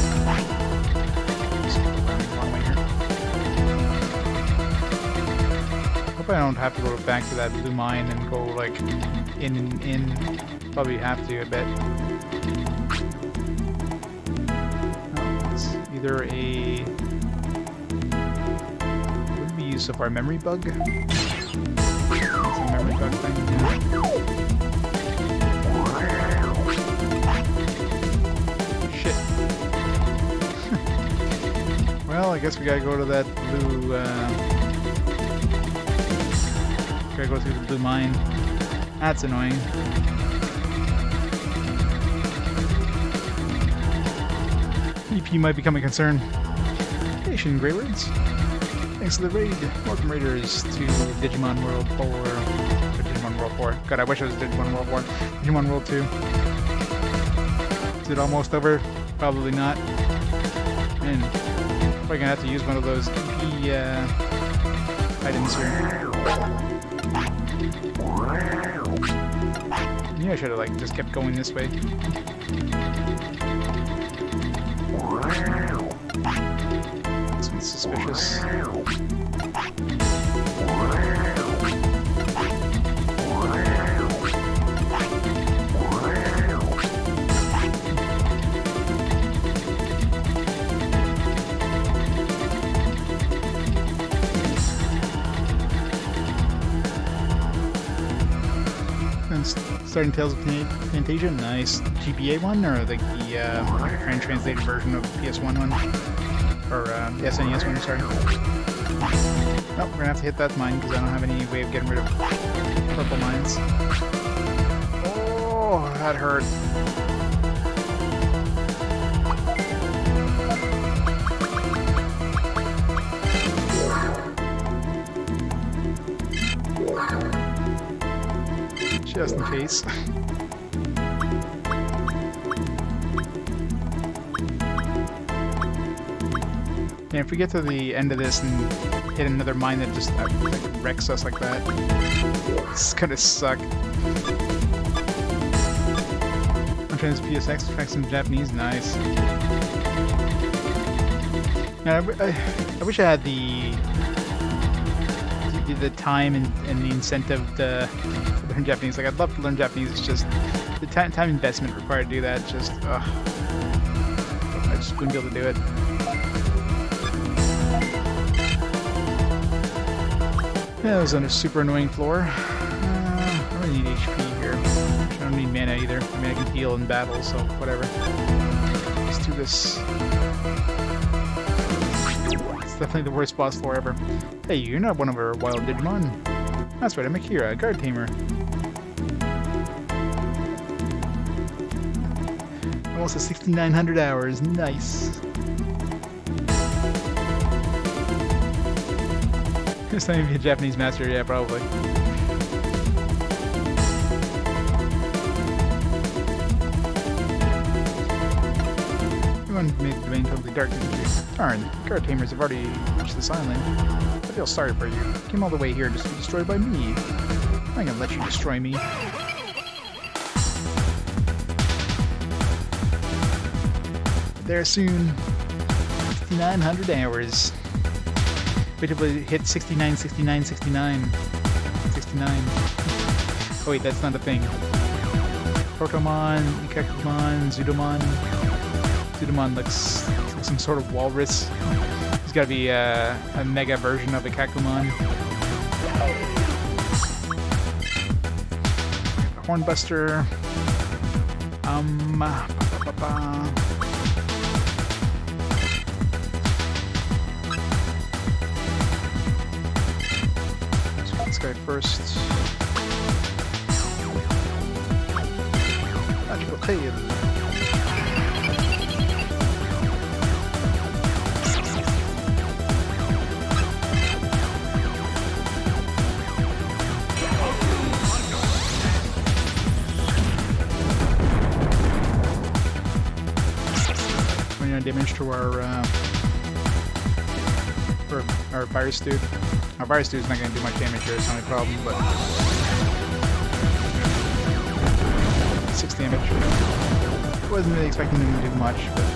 Hope I don't have to go back to that blue mine and go like in and in. Probably have to a bit. Oh, it's either a use of our memory bug. It's a memory bug thing. Shit. Well, I guess we gotta go to that blue, gotta go through the blue mine. That's annoying. EP might become a concern. Nation Greywoods. Thanks to the raid. Welcome Raiders to Digimon World 4. Or Digimon World 4. God, I wish it was Digimon World 4. Digimon World 2. Is it almost over? Probably not. And probably gonna have to use one of those EP items here. Yeah, I should have like just kept going this way. This one's suspicious. Starting Tales of Fantasia, nice. GBA one, or the translated version of the PS1 one? Or the SNES one, sorry. Nope, we're gonna have to hit that mine because I don't have any way of getting rid of purple mines. Oh, that hurt. Just in case. Yeah, if we get to the end of this and hit another mine that just like, wrecks us like that, it's gonna suck. I'm trying this PSX, track some Japanese, nice. Yeah, I wish I had the time and the incentive to learn Japanese. Like, I'd love to learn Japanese, it's just the time investment required to do that, just, I just wouldn't be able to do it. Yeah, that was on a super annoying floor. I don't really need HP here. I don't need mana either. I mean, I can heal in battle, so whatever. Let's do this. It's definitely the worst boss floor ever. Hey, you're not one of our wild Digimon. That's right, I'm Akira, a guard tamer. Almost 6,900 hours, nice. It's not even a Japanese master, yeah, probably. Everyone made the domain totally dark, didn't you? Darn, guard tamers have already reached this island. I feel sorry for you. You came all the way here just to be destroyed by me. I'm not gonna let you destroy me. There soon. 6,900 hours. Wait till we hit 69, 69, 69. 69. Oh wait, that's not a thing. Protomon, Ikakumon, Zudomon. Zudomon looks like some sort of walrus. There's gotta be a mega version of Ikakumon. Hornbuster. This guy first. Magical tail. Damage to our virus dude. Our virus dude's not going to do much damage here, it's not a problem, but 6 damage. Wasn't really expecting him to do much, but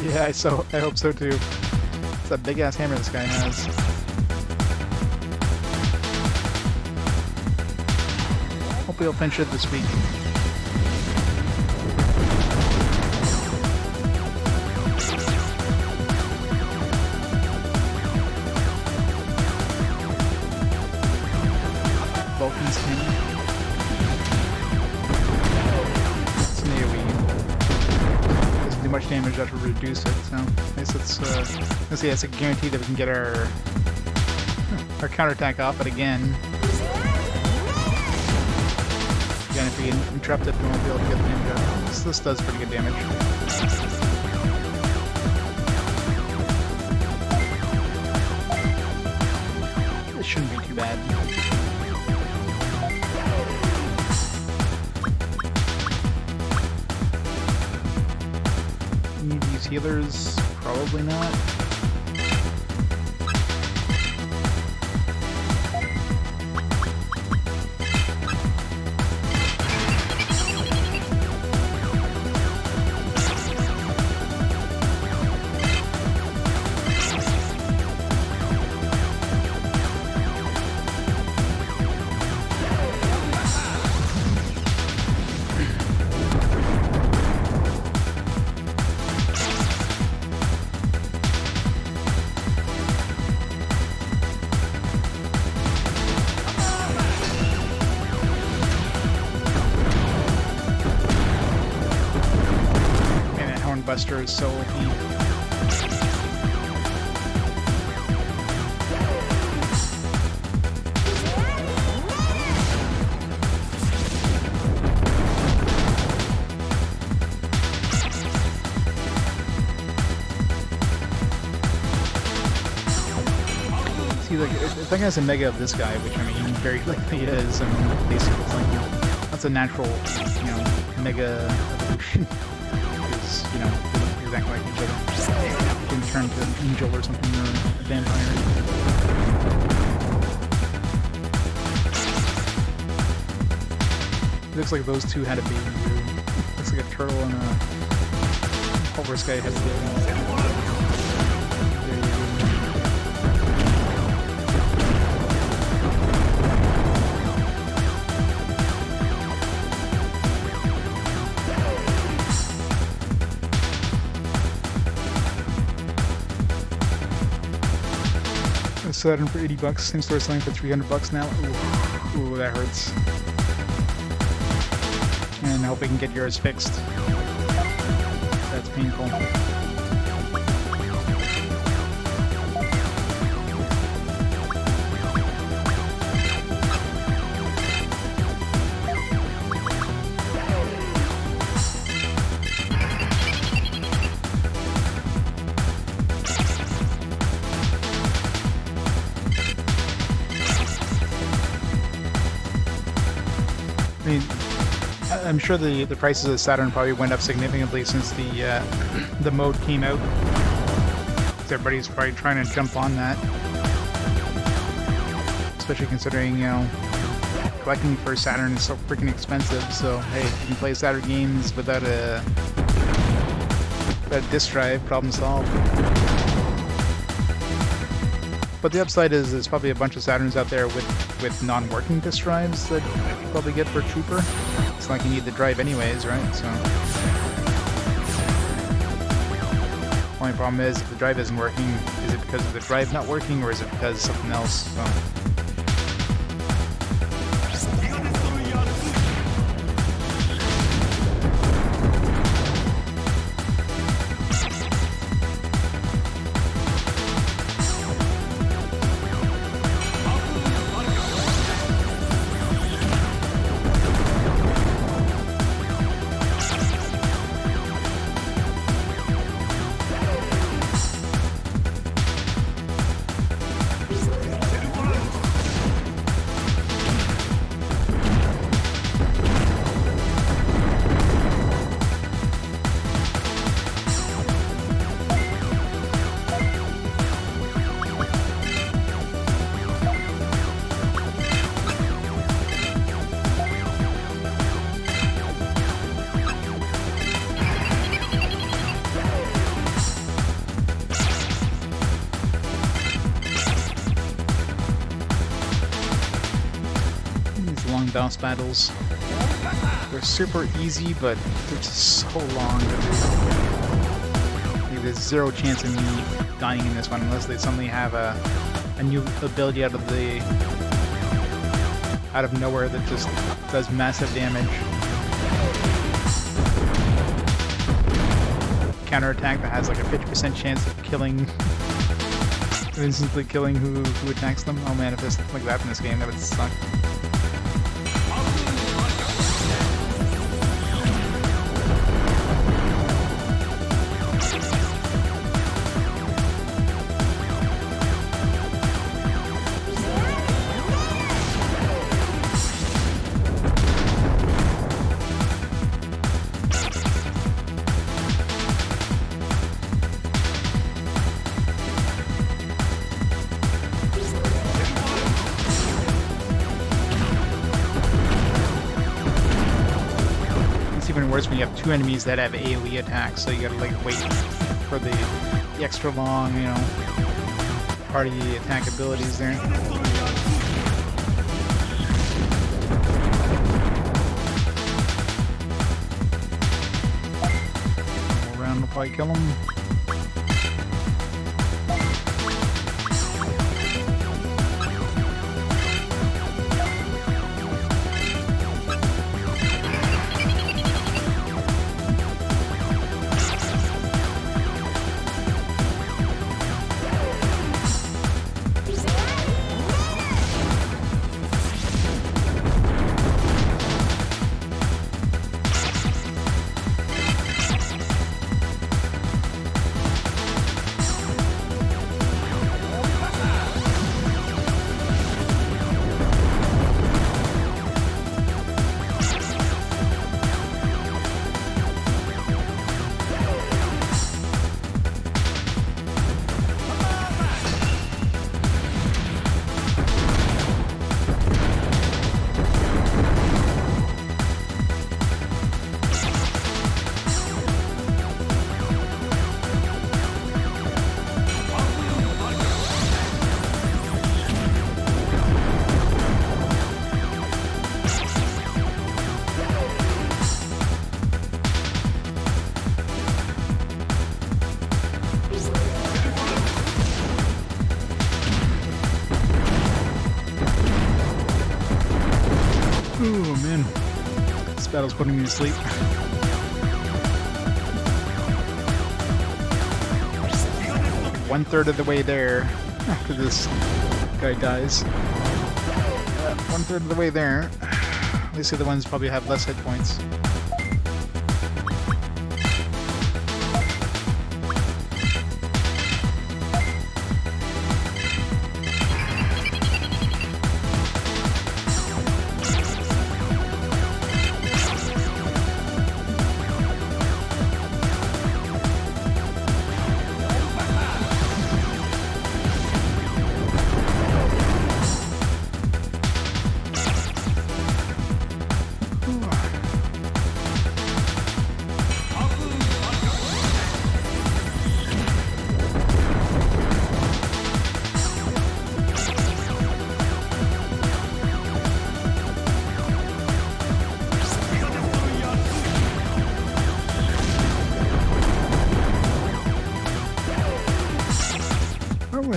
yeah, I hope so too. It's a big ass hammer this guy has. Hopefully he'll finish it this week. Vulcan's hammer. It's an AoE. Doesn't do much damage after we reduce it, so I guess let's see, that's a guarantee that we can get our counterattack off it again. Again, if we interrupt it, we won't be able to get the ninja. This does pretty good damage. This shouldn't be too bad. Need to use healers? Probably not. Buster is so OP. See, like, if that guy's a mega of this guy, which I mean, very likely is, I mean, basically, it's like, that's a natural, you know, mega evolution. turn into an angel or something, or a vampire. It looks like those two had a baby. Looks like a turtle and a horse guy has a baby. Saturn for $80. Same store selling for $300 now. Ooh, that hurts. And I hope I can get yours fixed. That's painful. I mean, I'm sure the prices of Saturn probably went up significantly since the mode came out. Everybody's probably trying to jump on that, especially considering, you know, collecting for Saturn is so freaking expensive. So hey, you can play Saturn games without a disk drive. Problem solved. But the upside is there's probably a bunch of Saturns out there with non-working disk drives that you probably get for cheaper. It's not like you need the drive anyways, right? So only problem is if the drive isn't working, is it because of the drive not working or is it because of something else? So. Bounce battles. They're super easy, but they're just so long that there's zero chance of me dying in this one unless they suddenly have a new ability out of nowhere that just does massive damage. Counterattack that has like a 50% chance of killing, instantly killing who attacks them. Oh man, if there's something like that in this game, that would suck. Even worse when you have two enemies that have AoE attacks, so you gotta like wait for the extra long, you know, party attack abilities there. More round will probably kill him. battle's putting me to sleep. 1/3 of the way there after this guy dies. 1/3 of the way there. At least the other ones probably have less hit points.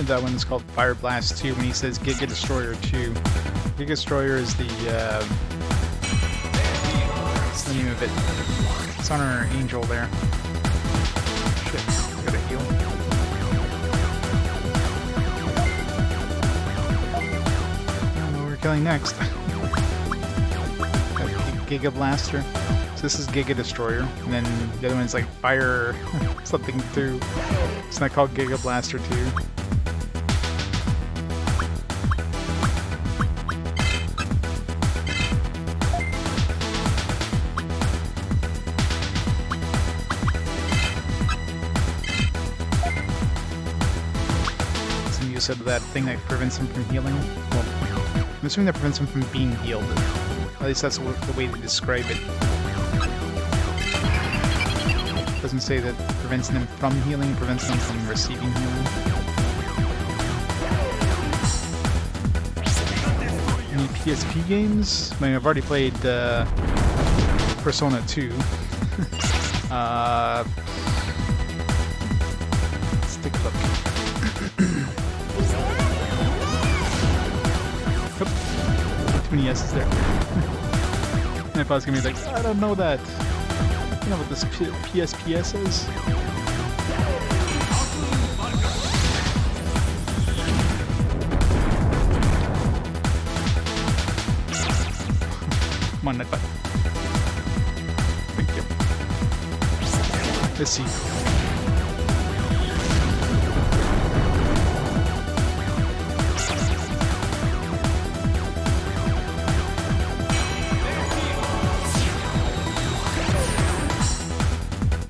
That one is called Fire Blast 2 when he says Giga Destroyer 2. Giga Destroyer is the what's the name of it? It's on our angel there. Shit, gotta heal. I don't know what we're killing next. Giga Blaster. So this is Giga Destroyer, and then the other one's like Fire something 2. It's not called Giga Blaster 2. Said that thing that prevents him from healing. Well, I'm assuming that prevents him from being healed. At least that's the way to describe it. It doesn't say that it prevents them from healing, it prevents them from receiving healing. Any PSP games? I mean, I've already played Persona 2. Let's take a look. Too many S's there. And if I was gonna be like, I don't know that. You know what this PSPS is? Come on, Nightbot. Thank you. Let's see.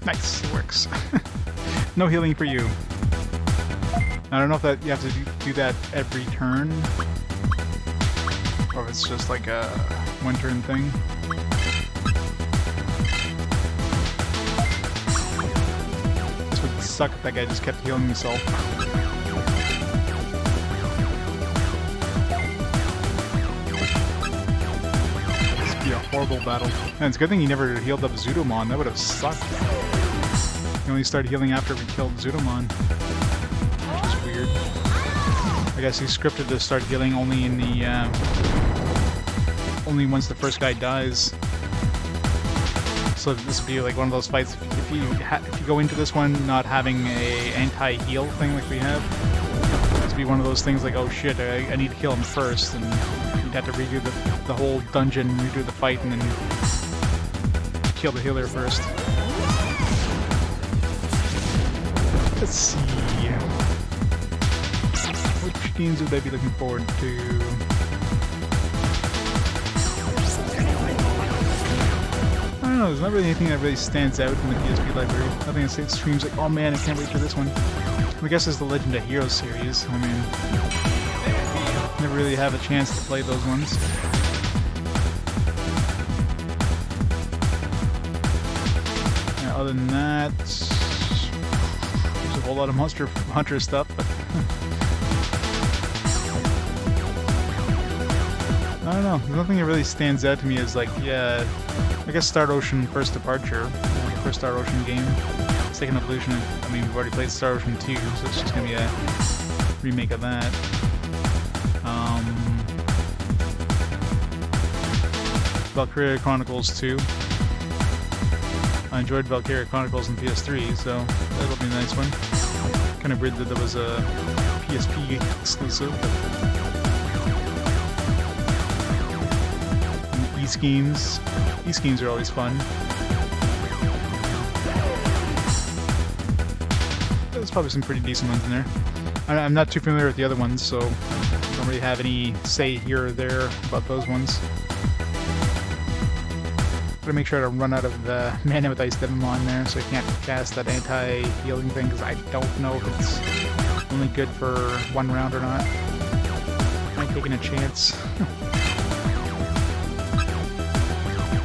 Nice, it works. No healing for you. I don't know if that you have to do that every turn, or if it's just like a one-turn thing. This would suck if that guy just kept healing himself. This would be a horrible battle. And it's a good thing he never healed up Zudomon. That would have sucked. He only started healing after we killed Zudomon, which is weird. I guess he's scripted to start healing only in the only once the first guy dies. So this would be like one of those fights. If you go into this one not having a anti-heal thing like we have, this would be one of those things like, oh shit, I need to kill him first, and you'd have to redo the whole dungeon, redo the fight, and then kill the healer first. Let's see. Which games would I be looking forward to? I don't know, there's not really anything that really stands out in the PSP library. Nothing that screams like, oh man, I can't wait for this one. I guess it's the Legend of Heroes series. I mean, never really have a chance to play those ones. Yeah, other than that, a whole lot of Monster Hunter stuff, but I don't know. Nothing that really stands out to me as like, yeah, I guess Star Ocean First Departure, the first Star Ocean game. Second Evolution, I mean, we've already played Star Ocean 2, so it's just gonna be a remake of that. Valkyria Chronicles 2. I enjoyed Valkyria Chronicles on PS3, so that'll be a nice one. Kind of weird that there was a PSP exclusive. And E-schemes. E-schemes are always fun. There's probably some pretty decent ones in there. I'm not too familiar with the other ones, so I don't really have any say here or there about those ones. Gotta make sure I don't run out of the mana with Ice Digimon there, so I can't cast that anti-healing thing, because I don't know if it's only good for one round or not. I'm taking a chance.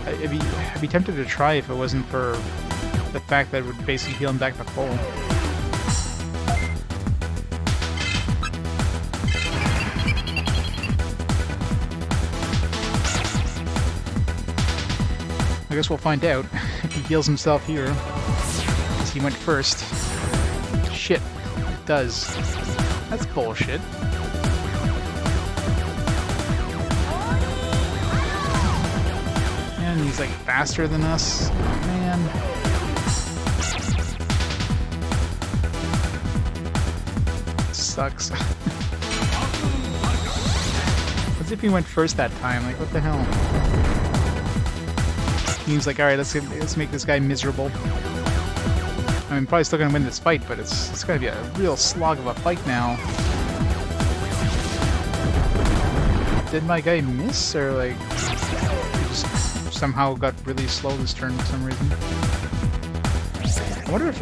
I'd be tempted to try if it wasn't for the fact that it would basically heal him back to full. I guess we'll find out if he heals himself here, because he went first. Shit, it does. That's bullshit. And he's like faster than us. Oh, man. Sucks. As if he went first that time, like what the hell? He was like, alright, let's make this guy miserable. I mean, probably still gonna win this fight, but it's gonna be a real slog of a fight now. Did my guy miss, or like, he just somehow got really slow this turn for some reason? I wonder if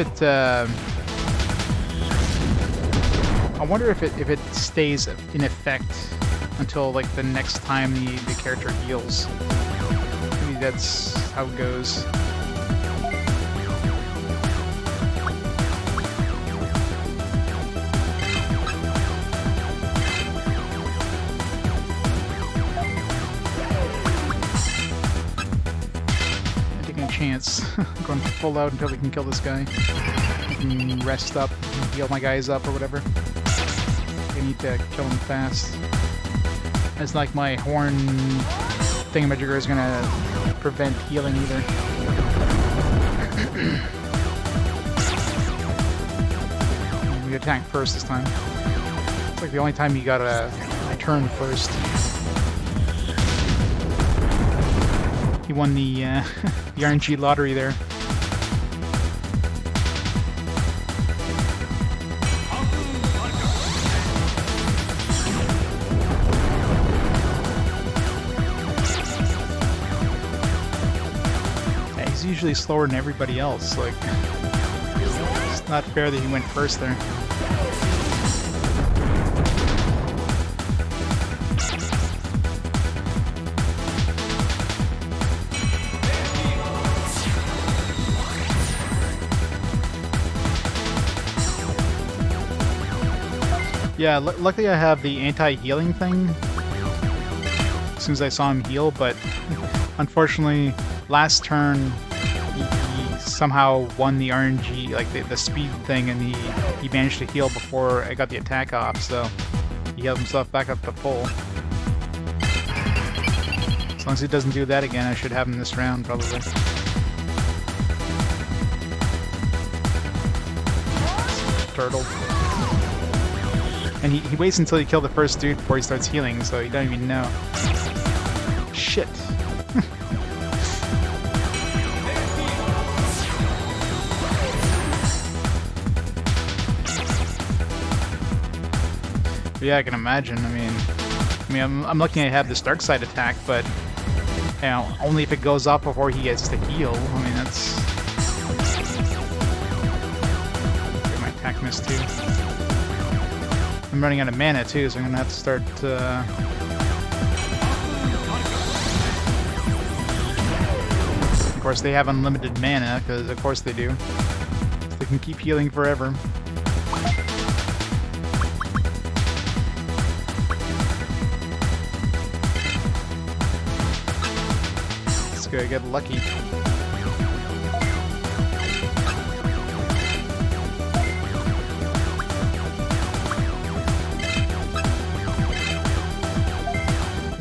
it, if it stays in effect until like the next time the character heals. Maybe that's how it goes. I'm taking a chance. I'm going full out until we can kill this guy. I can rest up and heal my guys up or whatever. I need to kill him fast. It's like my horn thingamajigger is gonna prevent healing either. We attack first this time. It's like the only time you got a turn first. He won the the RNG lottery there. Usually slower than everybody else. Like, it's not fair that he went first there. Yeah, luckily I have the anti-healing thing as soon as I saw him heal, but unfortunately last turn he somehow won the RNG, like the speed thing, and he managed to heal before I got the attack off, so he healed himself back up to full. As long as he doesn't do that again, I should have him this round, probably. Turtle. And he waits until you kill the first dude before he starts healing, so you don't even know. Shit. Yeah, I can imagine. I mean, I'm lucky I have this dark side attack, but you know, only if it goes off before he gets to heal. I mean, that's. Okay, my attack missed too. I'm running out of mana too, so I'm gonna have to start. Of course, they have unlimited mana, because of course they do. They can keep healing forever. Let's go get lucky.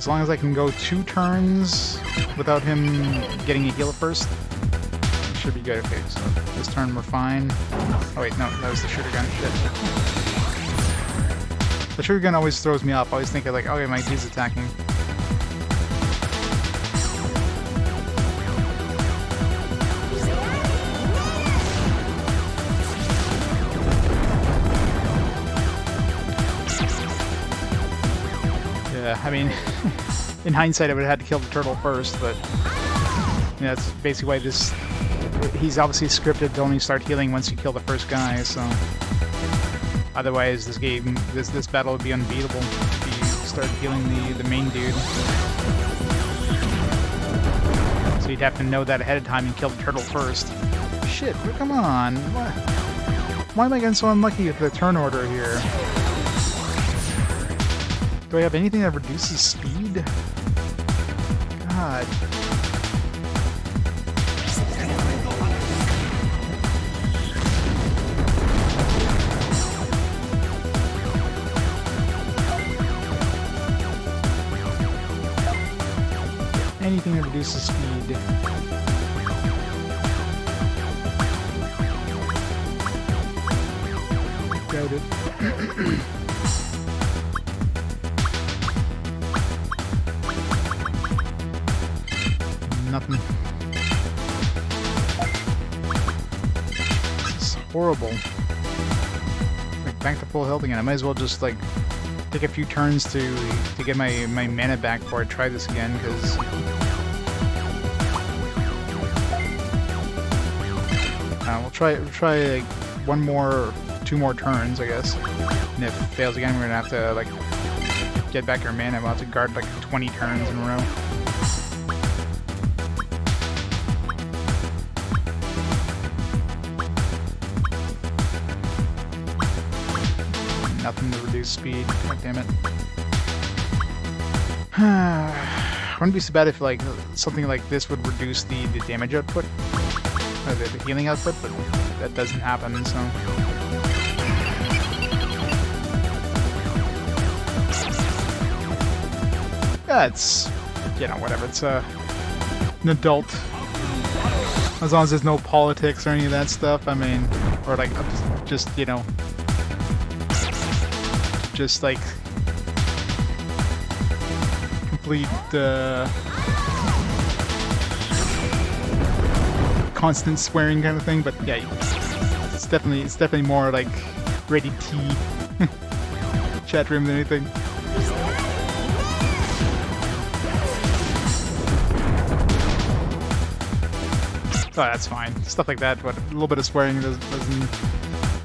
long as I can go 2 turns without him getting a heal first, it should be good. Okay, so this turn we're fine. Oh wait, no, that was the shooter gun. Shit. The shooter gun always throws me off. I always think of like, okay, my dude's attacking. Yeah, I mean, in hindsight, I would have had to kill the turtle first, but yeah, that's basically why this. He's obviously scripted to only start healing once you kill the first guy, so otherwise this game, this battle would be unbeatable if you start healing the main dude. So you'd have to know that ahead of time and kill the turtle first. Shit, come on! Why am I getting so unlucky with the turn order here? Do I have anything that reduces speed? God. Anything that reduces speed. Doubt it. Nothing. This is horrible. Like, back to full health again. I might as well just like take a few turns to get my mana back before I try this again, because we'll try like 1 more, 2 more turns, I guess. And if it fails again, we're gonna have to like get back our mana. We'll have to guard like 20 turns in a row. Nothing to reduce speed. God damn it. Wouldn't be so bad if like something like this would reduce the damage output, or the healing output, but that doesn't happen. So yeah, it's, you know, whatever. It's an adult. As long as there's no politics or any of that stuff. I mean, or like just you know. Just like complete constant swearing kind of thing, but yeah, it's definitely more like ready T chat room than anything. Oh, that's fine. Stuff like that, but a little bit of swearing doesn't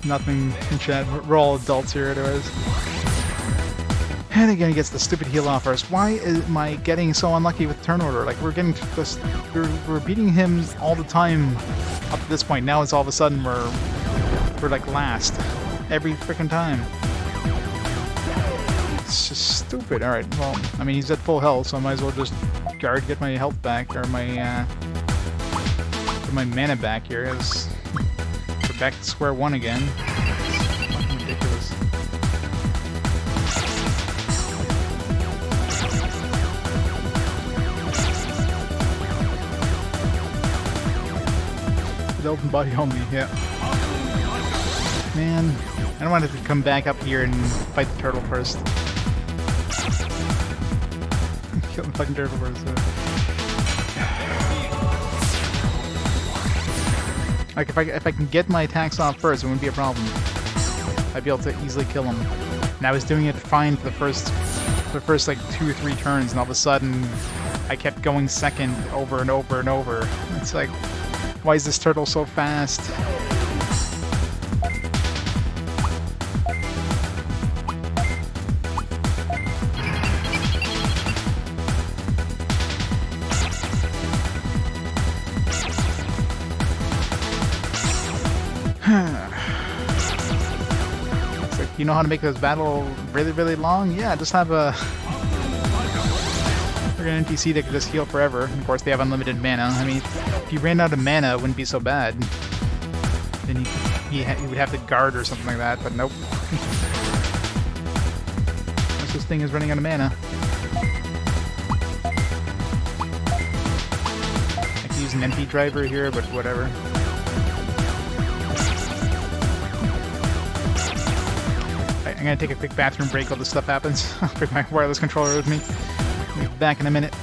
nothing in chat. We're all adults here anyways. And again, he gets the stupid heal off first. Why am I getting so unlucky with turn order? Like, we're getting this, we're beating him all the time up to this point. Now it's all of a sudden we're like last every freaking time. It's just stupid. All right, well, I mean, he's at full health, so I might as well just guard, get my health back, or my mana back here. As we're back to square one again. It's fucking ridiculous. Open body only, yeah. Man, I don't want to come back up here and fight the turtle first. Kill the fucking turtle first. Like if I can get my attacks off first, it wouldn't be a problem. I'd be able to easily kill him. And I was doing it fine for the first like 2 or 3 turns, and all of a sudden I kept going second over and over and over. It's like, why is this turtle so fast? It's like, you know how to make this battle really, really long? Yeah, just have a an NPC that could just heal forever. And of course, they have unlimited mana. I mean, if you ran out of mana, it wouldn't be so bad. Then you would have to guard or something like that, but nope. This thing is running out of mana. is an empty driver here, but whatever. Right, I'm gonna take a quick bathroom break while this stuff happens. I'll bring my wireless controller with me. I'll be back in a minute.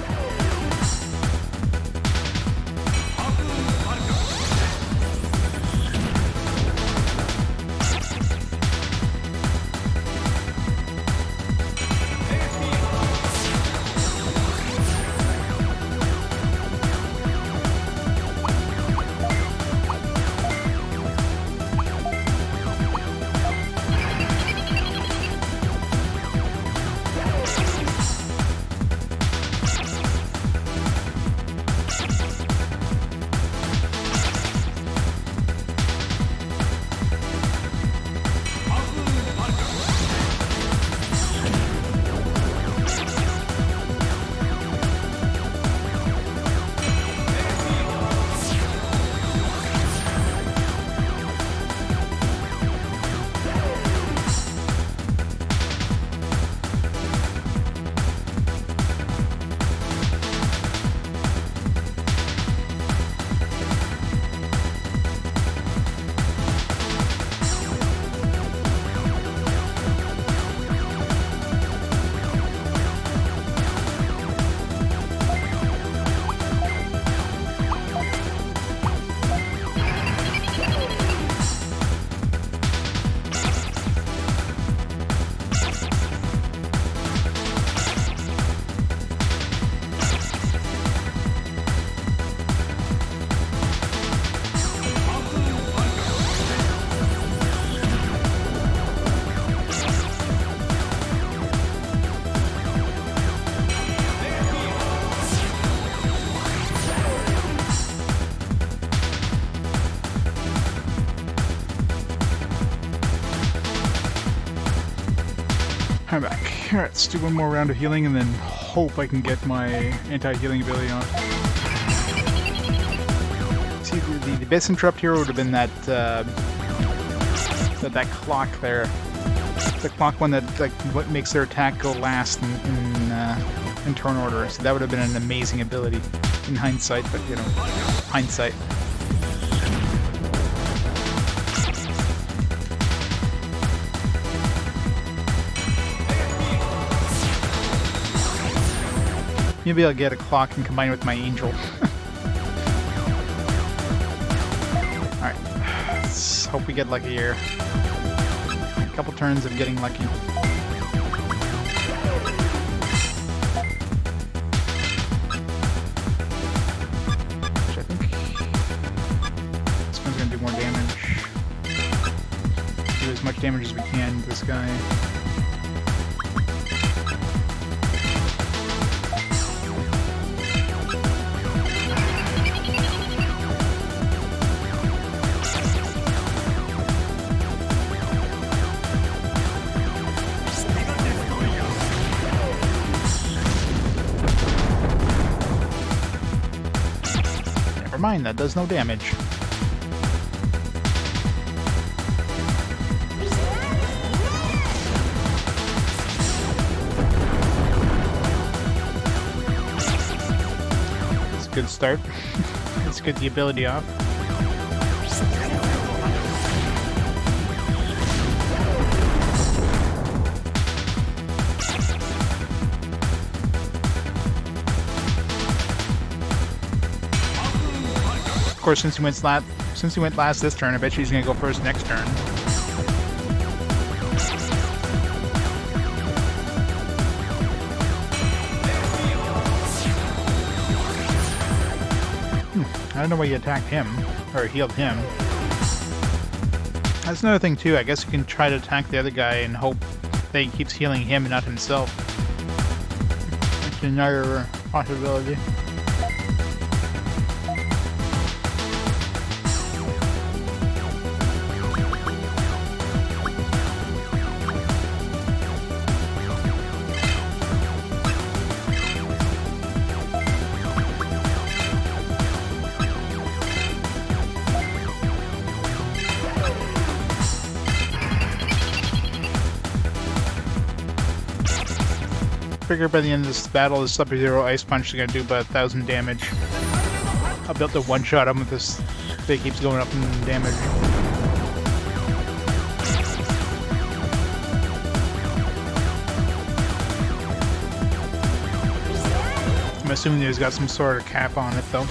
I'm back. Alright, let's do one more round of healing and then hope I can get my anti-healing ability on. See, the best interrupt here would have been that that clock there. The clock one that like what makes their attack go last in turn order. So that would have been an amazing ability in hindsight, but you know, hindsight. Maybe I'll get a clock and combine it with my angel. Alright, let's hope we get lucky here. A couple turns of getting lucky. Which I think this one's gonna do more damage. Do as much damage as we can to this guy. Mine that does no damage. It's a good start. Let's get the ability off. Of course, since he went last this turn, I bet you he's gonna go first next turn. I don't know why you attacked him or healed him. That's another thing too. I guess you can try to attack the other guy and hope that he keeps healing him and not himself. That's another possibility. I figure by the end of this battle, the Sub-Zero Ice Punch is going to do about 1,000 damage. I'll be able to one-shot him if this thing keeps going up in damage. I'm assuming he's got some sort of cap on it, though.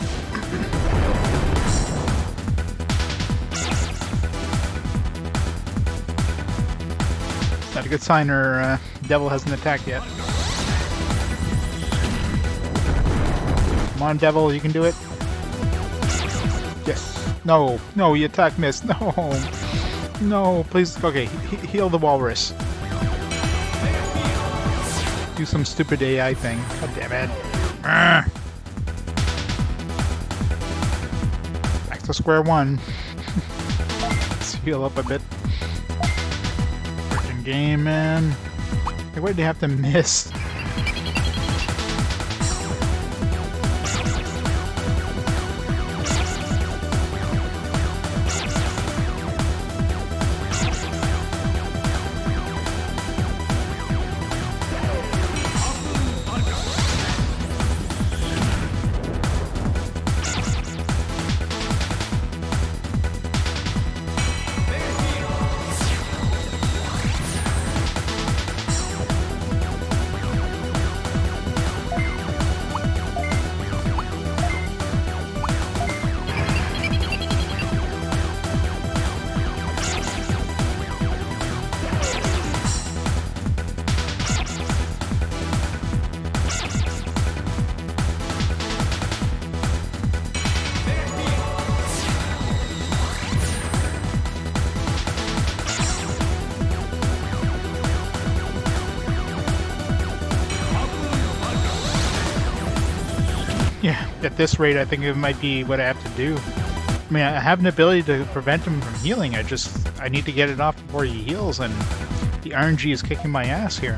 Not a good sign our devil hasn't attacked yet. Come on, devil, you can do it. Yes. No, no, you attack missed. No. No, please. Okay, heal the walrus. Do some stupid AI thing. God damn it. Back to square one. Let's heal up a bit. Freaking game, man. Hey, why did you have to miss? Yeah, at this rate, I think it might be what I have to do. I mean, I have an ability to prevent him from healing. I need to get it off before he heals, and the RNG is kicking my ass here.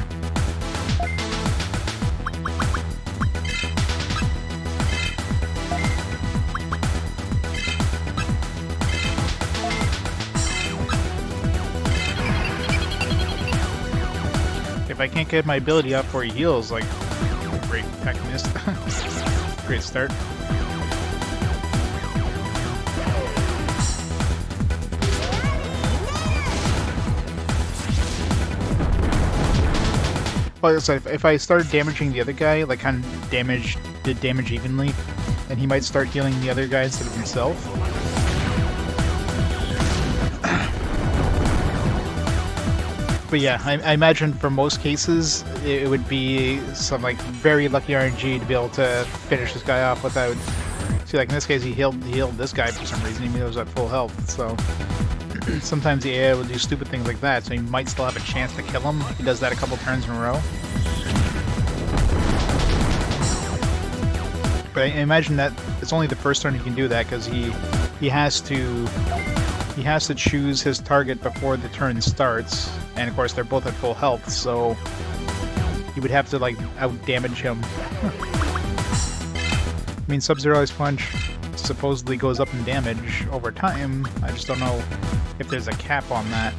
If I can't get my ability off before he heals, like, great, attack missed. Great start. Well, so if I started damaging the other guy, like kind of did damage evenly, then he might start healing the other guy instead of himself. But yeah, I imagine for most cases, it would be some like very lucky RNG to be able to finish this guy off without... See, like in this case, he healed this guy for some reason, even though he was at full health, so... Sometimes the AI will do stupid things like that, so you might still have a chance to kill him. He does that a couple turns in a row. But I imagine that it's only the first turn he can do that, because he has to choose his target before the turn starts, and of course they're both at full health, so he would have to like out-damage him. I mean, Sub-Zero Ice Punch supposedly goes up in damage over time. I just don't know if there's a cap on that.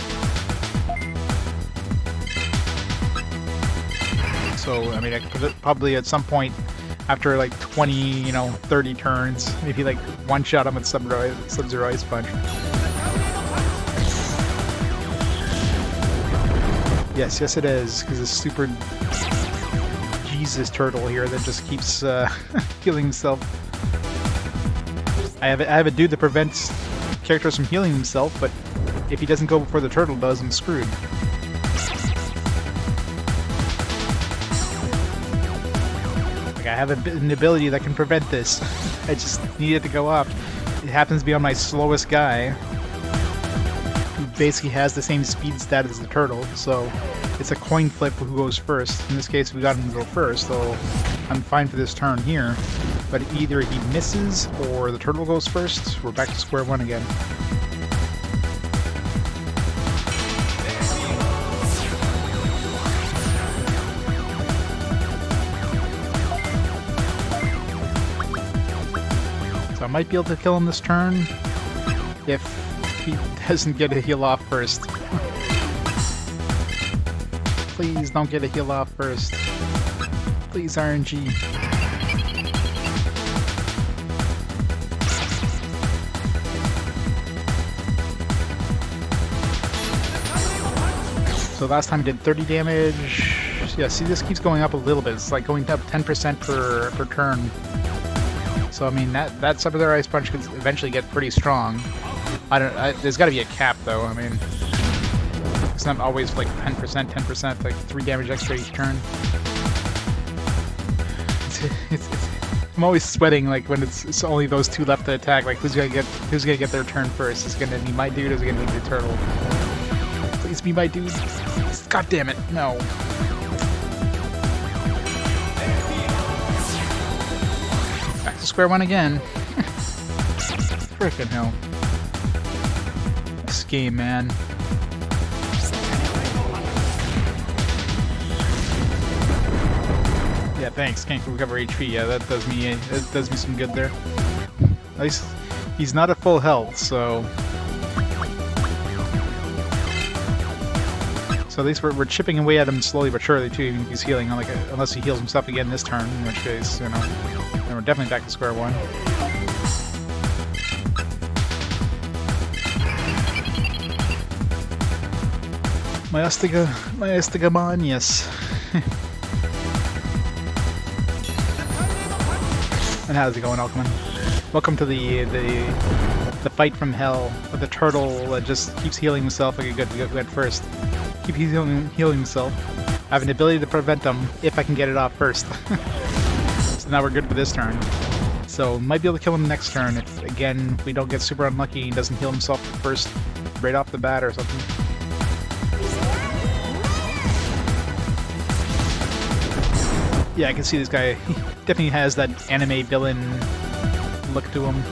So, I mean, I could probably at some point after like 20, 30 turns, maybe like one-shot him with Sub-Zero Ice Punch. Yes it is, because it's super Jesus turtle here that just keeps healing himself. I have a dude that prevents characters from healing himself, but if he doesn't go before the turtle does, I'm screwed. Like, I have an ability that can prevent this. I just need it to go up. It happens to be on my slowest guy, who basically has the same speed stat as the turtle, so it's a coin flip who goes first. In this case, we got him to go first, so I'm fine for this turn here. But either he misses or the turtle goes first, we're back to square one again. So I might be able to kill him this turn if he doesn't get a heal off first. Please don't get a heal off first. Please, RNG. So last time it did 30 damage. Yeah, see, this keeps going up a little bit. It's like going up 10% per turn. So I mean, that Sub-Zero Ice Punch could eventually get pretty strong. There's got to be a cap though. I mean, it's not always like 10%, like 3 damage extra each turn. I'm always sweating like when it's only those two left to attack. Like who's gonna get their turn first? Is it gonna be my dude or is it gonna be the turtle? Please be my dude. God damn it, no. Back to square one again. Frickin' hell. This game, man. Yeah, thanks. Can't recover HP. Yeah, that does me some good there. At least he's not at full health, so at least we're chipping away at him slowly but surely too. Even if he's healing, like unless he heals himself again this turn, in which case, you know, then we're definitely back to square one. My Astigamon, yes. And how's it going, Alchemon? Welcome to the fight from hell with the turtle that just keeps healing himself like a good first. Keep healing himself. I have an ability to prevent them if I can get it off first. So now we're good for this turn. So might be able to kill him next turn if again we don't get super unlucky and he doesn't heal himself first right off the bat or something. Yeah, I can see this guy. He definitely has that anime villain look to him.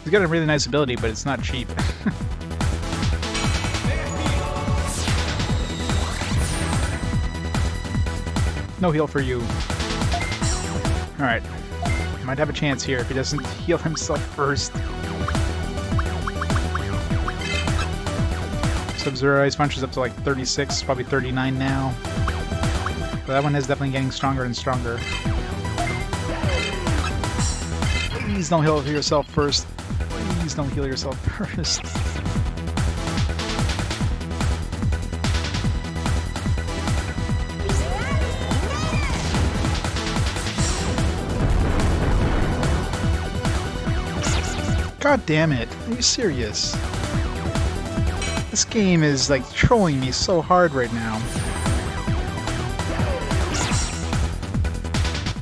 He's got a really nice ability, but it's not cheap. No heal for you. Alright. Might have a chance here if he doesn't heal himself first. Sub-Zero Ice Punch is up to like 36, probably 39 now. But that one is definitely getting stronger and stronger. Please don't heal yourself first. Please don't heal yourself first. God damn it. Are you serious? This game is like trolling me so hard right now.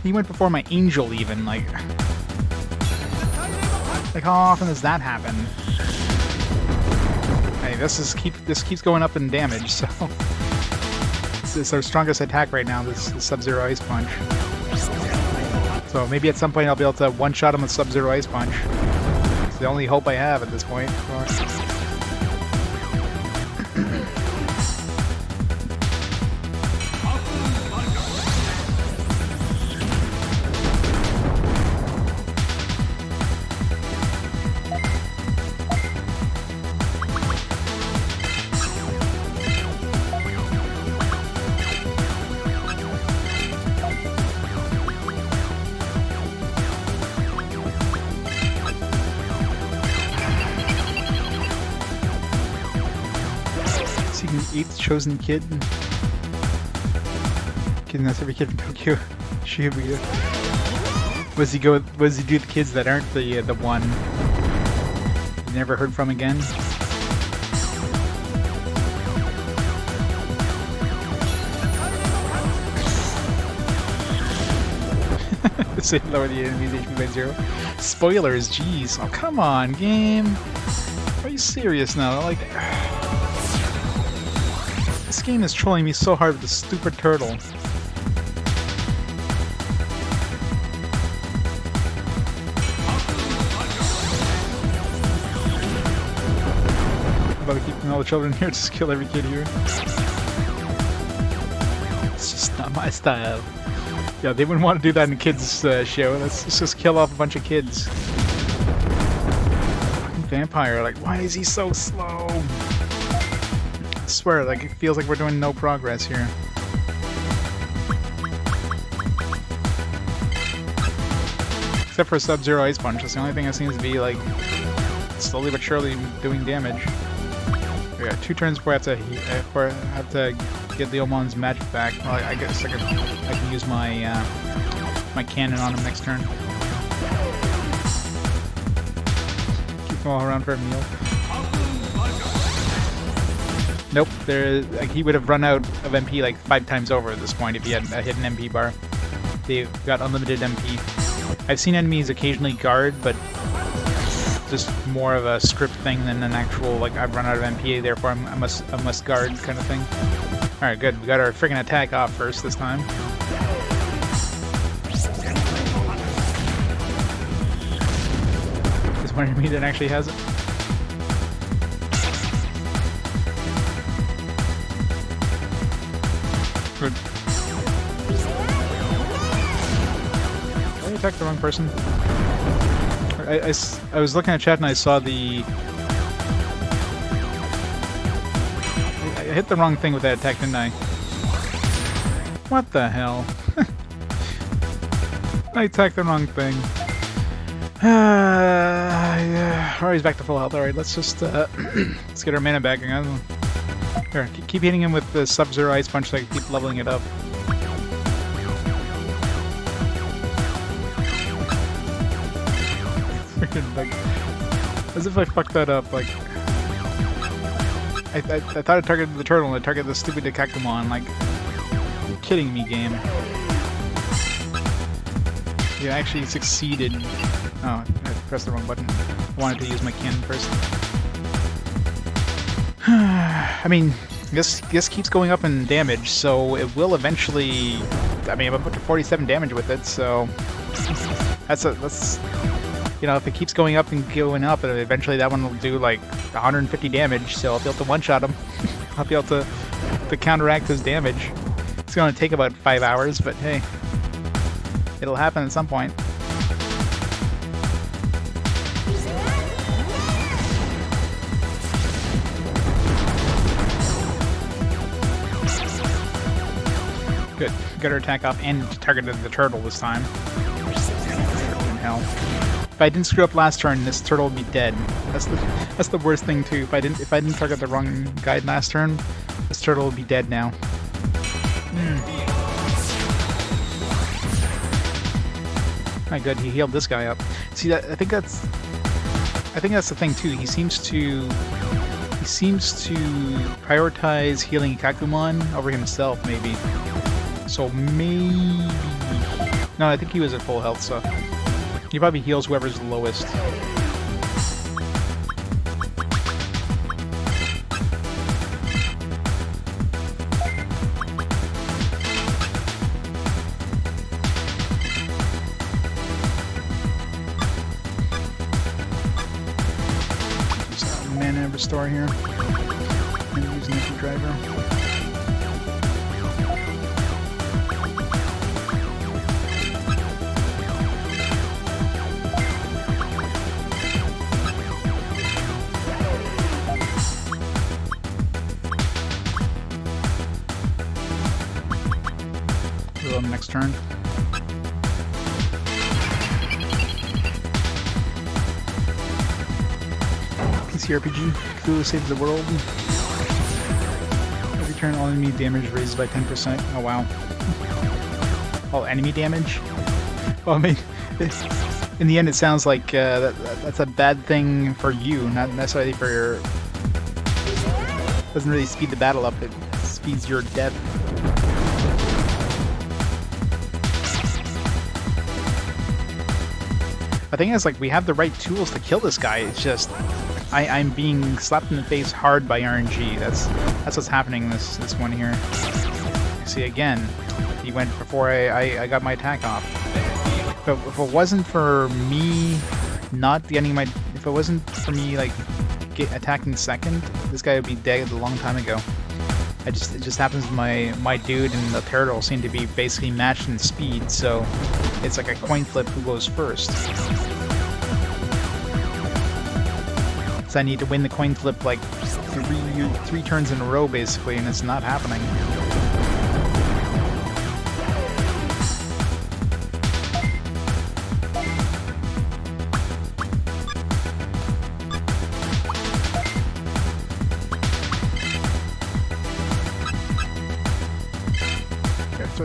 He went before my angel even, like how often does that happen? Hey, this keeps going up in damage, so this is our strongest attack right now, this Sub-Zero Ice Punch. So maybe at some point I'll be able to one-shot him with Sub-Zero Ice Punch. It's the only hope I have at this point. Eighth chosen kid. Kidding, that's every kid from Tokyo. Shibuya. What does he do with the kids that aren't the one? You never heard from again? Say lower the enemy's HP by 0. Spoilers, jeez. Oh, come on, game. Are you serious now? Like, this game is trolling me so hard with this stupid turtle. I'm about to keep all the children here, just kill every kid here. It's just not my style. Yeah, they wouldn't want to do that in a kids show. Let's just kill off a bunch of kids. Fucking vampire, like, why is he so slow? I swear, like, it feels like we're doing no progress here. except for Sub-Zero Ice Punch. That's the only thing that seems to be like slowly but surely doing damage. We got 2 turns before I have to get Leomon's magic back. Well, I guess I can use my my cannon on him next turn. Keep him all around for a meal. Nope, he would have run out of MP like 5 times over at this point if he had a hidden MP bar. They've got unlimited MP. I've seen enemies occasionally guard, but just more of a script thing than an actual, like, I've run out of MP, therefore I must guard kind of thing. Alright, good. We got our friggin' attack off first this time. There's one enemy that actually has it. Good. Did I attack the wrong person? I was looking at chat and I saw the... I hit the wrong thing with that attack, didn't I? What the hell? I attacked the wrong thing. Yeah. Alright, he's back to full health. Alright, let's just let's get our mana back again. Here, keep hitting him with the Sub-Zero Ice Punch so I can keep leveling it up. Like, as if I fucked that up, like... I thought I targeted the turtle and I targeted the stupid Digimon, like... You're kidding me, game. You actually succeeded. Oh, I pressed the wrong button. I wanted to use my cannon first. I mean, this keeps going up in damage, so it will eventually... I mean, I'm up to 47 damage with it, so... That's... You know, if it keeps going up and going up, eventually that one will do like 150 damage, so I'll be able to one-shot him. I'll be able to counteract his damage. It's going to take about 5 hours, but hey, it'll happen at some point. Good. Got our attack off and targeted the turtle this time. Hell. If I didn't screw up last turn, this turtle would be dead. That's the worst thing too. If I didn't target the wrong guy last turn, this turtle would be dead now. My good, he healed this guy up. See, I think that's the thing too. He seems to prioritize healing Kakumon over himself, maybe. So maybe... No, I think he was at full health, so... He probably heals whoever's lowest. Just mana restore here. And use an empty driver. Next turn. PC RPG, Cthulhu saves the world. Every turn, all enemy damage raises by 10%. Oh wow. All enemy damage? Well, I mean, in the end it sounds like that's a bad thing for you, not necessarily for your... Doesn't really speed the battle up, it speeds your death. The thing is, like, we have the right tools to kill this guy. It's just I'm being slapped in the face hard by RNG. That's what's happening this one here. See, again, he went before I got my attack off. But if it wasn't for me not getting my... If it wasn't for me, like, attacking second, this guy would be dead a long time ago. It just happens my dude and the turtle seem to be basically matched in speed, so it's like a coin flip who goes first. So I need to win the coin flip like three turns in a row basically, and it's not happening.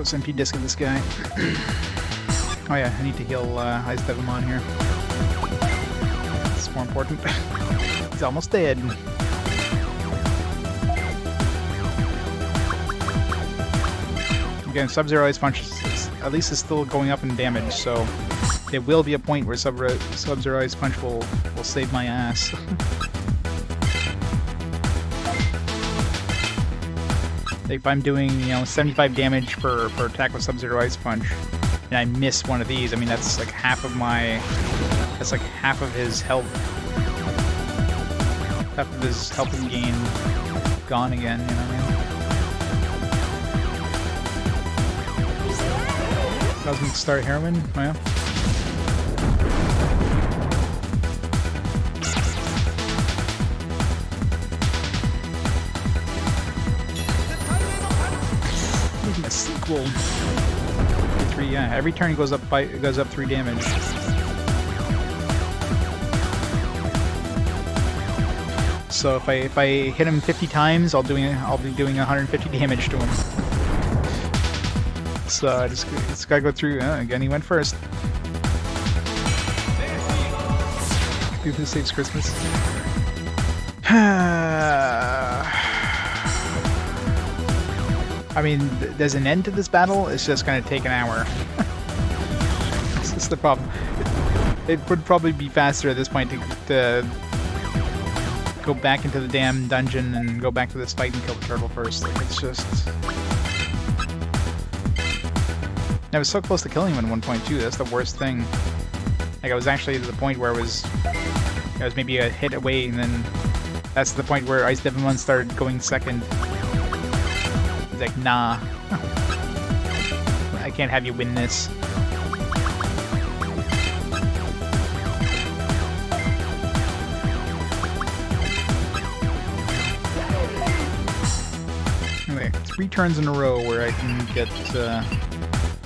Let's MP disc of this guy. Oh yeah, I need to heal Ice Digimon here. It's more important. He's almost dead. Again, Sub-Zero Ice Punch at least is still going up in damage, so there will be a point where Sub-Zero Ice Punch will save my ass. If I'm doing, 75 damage per attack with Sub-Zero Ice Punch, and I miss one of these, I mean that's like half of his health. Half of his health and gain gone again, you know what I mean? Cosmic Star Heroine, well. A sequel. 3, yeah. Every turn he goes up 3 damage. So if I hit him 50 times, I'll be doing 150 damage to him. So I just gotta go through. Again, he went first. Who saves Christmas? I mean, there's an end to this battle, it's just gonna take an hour. That's just the problem. It would probably be faster at this point to go back into the damn dungeon and go back to this fight and kill the turtle first. Like, it's just... I was so close to killing him at one point too, that's the worst thing. Like, I was actually to the point where I was maybe a hit away, and then that's the point where Ice Digimon started going second. He's like, nah. I can't have you win this. Anyway, 3 turns in a row where I can get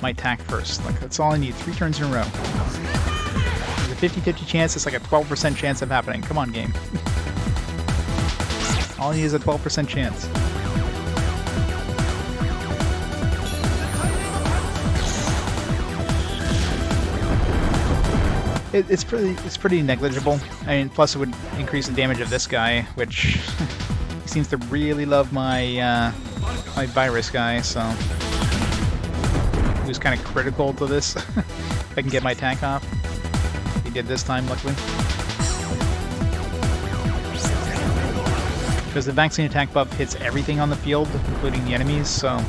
my attack first. Like, that's all I need, 3 turns in a row. There's a 50-50 chance, it's like a 12% chance of happening. Come on, game. All I need is a 12% chance. It's pretty negligible. I mean, plus it would increase the damage of this guy, which he seems to really love my my virus guy. So he was kind of critical to this. If I can get my attack off, he did this time, luckily. Because the vaccine attack buff hits everything on the field, including the enemies. So.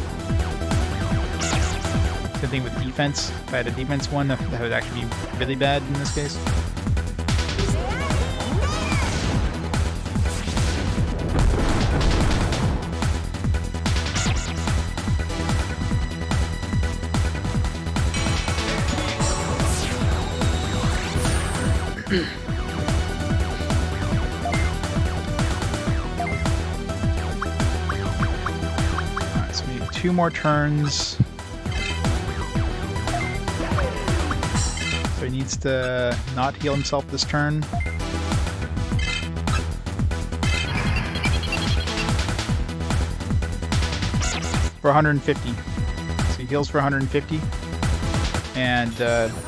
Same thing with defense. If I had a defense one, that would actually be really bad in this case. Alright, so we need 2 more turns. So he needs to not heal himself this turn. For 150. So he heals for 150. And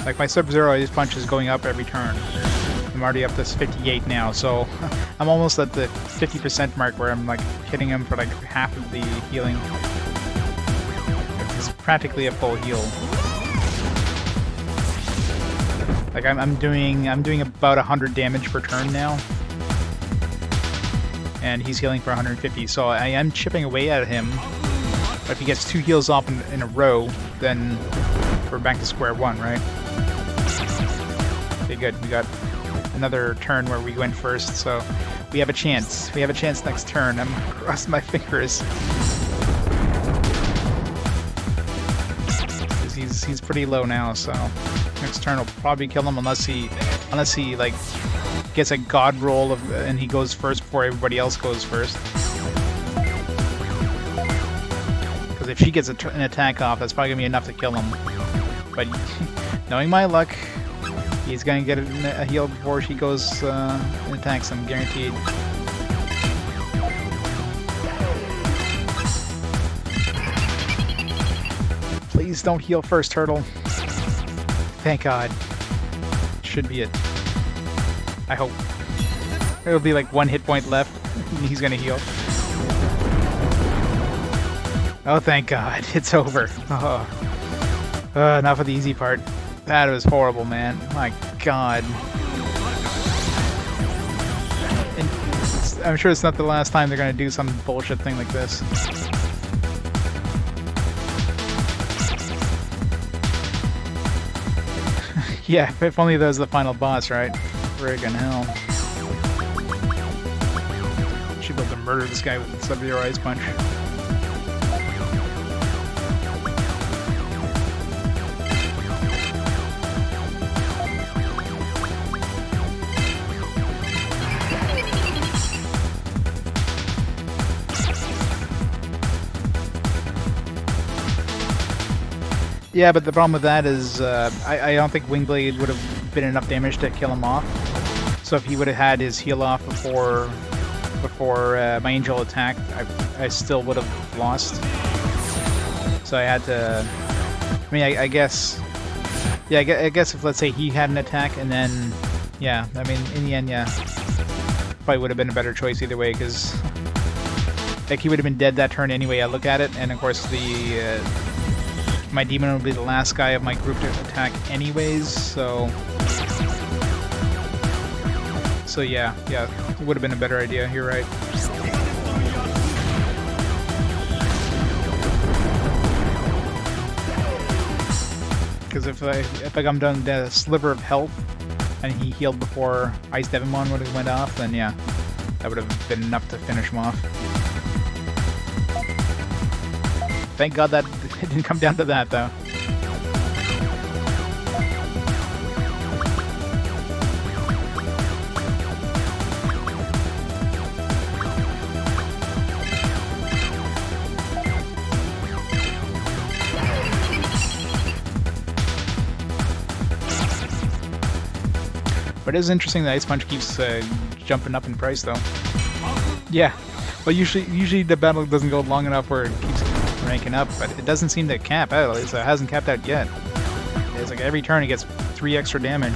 like my Sub-Zero Ice Punch is going up every turn. I'm already up to 58 now, so I'm almost at the 50% mark where I'm like hitting him for like half of the healing. It's practically a full heal. Like I'm doing about 100 damage per turn now, and he's healing for 150. So I am chipping away at him. But if he gets 2 heals off in a row, then we're back to square one, right? Okay, good. We got another turn where we went first, so we have a chance. We have a chance next turn. I'm crossing my fingers. He's pretty low now, so next turn will probably kill him unless he like gets a god roll and he goes first before everybody else goes first. Because if she gets an attack off, that's probably gonna be enough to kill him. But knowing my luck, he's gonna get a heal before she goes and attacks him, guaranteed. Please don't heal first, turtle. Thank God. Should be it. I hope. It'll be like 1 hit point left. And he's gonna heal. Oh, thank God. It's over. Oh. Enough of the easy part. That was horrible, man. My God. And I'm sure it's not the last time they're gonna do some bullshit thing like this. Yeah, if only that was the final boss, right? Friggin' hell. Should be able to murder this guy with Sub-Zero Ice Punch. Yeah, but the problem with that is I don't think Wingblade would have been enough damage to kill him off. So if he would have had his heal off before my angel attacked, I still would have lost. So I had to... I mean, I guess... Yeah, I guess if, let's say, he had an attack and then... Yeah, I mean, in the end, yeah. Probably would have been a better choice either way, because... Like, he would have been dead that turn anyway, I look at it, and of course the... my demon would be the last guy of my group to attack anyways, so... So yeah, it would have been a better idea, you're right. Because if I come down to a sliver of health, and he healed before Ice Devimon would have went off, then yeah, that would have been enough to finish him off. Thank God that it didn't come down to that, though. But it is interesting that Ice Punch keeps jumping up in price, though. Yeah. Well, usually the battle doesn't go long enough where it keeps ranking up, but it doesn't seem to cap out. At least it hasn't capped out yet. It's like every turn it gets 3 extra damage.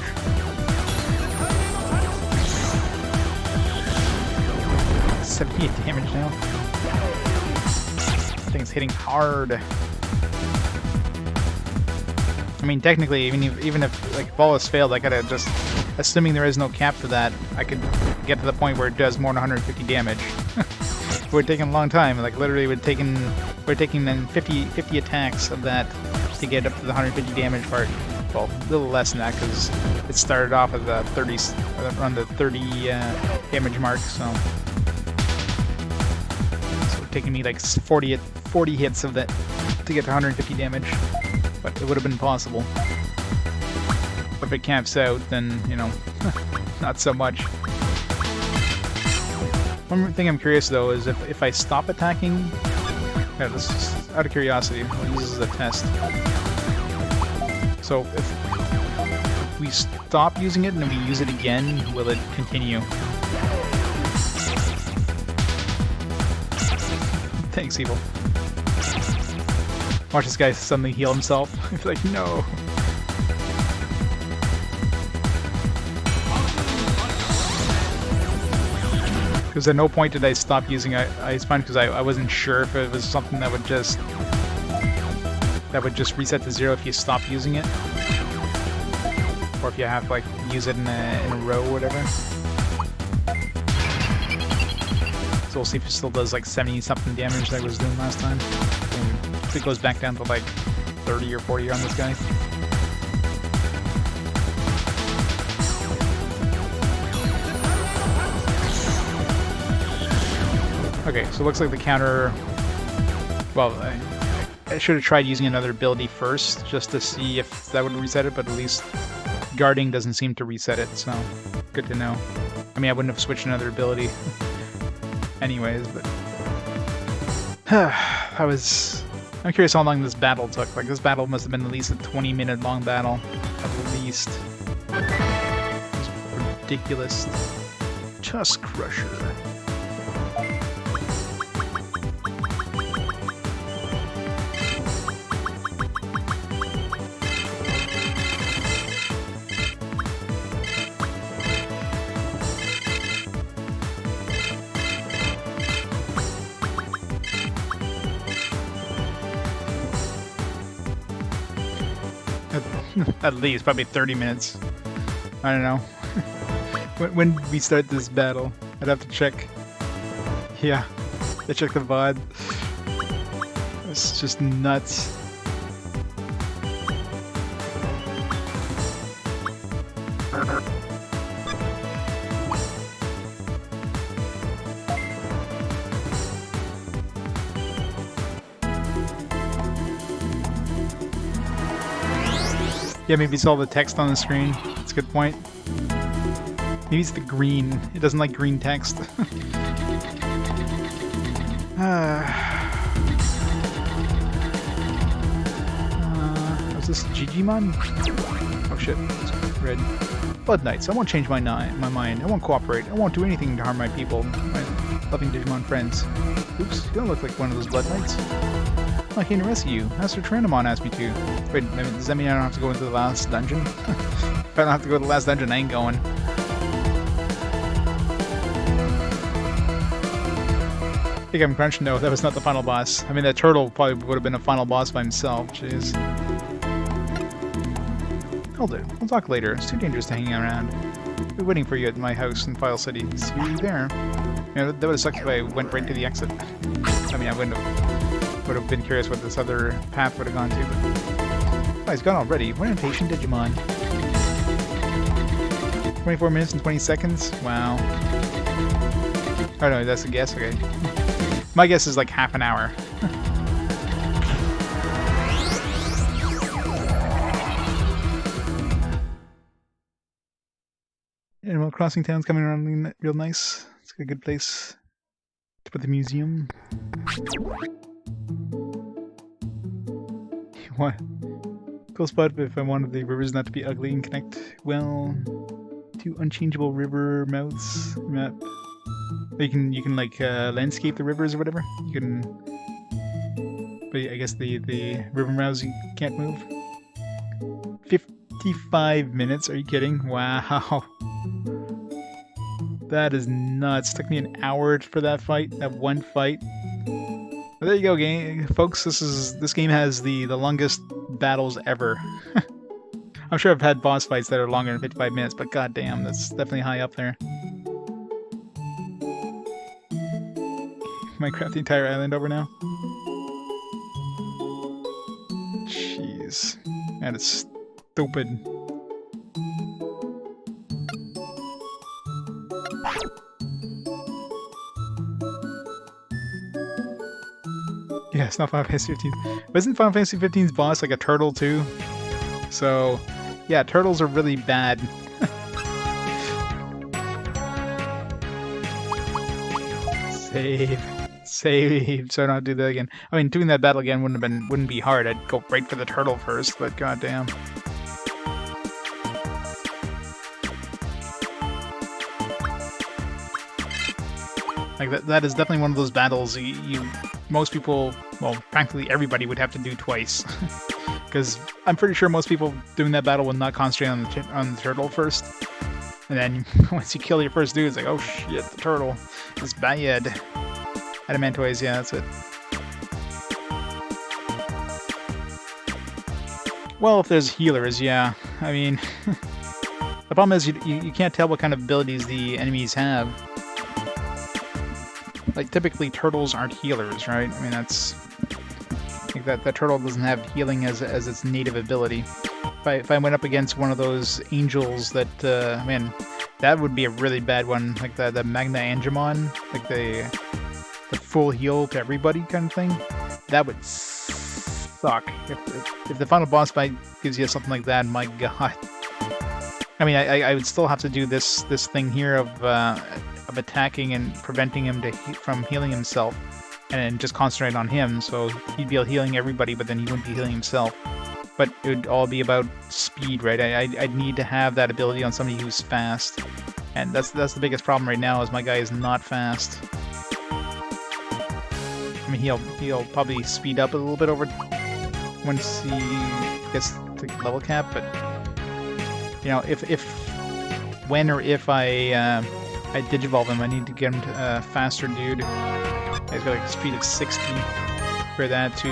78 damage now. That thing's hitting hard. I mean, technically, even if like all has failed, I gotta just, assuming there is no cap for that, I could get to the point where it does more than 150 damage. It would take a long time. Like literally, we're taking then 50 attacks of that to get up to the 150 damage part. Well, a little less than that because it started off at the 30s, around the 30 damage mark. So it's taking me like 40 hits of that to get to 150 damage. But it would have been possible. If it camps out, then, you know, not so much. One thing I'm curious, though, is if I stop attacking... Yeah, this is out of curiosity. We'll use this as a test. So, if we stop using it and then we use it again, will it continue? Thanks, Evil. Watch this guy suddenly heal himself. He's like, no. Because at no point did I stop using Ice Punch because I wasn't sure if it was something that would just reset to 0 if you stop using it, or if you have to like use it in a row or whatever. So we'll see if it still does like 70 something damage that I was doing last time. If it goes back down to like 30 or 40 on this guy. Okay, so it looks like the counter... Well, I should have tried using another ability first, just to see if that would reset it, but at least guarding doesn't seem to reset it, so good to know. I mean, I wouldn't have switched another ability anyways, but... I'm curious how long this battle took. Like, this battle must have been at least a 20-minute long battle, at least. It's ridiculous. Tusk Crusher. At least, probably 30 minutes. I don't know. When did we start this battle? I'd have to check. Yeah, I checked the VOD. It's just nuts. Yeah, maybe it's all the text on the screen. That's a good point. Maybe it's the green. It doesn't like green text. Was this Digimon? Oh shit, it's red. Blood Knights, I won't change my mind. I won't cooperate. I won't do anything to harm my people, my loving Digimon friends. Oops, you don't look like one of those Blood Knights. I came to rescue you. Master Tyrannomon asked me to. Wait, does that mean I don't have to go into the last dungeon? If I don't have to go to the last dungeon, I ain't going. I think I'm crunching. No, that was not the final boss. I mean, that turtle probably would have been a final boss by himself. Jeez. Hold it. We'll talk later. It's too dangerous to hang around. I'll be waiting for you at my house in File City. See you there. You know, that would have sucked if I went right to the exit. I mean, I would have been curious what this other path would have gone to. But... Oh, he's gone already. What an impatient Digimon. 24 minutes and 20 seconds? Wow. Oh no, that's a guess? Okay. My guess is like half an hour. Animal Crossing Town's coming around real nice. It's a good place to put the museum. What? Cool spot if I wanted the rivers not to be ugly and connect well to unchangeable river mouths map. You can like landscape the rivers or whatever. You can, but I guess the river mouths you can't move. 55 minutes? Are you kidding? Wow, that is nuts. Took me an hour for that fight. That one fight. But there you go, game folks. This game has the longest battles ever. I'm sure I've had boss fights that are longer than 55 minutes, but goddamn, that's definitely high up there. Minecraft the entire island over now. Jeez, man, it's stupid. Yeah, it's not Final Fantasy 15. Wasn't Final Fantasy 15's boss like a turtle too? So, yeah, turtles are really bad. Save, so I don't do that again. I mean, doing that battle again wouldn't be hard. I'd go right for the turtle first, but goddamn. Like that is definitely one of those battles most people, well, practically everybody would have to do twice. Because I'm pretty sure most people doing that battle will not concentrate on the turtle first. And then once you kill your first dude, it's like, oh shit, the turtle is bad. Adamantoids, yeah, that's it. Well, if there's healers, yeah. I mean, the problem is you can't tell what kind of abilities the enemies have. Like, typically turtles aren't healers, right? I mean, I think that turtle doesn't have healing as its native ability. If I went up against one of those angels that, man, that would be a really bad one. Like the Magna Angemon, like the full heal to everybody kind of thing. That would suck. If the final boss fight gives you something like that, my god. I mean, I would still have to do this thing here of attacking and preventing him from healing himself, and then just concentrate on him, so he'd be healing everybody, but then he wouldn't be healing himself. But it would all be about speed, right? I'd need to have that ability on somebody who's fast, and that's the biggest problem right now, is my guy is not fast. I mean, he'll probably speed up a little bit over once he gets to level cap, but you know, when or if I digivolve him, I need to get him to a faster dude. He's got like a speed of 60. Compare that to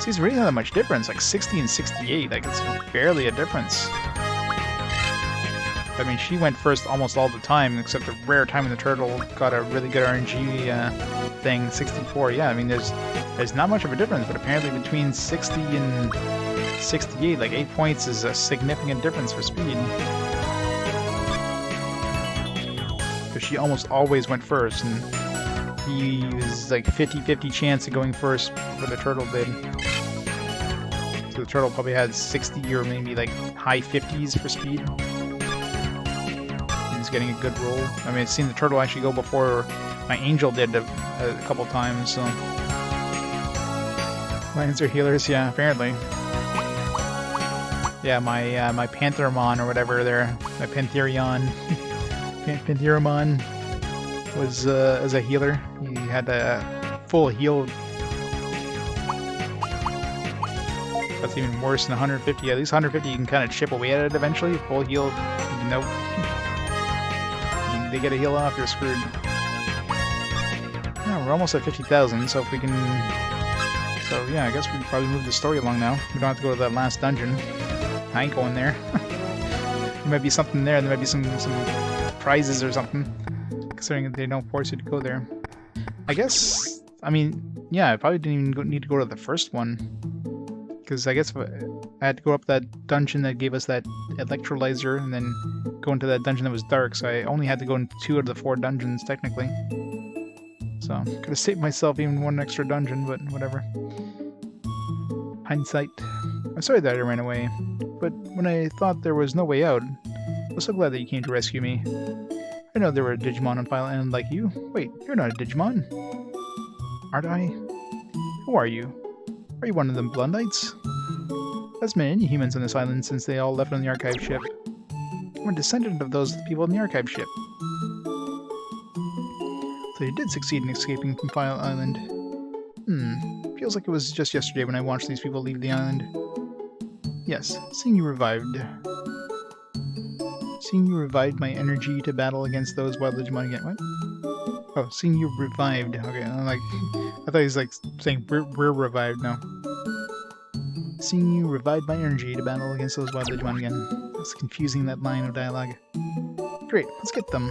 See, it's really not that much difference, like 60 and 68, like it's barely a difference. I mean, she went first almost all the time, except the rare time when the turtle got a really good RNG thing, 64. Yeah, I mean, there's not much of a difference, but apparently between 60 and 68, like 8 points is a significant difference for speed. Because she almost always went first, and he was like 50-50 chance of going first before the turtle did. So the turtle probably had 60 or maybe like high 50s for speed. He's getting a good roll. I mean, I've seen the turtle actually go before my angel did a couple times, so. Lions are healers, yeah, apparently. Yeah, my Panthermon or whatever there, my Pantherion, Pantheramon was as a healer. He had a full heal. That's even worse than 150. At least 150 you can kind of chip away at it eventually. Full heal, nope. They get a heal off, you're screwed. Yeah, we're almost at 50,000, so if we can... So yeah, I guess we can probably move the story along now. We don't have to go to that last dungeon. I ain't going there. There might be something there, there might be some prizes or something. Considering that they don't force you to go there. I guess... I mean, yeah, I probably didn't even need to go to the first one. Because I guess if I had to go up that dungeon that gave us that electrolyzer and then go into that dungeon that was dark, so I only had to go into 2 out of the 4 dungeons, technically. So, could have saved myself even 1 extra dungeon, but whatever. Hindsight. I'm sorry that I ran away, but when I thought there was no way out, I was so glad that you came to rescue me. I know there were a Digimon on File Island like you. Wait, you're not a Digimon? Aren't I? Who are you? Are you one of them Blundites? There's been any humans on this island since they all left on the archive ship. We're a descendant of those people on the archive ship. So you did succeed in escaping from File Island. Feels like it was just yesterday when I watched these people leave the island. Yes, seeing you revived. Seeing you revived my energy to battle against those wild Digimon again. What? Oh, seeing you revived. Okay, I'm like, I thought he was like saying we're revived now. Seeing you revived my energy to battle against those wild Digimon again. That's confusing, that line of dialogue. Great, let's get them.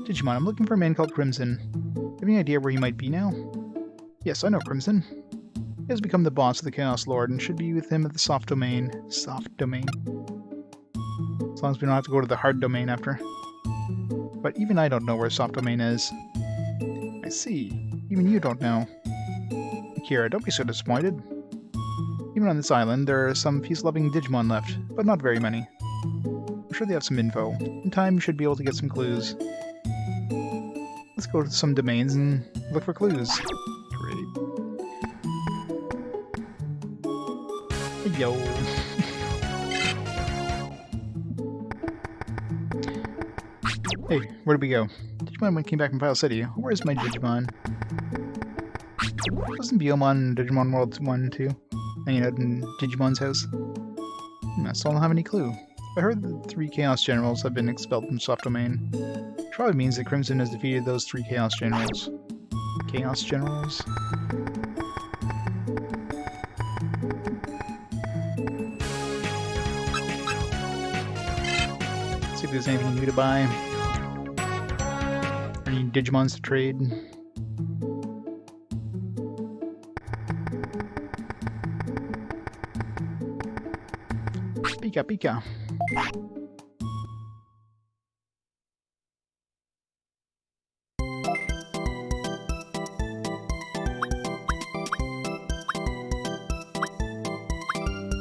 Digimon, I'm looking for a man called Crimson. Have any idea where he might be now? Yes, I know Crimson. He has become the boss of the Chaos Lord and should be with him at the soft domain. Soft domain. As long as we don't have to go to the hard domain after. But even I don't know where soft domain is. I see. Even you don't know. Akira, don't be so disappointed. Even on this island, there are some peace-loving Digimon left, but not very many. I'm sure they have some info. In time, you should be able to get some clues. Let's go to some domains and look for clues. Great. Hey, yo. Hey, where did we go? Digimon came back from File City. Where's my Digimon? Wasn't Biomon in Digimon World 1 too? Hanging out in Digimon's house? I still don't have any clue. I heard that 3 Chaos Generals have been expelled from Soft Domain. Which probably means that Crimson has defeated those 3 Chaos Generals. Chaos Generals? See if there's anything new to buy. Any Digimons to trade. Pika Pika.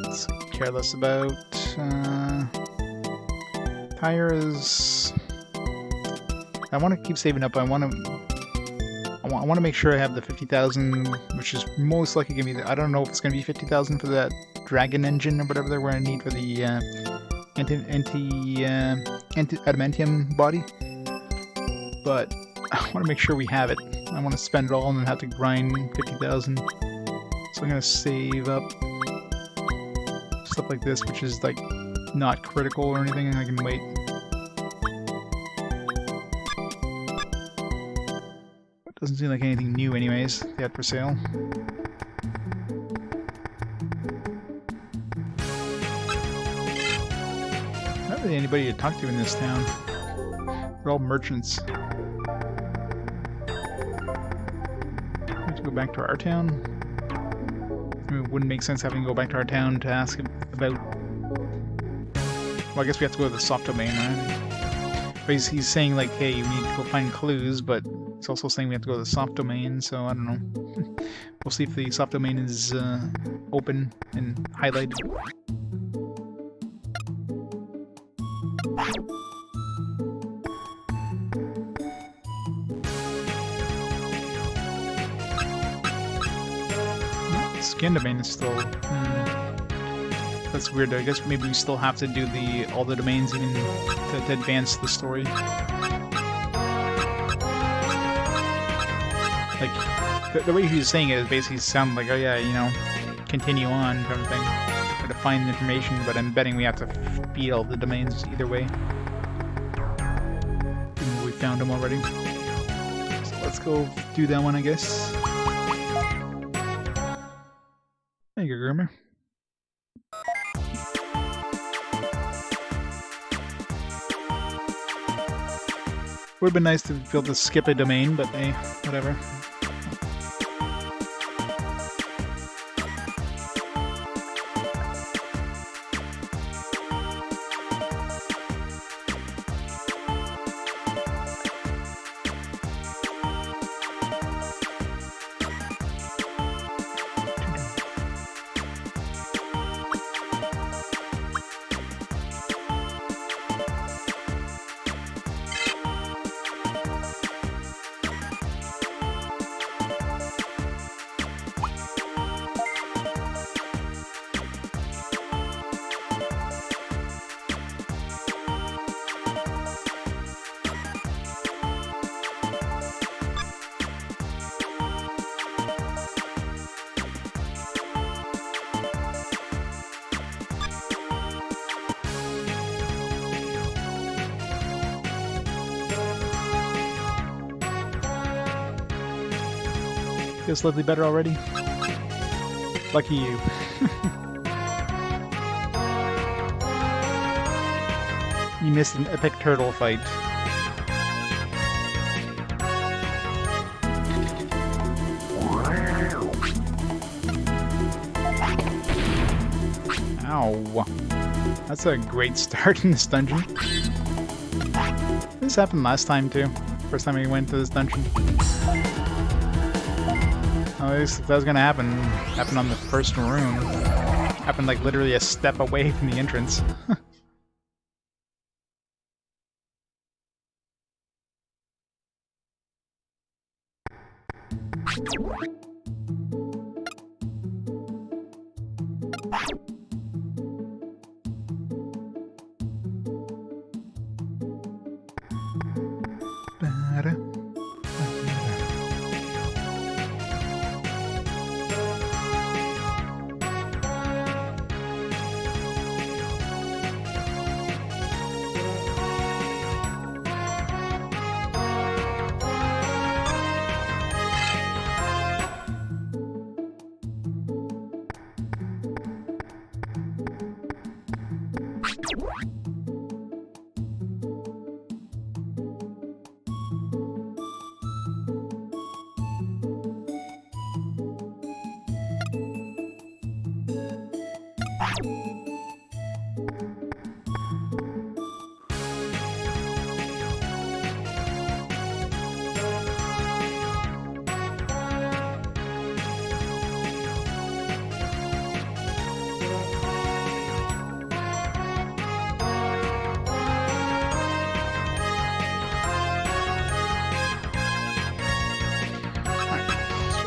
Let's careless about tires. I want to keep saving up. I want to make sure I have the 50,000, which is most likely going to be I don't know if it's going to be 50,000 for that dragon engine or whatever we're going to need for the anti-adamantium body. But I want to make sure we have it. I want to spend it all and then have to grind 50,000. So I'm going to save up stuff like this, which is like not critical or anything, and I can wait. Doesn't seem like anything new anyways, they had for sale. really anybody to talk to in this town. We're all merchants. We have to go back to our town. I mean, it wouldn't make sense having to go back to our town to ask about... Well, I guess we have to go to the soft domain, right? But he's saying, like, hey, you need to go find clues, but he's also saying we have to go to the soft domain, so I don't know. We'll see if the soft domain is open and highlighted. Skin domain is still... That's weird. I guess maybe we still have to do all the domains even to advance the story. Like, the way he's saying it is basically sound like, oh yeah, you know, continue on kind of thing. Try to find information, but I'm betting we have to beat all the domains either way. Even though we found them already. So let's go do that one, I guess. Thank you, Groomer. Would have been nice to be able to skip a domain, but hey, whatever. Feels slightly better already. Lucky you. You missed an epic turtle fight. Ow. That's a great start in this dungeon. This happened last time too. First time we went to this dungeon. Oh, if that was gonna happen, happened on the first room. Happened like literally a step away from the entrance.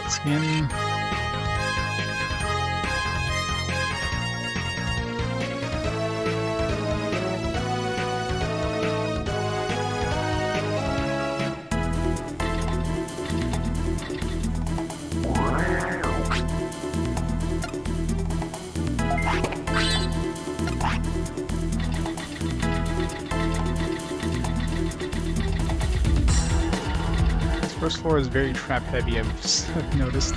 Skin. First floor is very trap heavy, I've noticed.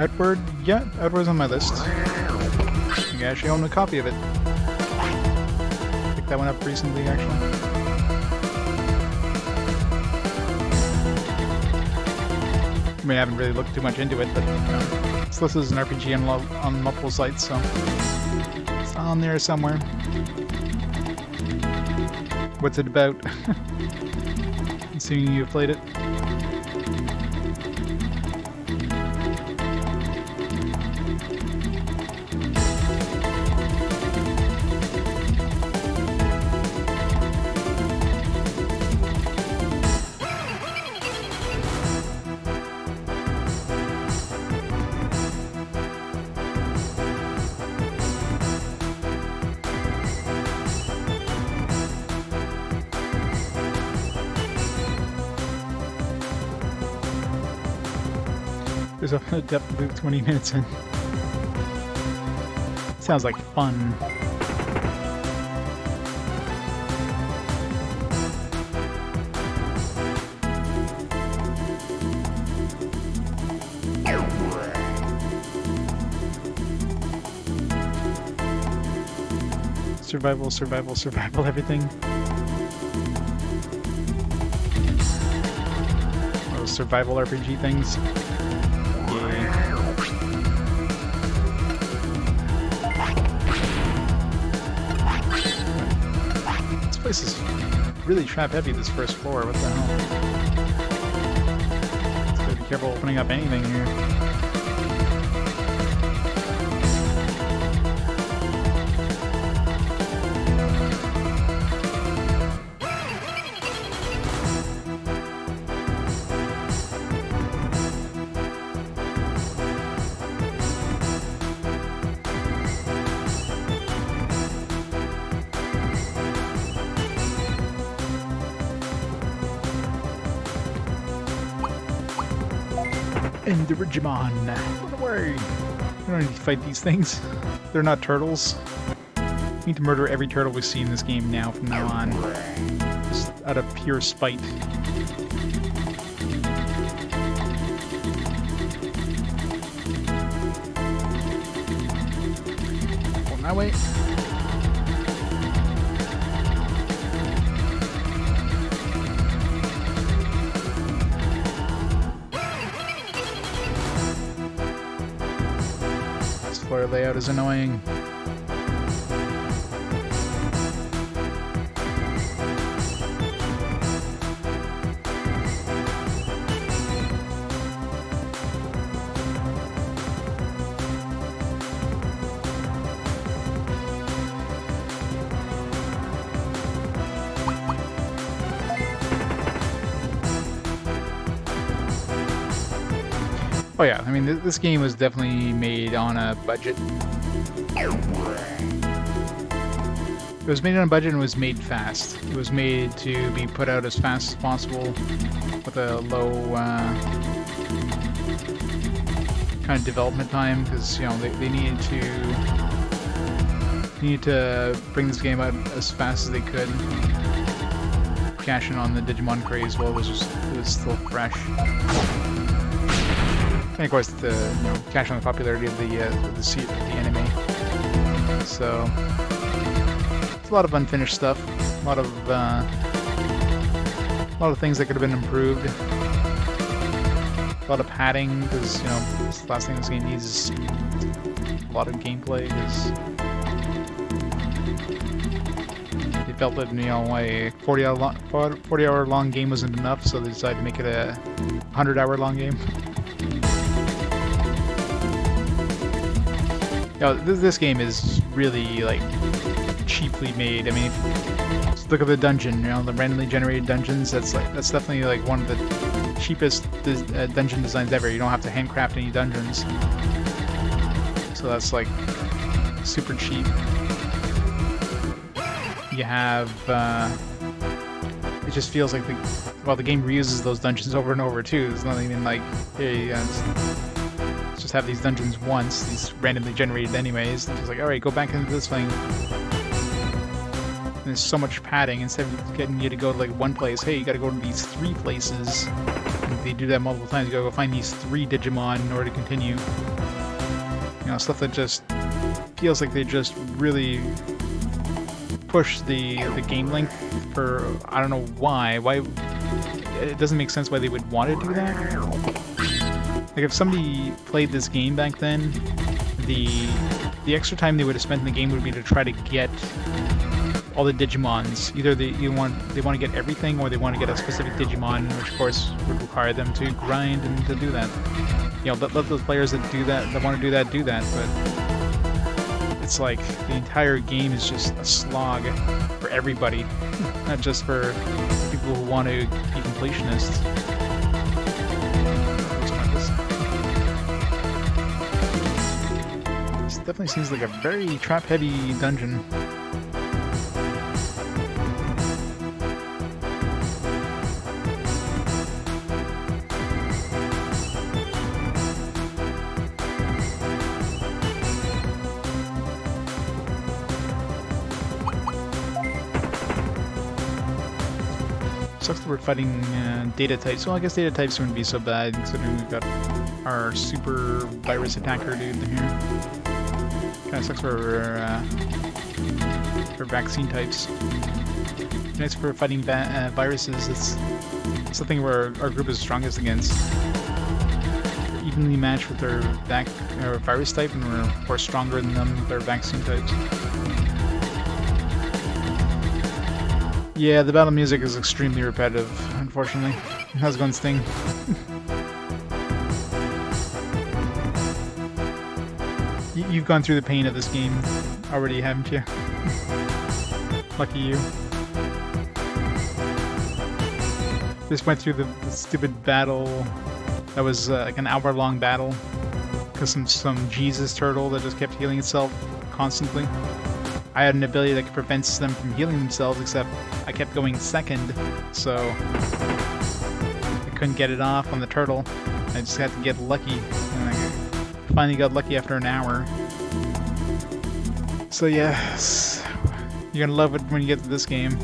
Outward, yeah, Outward's on my list. I think I actually own a copy of it. Picked that one up recently, actually. I mean, I haven't really looked too much into it, but it's listed as an RPG on multiple sites, so it's on there somewhere. What's it about? Assuming you've played it. There's a depth loop 20 minutes in. Sounds like fun. Survival, survival, survival, everything. Those survival RPG things. This is really trap heavy, this first floor. What the hell? Let's gotta be careful opening up anything here. And the Digimon. Run away! We don't need to fight these things. They're not turtles. We need to murder every turtle we see in this game now from now on. Just out of pure spite. Going that way. Floor layout is annoying. Oh yeah, I mean, this game was definitely made on a budget. It was made on a budget and was made fast. It was made to be put out as fast as possible with a low kind of development time, because, you know, they needed to bring this game out as fast as they could, cash in on the Digimon craze while it was still fresh. And of course, cash on the popularity of the anime. So it's a lot of unfinished stuff, a lot of things that could have been improved, a lot of padding, because, you know, the last thing this game needs is a lot of gameplay. Because they felt that, you know, a 40-hour long game wasn't enough, so they decided to make it a 100-hour long game. You know, this game is really, like, cheaply made. I mean, just look at the dungeon, you know, the randomly generated dungeons. That's definitely like one of the cheapest dungeon designs ever. You don't have to handcraft any dungeons, so that's like super cheap. You have it just feels like the game reuses those dungeons over and over too. There's nothing in like, hey, just have these dungeons once, these randomly generated anyways. It's just like, alright, go back into this thing. And there's so much padding. Instead of getting you to go to like one place, hey, you gotta go to these 3 places. And they do that multiple times. You gotta go find these 3 Digimon in order to continue. You know, stuff that just feels like they just really push the game length for, I don't know why. Why it doesn't make sense why they would want to do that. Like if somebody played this game back then, the extra time they would have spent in the game would be to try to get all the Digimons. Either they want to get everything, or they want to get a specific Digimon, which of course would require them to grind and to do that. You know, let those players that want to do that, but it's like the entire game is just a slog for everybody, not just for people who want to be completionists. This definitely seems like a very trap-heavy dungeon. Sucks that we're fighting data types. Well, I guess data types wouldn't be so bad, considering we've got our super virus attacker dude here. Kind of sucks for vaccine types. Nice for fighting viruses. It's something where our group is strongest against. Evenly matched with our virus type, and we're stronger than them with our vaccine types. Yeah, the battle music is extremely repetitive, unfortunately. How's it going, Sting? You've gone through the pain of this game already, haven't you? Lucky you. Just went through the stupid battle that was like an hour-long battle because some Jesus turtle that just kept healing itself constantly. I had an ability that prevents them from healing themselves, except I kept going second, so I couldn't get it off on the turtle. I just had to get lucky, and I finally got lucky after an hour. So yes, you're gonna love it when you get to this game.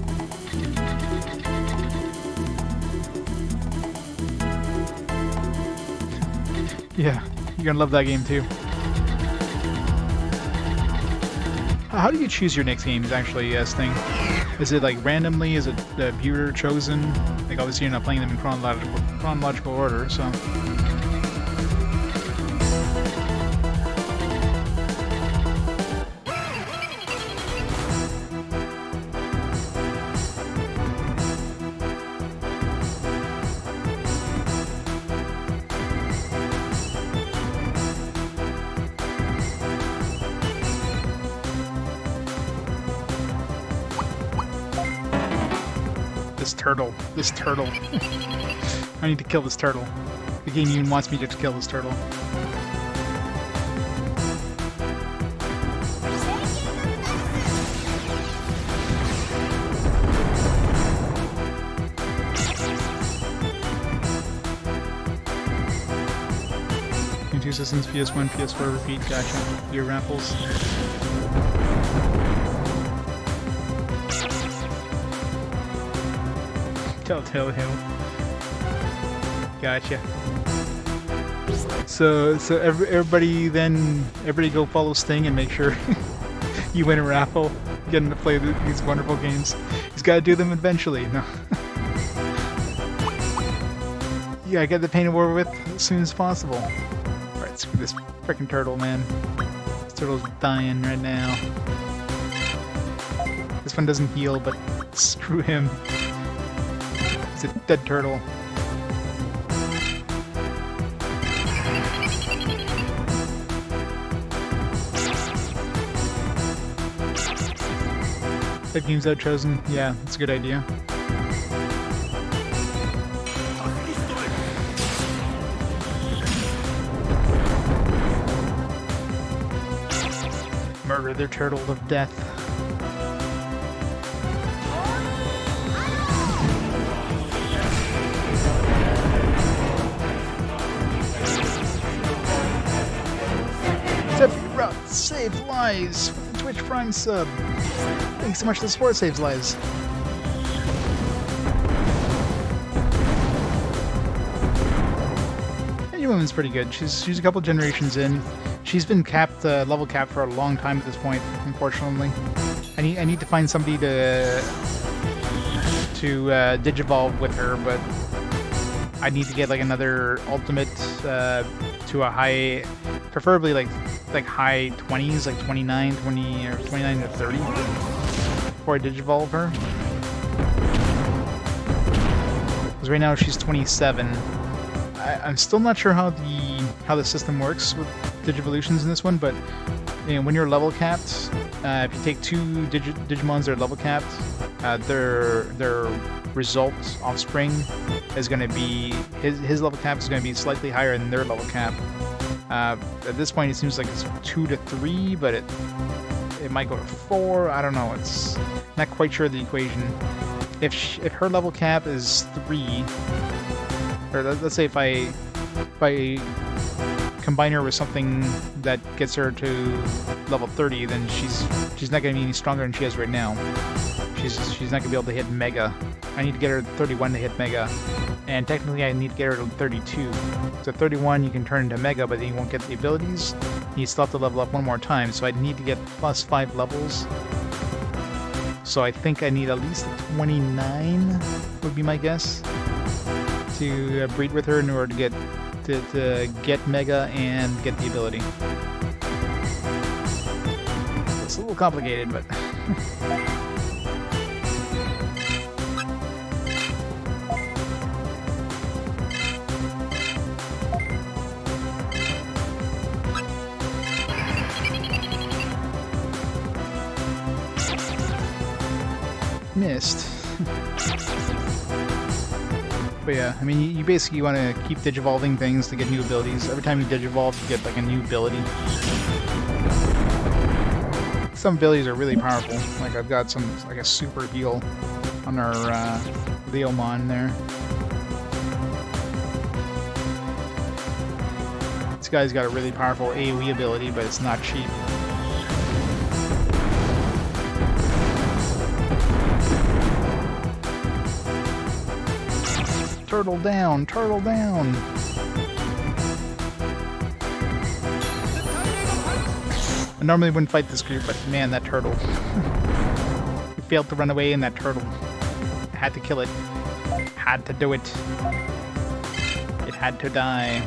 Yeah, you're gonna love that game too. How do you choose your next games, actually, Sting? Is it like randomly? Is it viewer chosen? Like obviously you're not playing them in chronological order, so... This turtle. I need to kill this turtle. The game even wants me to kill this turtle. Two systems, PS1, PS4, repeat, gotcha. Your raffles. Telltale Hill. Gotcha. So everybody go follow Sting and make sure you win a raffle, get him to play these wonderful games. He's got to do them eventually. No. You gotta get the pain over with as soon as possible. Alright, screw this freaking turtle, man. This turtle's dying right now. This one doesn't heal, but screw him. He's a dead turtle. That game's out chosen. Yeah, that's a good idea. Murder their turtle of death. Sephiroth, save lives! Twitch Prime sub! Thanks so much for the support, saves lives. Digimon's pretty good. She's a couple generations in. She's been capped, level capped for a long time at this point, unfortunately. I need to find somebody to digivolve with her, but I need to get like another ultimate to a high, preferably like high 20s, like 29, 20 or 29 to 30 before I digivolve her. Because right now she's 27. I'm still not sure how the system works with digivolutions in this one, but you know, when you're level capped, if you take two Digimons that are level capped, their result offspring is going to be his level cap is going to be slightly higher than their level cap. At this point, it seems like it's 2 to 3, but it might go to 4. I don't know. It's not quite sure of the equation. If her level cap is 3, or let's say if I combine her with something that gets her to level 30, then she's not going to be any stronger than she is right now. She's not going to be able to hit Mega. I need to get her to 31 to hit Mega, and technically I need to get her to 32. So 31 you can turn into Mega, but then you won't get the abilities. You still have to level up one more time, so I need to get plus 5 levels. So I think I need at least 29 would be my guess to breed with her in order to get Mega and get the ability. It's a little complicated, but missed. But yeah, I mean, you basically want to keep digivolving things to get new abilities. Every time you digivolve, you get like a new ability. Some abilities are really powerful. Like I've got some, like a super heal on our Leomon there. This guy's got a really powerful AoE ability, but it's not cheap. Turtle down, turtle down. I normally wouldn't fight this group, but man, that turtle. He failed to run away, and that turtle. I had to kill it. Had to do it. It had to die.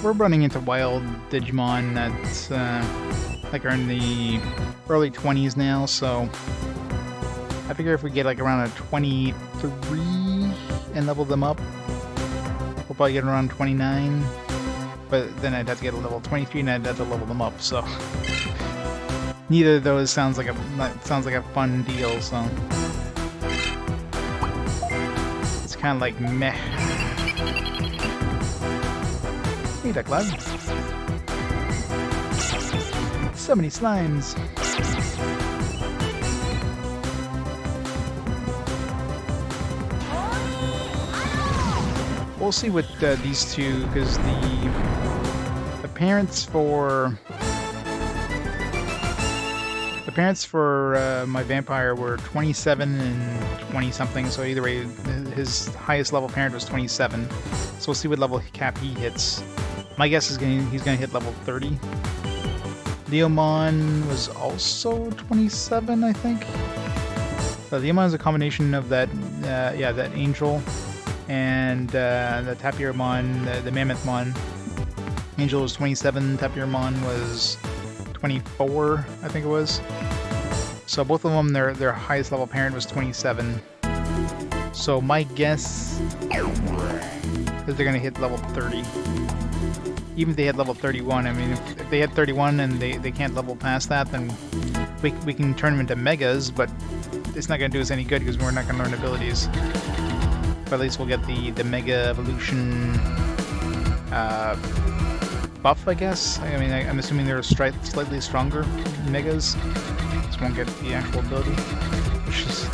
We're running into wild Digimon that's like are in the early 20s now, so I figure if we get like around a 23 and level them up, we'll probably get around 29, but then I'd have to get a level 23 and I'd have to level them up, so neither of those sounds like a fun deal, so it's kind of like meh. Hey there, Cloud. So many slimes. We'll see what these two, because the parents for my vampire were 27 and 20 something. So either way, his highest level parent was 27. So we'll see what level cap he hits. My guess is he's gonna hit level 30. Leomon was also 27, I think. So Leomon is a combination of that, that angel and the Tapirmon, the Mammothmon. Angel was 27, Tapirmon was 24, I think it was. So both of them, their highest level parent was 27. So my guess is they're gonna hit level 30. even if they had level 31, I mean, if they had 31 and they can't level past that, then we can turn them into megas, but it's not going to do us any good because we're not going to learn abilities. But at least we'll get the mega evolution buff, I guess. I mean, I'm assuming they're slightly stronger megas. Just won't get the actual ability, which is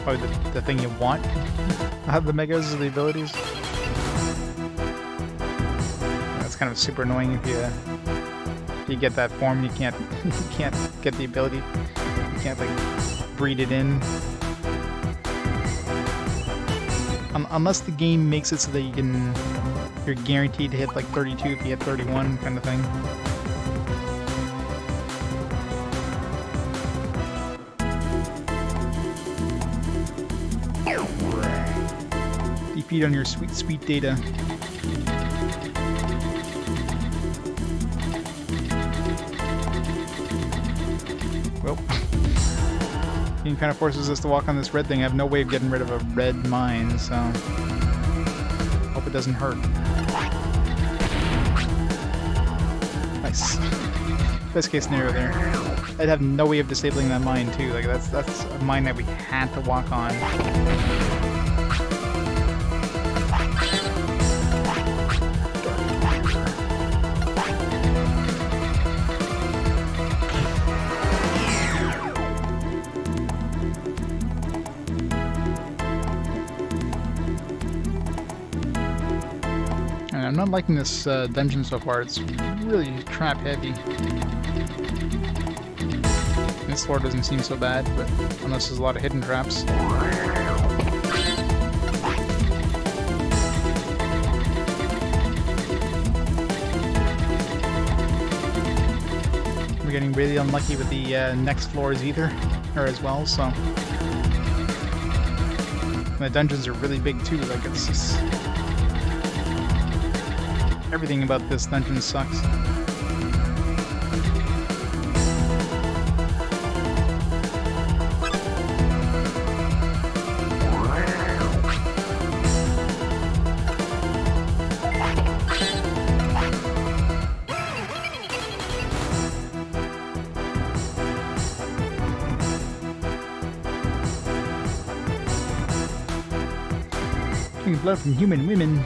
probably the thing you want. The megas are the abilities. That's kind of super annoying if you get that form, you can't get the ability. You can't like breed it in. Unless the game makes it so that you're guaranteed to hit like 32 if you hit 31 kind of thing. You feed on your sweet data. Well, game kind of forces us to walk on this red thing. I have no way of getting rid of a red mine, so hope it doesn't hurt. Nice. Best case scenario there. I'd have no way of disabling that mine too. Like that's a mine that we had to walk on. I'm not liking this dungeon so far. It's really trap heavy. This floor doesn't seem so bad, but unless there's a lot of hidden traps. We're getting really unlucky with the next floors either, or as well, so. The dungeons are really big too, like it's just... Everything about this dungeon sucks. Drinking blood from human women.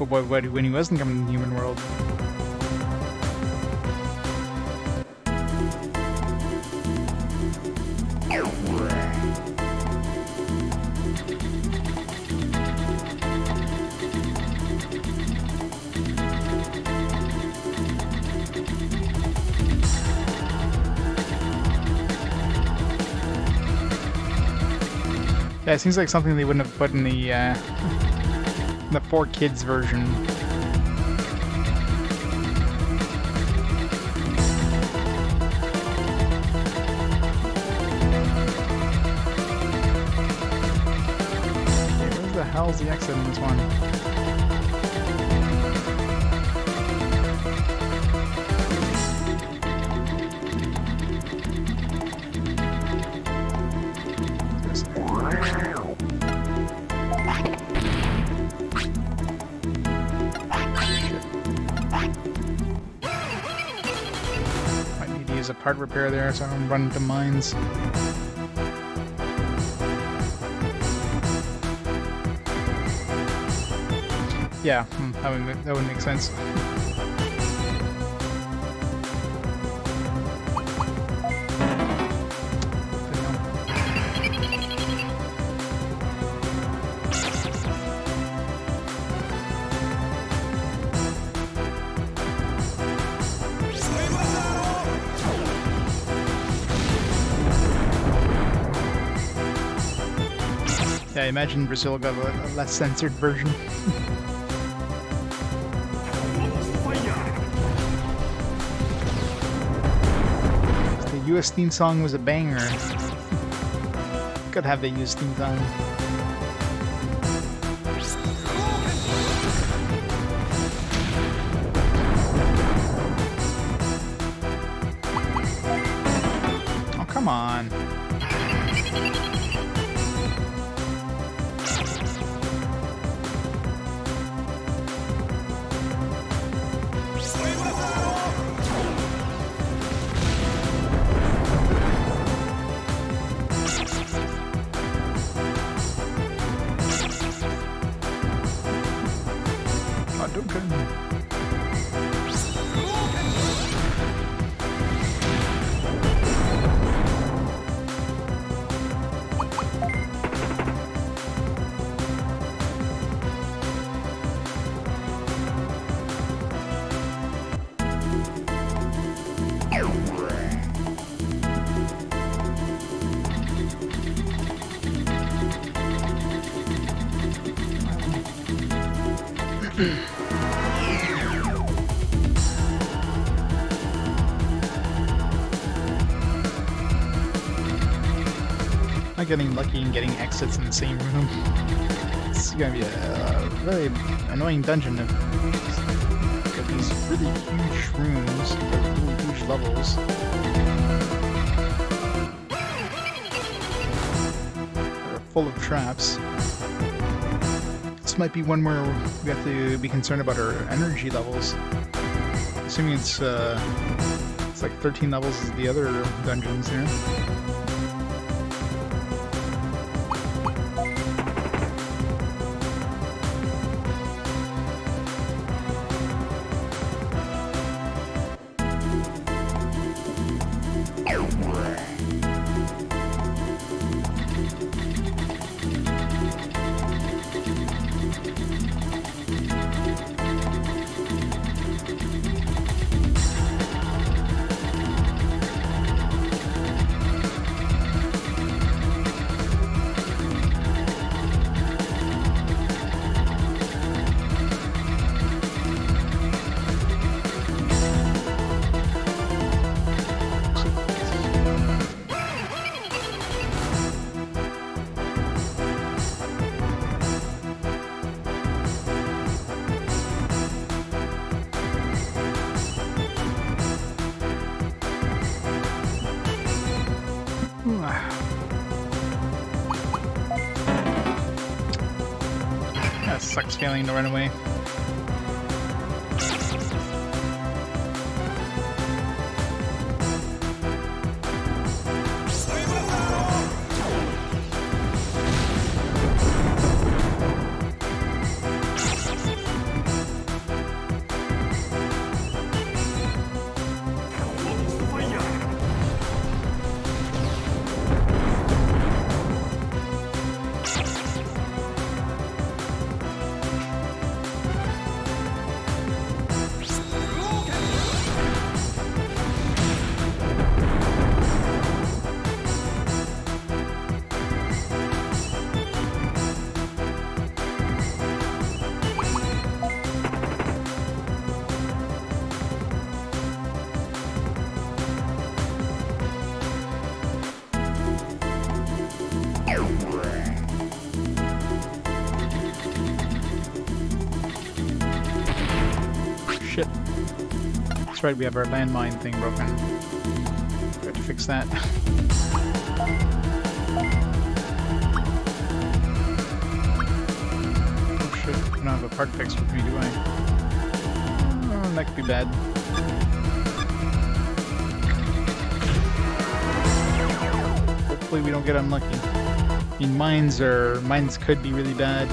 But when he wasn't coming to the human world. Yeah, it seems like something they wouldn't have put in the 4Kids version. Okay, where the hell's the exit in this one? A part repair there, so I don't run into mines. Yeah, that would make sense. Yeah, I imagine Brazil got a less censored version. The US theme song was a banger. Could have the US theme song. Oh, come on. Not getting lucky and getting exits in the same room. It's gonna be a very annoying dungeon if got these really huge rooms, really huge levels. They're full of traps. This might be one where we have to be concerned about our energy levels. Assuming it's like 13 levels as the other dungeons here. That sucks failing to run away. Shit. That's right, we have our landmine thing broken. We have to fix that. Oh shit, I don't have a part fix with me, do I? Oh, that could be bad. Hopefully we don't get unlucky. I mean, mines could be really bad,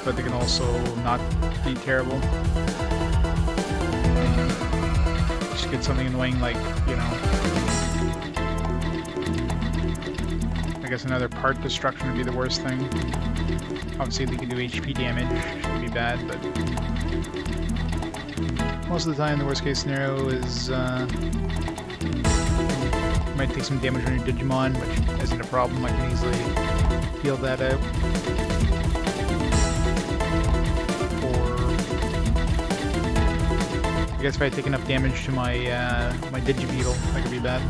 but they can also not be terrible. Just get something annoying like, you know, I guess another part destruction would be the worst thing. Obviously they can do HP damage, which would be bad, but most of the time the worst case scenario is you might take some damage on your Digimon, which isn't a problem. I can easily heal that out. I guess if I take enough damage to my my Digibeetle, that could be bad.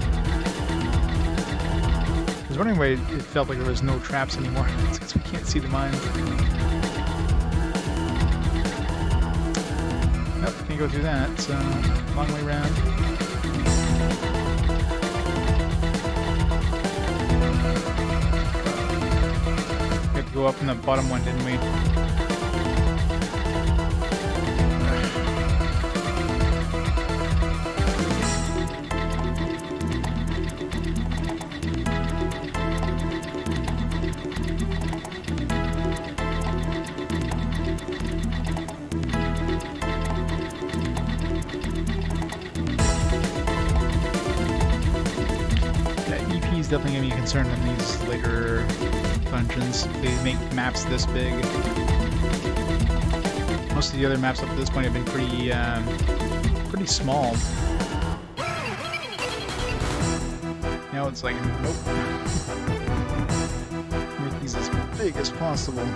I was wondering why it felt like there was no traps anymore. It's because we can't see the mines. Nope, can't go through that. It's a long way around. We had to go up in the bottom one, didn't we? definitely gonna be concerned in these later dungeons. They make maps this big. Most of the other maps up to this point have been pretty small. Now it's like, nope. Make these as big as possible.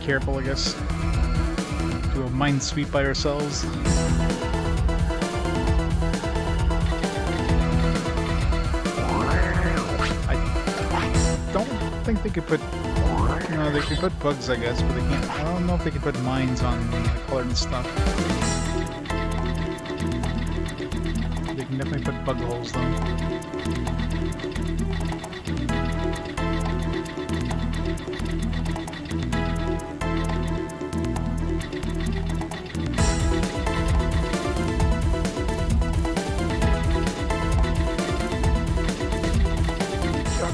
Careful, I guess. Do a mine sweep by ourselves. I don't think they could put... No, they could put bugs, I guess, but they can't... I don't know if they could put mines on the colored stuff. They can definitely put bug holes, though.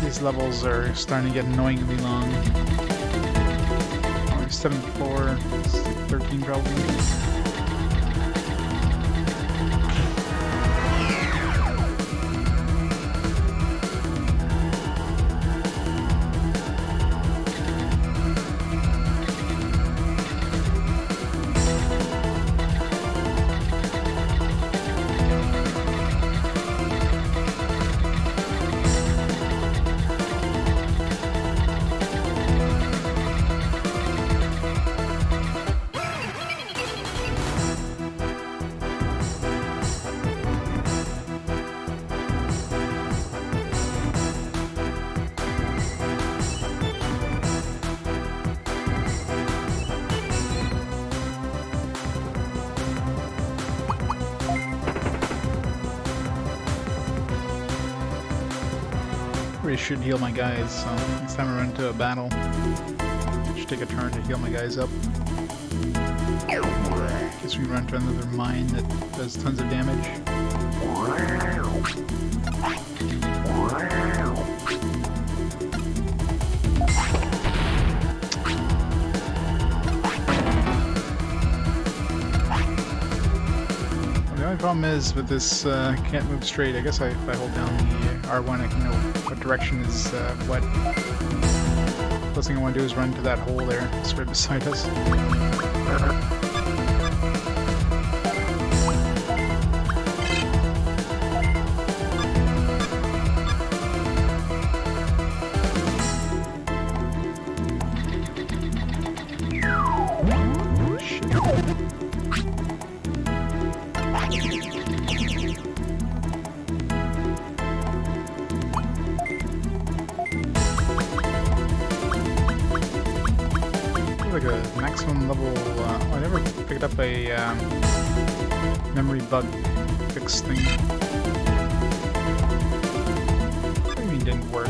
These levels are starting to get annoyingly long. Only 74, 13 probably. Really should heal my guys, so next time I run into a battle, I should take a turn to heal my guys up. In case we run into another mine that does tons of damage. The only problem is with this, can't move straight. I guess if I hold down the R1, I can know what direction is what. First thing I want to do is run to that hole there. It's right beside us. Like a maximum level. I never picked up a memory bug fix thing. What do you mean didn't work?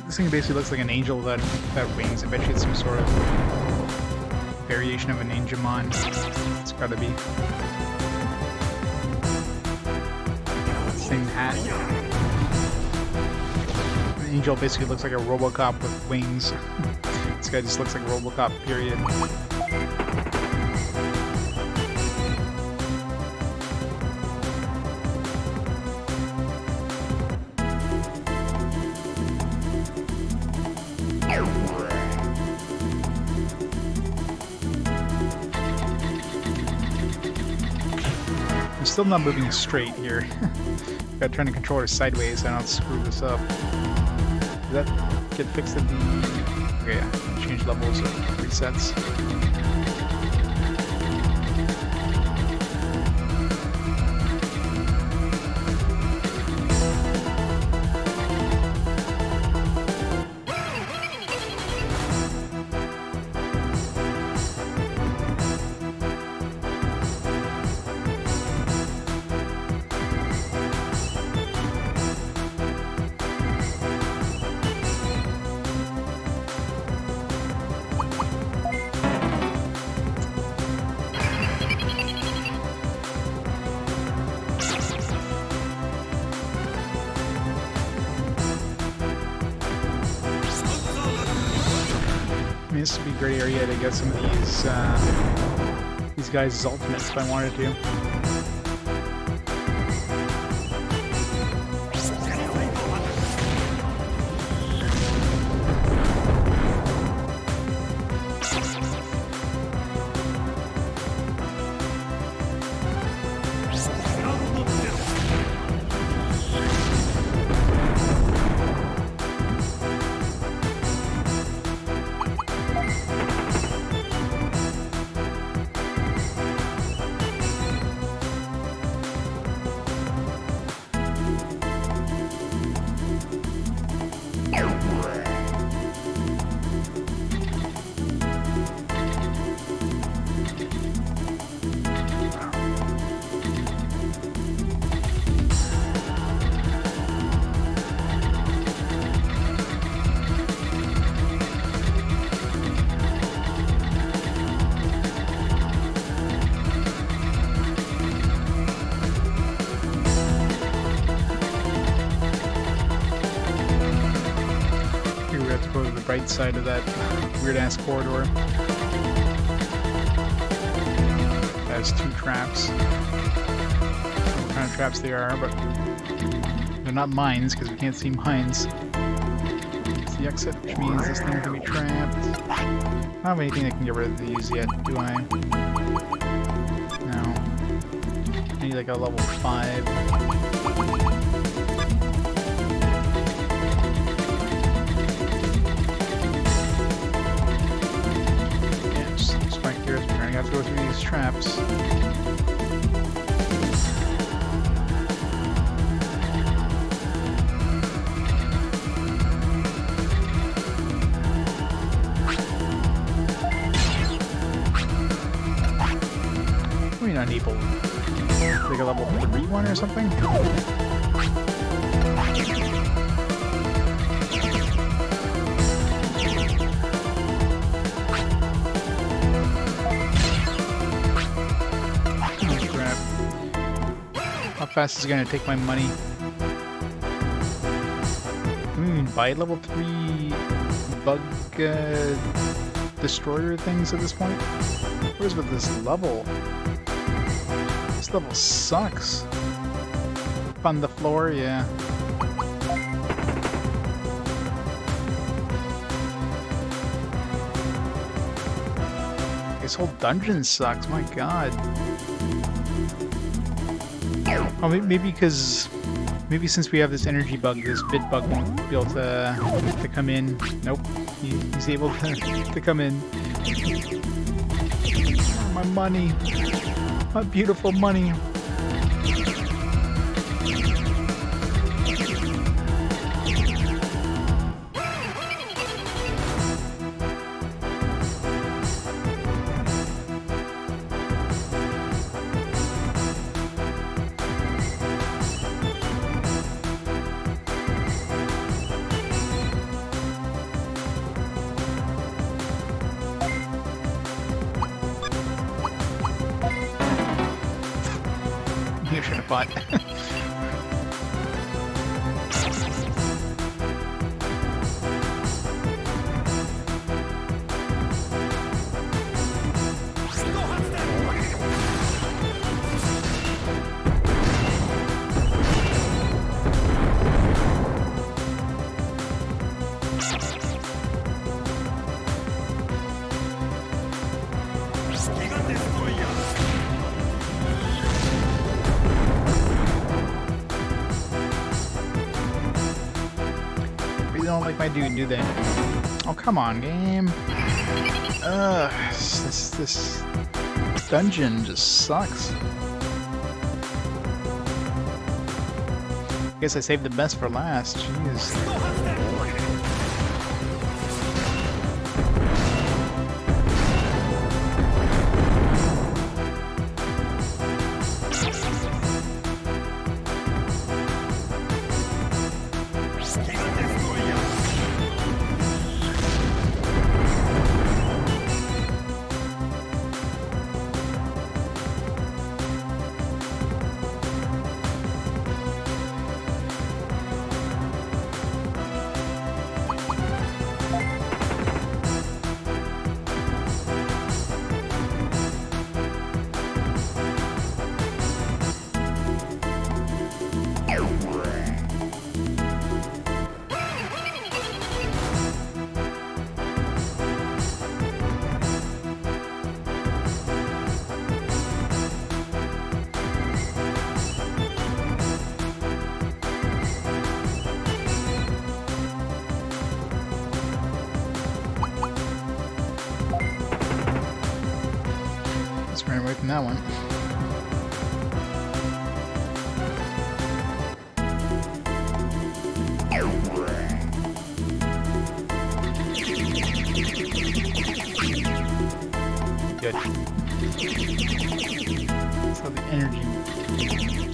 This thing basically looks like an angel without wings. I bet you it's some sort of variation of an Digimon. It's gotta be. Same hat. The angel basically looks like a Robocop with wings. This guy just looks like Robocop, period. Still not moving straight here. Gotta turn the controller sideways so I don't screw this up. Did that get fixed at the... Okay, yeah. Change levels or resets. This would be a great area to get some of these guys' ultimates if I wanted to. Right side of that weird-ass corridor. Has two traps. I don't know what kind of traps they are, but they're not mines because we can't see mines. It's the exit, which means this thing can be trapped. I don't have anything that can get rid of these yet, do I? No. I need like a level 5. I have to go through these traps. Maybe not able. Like a level 3 one or something? How fast is it gonna take my money? Buy level 3 bug destroyer things at this point? What is with this level? This level sucks. Up on the floor, yeah. This whole dungeon sucks, my god. Oh, maybe because maybe since we have this energy bug, this bit bug won't be able to come in. Nope, he's able to come in. Oh, my money, my beautiful money. You should have fought. They don't like my dude, do they? Oh, come on, game. Ugh, this dungeon just sucks. Guess I saved the best for last. Jeez. Just ran away from that one. Good. So the energy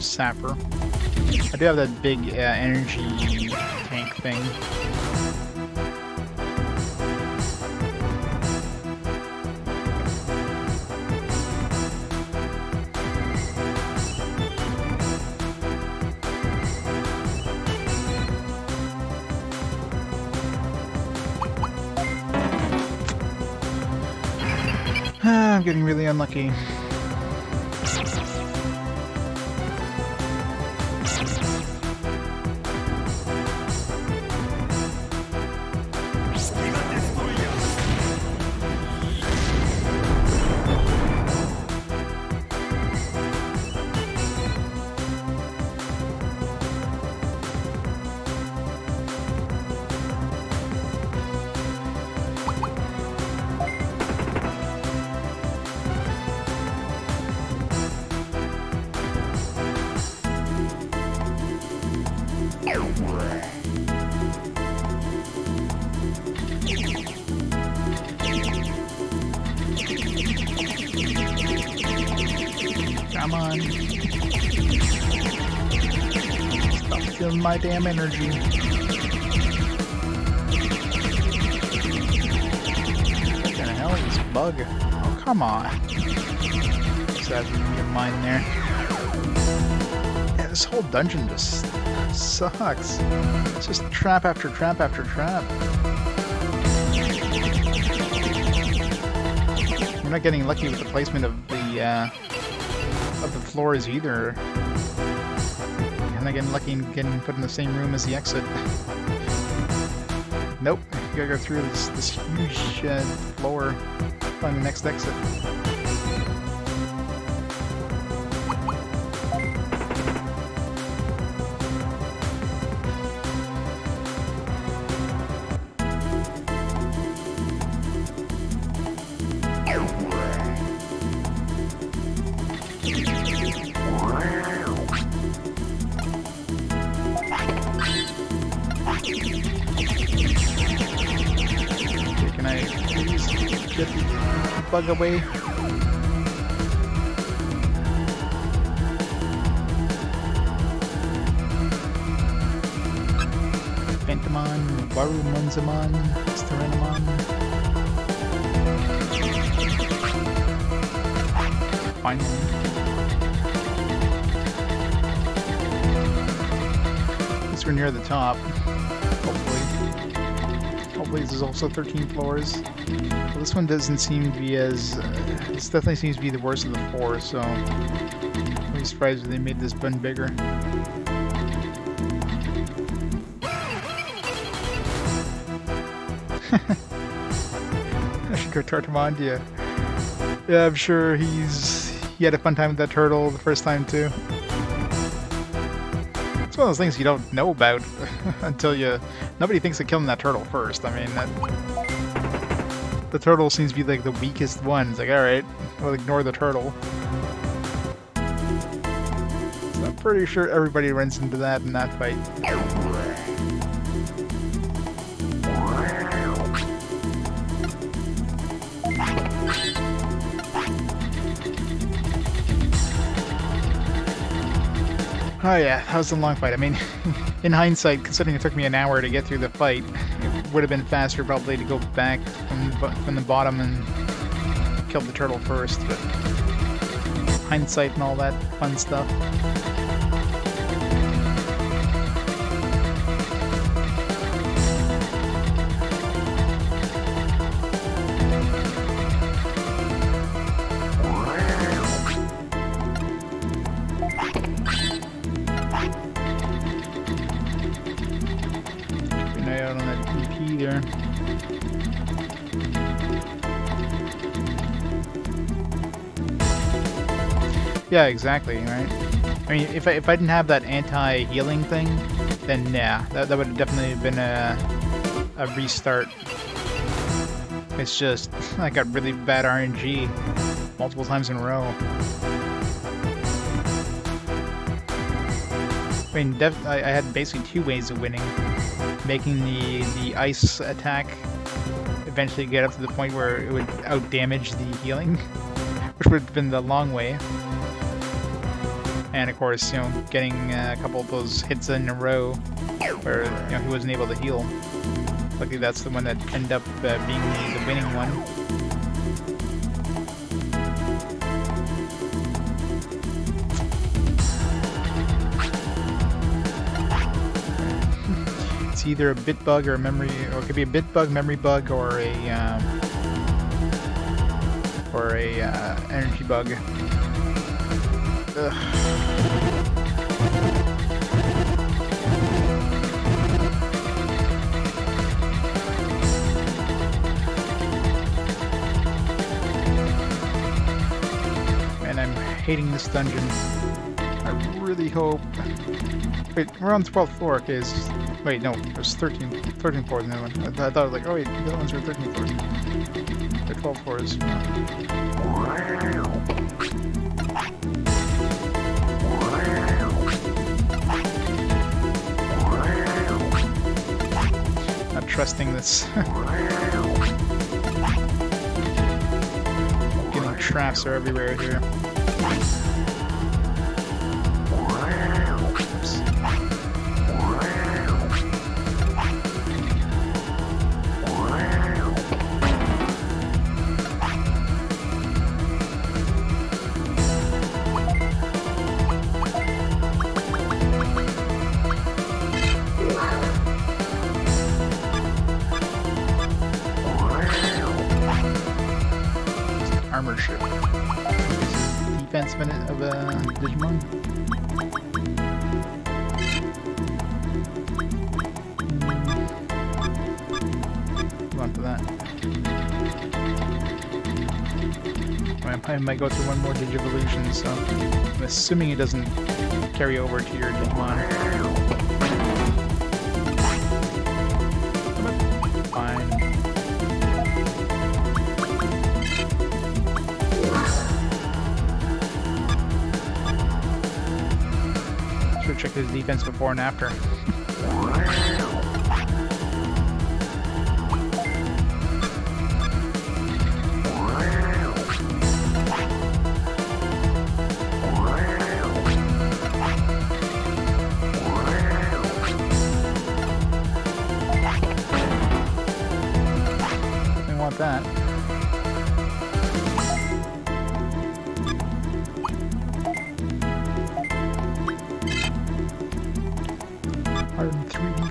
sapper. I do have that big energy tank thing. I'm getting really unlucky. Come on. Stop stealing my damn energy. What the hell is this bug? Oh, come on. Just have your mind there. Yeah, this whole dungeon just sucks. It's just trap after trap after trap. I'm not getting lucky with the placement of the floors either. I'm not getting lucky in getting put in the same room as the exit. Nope, you gotta go through this huge floor to find the next exit. get the bug away. Phantomon, Warumunzamon, Sterenamon. Finally. At least we're near the top. Hopefully. Hopefully this is also 13 floors. Well, this one doesn't seem to be as... this definitely seems to be the worst of the four, so... I'm really surprised if they made this button bigger. I should go Tartamondia. Yeah, I'm sure he had a fun time with that turtle the first time too. It's one of those things you don't know about until nobody thinks of killing that turtle first. I mean, the turtle seems to be like the weakest one. It's like, alright, we'll ignore the turtle. So I'm pretty sure everybody runs into that in that fight. Oh yeah, that was a long fight. I mean, in hindsight, considering it took me an hour to get through the fight, it would have been faster probably to go back from the bottom and kill the turtle first, but hindsight and all that fun stuff. Yeah, exactly, right? I mean, if I didn't have that anti-healing thing, then yeah, that would have definitely been a restart. It's just, I got really bad RNG multiple times in a row. I mean, I had basically two ways of winning. Making the ice attack eventually get up to the point where it would out-damage the healing, which would have been the long way. And of course, you know, getting a couple of those hits in a row where, you know, he wasn't able to heal. Luckily that's the one that ended up being the winning one. It's either a bit bug or a memory, or it could be a bit bug, memory bug, or a energy bug. Ugh. Man, I'm hating this dungeon. I really hope... Wait, we're on the 12th floor, okay, wait, no, there's 13 floors in the other one. I thought, like, oh wait, the other ones are 13 floors. They're 12 floors. Not trusting this. Getting traps are everywhere here. Armor ship. Defense minute of Digimon. Move on to that. I might go through one more Digivolution, so I'm assuming it doesn't carry over to your Digimon. Fine. Should check his defense before and after.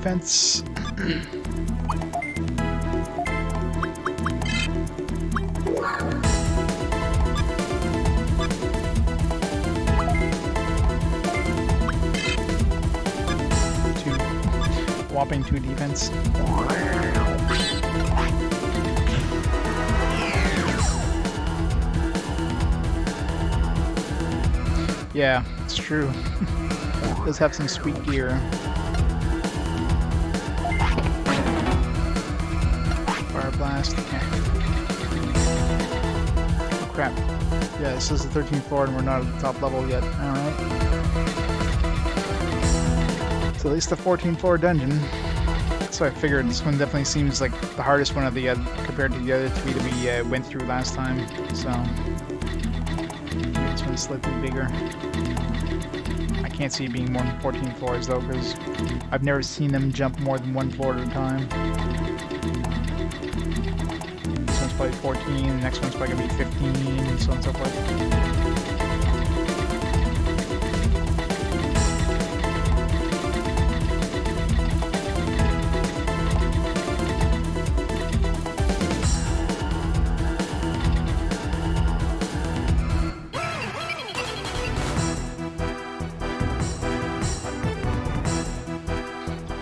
defense. Whopping 2 defense. Yeah, it's true. Does have some sweet gear. Fire blast. Okay. Oh crap. Yeah, this is the 13th floor and we're not at the top level yet. Alright. So at least the 14th floor dungeon. So I figured this one definitely seems like the hardest one of the compared to the other 3 that we went through last time. So this one's slightly bigger. I can't see it being more than 14 floors though, because I've never seen them jump more than 1 floor at a time. This one's probably 14, the next one's probably gonna be 15, and so on and so forth.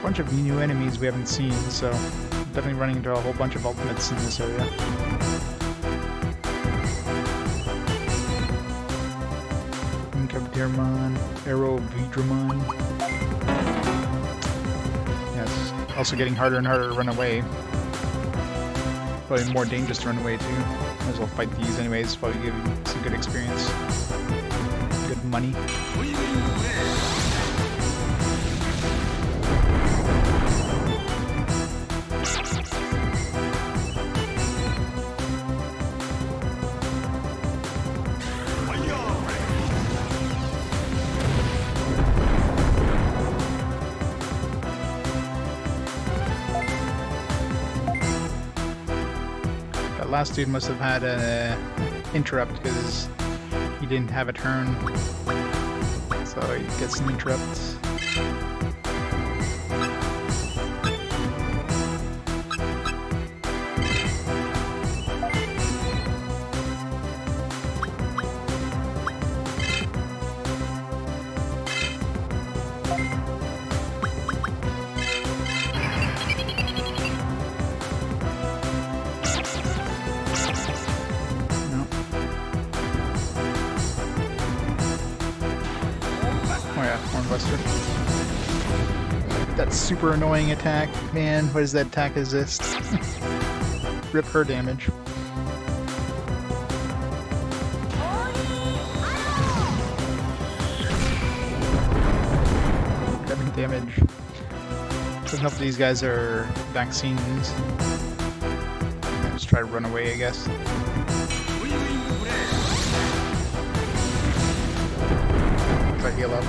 Bunch of new enemies we haven't seen, so definitely running into a whole bunch of ultimates in this area. Digimon, Vidramon. Yeah, it's also getting harder and harder to run away. Probably more dangerous to run away too. Might as well fight these anyways, probably give you some good experience. Good money. Last dude must have had an interrupt because he didn't have a turn, so he gets an interrupt. That super annoying attack, man. What does that attack resist? Rip her damage. 7 damage. Doesn't help these guys are vaccines. Just try to run away, I guess. If I heal up.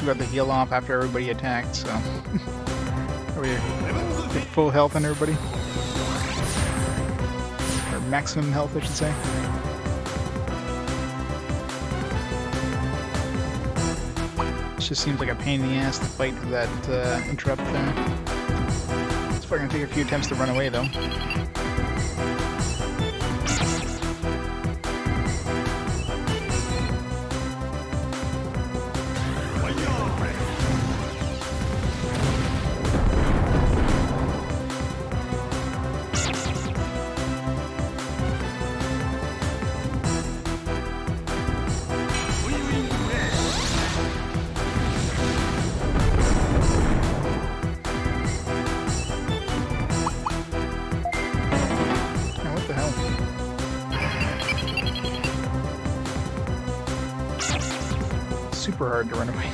We got the heal off after everybody attacked, so we're at full health on everybody. Or maximum health, I should say. It just seems like a pain in the ass to fight that interrupt there. It's probably gonna take a few attempts to run away though. Super hard to run away.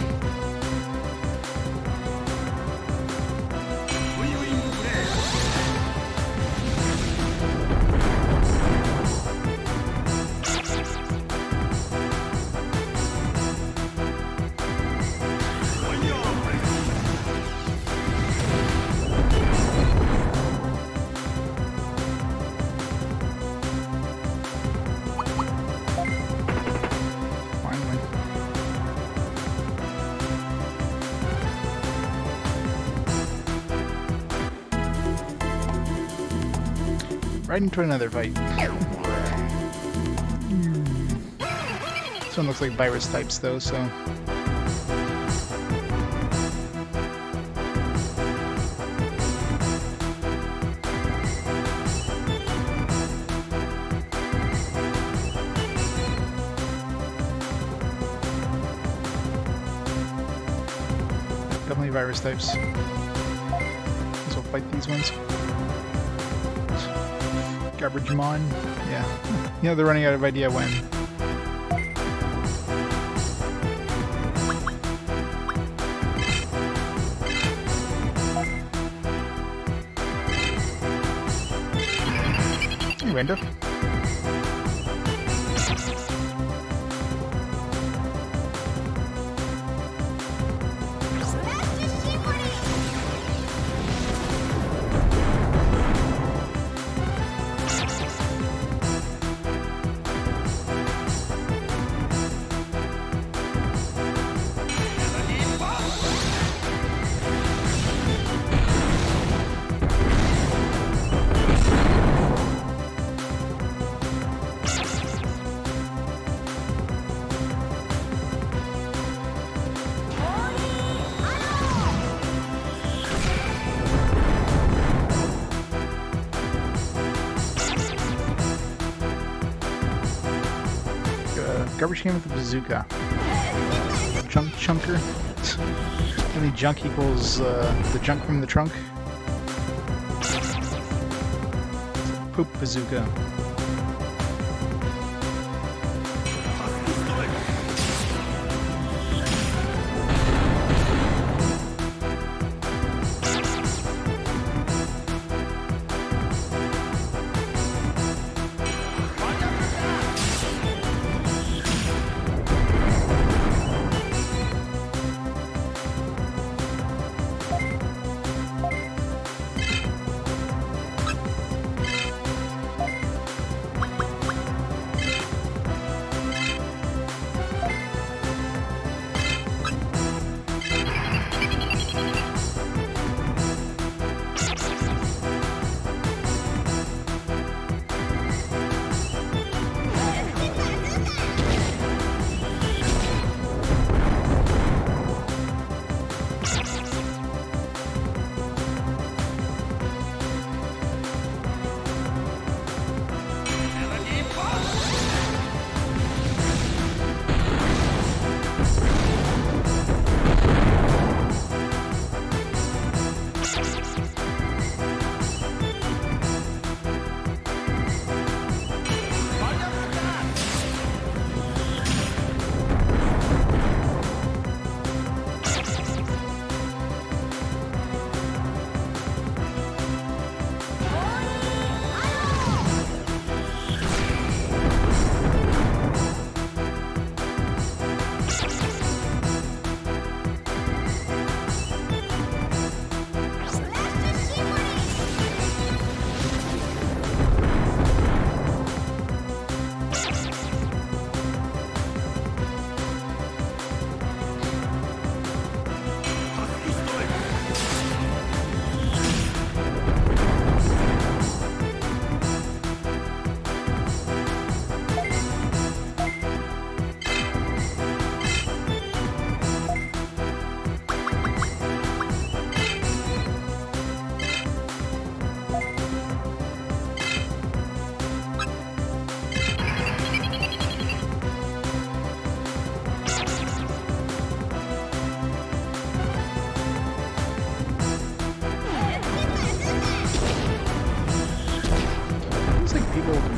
right into another fight. This one looks like virus types though, so... Definitely virus types. Guess we'll fight these ones. Digimon, yeah. You know, they're running out of idea when. Hey, Randolph. Garbage can with the bazooka. Junk chunker. Any junk equals the junk from the trunk. Poop bazooka.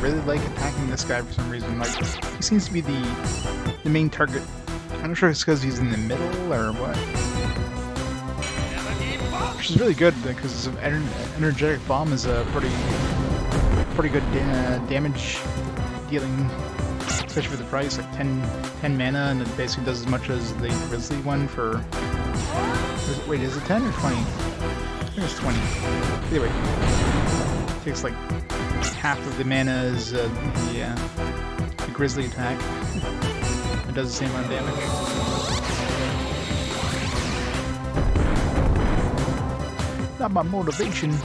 Really like attacking this guy for some reason. Like, he seems to be the main target. I'm not sure if it's because he's in the middle or what. Which is really good because energetic bomb is a pretty good damage dealing, especially for the price. Like 10 mana, and it basically does as much as the Grizzly one for. Wait, is it 10 or 20? I think it's 20. Anyway, it takes like half of the mana as the Grizzly attack. It does the same amount of damage. Not my motivation.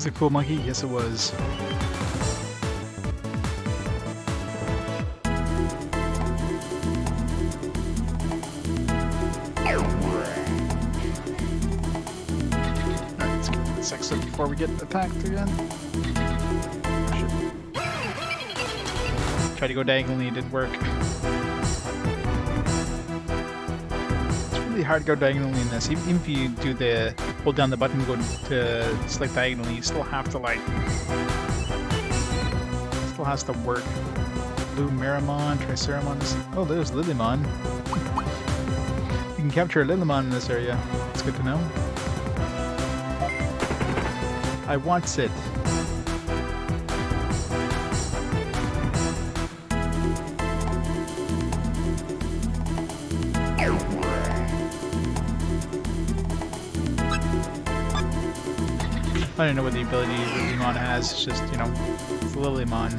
Was it Cool Monkey? Yes, it was. Alright, let's get this exit before we get attacked again. Tried to go diagonally, it didn't work. It's really hard to go diagonally in this. Even if you do the hold down the button to go to select diagonally, you still have to like still has to work. Blue Marimon, Triceramon. Oh, there's Lilymon. You can capture a Lilymon in this area. It's good to know. I want it. I don't know what the ability Lilymon has, it's just, you know, it's Lilymon.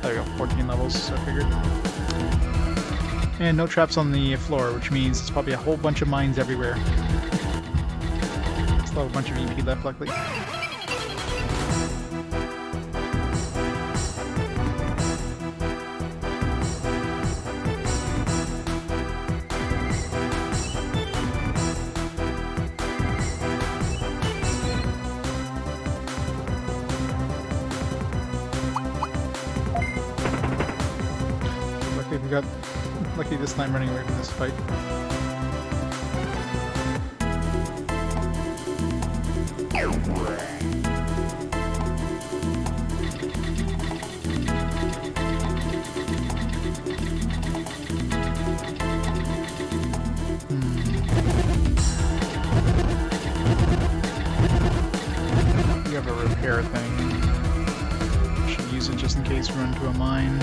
There we go, 14 levels, so I figured. And no traps on the floor, which means there's probably a whole bunch of mines everywhere. Still have a bunch of EP left, luckily. Lucky this time running away from this fight. We have a repair thing. Should use it just in case we run into a mine.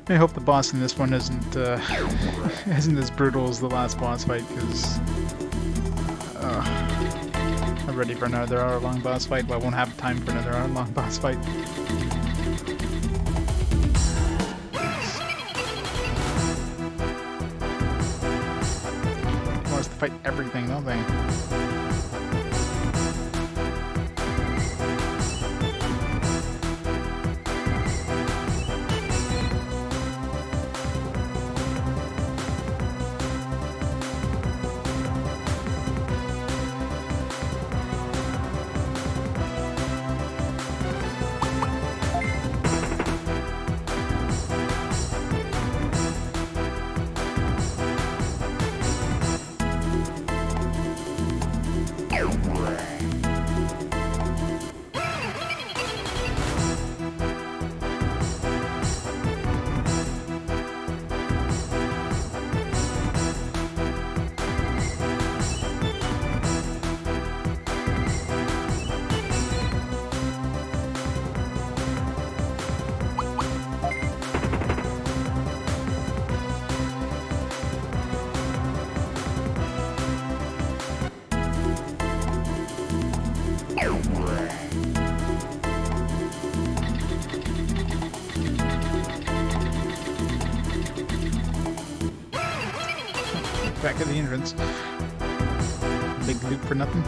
I hope the boss in this one isn't as brutal as the last boss fight, because I'm ready for another hour-long boss fight. Well, I won't have time for another hour-long boss fight. He wants to fight everything, don't they? Back at the entrance. Big loop for nothing.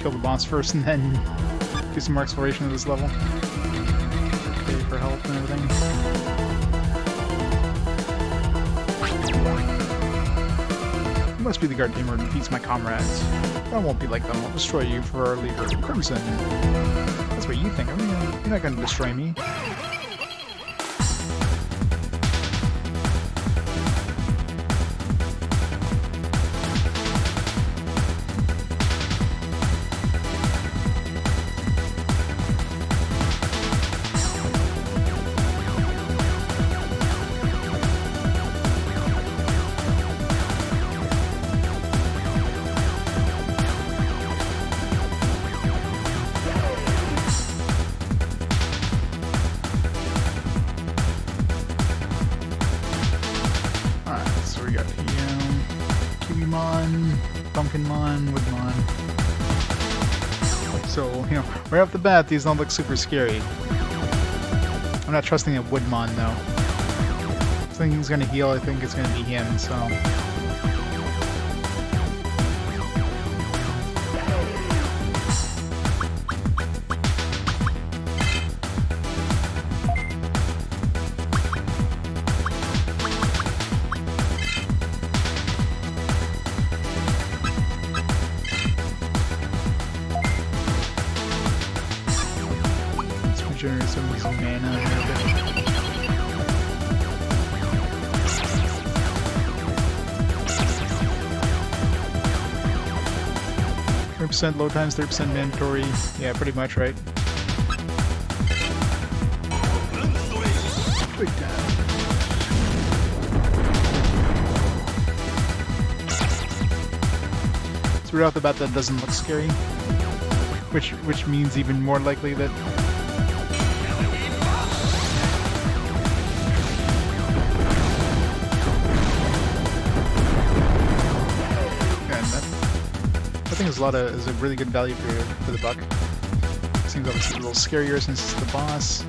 kill the boss first and then do some more exploration of this level. Pay for health and everything. You must be the guard tamer who defeats my comrades. I won't be like them. I'll destroy you for our leader, Crimson. That's what you think. I mean, you're not going to destroy me. Pumpkinmon, Woodmon. So, you know, right off the bat, these don't look super scary. I'm not trusting a Woodmon, though. I think he's gonna heal, I think it's gonna be him, so... Regenerate some of his mana a little bit. %, low times, 30% mandatory. Yeah, pretty much, right? Quick time. So right off the bat, that doesn't look scary. Which means even more likely that I think is a really good value for the buck. Seems obviously a little scarier since it's the boss.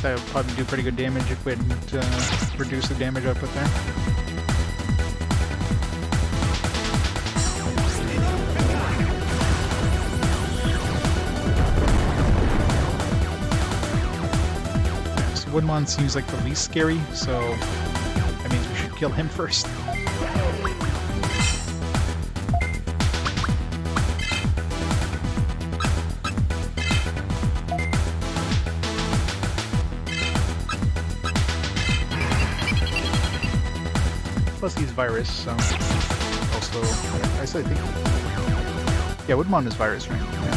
That would probably do pretty good damage if we hadn't reduced the damage output there. Yeah, so Woodmon seems like the least scary, so that means we should kill him first. Plus he's virus, so also I think yeah, Woodmon is virus, right? Yeah.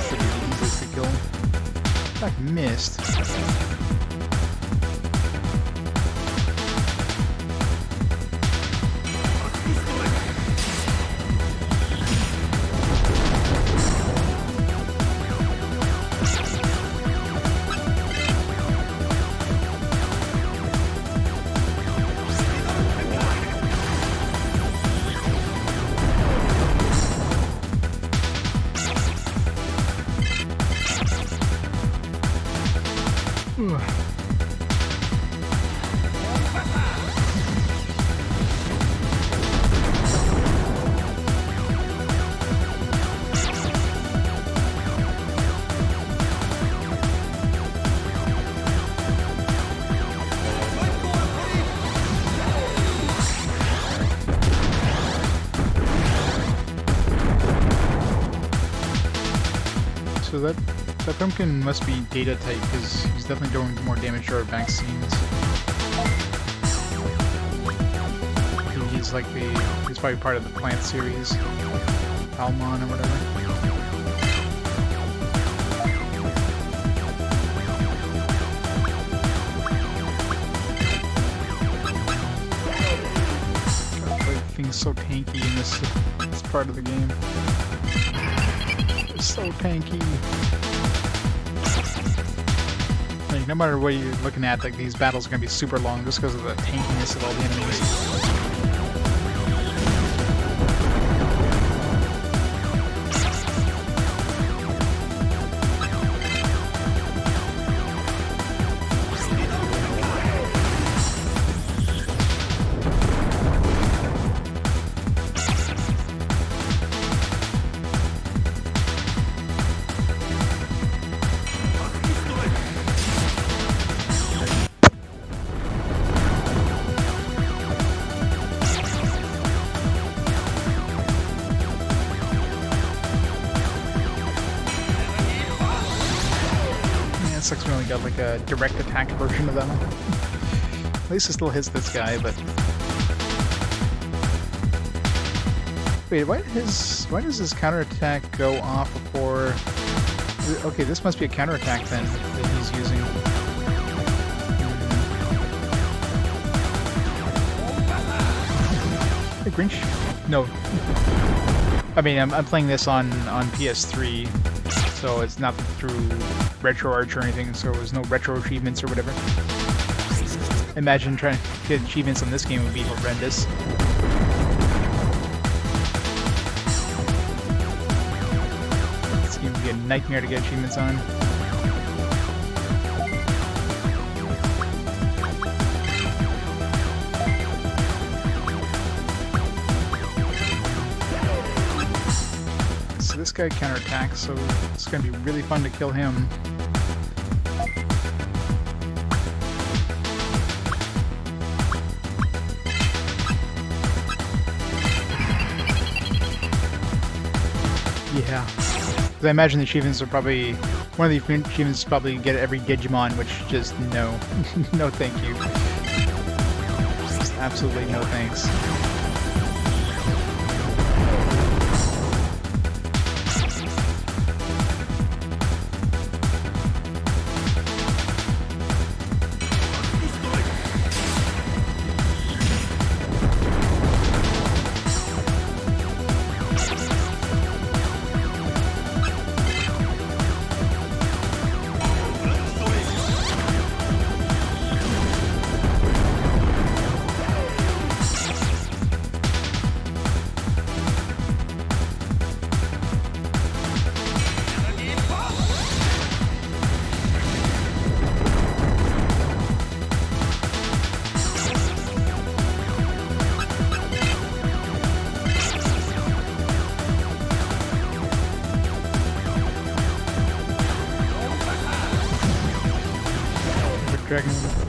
Pretty easy to kill. In fact, missed. So that pumpkin must be data type because he's definitely doing more damage to our vaccines. He's like he's probably part of the plant series, Almon or whatever. God, thing's so tanky in this part of the game. It's so tanky. Like, no matter what you're looking at, like these battles are gonna be super long just because of the tankiness of all the enemies. Sucks we only got like a direct attack version of that one. At least it still hits this guy, but... Wait, why does his counterattack go off before... Okay, this must be a counterattack then, that he's using. Hey, Grinch? No. I mean, I'm playing this on PS3, so it's not through RetroArch or anything, so there's no retro achievements or whatever. Imagine trying to get achievements on this game would be horrendous. This game would be a nightmare to get achievements on. So this guy counterattacks, so it's going to be really fun to kill him. Yeah. Because I imagine the achievements are probably... One of the achievements is probably get every Digimon, which just no. No thank you. Just absolutely no thanks.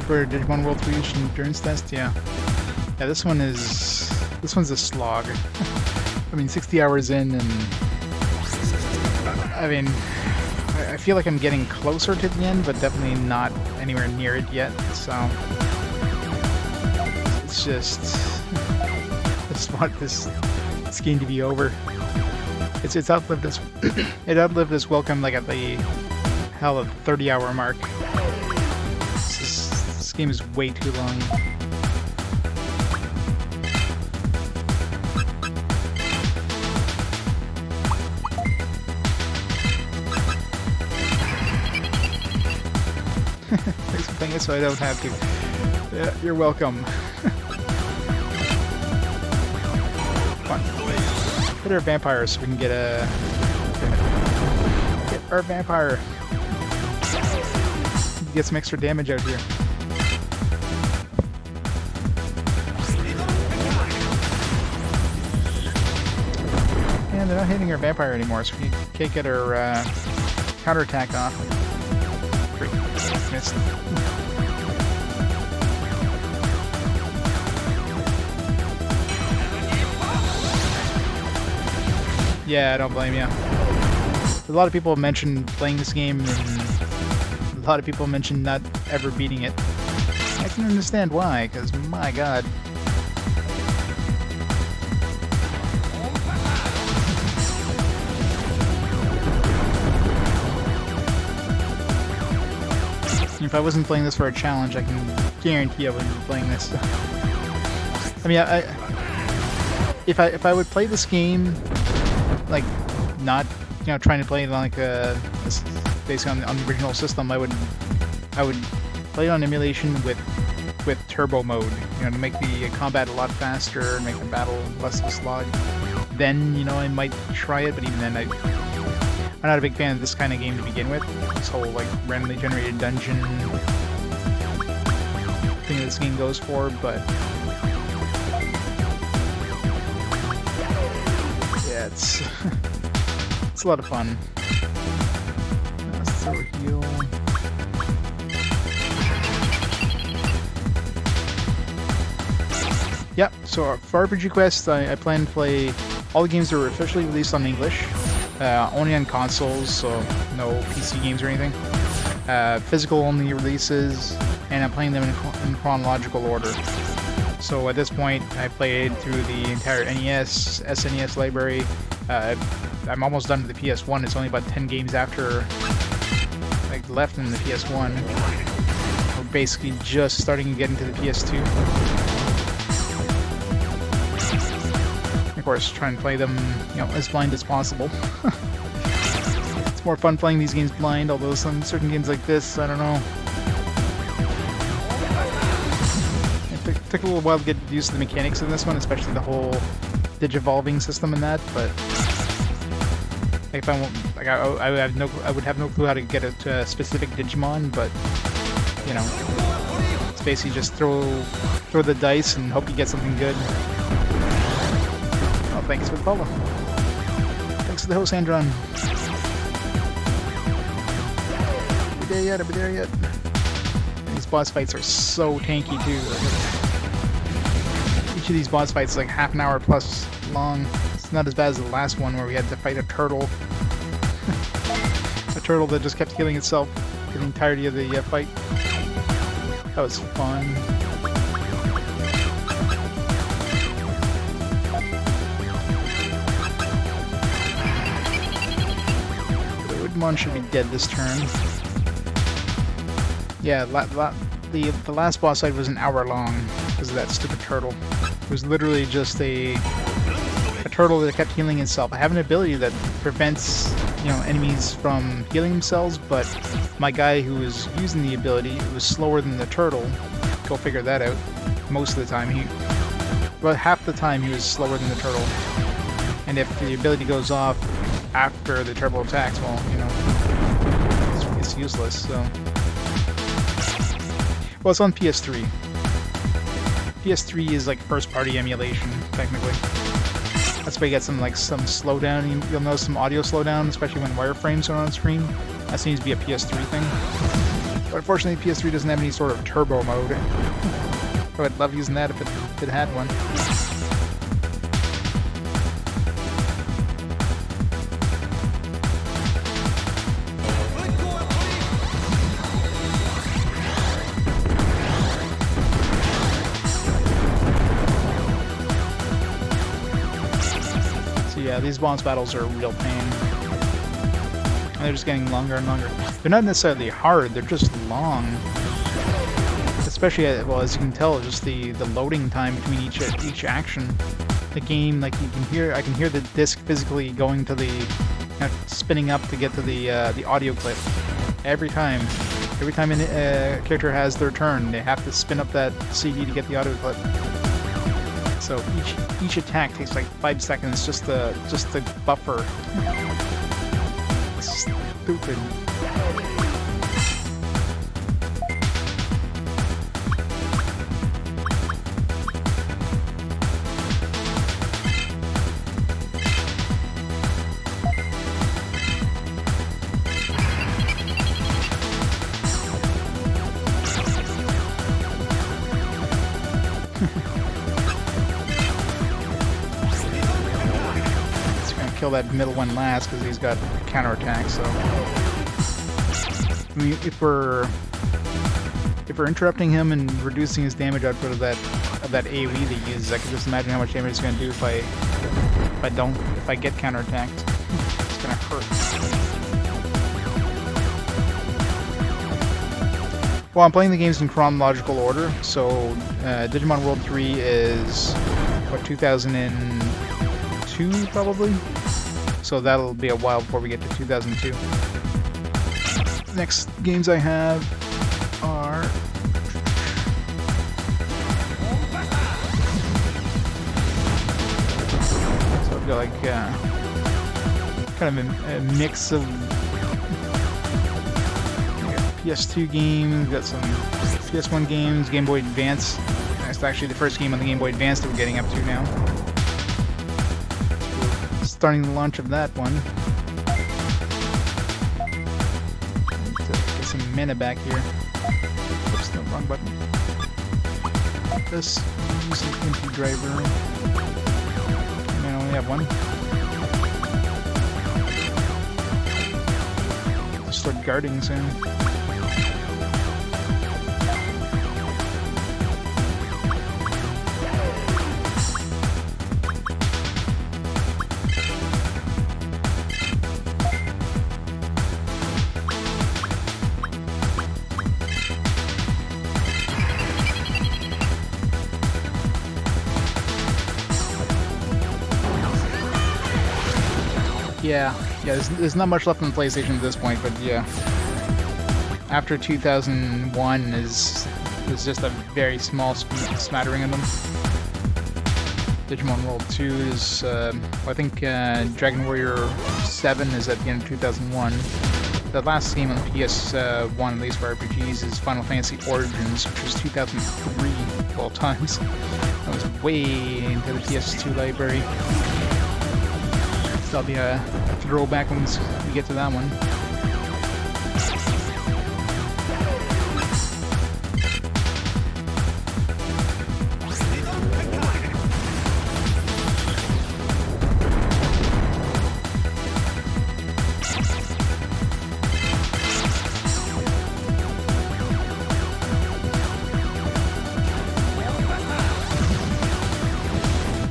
For Digimon World 3 endurance test, yeah. Yeah, this one's a slog. I mean, 60 hours in, and I mean, I feel like I'm getting closer to the end, but definitely not anywhere near it yet. So it's just, I just want this game to be over. It's outlived this. It outlived this welcome like at the 30-hour mark. This game is way too long. Thanks for playing it so I don't have to. Yeah, you're welcome. Come on. Hit our vampire so we can get our vampire. Get some extra damage out here. And they're not hitting our vampire anymore, so we can't get our counterattack off. Great. Missed. Yeah, I don't blame you. A lot of people mentioned playing this game, and a lot of people mentioned not ever beating it. I can understand why, because my god. If I wasn't playing this for a challenge, I can guarantee I wouldn't be playing this. I mean, if I would play this game, like, not, you know, trying to play it on like basically on the original system, I would play it on emulation with turbo mode, you know, to make the combat a lot faster, make the battle less of a slog. Then, you know, I might try it, but even then, I'm not a big fan of this kind of game to begin with. This whole, like, randomly generated dungeon thing that this game goes for, but yeah, it's it's a lot of fun. Let's throw a heal. Yeah, so for RPG Quest, I plan to play all the games that were officially released on English, only on consoles, so no PC games or anything. Physical only releases, and I'm playing them in chronological order. So at this point, I played through the entire NES, SNES library. I'm almost done with the PS1. It's only about 10 games after, like, left in the PS1. We're basically just starting to get into the PS2. Of course, try and play them, you know, as blind as possible. It's more fun playing these games blind, although certain games like this, I don't know. It took a little while to get used to the mechanics in this one, especially the whole digivolving system and that. But like, if I won't, like, I would have no clue how to get it to a specific Digimon, but you know, it's basically just throw the dice and hope you get something good. Thanks for the follow. Thanks for the host, Andron. Are we there yet? Are we there yet? These boss fights are so tanky too. Each of these boss fights is like half an hour plus long. It's not as bad as the last one where we had to fight a turtle. A turtle that just kept healing itself for the entirety of the fight. That was fun. Digimon should be dead this turn. Yeah, the last boss fight was an hour long because of that stupid turtle. It was literally just a turtle that kept healing itself. I have an ability that prevents, you know, enemies from healing themselves, but my guy who was using the ability was slower than the turtle. Go figure that out. Most of the time, well, half the time he was slower than the turtle. And if the ability goes off after the turbo attacks, well, you know, it's useless, so. Well, it's on PS3. PS3 is like first-party emulation, technically. That's why you get some slowdown. You'll notice some audio slowdown, especially when wireframes are on screen. That seems to be a PS3 thing. But unfortunately, PS3 doesn't have any sort of turbo mode. I would love using that if it had one. Yeah, these boss battles are a real pain. And they're just getting longer and longer. They're not necessarily hard, they're just long. Especially, well, as you can tell, just the loading time between each action. The game, like, I can hear the disc physically going to the, spinning up to get to the audio clip. Every time a character has their turn, they have to spin up that CD to get the audio clip. So each attack takes like 5 seconds just to buffer. It's stupid. Kill that middle one last because he's got counterattack. So, I mean, if we're interrupting him and reducing his damage output of that AoE that he uses, I can just imagine how much damage it's going to do if I get counterattacked. It's going to hurt. Well, I'm playing the games in chronological order. So, Digimon World 3 is what, 2002 probably? So that'll be a while before we get to 2002. The next games I have are... So I've got like kind of a mix of PS2 games, got some PS1 games, Game Boy Advance. That's actually the first game on the Game Boy Advance that we're getting up to now. Starting the launch of that one. Get some mana back here. Oops, no, wrong button. This use an empty driver. And I only have one. I'll start guarding soon. Yeah, there's not much left on the PlayStation at this point, but yeah. After 2001 is just a very small smattering of them. Digimon World 2 is, I think Dragon Warrior 7 is at the end of 2001. The last game on the PS1, at least for RPGs, is Final Fantasy Origins, which was 2003 of all times. That was way into the PS2 library. That'll be a throwback when we get to that one.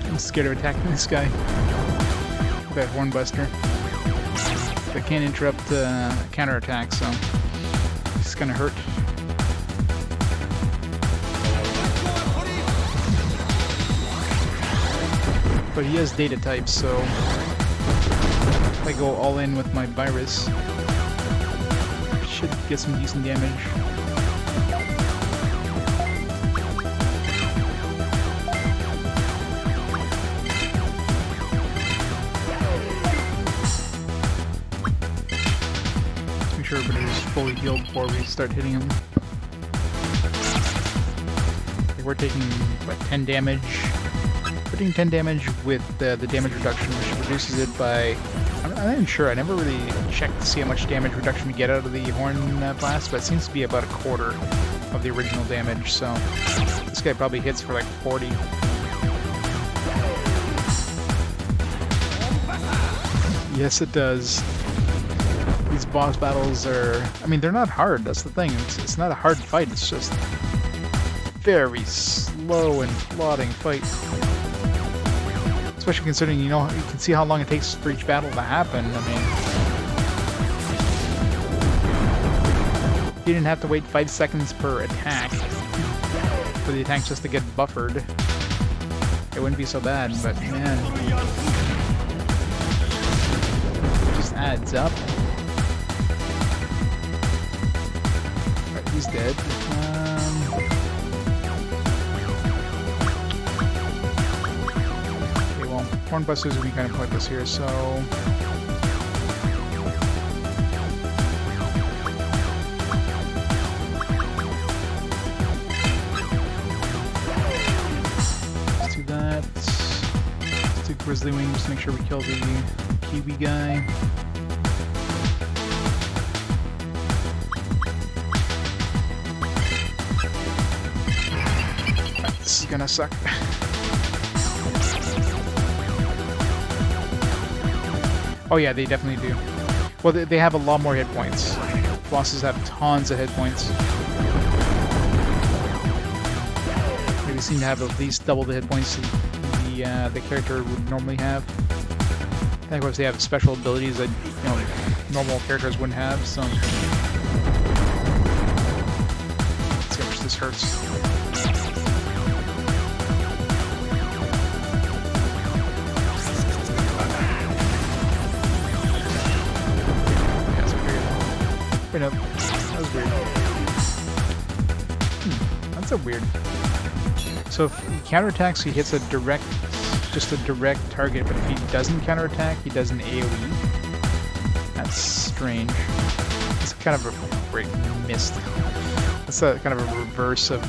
I'm scared of attacking this guy. That Hornbuster. They can't interrupt counterattack, so it's gonna hurt. But he has data types, so if I go all in with my virus, I should get some decent damage. Everybody's fully healed before we start hitting him. We're taking, what, 10 damage? We're taking 10 damage with the damage reduction, which reduces it by... I'm not even sure, I never really checked to see how much damage reduction we get out of the Horn Blast, but it seems to be about a quarter of the original damage, so... This guy probably hits for like 40. Yes, it does. These boss battles are... I mean, they're not hard, that's the thing. It's not a hard fight, it's just very slow and plodding fight. Especially considering, you know, you can see how long it takes for each battle to happen. I mean... You didn't have to wait 5 seconds per attack for the attack just to get buffered. It wouldn't be so bad, but man... It just adds up. He's dead. Okay, well, Hornbusters would be kind of pointless here, so... Let's do that. Let's do Grizzly Wing just to make sure we kill the Kiwi guy. This is gonna suck. Oh yeah, they definitely do. Well, they have a lot more hit points. Bosses have tons of hit points. They seem to have at least double the hit points the character would normally have. And of course, they have special abilities that, you know, normal characters wouldn't have. So let's see how much this hurts. Wait, no. That was weird. That's so weird. So if he counterattacks, he hits just a direct target, but if he doesn't counterattack, he does an AoE. That's strange. It's kind of a great missed. That's a kind of a reverse of.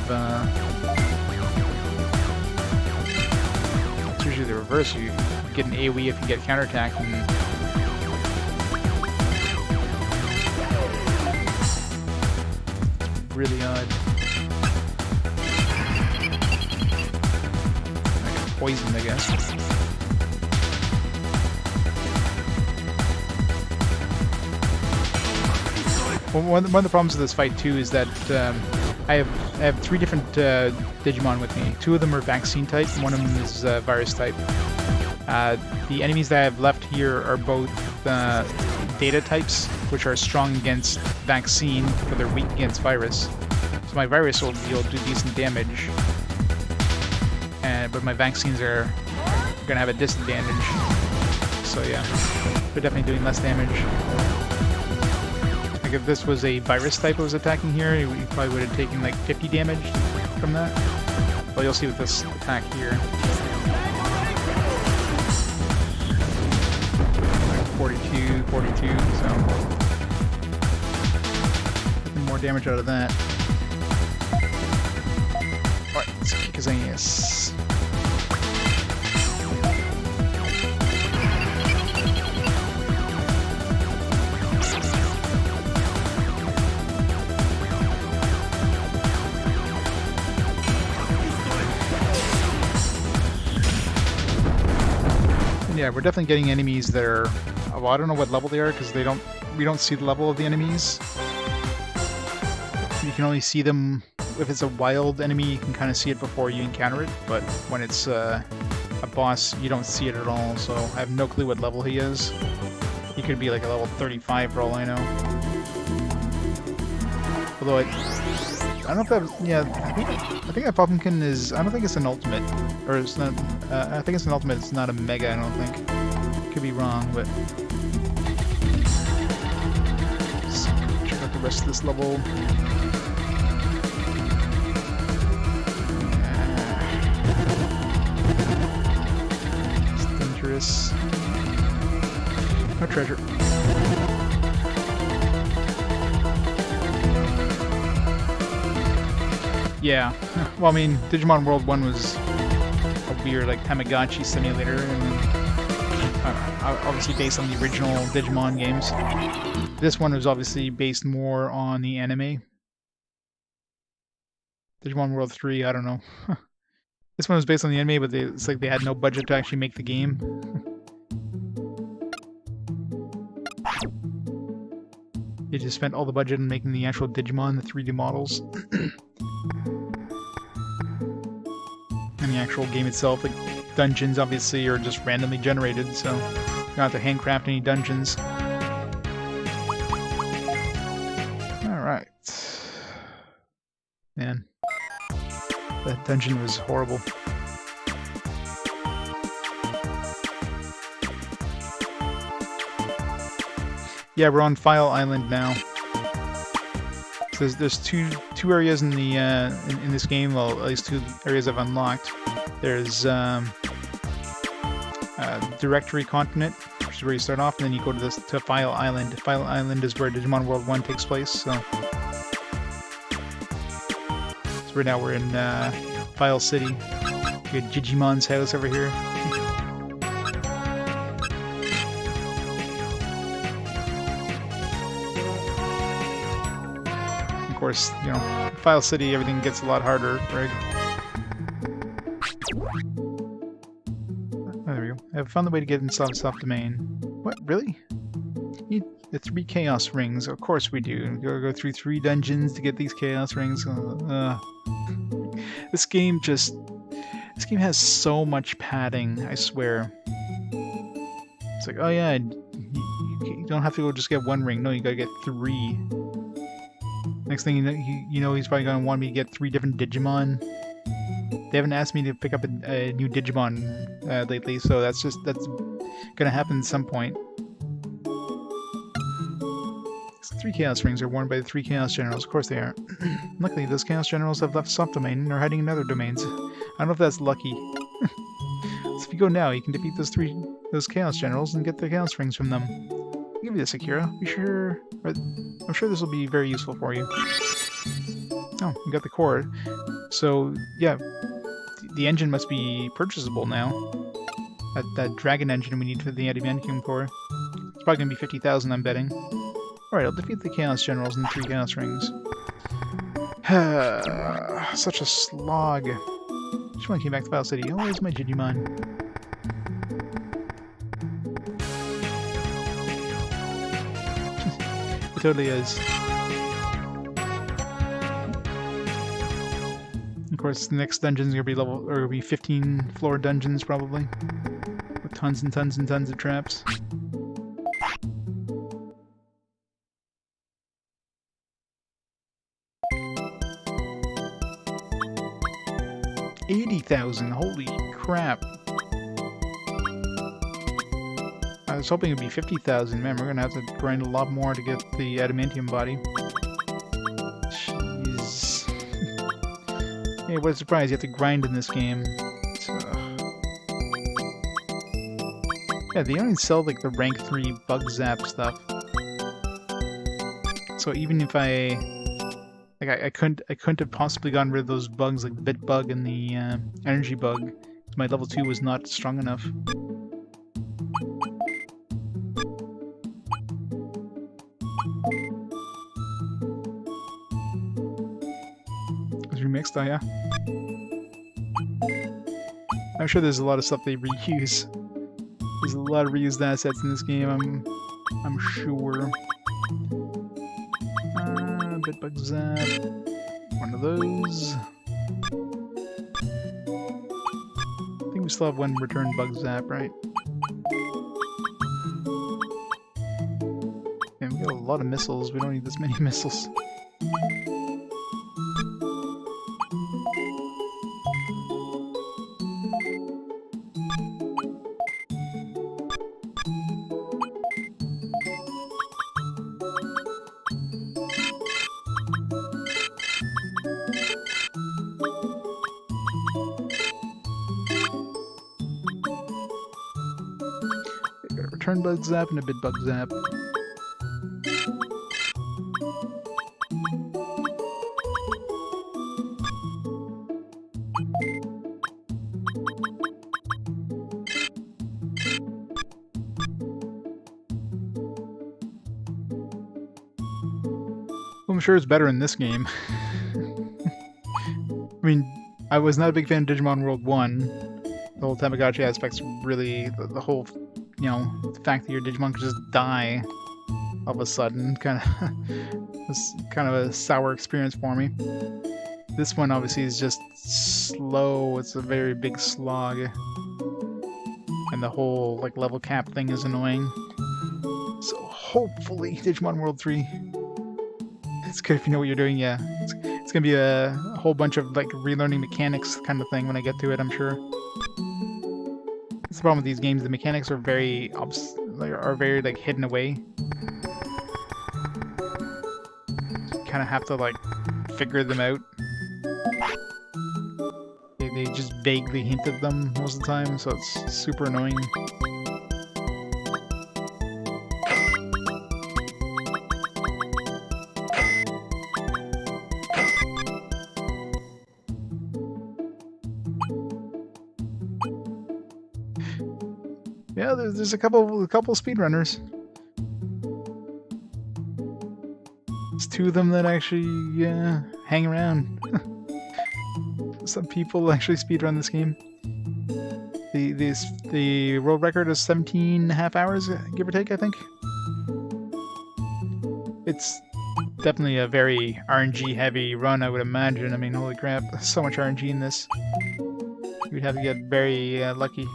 It's usually the reverse. You get an AoE if you get counterattack, and it's really odd. Poisoned, I guess. Well, one of the problems with this fight too is that I have 3 different Digimon with me. 2 of them are vaccine type, and 1 of them is virus type. The enemies that I have left here are both data types, which are strong against vaccine, but they're weak against virus. So my virus will do decent damage. But my vaccines are going to have a disadvantage. So yeah, they're definitely doing less damage. Like if this was a virus type that was attacking here, you probably would have taken like 50 damage from that. Well, you'll see with this attack here. 42, so more damage out of that. Alright, let's kick his ass. Yeah, we're definitely getting enemies that are. Well, I don't know what level they are because we don't see the level of the enemies. You can only see them if it's a wild enemy. You can kind of see it before you encounter it, but when it's a boss, you don't see it at all. So I have no clue what level he is. He could be like a level 35 for all I know. Although I don't know if that was, yeah, I think that Pumpkin is, I don't think it's an ultimate, or it's not, I think it's an ultimate, it's not a mega, I don't think. Could be wrong, but let's check out the rest of this level. It's dangerous. No treasure. Yeah, well, I mean, Digimon World 1 was a weird, like, Tamagotchi simulator, and obviously based on the original Digimon games. This one was obviously based more on the anime. Digimon World 3, I don't know. This one was based on the anime, but it's like they had no budget to actually make the game. They just spent all the budget on making the actual Digimon, the 3D models. And the actual game itself, like dungeons obviously are just randomly generated, so you don't have to handcraft any dungeons. Alright. Man. That dungeon was horrible. Yeah, we're on File Island now. So there's two areas in the in this game. Well, at least 2 areas I've unlocked. There's Directory Continent, which is where you start off, and then you go to File Island. File Island is where Digimon World 1 takes place. So right now we're in File City. We got Digimon's house over here. Of course, you know, File City, everything gets a lot harder, right? Oh, there we go. I've found the way to get inside soft domain. What, really? You need the 3 chaos rings. Of course we do. We gotta go through 3 dungeons to get these chaos rings. This game has so much padding, I swear. It's like, oh yeah, you don't have to go just get 1 ring. No, you gotta get 3. Next thing you know, he's probably gonna want me to get 3 different Digimon. They haven't asked me to pick up a new Digimon lately, so that's gonna happen at some point. 3 Chaos Rings are worn by the 3 Chaos Generals. Of course they are. Luckily, those Chaos Generals have left Soft Domain and are hiding in other domains. I don't know if that's lucky. So if you go now, you can defeat those Chaos Generals and get the Chaos Rings from them. I'll give you this, Akira. I'm sure this will be very useful for you. Oh, you got the core. So, yeah, the engine must be purchasable now. That dragon engine we need for the adamantium core. It's probably going to be 50,000, I'm betting. Alright, I'll defeat the Chaos Generals and the 3 Chaos Rings. Such a slog. Just want to came back to Battle City. Oh, where's my Digimon? It totally is. Of course, the next dungeon's gonna be 15 floor dungeons probably, with tons and tons and tons of traps. $80,000, holy crap. I was hoping it'd be 50,000. Man, we're gonna have to grind a lot more to get the adamantium body. Jeez. Hey, what a surprise, you have to grind in this game. Yeah, they only sell like the rank 3 bug zap stuff. So even if I couldn't have possibly gotten rid of those bugs like the bit bug and the energy bug. My level 2 was not strong enough. It was remixed, oh yeah. I'm sure there's a lot of stuff they reuse. There's a lot of reused assets in this game, I'm sure. Bitbug Zap. One of those. I think we still have one return Bug Zap, right? Yeah, we got a lot of missiles. We don't need this many missiles. Return Bug Zap and a Bit Bug Zap. Well, I'm sure it's better in this game. I mean, I was not a big fan of Digimon World 1. The whole Tamagotchi aspect's really the whole, you know, the fact that your Digimon could just die all of a sudden kind of was kind of a sour experience for me. This one obviously is just slow. It's a very big slog, and the whole like level cap thing is annoying. So hopefully Digimon World 3. It's good if you know what you're doing. Yeah, it's gonna be a whole bunch of like relearning mechanics kind of thing when I get to it, I'm sure. That's the problem with these games. The mechanics are very like hidden away. You kind of have to like figure them out. They just vaguely hint at them most of the time, so it's super annoying. Yeah, there's a couple speedrunners. There's 2 of them that actually hang around. Some people actually speedrun this game. The world record is 17.5 hours, give or take, I think. It's definitely a very RNG heavy run, I would imagine. I mean, holy crap, so much RNG in this. You'd have to get very lucky.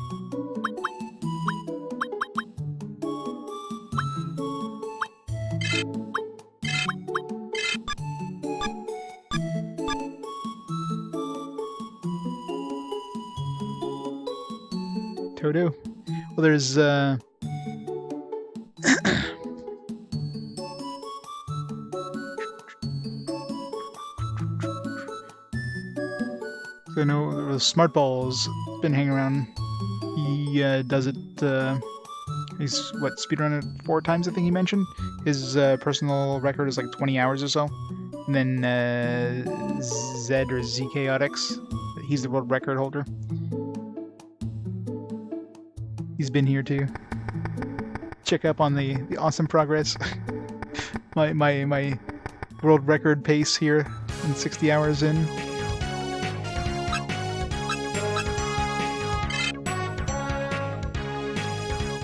Todo. Well, there's I know the Smart Ball's been hanging around. He does it. He's speedrun it 4 times, I think he mentioned. His personal record is like 20 hours or so. And then Zed or ZKOTX, he's the world record holder. He's been here too. Check up on the awesome progress. my world record pace here in 60 hours in.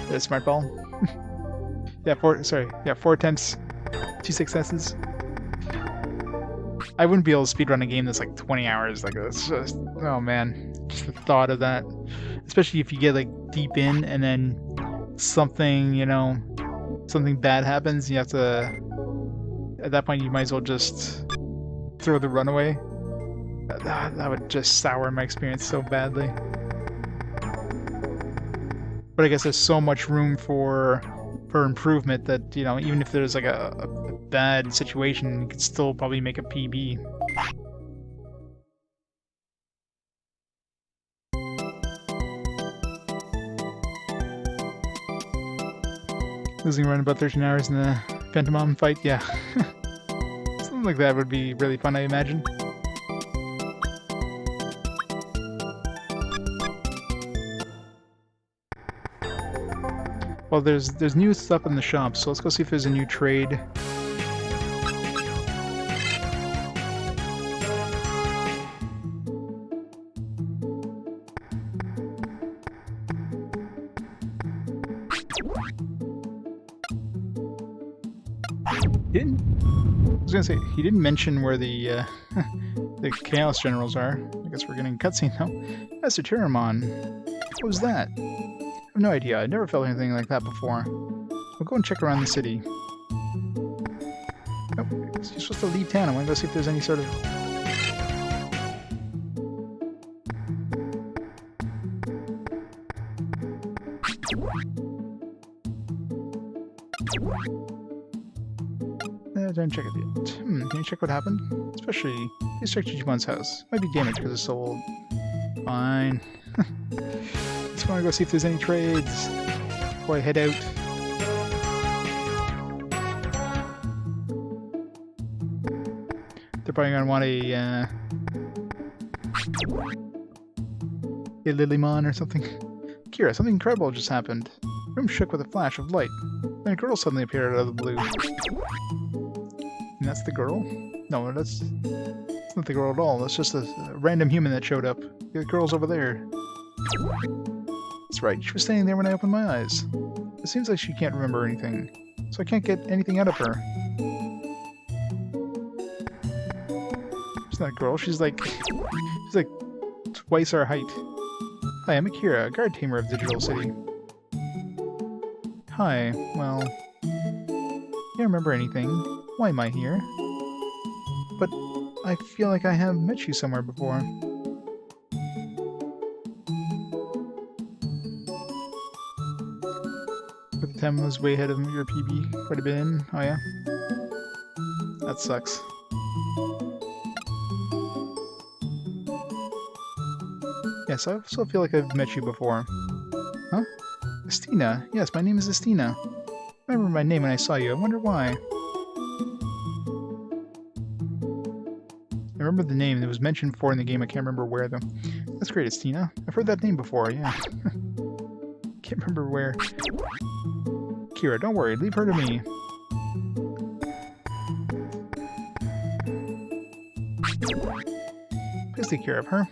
The Smart Ball. Yeah, 4 attempts, 2 successes. I wouldn't be able to speedrun a game that's like 20 hours. Like, that's just, oh man, just the thought of that. Especially if you get like deep in and then something, something bad happens, you have to, at that point you might as well just throw the run away. That would just sour my experience so badly. But I guess there's so much room for improvement that, even if there's like a bad situation, you could still probably make a PB. Losing around about 13 hours in the Pentamon fight, yeah. Something like that would be really fun, I imagine. Well, there's new stuff in the shop, so let's go see if there's a new trade. He didn't mention where the the Chaos Generals are. I guess we're getting a cutscene now. Master Tyramon. What was that? I have no idea. I never felt anything like that before. We'll go and check around the city. Oh, you're supposed to leave town. I want to go see if there's any sort of... Don't check it yet. Can you check what happened? Especially, please check Digimon's house. Might be damaged because it's so old. Fine. Just want to go see if there's any trades before I head out. They're probably gonna want a Lilymon or something. Kira, something incredible just happened. The room shook with a flash of light. Then a girl suddenly appeared out of the blue. And that's the girl? No, that's not the girl at all. That's just a random human that showed up. The girl's over there. That's right, she was standing there when I opened my eyes. It seems like she can't remember anything, so I can't get anything out of her. She's not a girl, she's like twice our height. Hi, I'm Akira, a guard tamer of Digital City. Hi, well... can't remember anything. Why am I here? But I feel like I have met you somewhere before. But the time was way ahead of your PB. Quite a bit in. Oh yeah? That sucks. Yes, I still feel like I've met you before. Huh? Estina. Yes, my name is Estina. I remember my name when I saw you. I wonder why. I remember the name. It was mentioned before in the game. I can't remember where, though. That's great, Estina. I've heard that name before, yeah. Can't remember where. Kira, don't worry. Leave her to me. Please take care of her.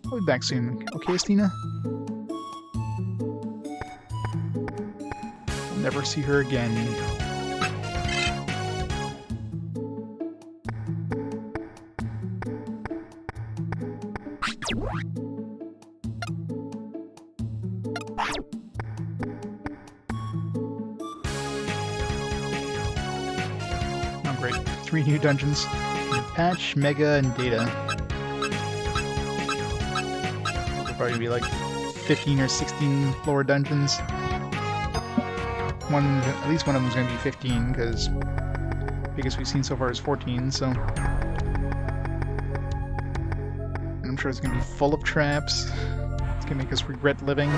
I'll be back soon. Okay, Estina? I'll never see her again. Oh, great. 3 new dungeons. Patch, Mega, and Data. There'll probably be like 15 or 16 lower dungeons. At least one of them is going to be 15, because the biggest we've seen so far is 14, so... sure it's gonna be full of traps. It's gonna make us regret living.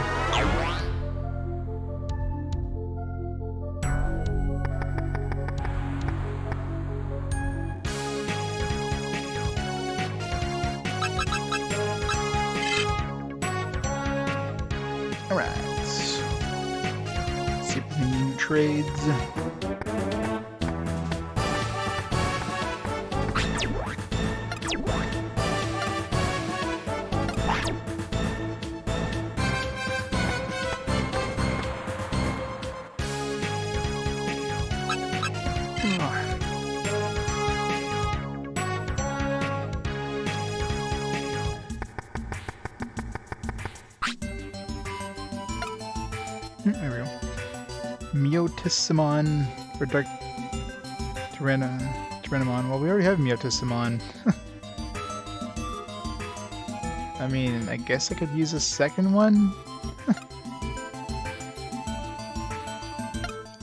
Alright. See if there's any new trades. There we go. Myotissimon for Dark Tyrannomon. Well, we already have Myotissimon. I mean, I guess I could use a second one.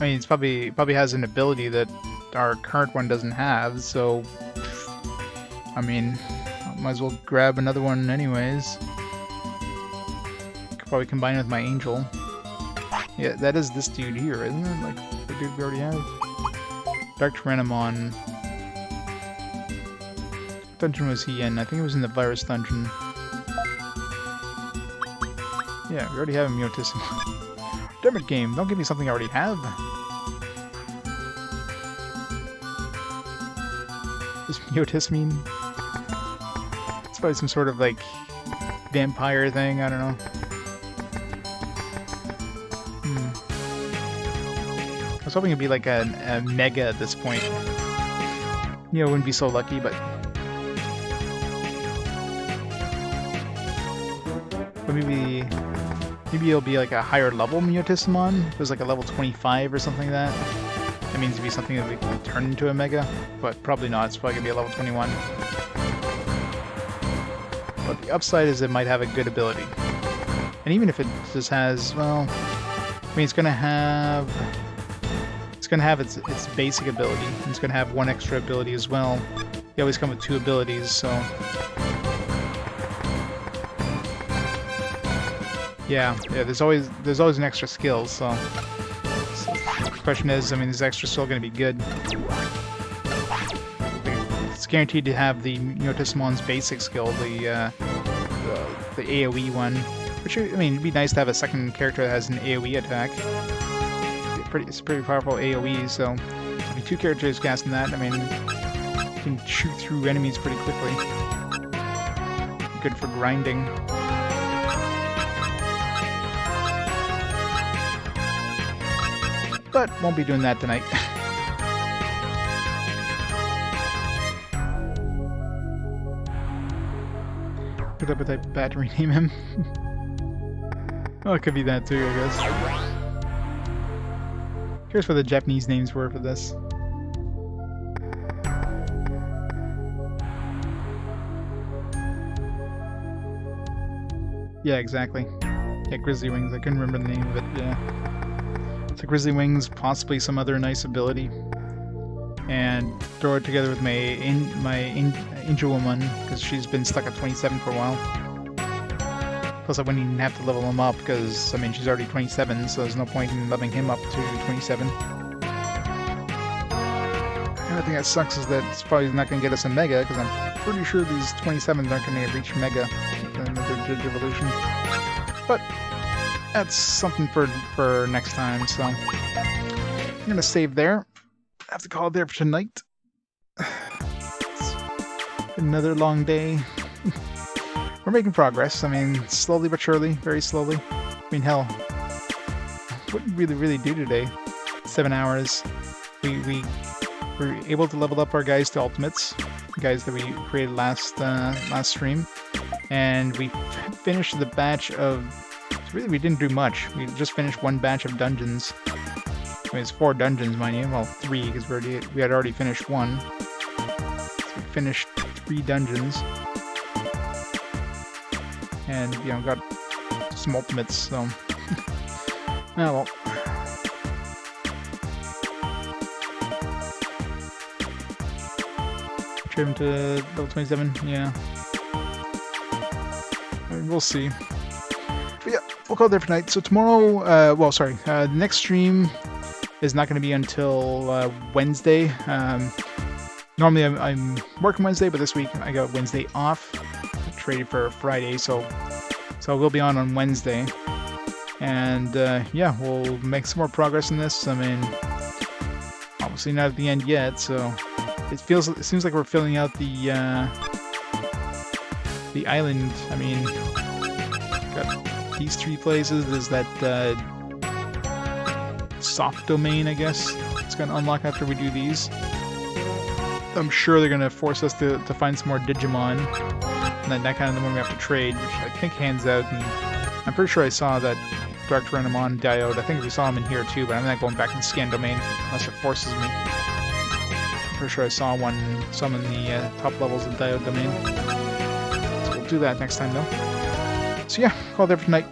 I mean, it's probably has an ability that our current one doesn't have, so I mean, I might as well grab another one anyways. Could probably combine it with my angel. Yeah, that is this dude here, isn't it? Like the dude we already have. Dark Tyrannomon. What dungeon was he in? I think it was in the virus dungeon. Yeah, we already have a Myotissimon. Damn it, game! Don't give me something I already have. This Myotissimon. It's probably some sort of like vampire thing. I don't know. I was hoping it'd be like a mega at this point. You know, wouldn't be so lucky, but maybe it'll be like a higher level Myotissimon. It was like a level 25 or something like that. That means it'd be something that we can turn into a mega, but probably not. It's probably gonna be a level 21. But the upside is it might have a good ability. And even if it just has, well, I mean, it's gonna have its basic ability. It's gonna have one extra ability as well. They always come with two abilities, so yeah. There's always an extra skill. So the question is, I mean, is extra still gonna be good? It's guaranteed to have the Myotissimon's basic skill, the AOE one. Which, I mean, it'd be nice to have a second character that has an AOE attack. It's a pretty powerful AOE, so I mean, two characters casting that, I mean, you can shoot through enemies pretty quickly. Good for grinding. But won't be doing that tonight. Put up a type of bat to rename him. Oh, it could be that too, I guess. Curious what the Japanese names were for this. Yeah, exactly. Yeah, Grizzly Wings. I couldn't remember the name of it. Yeah. So Grizzly Wings, possibly some other nice ability, and throw it together with my Angel Woman, because she's been stuck at 27 for a while. Plus, I wouldn't even have to level him up, because, I mean, she's already 27, so there's no point in leveling him up to 27. The only thing that sucks is that it's probably not going to get us a Mega, because I'm pretty sure these 27s aren't going to reach Mega in the Digivolution. But that's something for next time, so I'm going to save there. I have to call it there for tonight. It's another long day. We're making progress. I mean, slowly but surely, very slowly. I mean, hell, what did we really do today? 7 hours. We were able to level up our guys to ultimates, the guys that we created last stream, and we finished the batch of. Really, we didn't do much. We just finished one batch of dungeons. I mean, it's 4 dungeons, mind you. Well, 3 because we had already finished one. So we finished 3 dungeons. And, you know, got some ultimates, so... Oh, well. Trim to level 27, yeah. we'll see. But yeah, we'll call it there for tonight. So tomorrow, the next stream is not going to be until Wednesday. Normally I'm working Wednesday, but this week I got Wednesday off, traded for Friday, so we'll be on Wednesday. And yeah, we'll make some more progress in this. I mean, obviously not at the end yet, so it seems like we're filling out the island. I mean, got these 3 places. There's that soft domain, I guess. It's gonna unlock after we do these. I'm sure they're gonna force us to find some more Digimon, and then that kind of the one we have to trade, which I think hands out. And I'm pretty sure I saw that Dark Renamon Diode. I think we saw him in here too, but I'm not going back in scan domain unless it forces me. I'm pretty sure I saw some in the top levels of Diode domain. So we'll do that next time though. So yeah, call there for tonight.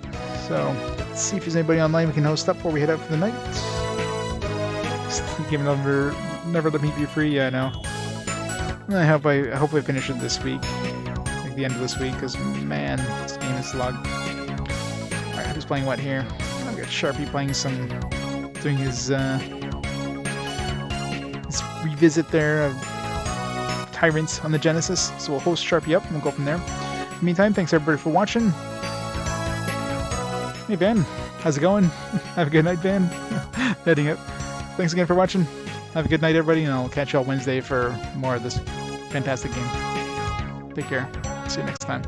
So let's see if there's anybody online we can host up before we head out for the night. Game Never Let Me Be Free. Yeah, I know. I hope I finish it this week. Like the end of this week, because man, this game is slug. Alright, who's playing what here? I've got Sharpie playing doing his revisit there of Tyrants on the Genesis. So we'll host Sharpie up and we'll go from there. In the meantime, thanks everybody for watching. Hey Van, how's it going? Have a good night, Van. Heading up. Thanks again for watching. Have a good night, everybody, and I'll catch you all Wednesday for more of this fantastic game. Take care. See you next time.